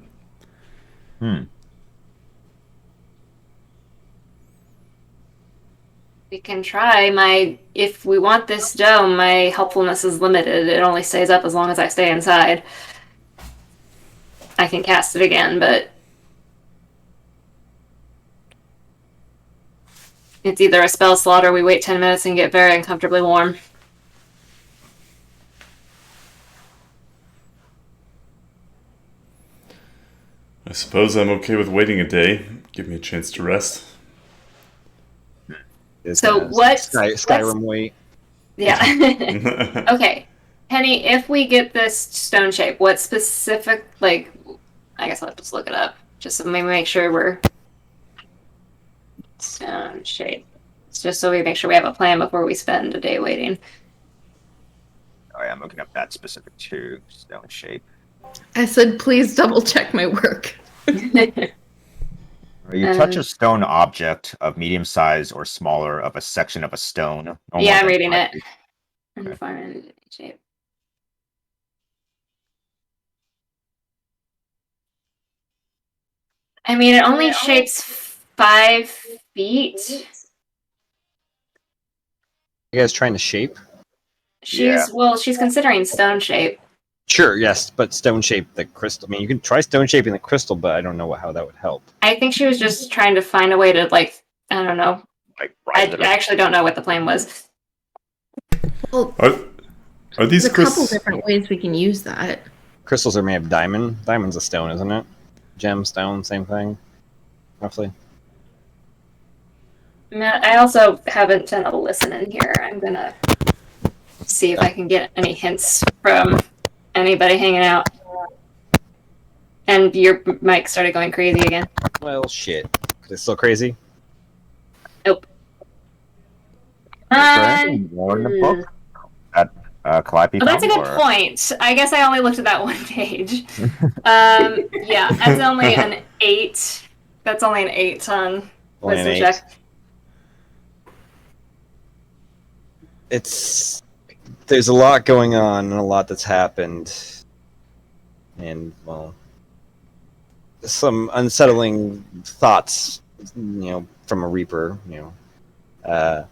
We can try. If we want this dome, my helpfulness is limited. It only stays up as long as I stay inside. I can cast it again, but it's either a spell slot or we wait 10 minutes and get very uncomfortably warm. I suppose I'm okay with waiting a day. Give me a chance to rest. So what? Skyrim wait. Yeah. Okay. Penny, if we get this stone shape, what specific, I guess I'll have to just look it up. Just so maybe make sure we're... Stone shape. It's just so we make sure we have a plan before we spend a day waiting. Oh yeah, I'm looking up that specific too. Stone shape. I said, please double check my work. You touch a stone object of medium size or smaller of a section of a stone. no more Yeah, I'm than reading 5 it. feet. And find shape. I mean, it only shapes 5 feet. You guys trying to shape? Yeah. She's considering stone shape. Sure, yes, but stone shape the crystal. I mean, you can try stone shaping the crystal, but I don't know how that would help. I think she was just trying to find a way to, I don't know. I actually don't know what the plan was. Well, Are these there's a couple different ways we can use that. Crystals are made of diamond. Diamond's a stone, isn't it? Gem, stone, same thing, roughly. Matt, I also haven't done a listen in here. I'm gonna see if I can get any hints from anybody hanging out. And your mic started going crazy again. Well, shit. Is it still crazy? Nope. Is there anything more in the book? That Calliope Well, that's a found, good or- point. I guess I only looked at that one page. Yeah, that's only an 8. That's only an 8 on Only an wisdom 8. check. There's a lot going on and a lot that's happened. And, well, some unsettling thoughts, from a Reaper, but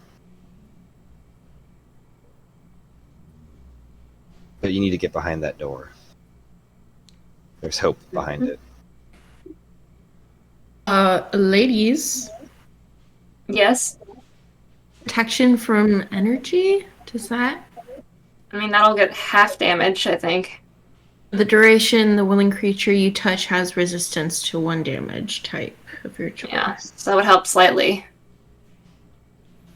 you need to get behind that door. There's hope behind it. Ladies, Yes. protection from energy? Does that? I mean, that'll get half damage, I think. The duration, the willing creature you touch has resistance to 1 damage type of your choice. Yeah, so that would help slightly.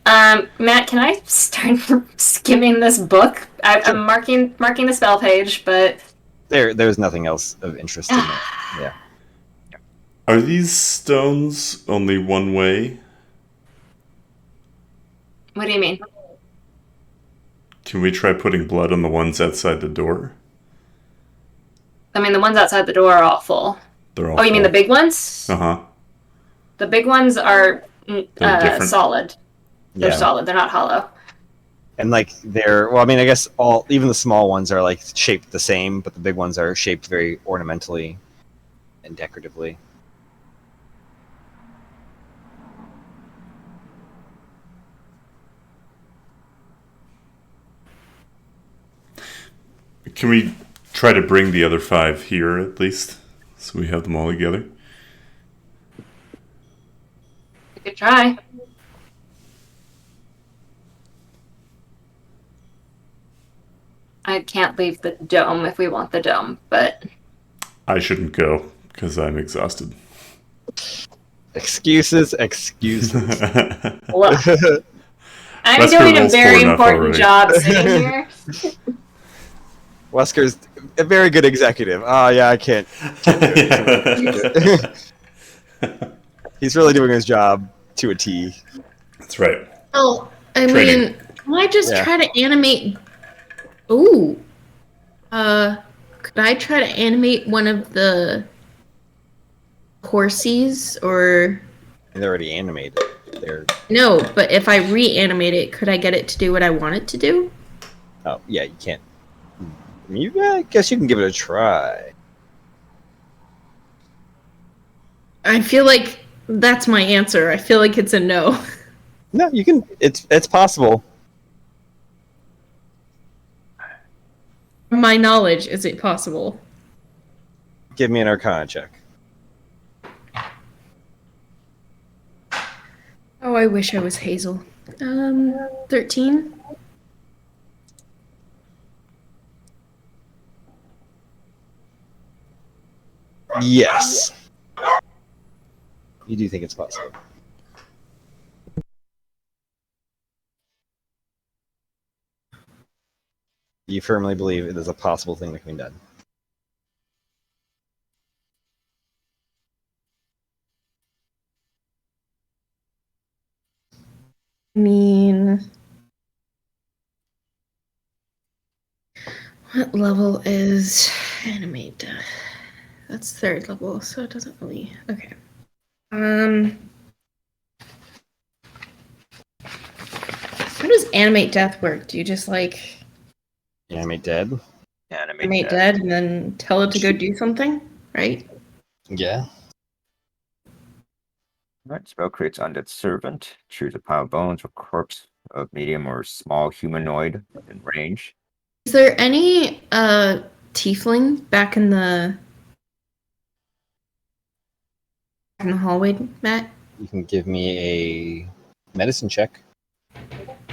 Matt, can I start skimming this book? I'm marking the spell page, but There's nothing else of interest in it. Yeah. Are these stones only one way? what do you mean? Can we try putting blood on the ones outside the door? I mean, the ones outside the door are all full. They're all Oh, you mean the big ones? Uh-huh. The big ones are They're different. solid. They're Yeah. solid. They're not hollow. And I guess even the small ones are shaped the same, but the big ones are shaped very ornamentally and decoratively. Can we try to bring the other 5 here at least, so we have them all together? You could try. I can't leave the dome if we want the dome, but I shouldn't go because I'm exhausted. Excuses. Look, I'm Wesker doing a rolls very 4 enough important already. job sitting here. Wesker's a very good executive. Oh yeah, I can't do it. He's really doing his job to a T. That's right. Oh, I Training. mean, can I just Yeah. try to animate? Ooh. Could I try to animate one of the horsies or They're already animated. They're no? But if I reanimate it, could I get it to do what I want it to do? oh yeah, you can't. I guess you can give it a try. I feel like that's my answer. I feel like it's a no. No, you can. It's possible. From my knowledge, is it possible? Give me an Arcana check. Oh, I wish I was Hazel. 13. Yes. You do think it's possible. You firmly believe it is a possible thing that can be done. I mean, what level is animate death? That's 3rd level, so it doesn't really. Okay. How does animate death work? Do you just like Animate dead. animate dead and then tell it to go do something, right? Yeah. Alright, spell creates undead servant. Choose a pile of bones or corpse of medium or small humanoid in range. Is there any tiefling back in the hallway, Matt? You can give me a medicine check. All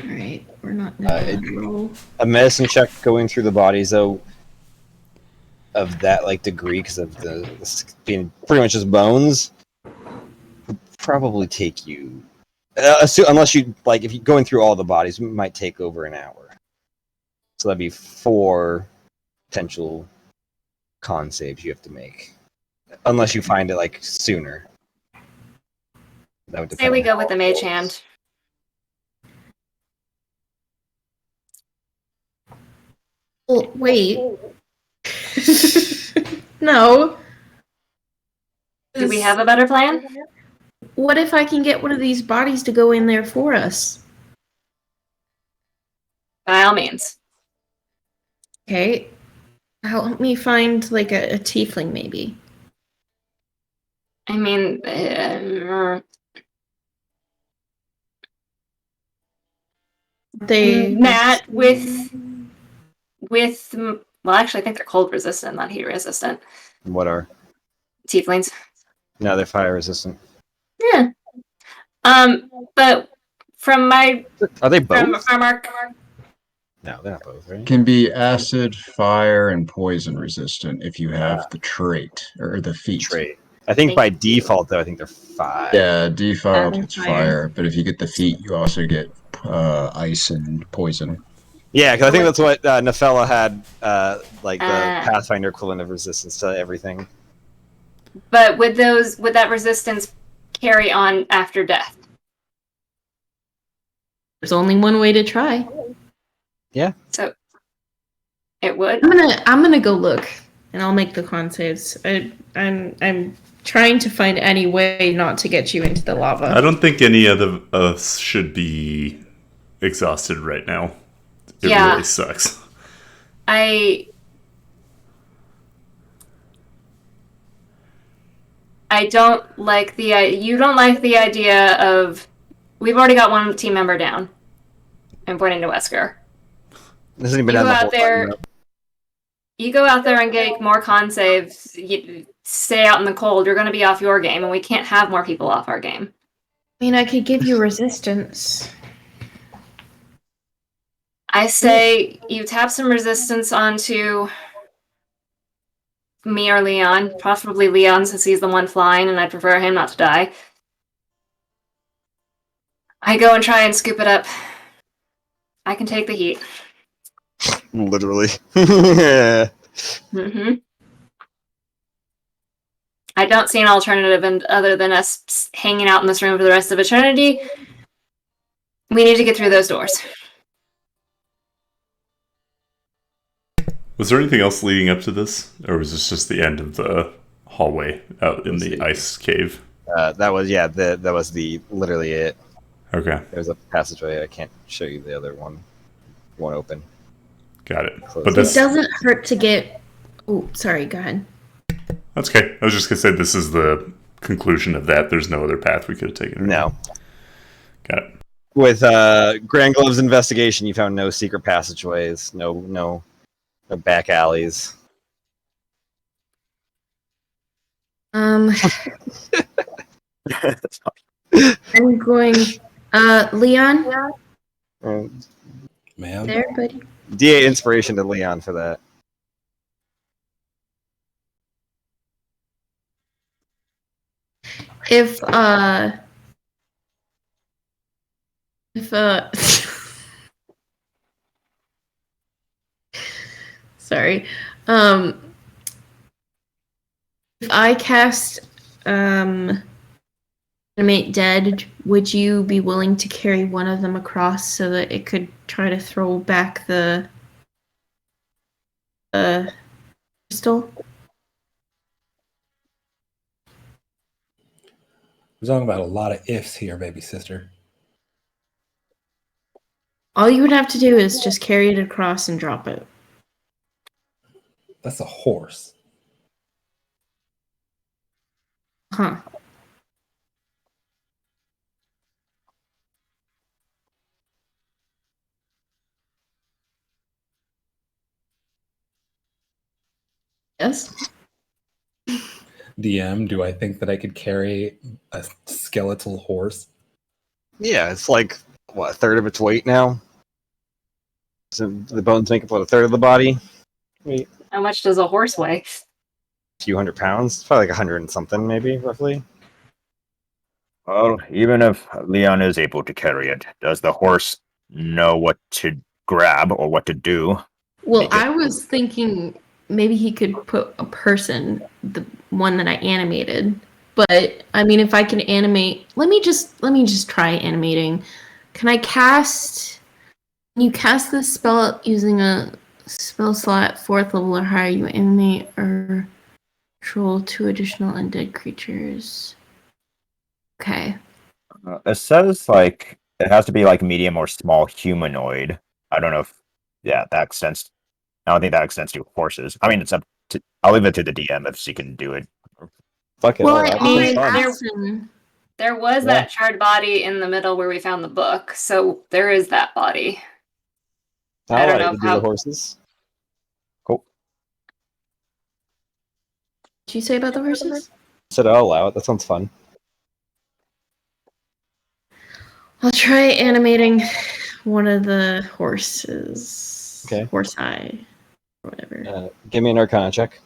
right, we're not roll. A medicine check going through the bodies, though, of that like degree, because of the being pretty much just bones, would probably take you. Unless you like, if you're going through all the bodies, it might take over an hour. So that'd be 4 potential con saves you have to make, unless you find it like sooner. That would Say depend we on go how with the it mage rolls. hand. Well, wait. No. Do we have a better plan? What if I can get one of these bodies to go in there for us? By all means. Okay. Help me find like a tiefling, maybe. I mean, They Matt with well, actually, I think they're cold resistant, not heat resistant. What are? Tieflings. No, they're fire resistant. Yeah. But from my Are they both? from our No, they're not both, right? Can be acid, fire, and poison resistant if you have the trait or the feat. Trait. I think by default, though, I think they're 5. Yeah, default they're it's fire. fire, but if you get the feat, you also get ice and poison. Yeah, because I think that's what Nefella had, like the Ah. Pathfinder equivalent of resistance to everything. But would that resistance carry on after death? There's only one way to try. So it would. I'm gonna go look, and I'll make the con saves. I'm trying to find any way not to get you into the lava. I don't think any of us should be exhausted right now. It Yeah. really sucks. I don't like you don't like the idea of we've already got one team member down. I'm pointing to Wesker. This hasn't been You down go the out whole there. time, You go out there and get more con saves. You stay out in the cold. You're going to be off your game, and we can't have more people off our game. I mean, I could give you resistance. I say you tap some resistance onto me or Leon, possibly Leon since he's the one flying, and I'd prefer him not to die. I go and try and scoop it up. I can take the heat. Literally. Yeah. Mm-hmm. I don't see an alternative other than us hanging out in this room for the rest of eternity. We need to get through those doors. Was there anything else leading up to this, or was this just the end of the hallway out in the ice cave? That was that was literally it. Okay, There's a passageway. I can't show you the other one. Won't open. got it. Close. But It this doesn't hurt to get. Oh, sorry. Go ahead. that's okay. I was just gonna say this is the conclusion of that. There's no other path we could have taken. No. Got it. With Grand Glove's investigation, you found no secret passageways, no back alleys. I'm going. Leon, Man. there, buddy. D8 inspiration to Leon for that. If sorry. If I cast animate dead, would you be willing to carry one of them across so that it could try to throw back the crystal? We're talking about a lot of ifs here, baby sister. All you would have to do is just carry it across and drop it. That's a horse. Huh. Yes? DM, do I think that I could carry a skeletal horse? Yeah, it's like what, a third of its weight now. So the bones make up what, a third of the body. Wait, How much does a horse weigh? a few 100 pounds. It's probably like 100 and something, maybe roughly. Well, even if Leon is able to carry it, does the horse know what to grab or what to do? Well, Make it- I was thinking maybe he could put a person, the one that I animated. But I mean, if I can animate, let me just try animating. Can I cast? Can you cast this spell using a spell slot 4th level or higher? You animate or control 2 additional undead creatures. Okay. It says like it has to be like medium or small humanoid. I don't know if that extends. I don't think that extends to horses. I mean, it's up to. I'll leave it to the DM if she can do it. Fuck it. Well, alright. I mean, Fun. There was Yeah. that charred body in the middle where we found the book, so there is that body. I don't Alright, know we'll do how- the horses. Cool. What did you say about the horses? Said I'll allow it. That sounds fun. I'll try animating one of the horses. Okay. Horse eye. Or whatever. Give me an Arcana check.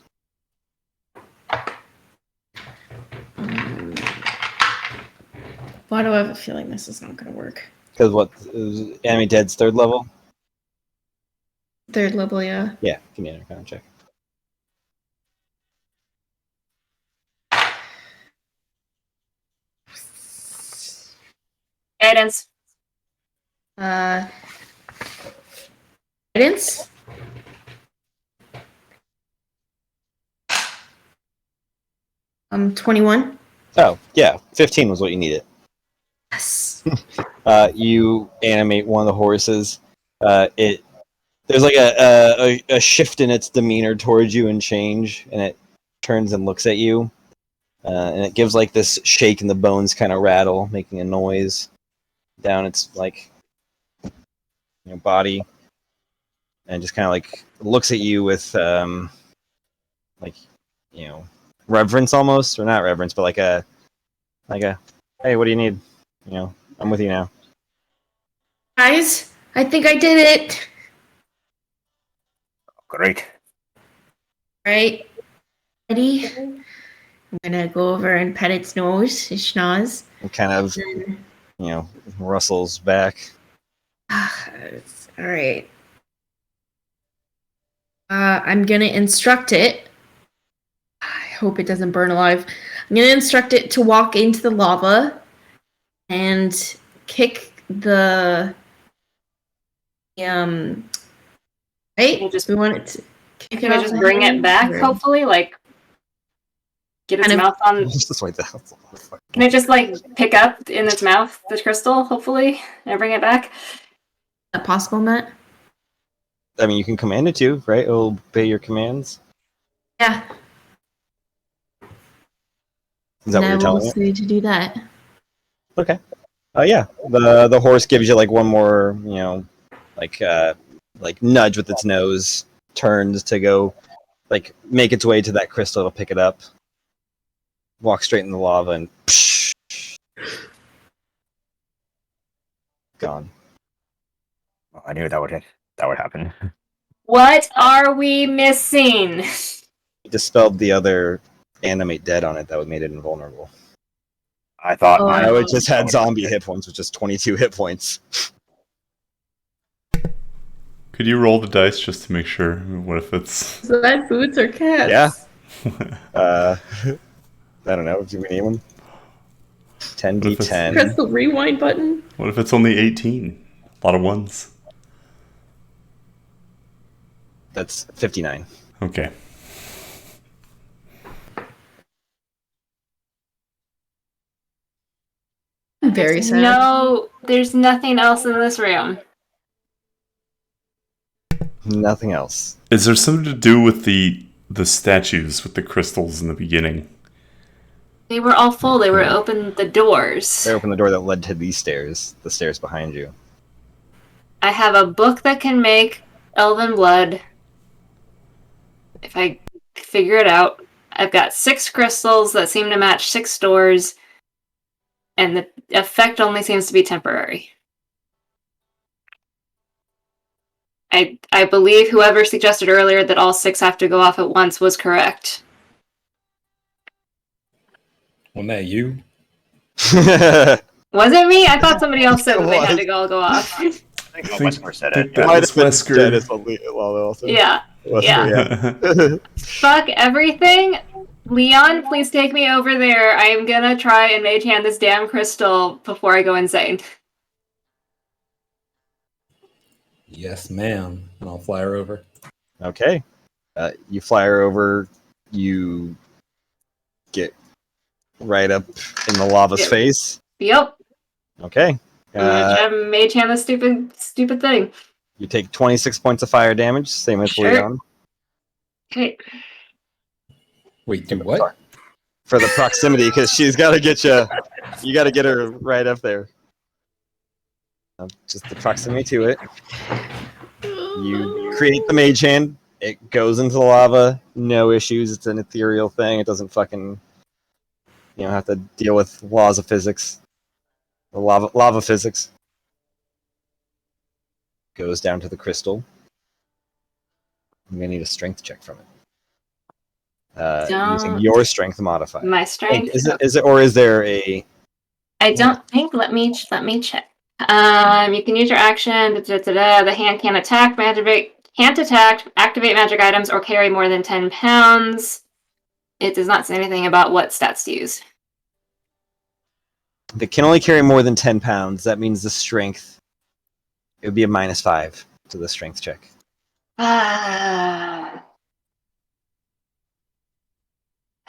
Why do I have a feeling this is not going to work? Because what? Is Enemy Dead's 3rd level? 3rd level, yeah. Yeah, give me an Arcana check. Guidance. Guidance? I'm 21. Oh, yeah, 15 was what you needed. Yes. You animate one of the horses. There's like a shift in its demeanor towards you and change, and it turns and looks at you, and it gives like this shake, and the bones kind of rattle, making a noise down its like body, and just kind of like looks at you with like reverence almost, or not reverence, but like a hey, what do you need? I'm with you now. Guys, I think I did it. Great. Right? Ready? I'm gonna go over and pet its nose, its schnoz. And kind of rustles back. All right. I'm gonna instruct it. I hope it doesn't burn alive. I'm gonna instruct it to walk into the lava and kick the right. You just- we want it to kick Can it I off just the bring head? it back, Or- hopefully? Like, get its Kind of- mouth on. Just like that. Can it just, like, pick up in its mouth the crystal, hopefully, and bring it back? Is that possible, Matt? I mean, you can command it to, right? It'll obey your commands. Yeah. Is that what I you're will telling it? say to do that. Okay. Yeah. The horse gives you like one more, like nudge with its nose, turns to go, like make its way to that crystal. It'll pick it up, walk straight in the lava, and gone. I knew that would happen. What are we missing? Dispelled the other animate dead on it that would made it invulnerable. I thought Oh, Now mine. it just had zombie hit points, which is 22 hit points. Could you roll the dice just to make sure? What if it's? Is that boots or cats? Yeah. I don't know. Do we name them? What if it's- 10d10. Press the rewind button. What if it's only 18? A lot of ones. That's 59. Okay. I'm very sad. No, there's nothing else in this room. Nothing else. Is there something to do with the statues with the crystals in the beginning? They were all full. They were open the doors. They opened the door that led to these stairs, the stairs behind you. I have a book that can make elven blood. If I figure it out. I've got 6 crystals that seem to match 6 doors. And the effect only seems to be temporary. I believe whoever suggested earlier that all 6 have to go off at once was correct. Wasn't that you? Was it me? I thought somebody else said that they had was. to all go off. I think Wesker said it. That Might was have been Wesker. Dennis also. Yeah. Wesker, Yeah. Fuck everything. Leon, please take me over there. I am gonna try and mage hand this damn crystal before I go insane. Yes, ma'am. And I'll fly her over. Okay. You fly her over. You get right up in the lava's Yep. face. Yep. Okay. I'm gonna try and mage hand this stupid thing. You take 26 points of fire damage, same as Sure. Leon. Okay. Wait, do what? For the proximity, because she's got to get you. You got to get her right up there. Just the proximity to it. You create the mage hand. It goes into the lava. No issues. It's an ethereal thing. It doesn't fucking. You don't have to deal with laws of physics. The lava physics. Goes down to the crystal. I'm gonna need a strength check from it. Using Don't- your strength modifier. My strength. Is it, or is there a? I don't think. Let me check. You can use your action. The hand can't attack, activate magic items, or carry more than 10 pounds. It does not say anything about what stats to use. They can only carry more than 10 pounds. That means the strength. It would be a -5 to the strength check.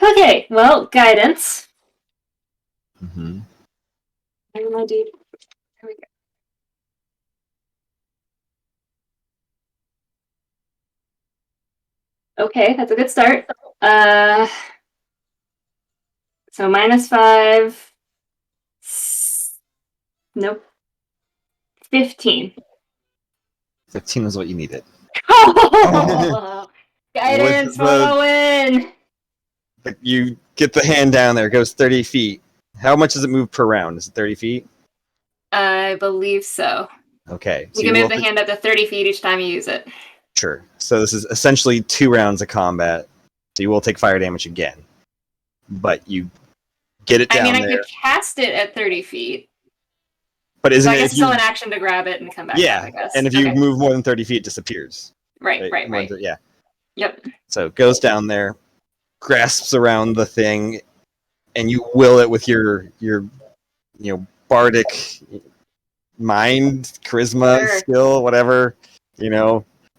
Okay, well, guidance. Mm-hmm. Where am I, dude? There we go. Okay, that's a good start. So -5. Nope. 15. 15 is what you needed. Guidance With for the- the win. You get the hand down there. It goes 30 feet. How much does it move per round? Is it 30 feet? I believe so. Okay. You can move will the hand up to 30 feet each time you use it. Sure. So this is essentially 2 rounds of combat. So you will take fire damage again. But you get it down I there. could cast it at 30 feet. But So isn't I it guess if it's you? still an action to grab it and come back Yeah, up, I guess. and if you Okay. move more than 30 feet, it disappears. Right. Yeah. Yep. So it goes down there, grasps around the thing, and you will it with your bardic mind, charisma, Sure. skill, whatever.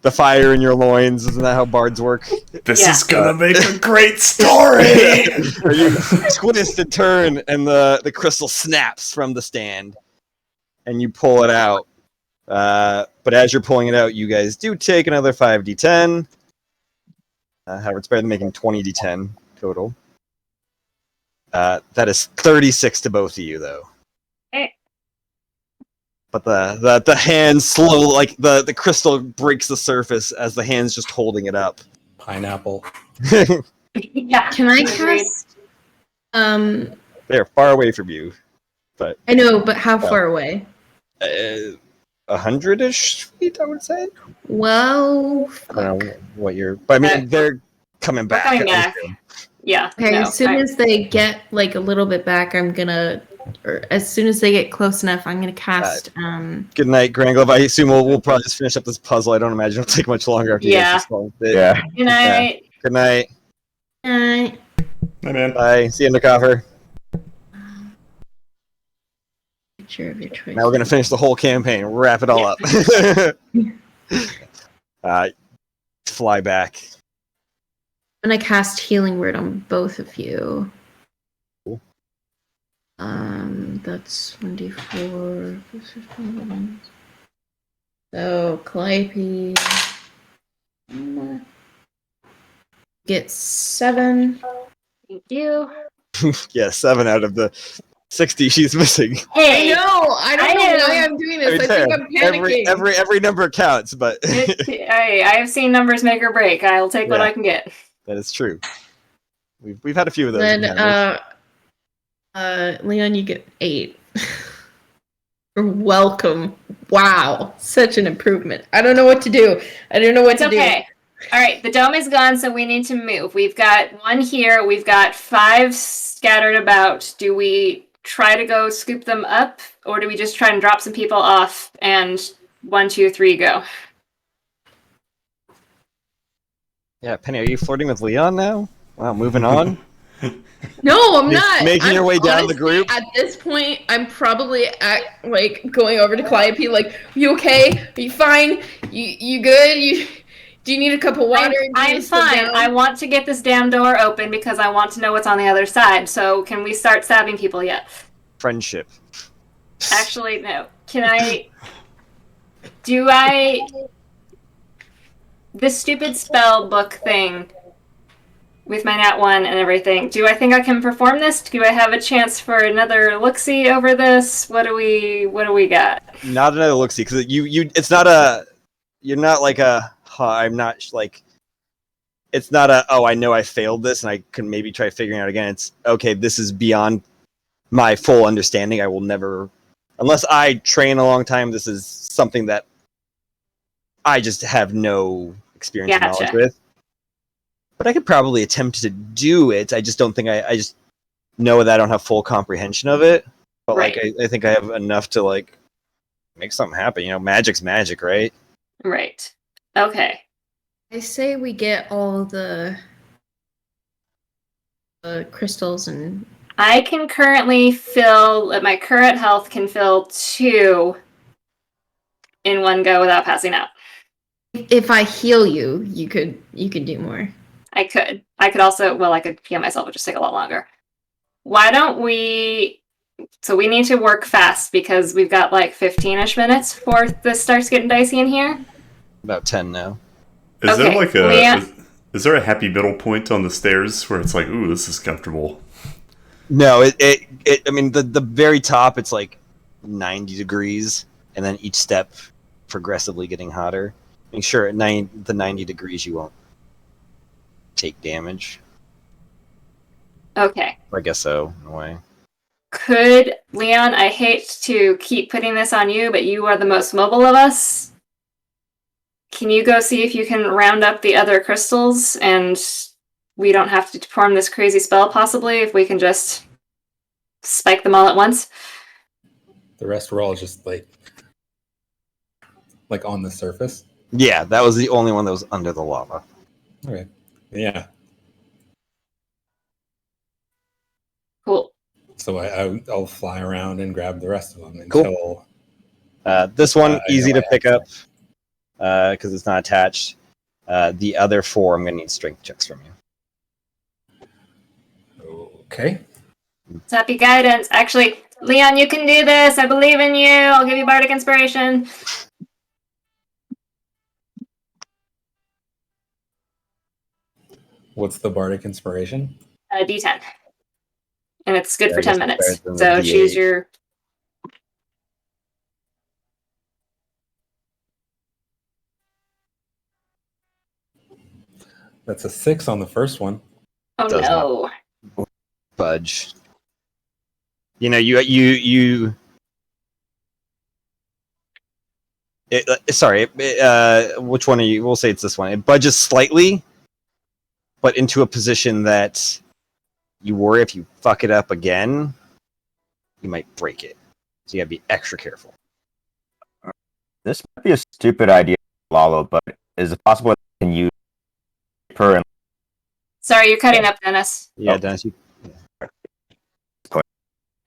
The fire in your loins. Isn't that how bards work? This Yeah. is gonna make a great story. You twist and turn, and the crystal snaps from the stand, and you pull it out. But as you're pulling it out, you guys do take another 5d10. However, it's better than making 20d10 total. That is 36 to both of you, though. Okay. But the hand slow, like the crystal breaks the surface as the hand's just holding it up. Pineapple. Yeah. Can I Agreed. cast? They're far away from you, but I know, but how Well. far away? 100-ish feet, I would say. Well, I don't know what you're, but I mean, they're coming We're back. coming I back. assume. Yeah. okay. no, as soon I- as they get like a little bit back, or as soon as they get close enough, I'm gonna cast. Good night, Granglove. I assume we'll probably just finish up this puzzle. I don't imagine it'll take much longer after you Yeah. guys just solved it. Yeah. Good night. Good night. Uh, Hey, man. Bye. See you in the cover. picture of your choice. Now we're gonna finish the whole campaign. Wrap it all up. Fly back. I'm gonna cast Healing Word on both of you. Cool. That's 1d4. So Calliope gets 7. Thank you. Yeah, 7 out of the 60 she's missing. Hey. I know. I don't I know know. why I'm doing this. I Fair. think I'm panicking. Every number counts, but I have seen numbers make or break. I'll take what Yeah. I can get. that is true. We've had a few of those. Then, in Hamlet. Leon, you get 8. You're welcome. Wow, such an improvement. I don't know what to do. I don't know what It's to okay. All right, the dome is gone, so we need to move. We've got 1 here. We've got 5 scattered about. Do we try to go scoop them up, or do we just try and drop some people off and 1, 2, 3 go? Yeah, Penny, are you flirting with Leon now? Wow, moving on. do. No, I'm You're not. making your way down the Honestly, group? At this point, I'm probably going over to Calliope. Like, you okay? Are you fine? You good? Do you need a cup of water? Do you I'm need to sit fine. down? I want to get this damn door open because I want to know what's on the other side. So can we start stabbing people yet? Friendship. Actually, no. This stupid spell book thing with my nat 1 and everything, do I think I can perform this? Do I have a chance for another look-see over this? What do we got? Not another look-see, because it's not a. You're not like a. I'm not like. It's not a. Oh, I know I failed this, and I can maybe try figuring it out again. It's okay. This is beyond my full understanding. I will never, unless I train a long time. This is something that I just have no experience or knowledge Gotcha. with. But I could probably attempt to do it. I just don't think I just know that I don't have full comprehension of it. But Right. like I think I have enough to like make something happen. Magic's magic, right? Right. Okay. I say we get all the crystals and. I can currently fill, at my current health, can fill 2 in one go without passing out. If I heal you, you could do more. I could also, well, I could heal myself, it would just take a lot longer. Why don't we, so we need to work fast because we've got like 15-ish minutes before this starts getting dicey in here. About 10 now. Is Okay, there like Leanne- is there a happy middle point on the stairs where it's like, ooh, this is comfortable? No, it I mean the very top it's like 90 degrees, and then each step progressively getting hotter. Make sure at the 90 degrees you won't take damage. Okay. I guess so, in a way. Could, Leon, I hate to keep putting this on you, but you are the most mobile of us. Can you go see if you can round up the other crystals and we don't have to perform this crazy spell possibly if we can just spike them all at once? The rest were all just like on the surface. Yeah, that was the only one that was under the lava. Okay. Yeah. Cool. So I'll fly around and grab the rest of them Cool. until This one I easy know to I pick have up because it's not attached. The other 4, I'm gonna need strength checks from you. Okay. Happy guidance. Actually, Leon, you can do this. I believe in you. I'll give you bardic inspiration. What's the bardic inspiration? D10. And it's good Yeah, for I guess 10 it's minutes. better than the So D8. choose your. That's a 6 on the first one. Oh Does not. no. Budge. You know, you. Sorry, which one are you? We'll say it's this one. It budges slightly, but into a position that you worry if you fuck it up again, you might break it. So you gotta be extra careful. This might be a stupid idea, Lalo, but is it possible that you can use per and Sorry, you're cutting up, Dennis. Yeah, Oh. Dennis.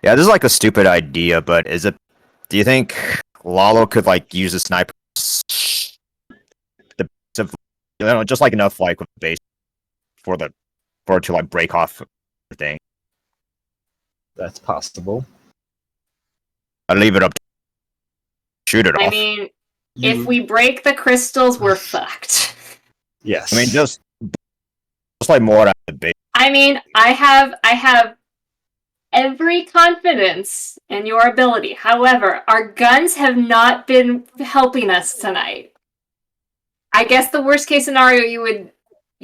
yeah, this is like a stupid idea, but is it? Do you think Lalo could like use a sniper, just like enough like with the base for it to like break off the thing? That's possible. I'd leave it up to shoot it I off. mean, if we break the crystals, we're fucked. Yes. I mean, just like more at the base. I mean, I have every confidence in your ability. However, our guns have not been helping us tonight. I guess the worst case scenario you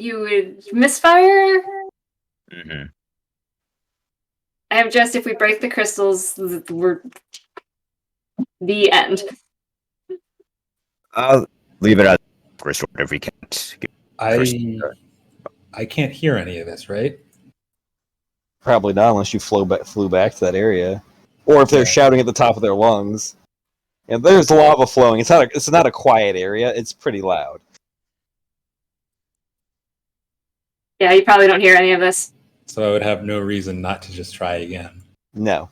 would misfire. Mm-hmm. I'm just if we break the crystals, we're the end. I'll leave it at crystal if we can't. I can't hear any of this, right? Probably not unless you flew back to that area, or if they're Yeah. shouting at the top of their lungs. And there's lava flowing. It's not a quiet area. It's pretty loud. Yeah, you probably don't hear any of this. So I would have no reason not to just try again. No.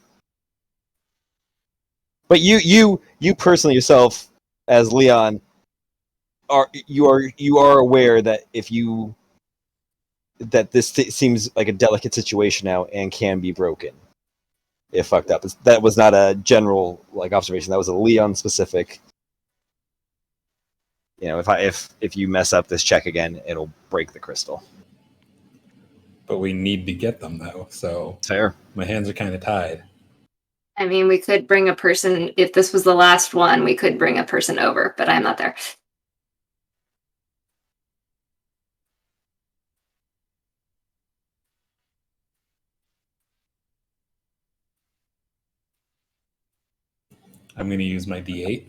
But you personally yourself, as Leon, you are aware that that this seems like a delicate situation now and can be broken if fucked up. That was not a general like observation. That was a Leon specific. You know, if you mess up this check again, it'll break the crystal. But we need to get them though, so Fair. my hands are kind of tied. I mean, we could bring a person, if this was the last one, we could bring a person over, but I'm not there. I'm going to use my D8.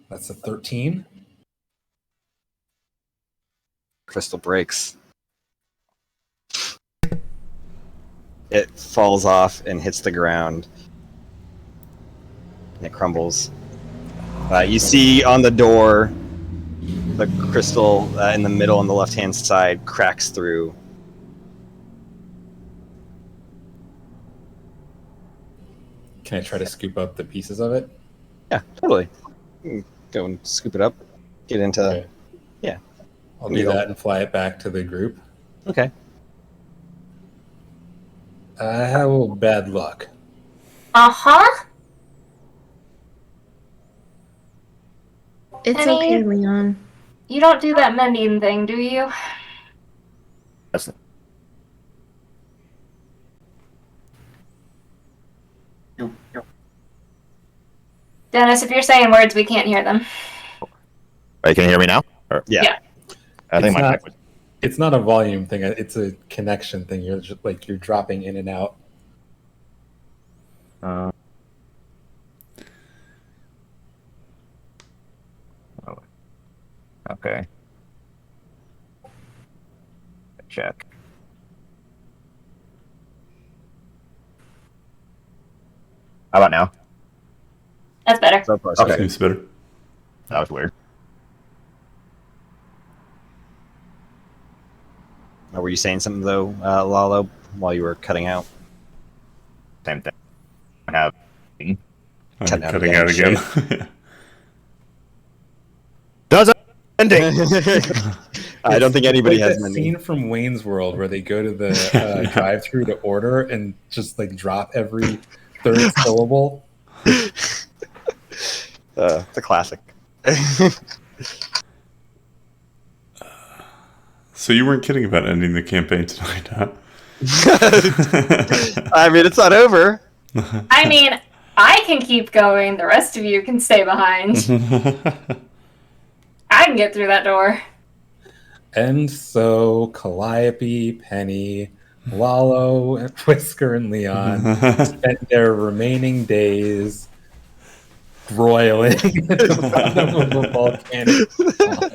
That's a 13. Crystal breaks. It falls off and hits the ground. And it crumbles. You see on the door, the crystal in the middle on the left-hand side cracks through. Can I try to scoop up the pieces of it? Yeah, totally. You can go and scoop it up. Get into... Okay. Yeah. I'll do that and fly it back to the group. Okay. I have a little bad luck. Uh-huh. It's Honey. okay, Leon. You don't do that mending thing, do you? That's Dennis, if you're saying words, we can't hear them. Right, can you hear me now? Or, Yeah. I think It's my not- mic was. It's not a volume thing. It's a connection thing. You're just like you're dropping in and out. Okay. check. How about now? That's better. So far, so Okay. good. Seems better. That was weird. Were you saying something though, Lalo, while you were cutting out? Same thing. I have. Cutting out Cutting again, out again. Does it? Ending. I don't think anybody like has that many. scene from Wayne's World where they go to the Yeah. drive-through to order and just like drop every third syllable. It's a classic. So you weren't kidding about ending the campaign tonight, huh? I mean, it's not over. I mean, I can keep going. The rest of you can stay behind. I can get through that door. And so Calliope, Penny, Lalo, and Whisker, and Leon spent their remaining days broiling at the bottom of a volcanic swamp.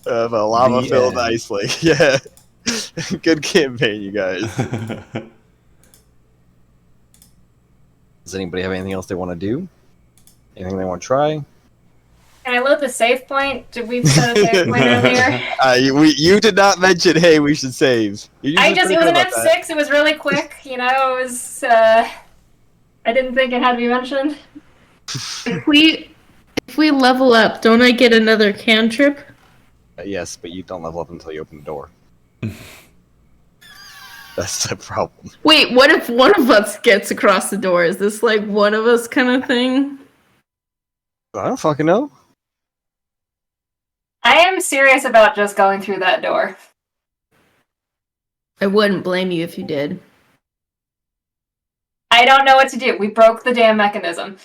Of a lava-filled The end. ice lake. Yeah. Good campaign, you guys. Does anybody have anything else they want to do? Anything they want to try? Can I load the save point? Did we set a save point earlier? You did not mention, hey, we should save. You're It usually was pretty an good about that. F6. It was really quick. You know, it was. I didn't think it had to be mentioned. If we level up, don't I get another cantrip? Yes, but you don't level up until you open the door. That's the problem. Wait, what if one of us gets across the door? Is this like one of us kind of thing? I don't fucking know. I am serious about just going through that door. I wouldn't blame you if you did. I don't know what to do. We broke the damn mechanism.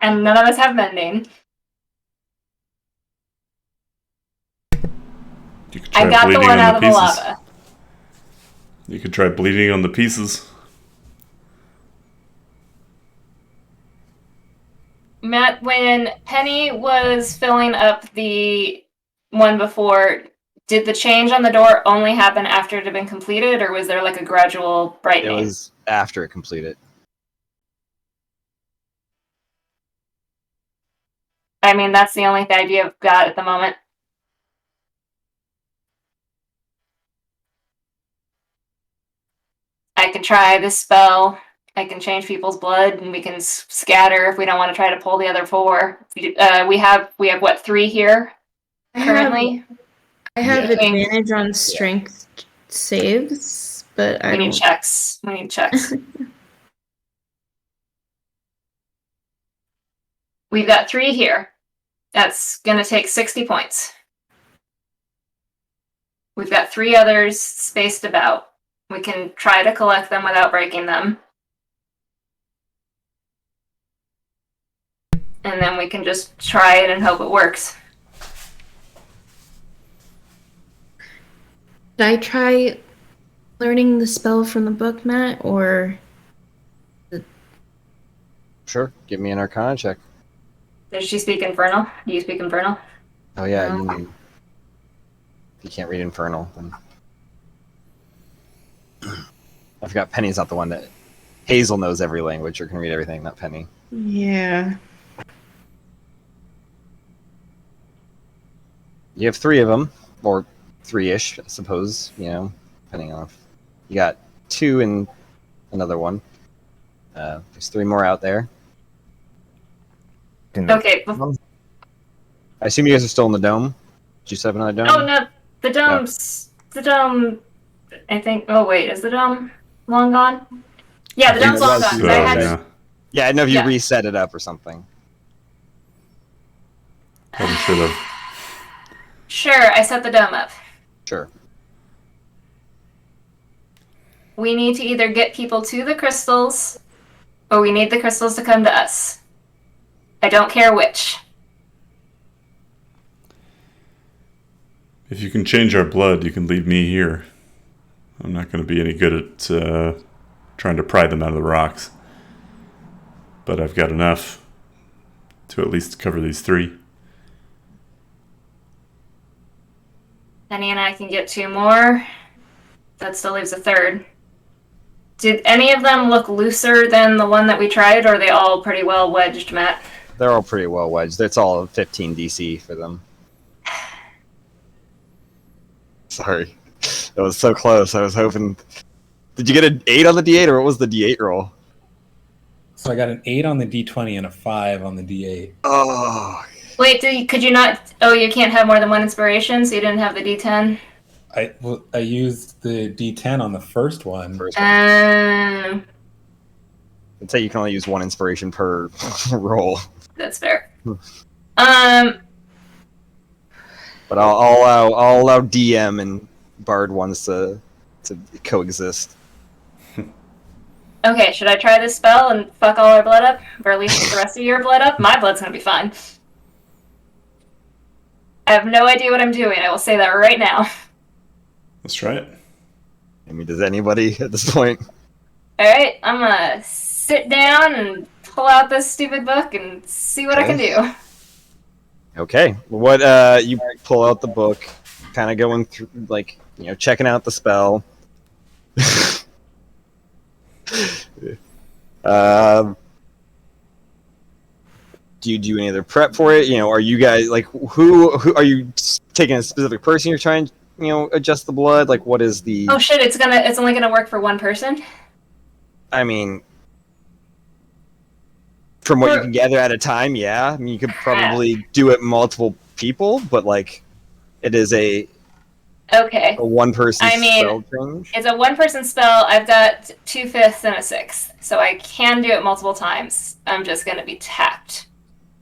And none of us have mending. You could try I got the bleeding one on out of the pieces. lava. You could try bleeding on the pieces. Matt, when Penny was filling up the one before, did the change on the door only happen after it had been completed, or was there like a gradual It brightening? was after it completed. I mean, that's the only idea I've got at the moment. I can try this spell. I can change people's blood, and we can scatter if we don't want to try to pull the other four. We have what, 3 here currently? I have Yeah. advantage on strength saves, but I We don't. need checks. We need checks. We've got 3 here. That's gonna take 60 points. We've got 3 others spaced about. We can try to collect them without breaking them. And then we can just try it and hope it works. Did I try learning the spell from the book, Matt, or Sure, give me an Arcana check. Does she speak Infernal? Do you speak Infernal? Oh yeah, No. if you can't read Infernal, then I forgot Penny's not the one that Hazel knows every language or can read everything, not Penny. yeah? You have 3 of them, or 3-ish, I suppose, you know, depending on if you got 2 and another one. There's 3 more out there. Okay. I assume you guys are still in the dome? Did you set up another dome? Oh no, the dome. I think. Oh wait, is the dome long gone? Yeah, the I think dome's it long was, gone. So, I had yeah, Yeah, I didn't know if you Yeah. reset it up or something. probably should have. Sure, I set the dome up. Sure. We need to either get people to the crystals, or we need the crystals to come to us. I don't care which. If you can change our blood, you can leave me here. I'm not going to be any good at trying to pry them out of the rocks. But I've got enough to at least cover these 3. Penny and I can get 2 more. That still leaves a third. Did any of them look looser than the one that we tried, or are they all pretty well wedged, Matt? They're all pretty well wedged. It's all 15 DC for them. Sorry. That was so close. I was hoping... Did you get an 8 on the D8, or what was the D8 roll? So I got an 8 on the D20 and a 5 on the D8. Oh. Wait, could you not... Oh, you can't have more than 1 inspiration, so you didn't have the D10? I used the D10 on the first one. I'd say you can only use 1 inspiration per roll. That's fair. But I'll allow DM and Bard ones to coexist. Okay, should I try this spell and fuck all our blood up? Or at least the rest of your blood up? My blood's gonna be fine. I have no idea what I'm doing. I will say that right now. Let's try it. I mean, does anybody at this point? Alright, I'm gonna sit down and pull out this stupid book and see what I can do. Okay. What you pull out the book, kind of going through, like, checking out the spell. Do you do any other prep for it? Are you guys like who are you taking a specific person you're trying to adjust the blood? Like, what is the? Oh shit! It's only gonna work for one person. I mean, from what you can gather at a time, yeah. I mean, you could probably do it multiple people, but like, it is a one-person spell change. It's a one-person spell. I've got 2/5 and a 1/6, so I can do it multiple times. I'm just gonna be tapped.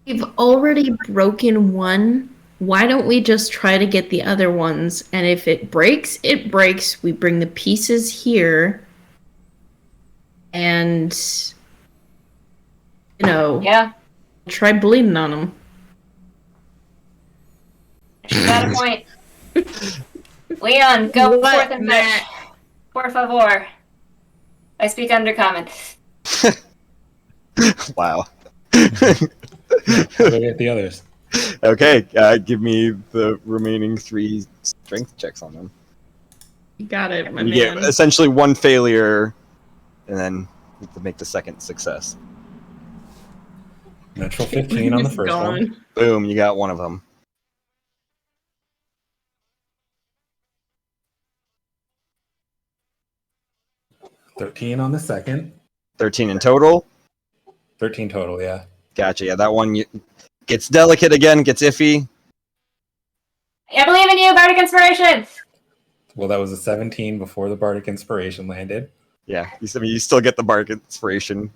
We've already broken one. Why don't we just try to get the other ones? And if it breaks, it breaks. We bring the pieces here. And, try bleeding on them. She's got a point. Leon, go forth and fetch. Por favor. I speak Undercommon. Wow. Look at the others. Okay, give me the remaining 3 strength checks on them. You got it, my you man. get essentially 1 failure, and then you have to make the second success. Natural 15 on the first one. Boom, you got one of them. $13 on the second. 13 in total? 13 total, yeah. Gotcha, yeah, that one gets delicate again, gets iffy. I believe in you, Bardic Inspiration! Well, that was a 17 before the Bardic Inspiration landed. Yeah, you still get the Bardic Inspiration.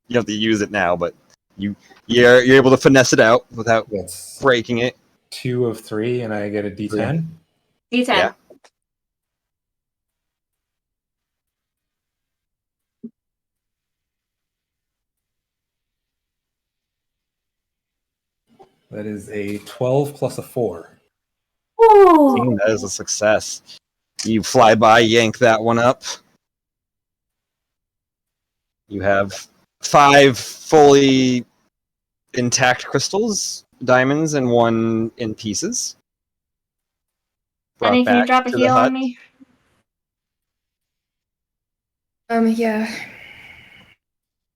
You have to use it now, but you're able to finesse it out without breaking it. 2 of 3, and I get a D10? D10. Yeah. That is a 12 plus a 4. Ooh. That is a success. You fly by, yank that one up. You have 5 fully intact crystals, diamonds, and 1 in pieces. Penny, can you drop a heal on me? Yeah.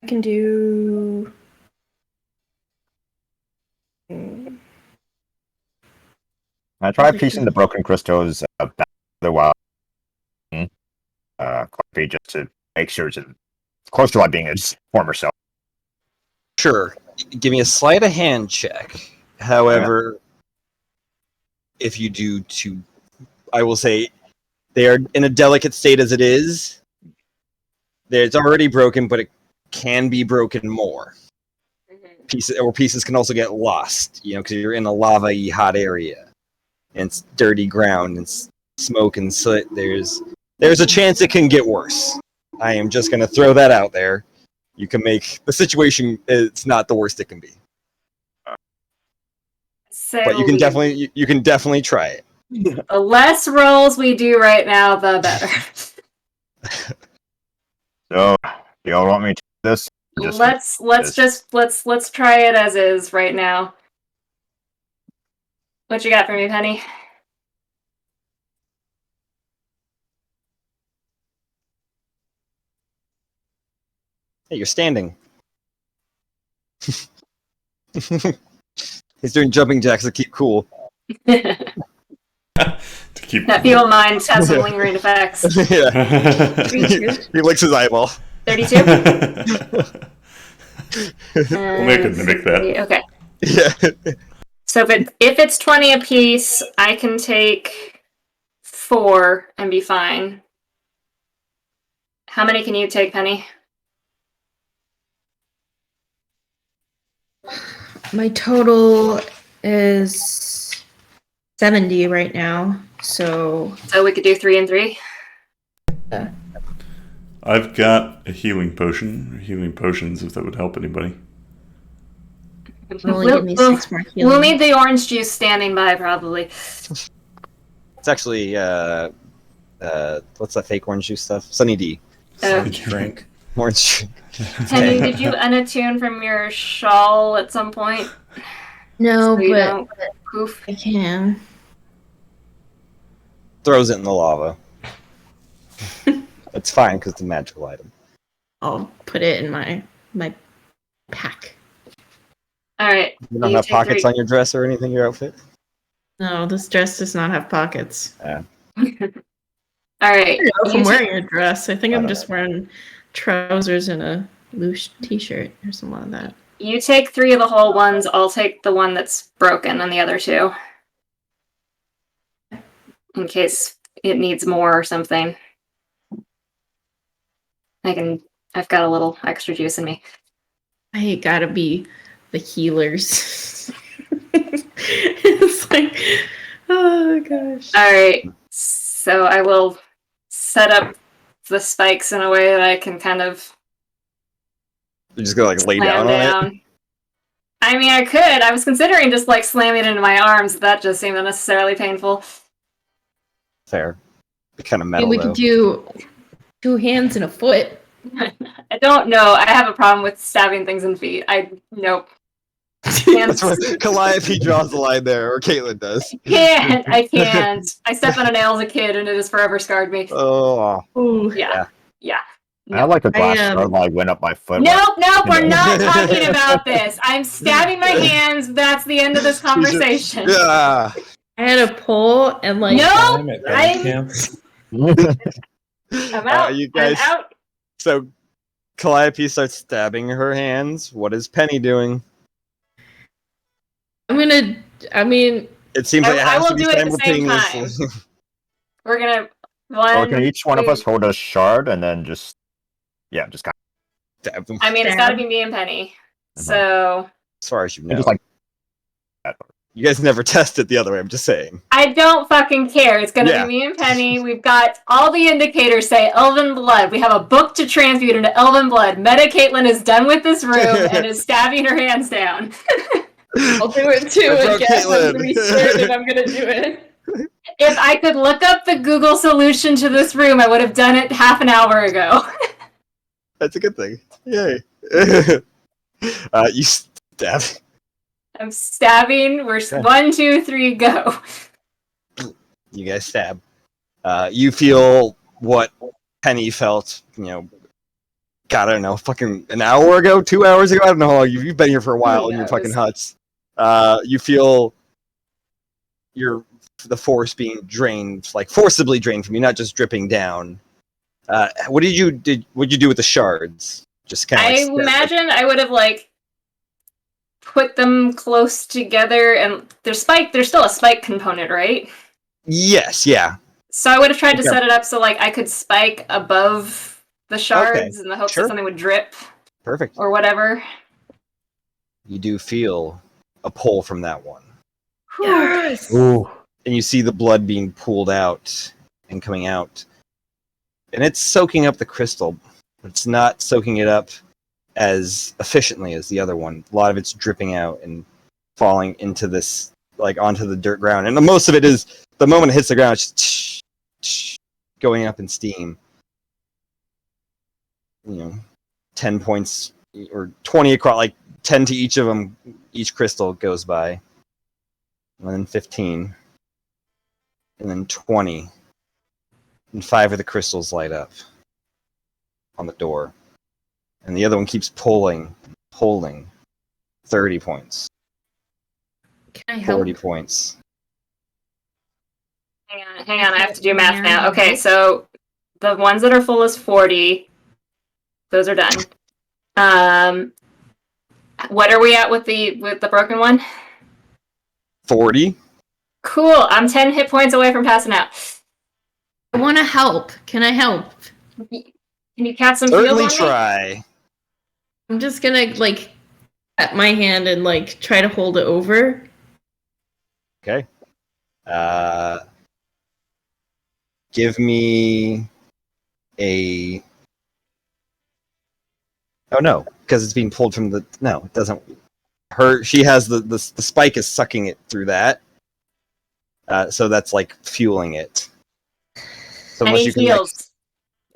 I can do... I tried piecing the broken crystals back the while. Coffee just to make sure it's close to like being its former self. Sure. Give me a sleight of hand check. However, if you do I will say they are in a delicate state as it is. It's already broken, but it can be broken more. Pieces can also get lost, because you're in a lava-y hot area. And it's dirty ground and smoke and soot. There's a chance it can get worse. I am just going to throw that out there. You can make the situation, it's not the worst it can be. But you can definitely try it. The less rolls we do right now, the better. So, you all want me to do this? Let's try it as is right now. What you got for me, Penny? Hey, you're standing. He's doing jumping jacks to keep cool. To keep. That feeble mind has some lingering effects. Yeah. 32. He licks his eyeball. 32? Only I could mimic that. Okay. Yeah. So if it's 20 apiece, I can take 4 and be fine. How many can you take, Penny? My total is 70 right now. So So we could do 3 and 3. I've got a healing potion. Healing potions, if that would help anybody. it'll only give me 6 more healing. We'll need the orange juice standing by, probably. It's actually what's that fake orange juice stuff? Sunny D. Drink. Orange. Penny, did you unattune from your shawl at some point? No, So you but don't poof. I can. Throws it in the lava. It's fine because it's a magical item. I'll put it in my pack. All right. You don't You have take pockets 3. on your dress or anything, your outfit? No, this dress does not have pockets. All right. I don't know if You I'm take- wearing a dress. I think I I'm don't just wearing trousers and a loose t-shirt or something like that. You take 3 of the whole ones. I'll take the one that's broken and the other 2. In case it needs more or something. I've got a little extra juice in me. I gotta be the healers. It's like, oh gosh. Alright. So I will set up the spikes in a way that I can kind of You're just gonna like lay slam down on it? I mean, I could. I was considering just like slamming it into my arms, but that just seemed unnecessarily painful. Fair. Be kind of Maybe metal we though. could do 2 hands and a foot. I don't know. I have a problem with stabbing things in feet. Nope. That's what Calliope draws the line there, or Caitlin does. I can't. I stepped on a nail as a kid and it has forever scarred me. Oh. Ooh. Yeah. I like a glass I, shard like went up my foot. Nope, we're You know. not talking about this. I'm stabbing my hands. That's the end of this conversation. Yeah. I had a pole and like No! Time at I'm- camp. I'm out. You guys. I'm out. So Calliope starts stabbing her hands. What is Penny doing? I mean, It seems like it I has will to be do it at the same simultaneously. We're gonna Or can each one of us hold a shard and then just kind Stab them. I mean, it's gotta be me and Penny. So As far as you of know. just like You guys never tested the other way, I'm just saying. I don't fucking care. It's gonna Yeah. be me and Penny. We've got all the indicators say elven blood. We have a book to transmute into elven blood. Meta Caitlin is done with this room and is stabbing her hands down. I'll do it too. I I broke guess I'm Caitlin. gonna be scared and I'm gonna do it. If I could look up the Google solution to this room, I would have done it half an hour ago. That's a good thing. Yay. You stab. I'm stabbing. We're 1, 2, 3, go. You guys stab. You feel what Penny felt, God, I don't know, fucking an hour ago, 2 hours ago? I don't know how long you've been here for a while in your fucking huts. You feel the force being drained, like forcibly drained from you, not just dripping down. What did you do with the shards? Just kind of I imagine I would have put them close together, and there's still a spike component, right? Yes, yeah. So I would have tried to Okay. set it up so I could spike above the shards in the hopes Sure. that something would drip Perfect. or whatever. You do feel a pull from that one. Yes. ooh. And you see the blood being pulled out and coming out. And it's soaking up the crystal, but it's not soaking it up as efficiently as the other one. A lot of it's dripping out and falling into this, onto the dirt ground. And most of it is, the moment it hits the ground, it's just going up in steam. 10 points or 20 across, 10 to each of them, each crystal goes by. And then 15. And then 20. And 5 of the crystals light up on the door. And the other one keeps pulling. 30 points. Can I help? 40 points. Hang on, I have to do math now. Okay, so the ones that are full is 40. Those are done. What are we at with the broken one? 40. Cool. I'm 10 hit points away from passing out. I want to help. Can I help? Can you cast some heals Certainly on me? try. I'm just gonna at my hand and try to hold it over. Okay. Give me a. Oh no, because it's being pulled from the. No, it doesn't. She has the spike is sucking it through that. So that's fueling it. So I unless need you can heals.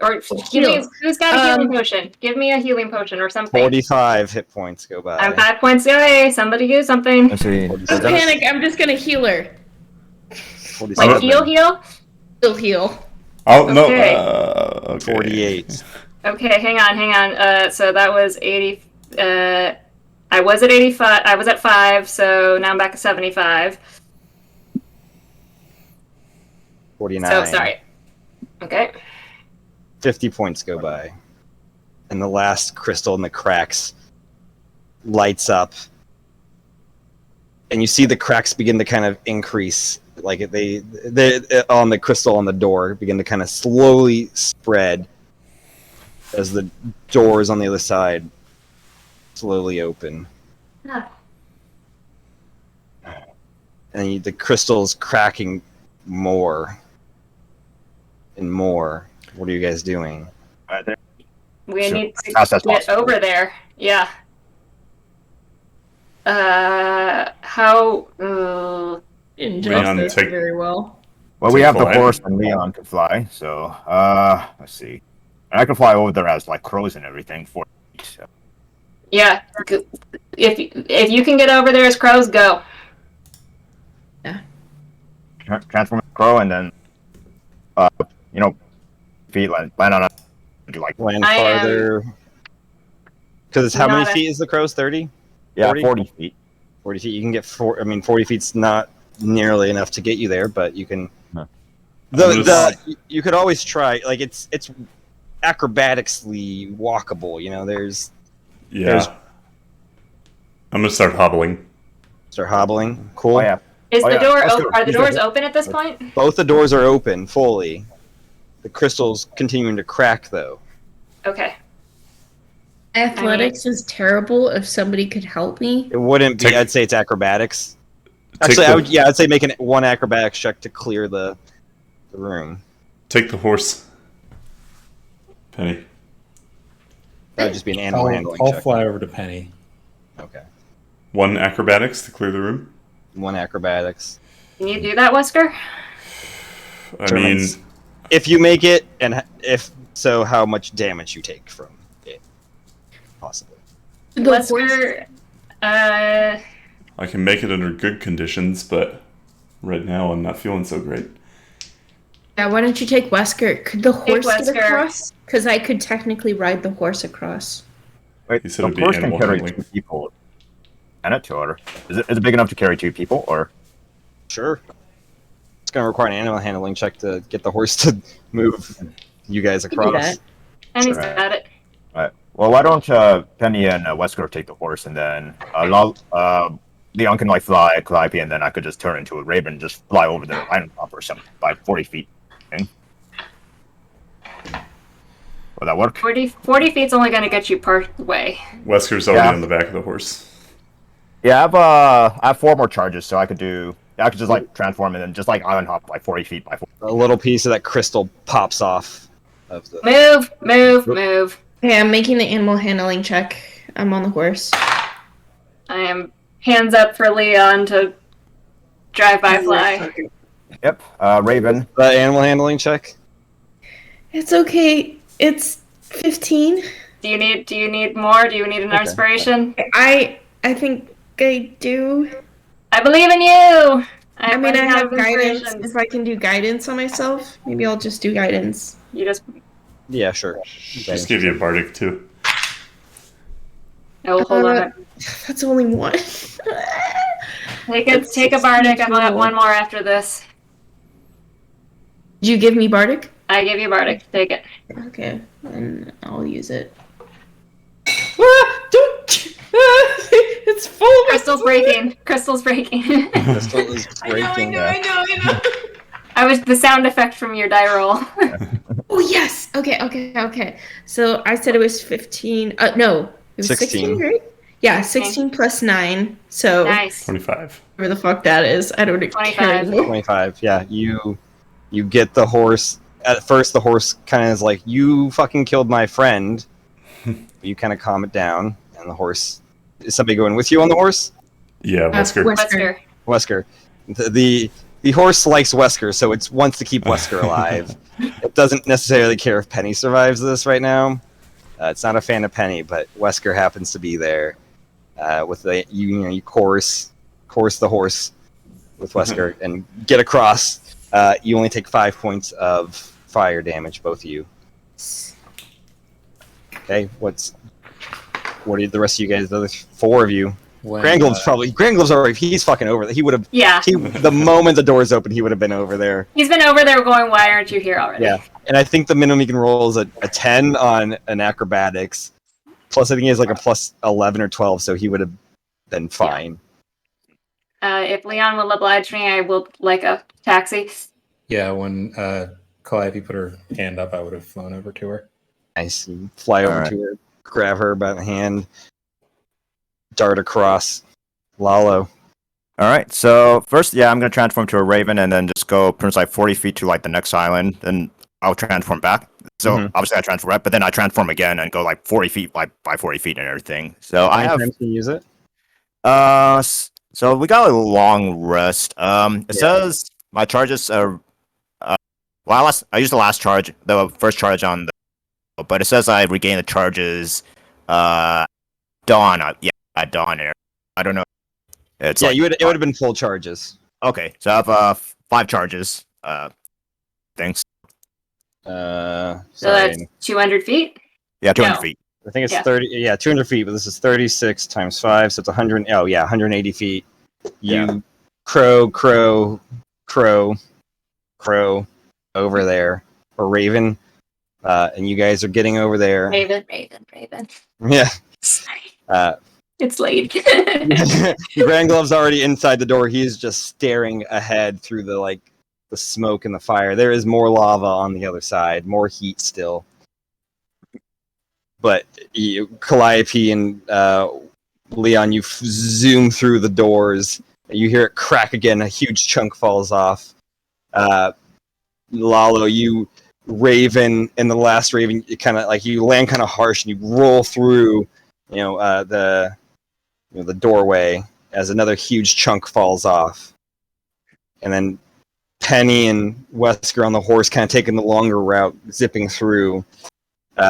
Or who's got a healing Um, potion? Give me a healing potion or something. 45 hit points go by. I'm 5 points away. Somebody do something. Let's see. Don't panic. I'm just gonna heal her. 47. Heal? Still heal. Oh, no. Okay. Okay. 48. Okay, hang on. So that was 80. I was at 85. I was at 5, so now I'm back at 75. 49. So, sorry. Okay. 50 points go by. And the last crystal in the cracks lights up. And you see the cracks begin to kind of increase. They on the crystal on the door begin to kind of slowly spread as the doors on the other side slowly open. Ah. And the crystal's cracking more and more. What are you guys doing? We Sure. need to Fast as get possible. over there. Yeah. How? Didn't Leon, this take- very well. Well, we Take have the flight. horse and Leon can fly, so let's see. And I can fly over there as crows and everything for. So. Yeah. If you can get over there as crows, go. Transform into crow and then, feet land on a do Land I am farther. Because how many not a- feet is the crow's? 30? 40? 40 feet. 40 feet. You can get 40 feet's not nearly enough to get you there, but you can. No. You could always try. It's acrobatically walkable. There's Yeah. I'm going to start hobbling. start hobbling. Cool. Oh, yeah. Is Oh, the yeah. door? Let's go. Are the Use doors the- open at this point? Both the doors are open fully. The crystal's continuing to crack though. Okay. Athletics is terrible. If somebody could help me. It wouldn't be. Take- I'd say it's acrobatics. Take Actually, the- I'd say make one acrobatics check to clear the room. Take the horse. Penny. That would just be an animal handling I'll check. fly over to Penny. Okay. 1 acrobatics to clear the room. 1 acrobatics. Can you do that, Wesker? I mean, Determines if you make it, and if so, how much damage you take from it, possibly. The horse. Wesker. I can make it under good conditions, but right now I'm not feeling so great. Yeah, why don't you take Wesker? Could the horse get Wesker. across? Because I could technically ride the horse across. Wait, He said the it'd be horse can animal carry handling. 2 people. And it to her. Is it big enough to carry 2 people, or? Sure. It's going to require an animal handling check to get the horse to move you guys can do across. that. And he's Sure. got it. Right. Well, why don't Penny and Wesker take the horse, and then Leon can fly Calliope, and then I could just turn into a raven and just fly over the island top or something by 40 feet. Okay? Will that work? 40 feet's only going to get you part way. Wesker's already Yeah. on the back of the horse. Yeah, I have 4 more charges, so I could just transform and then just island hop 40 feet by 40. A little piece of that crystal pops off of the. Move. Okay, I'm making the animal handling check. I'm on the horse. I am hands up for Leon to drive by fly. Yep. Raven. The animal handling check. It's okay. It's 15. Do you need more? Do you need an Okay. inspiration? I think I do. I believe in you. I mean, I have guidance. inspirations. If I can do guidance on myself, maybe I'll just do guidance. You just Yeah, sure. Just give you a bardic too. Oh, hold on. That's only one. Take a Bardic. I've got one more after this. Did you give me Bardic? I gave you Bardic. Take it. Okay, and I'll use it. Don't. It's full. Crystal's breaking. Crystal's breaking. Crystal is breaking. I know. I was the sound effect from your die roll. Oh yes. Okay. So I said it was 15. No, it was 16, right? Yeah, 16 plus 9. So Nice. 25. whatever the fuck that is, I don't 25. care. 25. Yeah, you get the horse. At first, the horse kind of is like, "You fucking killed my friend." You kind of calm it down, and the horse. Is somebody going with you on the horse? Yeah, Wesker. Wesker. Wesker. The horse likes Wesker, so it wants to keep Wesker alive. It doesn't necessarily care if Penny survives this right now. It's not a fan of Penny, but Wesker happens to be there. With you course the horse with Wesker and get across. You only take 5 points of fire damage, both of you. Okay, what are the rest of you guys? The other 4 of you. Granglove's already. He's fucking over there. He would have. Yeah. The moment the doors open, he would have been over there. He's been over there going, "Why aren't you here already?" Yeah, and I think the minimum he can roll is a 10 on an acrobatics. Plus, I think he has like a plus 11 or 12, so he would have been fine. If Leon will oblige me, I will like a taxi. Yeah, when Calliope put her hand up, I would have flown over to her. Nice. You fly over to her, grab her by the hand, dart across. Lalo. All right. So first, I'm gonna transform to a raven, and then just go pretty much like 40 feet to like the next island, and I'll transform back. So obviously I transform back, but then I transform again and go like 40 feet, like by 40 feet and everything. So I have. Time to use it. So we got a long rest. It says my charges are. I used the last charge, the first charge on the, but it says I regain the charges. Dawn. At dawn. I don't know. It's it would have been full charges. Okay, so I have 5 charges. Thanks. So that's 200 feet? Yeah, 200 feet. I think it's 30. Yeah, 200 feet, but this is 36 times 5, so it's 100. Oh yeah, 180 feet. You crow over there, or raven, and you guys are getting over there. Raven. Yeah. It's late. Granglove's already inside the door. He's just staring ahead through the smoke and the fire. There is more lava on the other side, more heat still. But Calliope and Leon, you zoom through the doors. You hear it crack again. A huge chunk falls off. Lalo, you Raven, and the last Raven, you land kind of harsh, and you roll through, the doorway as another huge chunk falls off, and then Penny and Wesker on the horse, kind of taking the longer route, zipping through.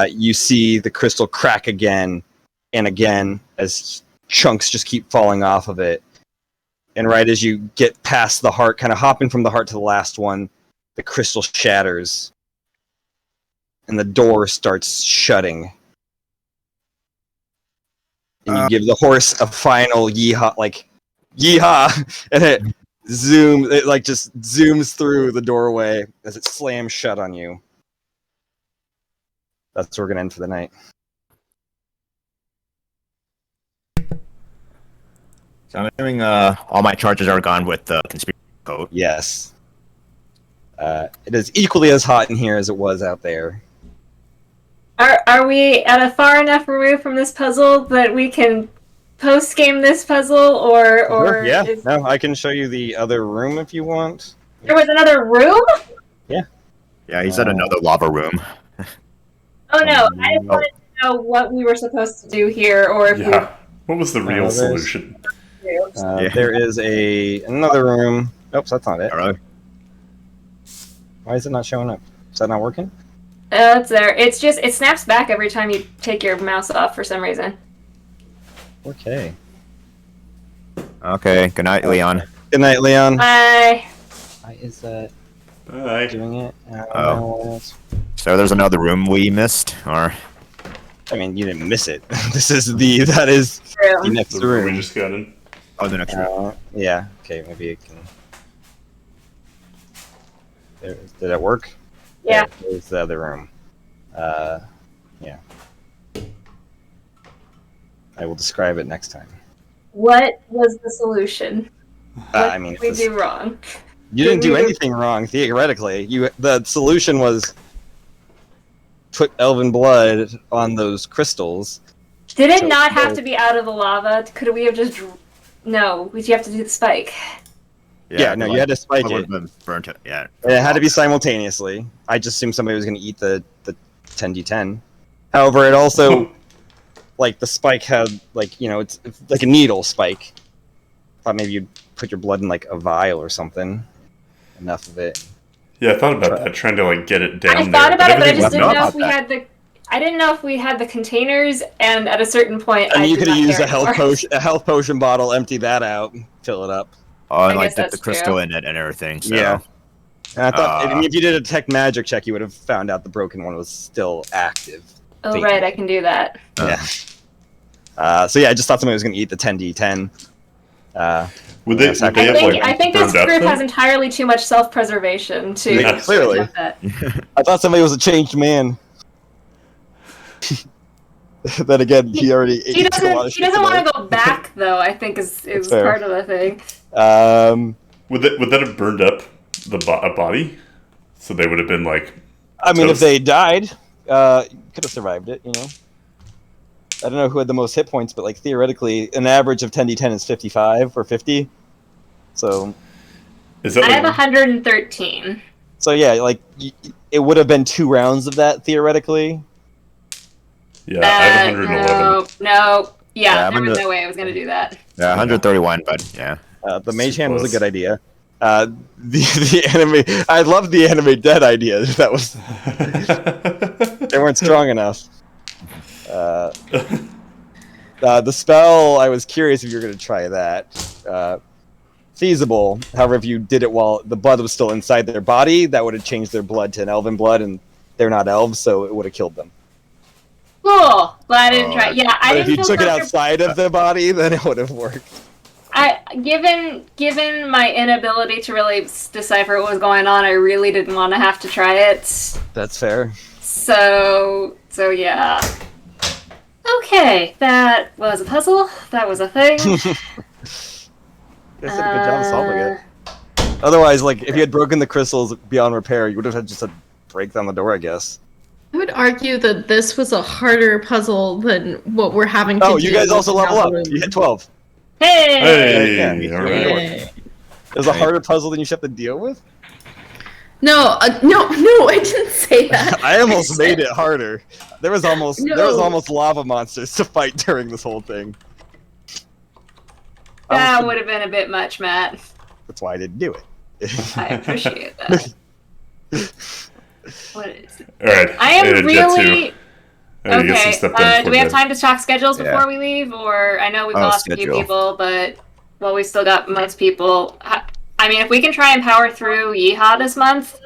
You see the crystal crack again and again as chunks just keep falling off of it. And right as you get past the heart, kind of hopping from the heart to the last one, the crystal shatters. And the door starts shutting. And you give the horse a final yeehaw, yeehaw! And it just zooms through the doorway as it slams shut on you. That's where we're going to end for the night. So I'm assuming all my charges are gone with the conspiracy code. Yes. It is equally as hot in here as it was out there. Are we at a far enough remove from this puzzle that we can post-game this puzzle, or Sure, yeah. No, I can show you the other room if you want. There was another room? Yeah. Yeah, he said another lava room. Oh no, I just wanted to know what we were supposed to do here, or if what was the real solution? There is another room. Oops, that's not it. All right. Why is it not showing up? Is that not working? It's there. It's just, it snaps back every time you take your mouse off for some reason. Okay. Okay, good night, Leon. Good night, Leon. Bye. Why is that Bye. doing it? So there's another room we missed, or... I mean, you didn't miss it. That is True. the next The room we room. just got in. Oh, the next room. Yeah. Okay. Maybe it can. Did that work? Yeah. There's the other room. Yeah. I will describe it next time. What was the solution? What I mean, did we do wrong? you didn't do we- anything wrong theoretically. The solution was put elven blood on those crystals. Did it So- not have to be out of the lava? Could we have just? No, you have to do the spike. Yeah, no, you had to spike it. Burnt it. Yeah. And it had to be simultaneously. I just assumed somebody was going to eat the 10d10. However, it also, like, the spike had, like, it's like a needle spike. Thought maybe you'd put your blood in, like, a vial or something. Enough of it. Yeah, I thought about that, trying to like get it down I there. thought about it, but I everything just was didn't know not. if we had the. I didn't know if we had the containers, and at a certain point, I mean, you did could have not used care a health potion bottle, empty that out, fill it up. Oh, and I like guess dip that's the crystal true. in it and everything. So. Yeah. And I thought, I mean, Uh, if you did a tech magic check, you would have found out the broken one was still active. Oh right, I can do that. Yeah. So yeah, I just thought somebody was going to eat the 10d10. Would they Yes, I have like I think this burned up group then? has entirely too much self-preservation to Yeah, clearly. attempt that. I thought somebody was a changed man. Then again, he already He ate a lot doesn't. of He shit doesn't today. want to go back, though. I think is fair. part of the thing. Would that have burned up the a body? So they would have been like. I mean, if toast? they died, could have survived it, I don't know who had the most hit points, but like theoretically, an average of 10d10 is 55 or 50. So, Is that I have like, 113. so yeah, like it would have been 2 rounds of that theoretically. yeah, I have 111. No. Yeah, Yeah, I'm there was gonna- no way I was going to do that. Yeah, 131, but yeah. The mage hand was a close. good idea. The enemy, I love the enemy dead idea. That was they weren't strong enough. The spell, I was curious if you were going to try that. Feasible. However, if you did it while the blood was still inside their body, that would have changed their blood to an elven blood, and they're not elves, so it would have killed them. Cool. Glad I didn't Oh, try. Yeah, I But if didn't you feel took it comfortable- outside of the body, then it would have worked. Given my inability to really decipher what was going on, I really didn't want to have to try it. That's fair. So yeah. Okay, that was a puzzle. That was a thing. You guys did a good job solving it. Otherwise, like, if you had broken the crystals beyond repair, you would have had just a break down the door, I guess. I would argue that this was a harder puzzle than what we're having to do. Oh, you guys also in level up. the room. You hit 12. Hey! Hey, Yeah. all right. Yay. It was a harder puzzle than you should have to deal with? No, no, I didn't say that. I almost made it harder. There was almost No. lava monsters to fight during this whole thing. That would have been a bit much, Matt. That's why I didn't do it. I appreciate that. What is it? All right. I am gotta jet really... to- I gotta get some Okay, stuff done do we have before time to talk schedules before Yeah. we leave? Or I know we've Oh, lost a few schedule. people, but well, we still got most people. I mean, if we can try and power through Yeehaw this month,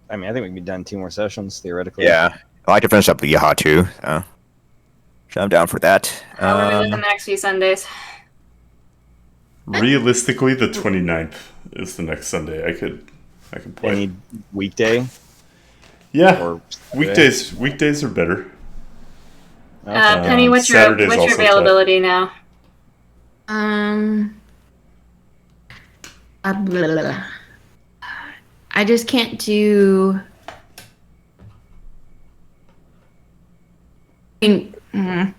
I mean, I think we can be done 2 more sessions, theoretically. Yeah. I like to finish up the Yeehaw too. So I'm down for that. how are we looking the next few Sundays? Realistically, the 29th is the next Sunday. I could play. Any weekday? Yeah, Or weekdays are better. Okay. Penny, what's your Saturday's also tough. availability now? Blah, blah, blah. I just can't do. I mean,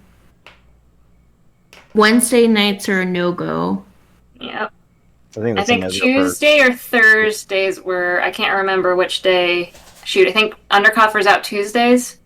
Wednesday nights are a no-go. Yep. I think I that's think a measure Tuesday or Thursdays were. I can't remember which day. Shoot, I think Undercoffer's out Tuesdays.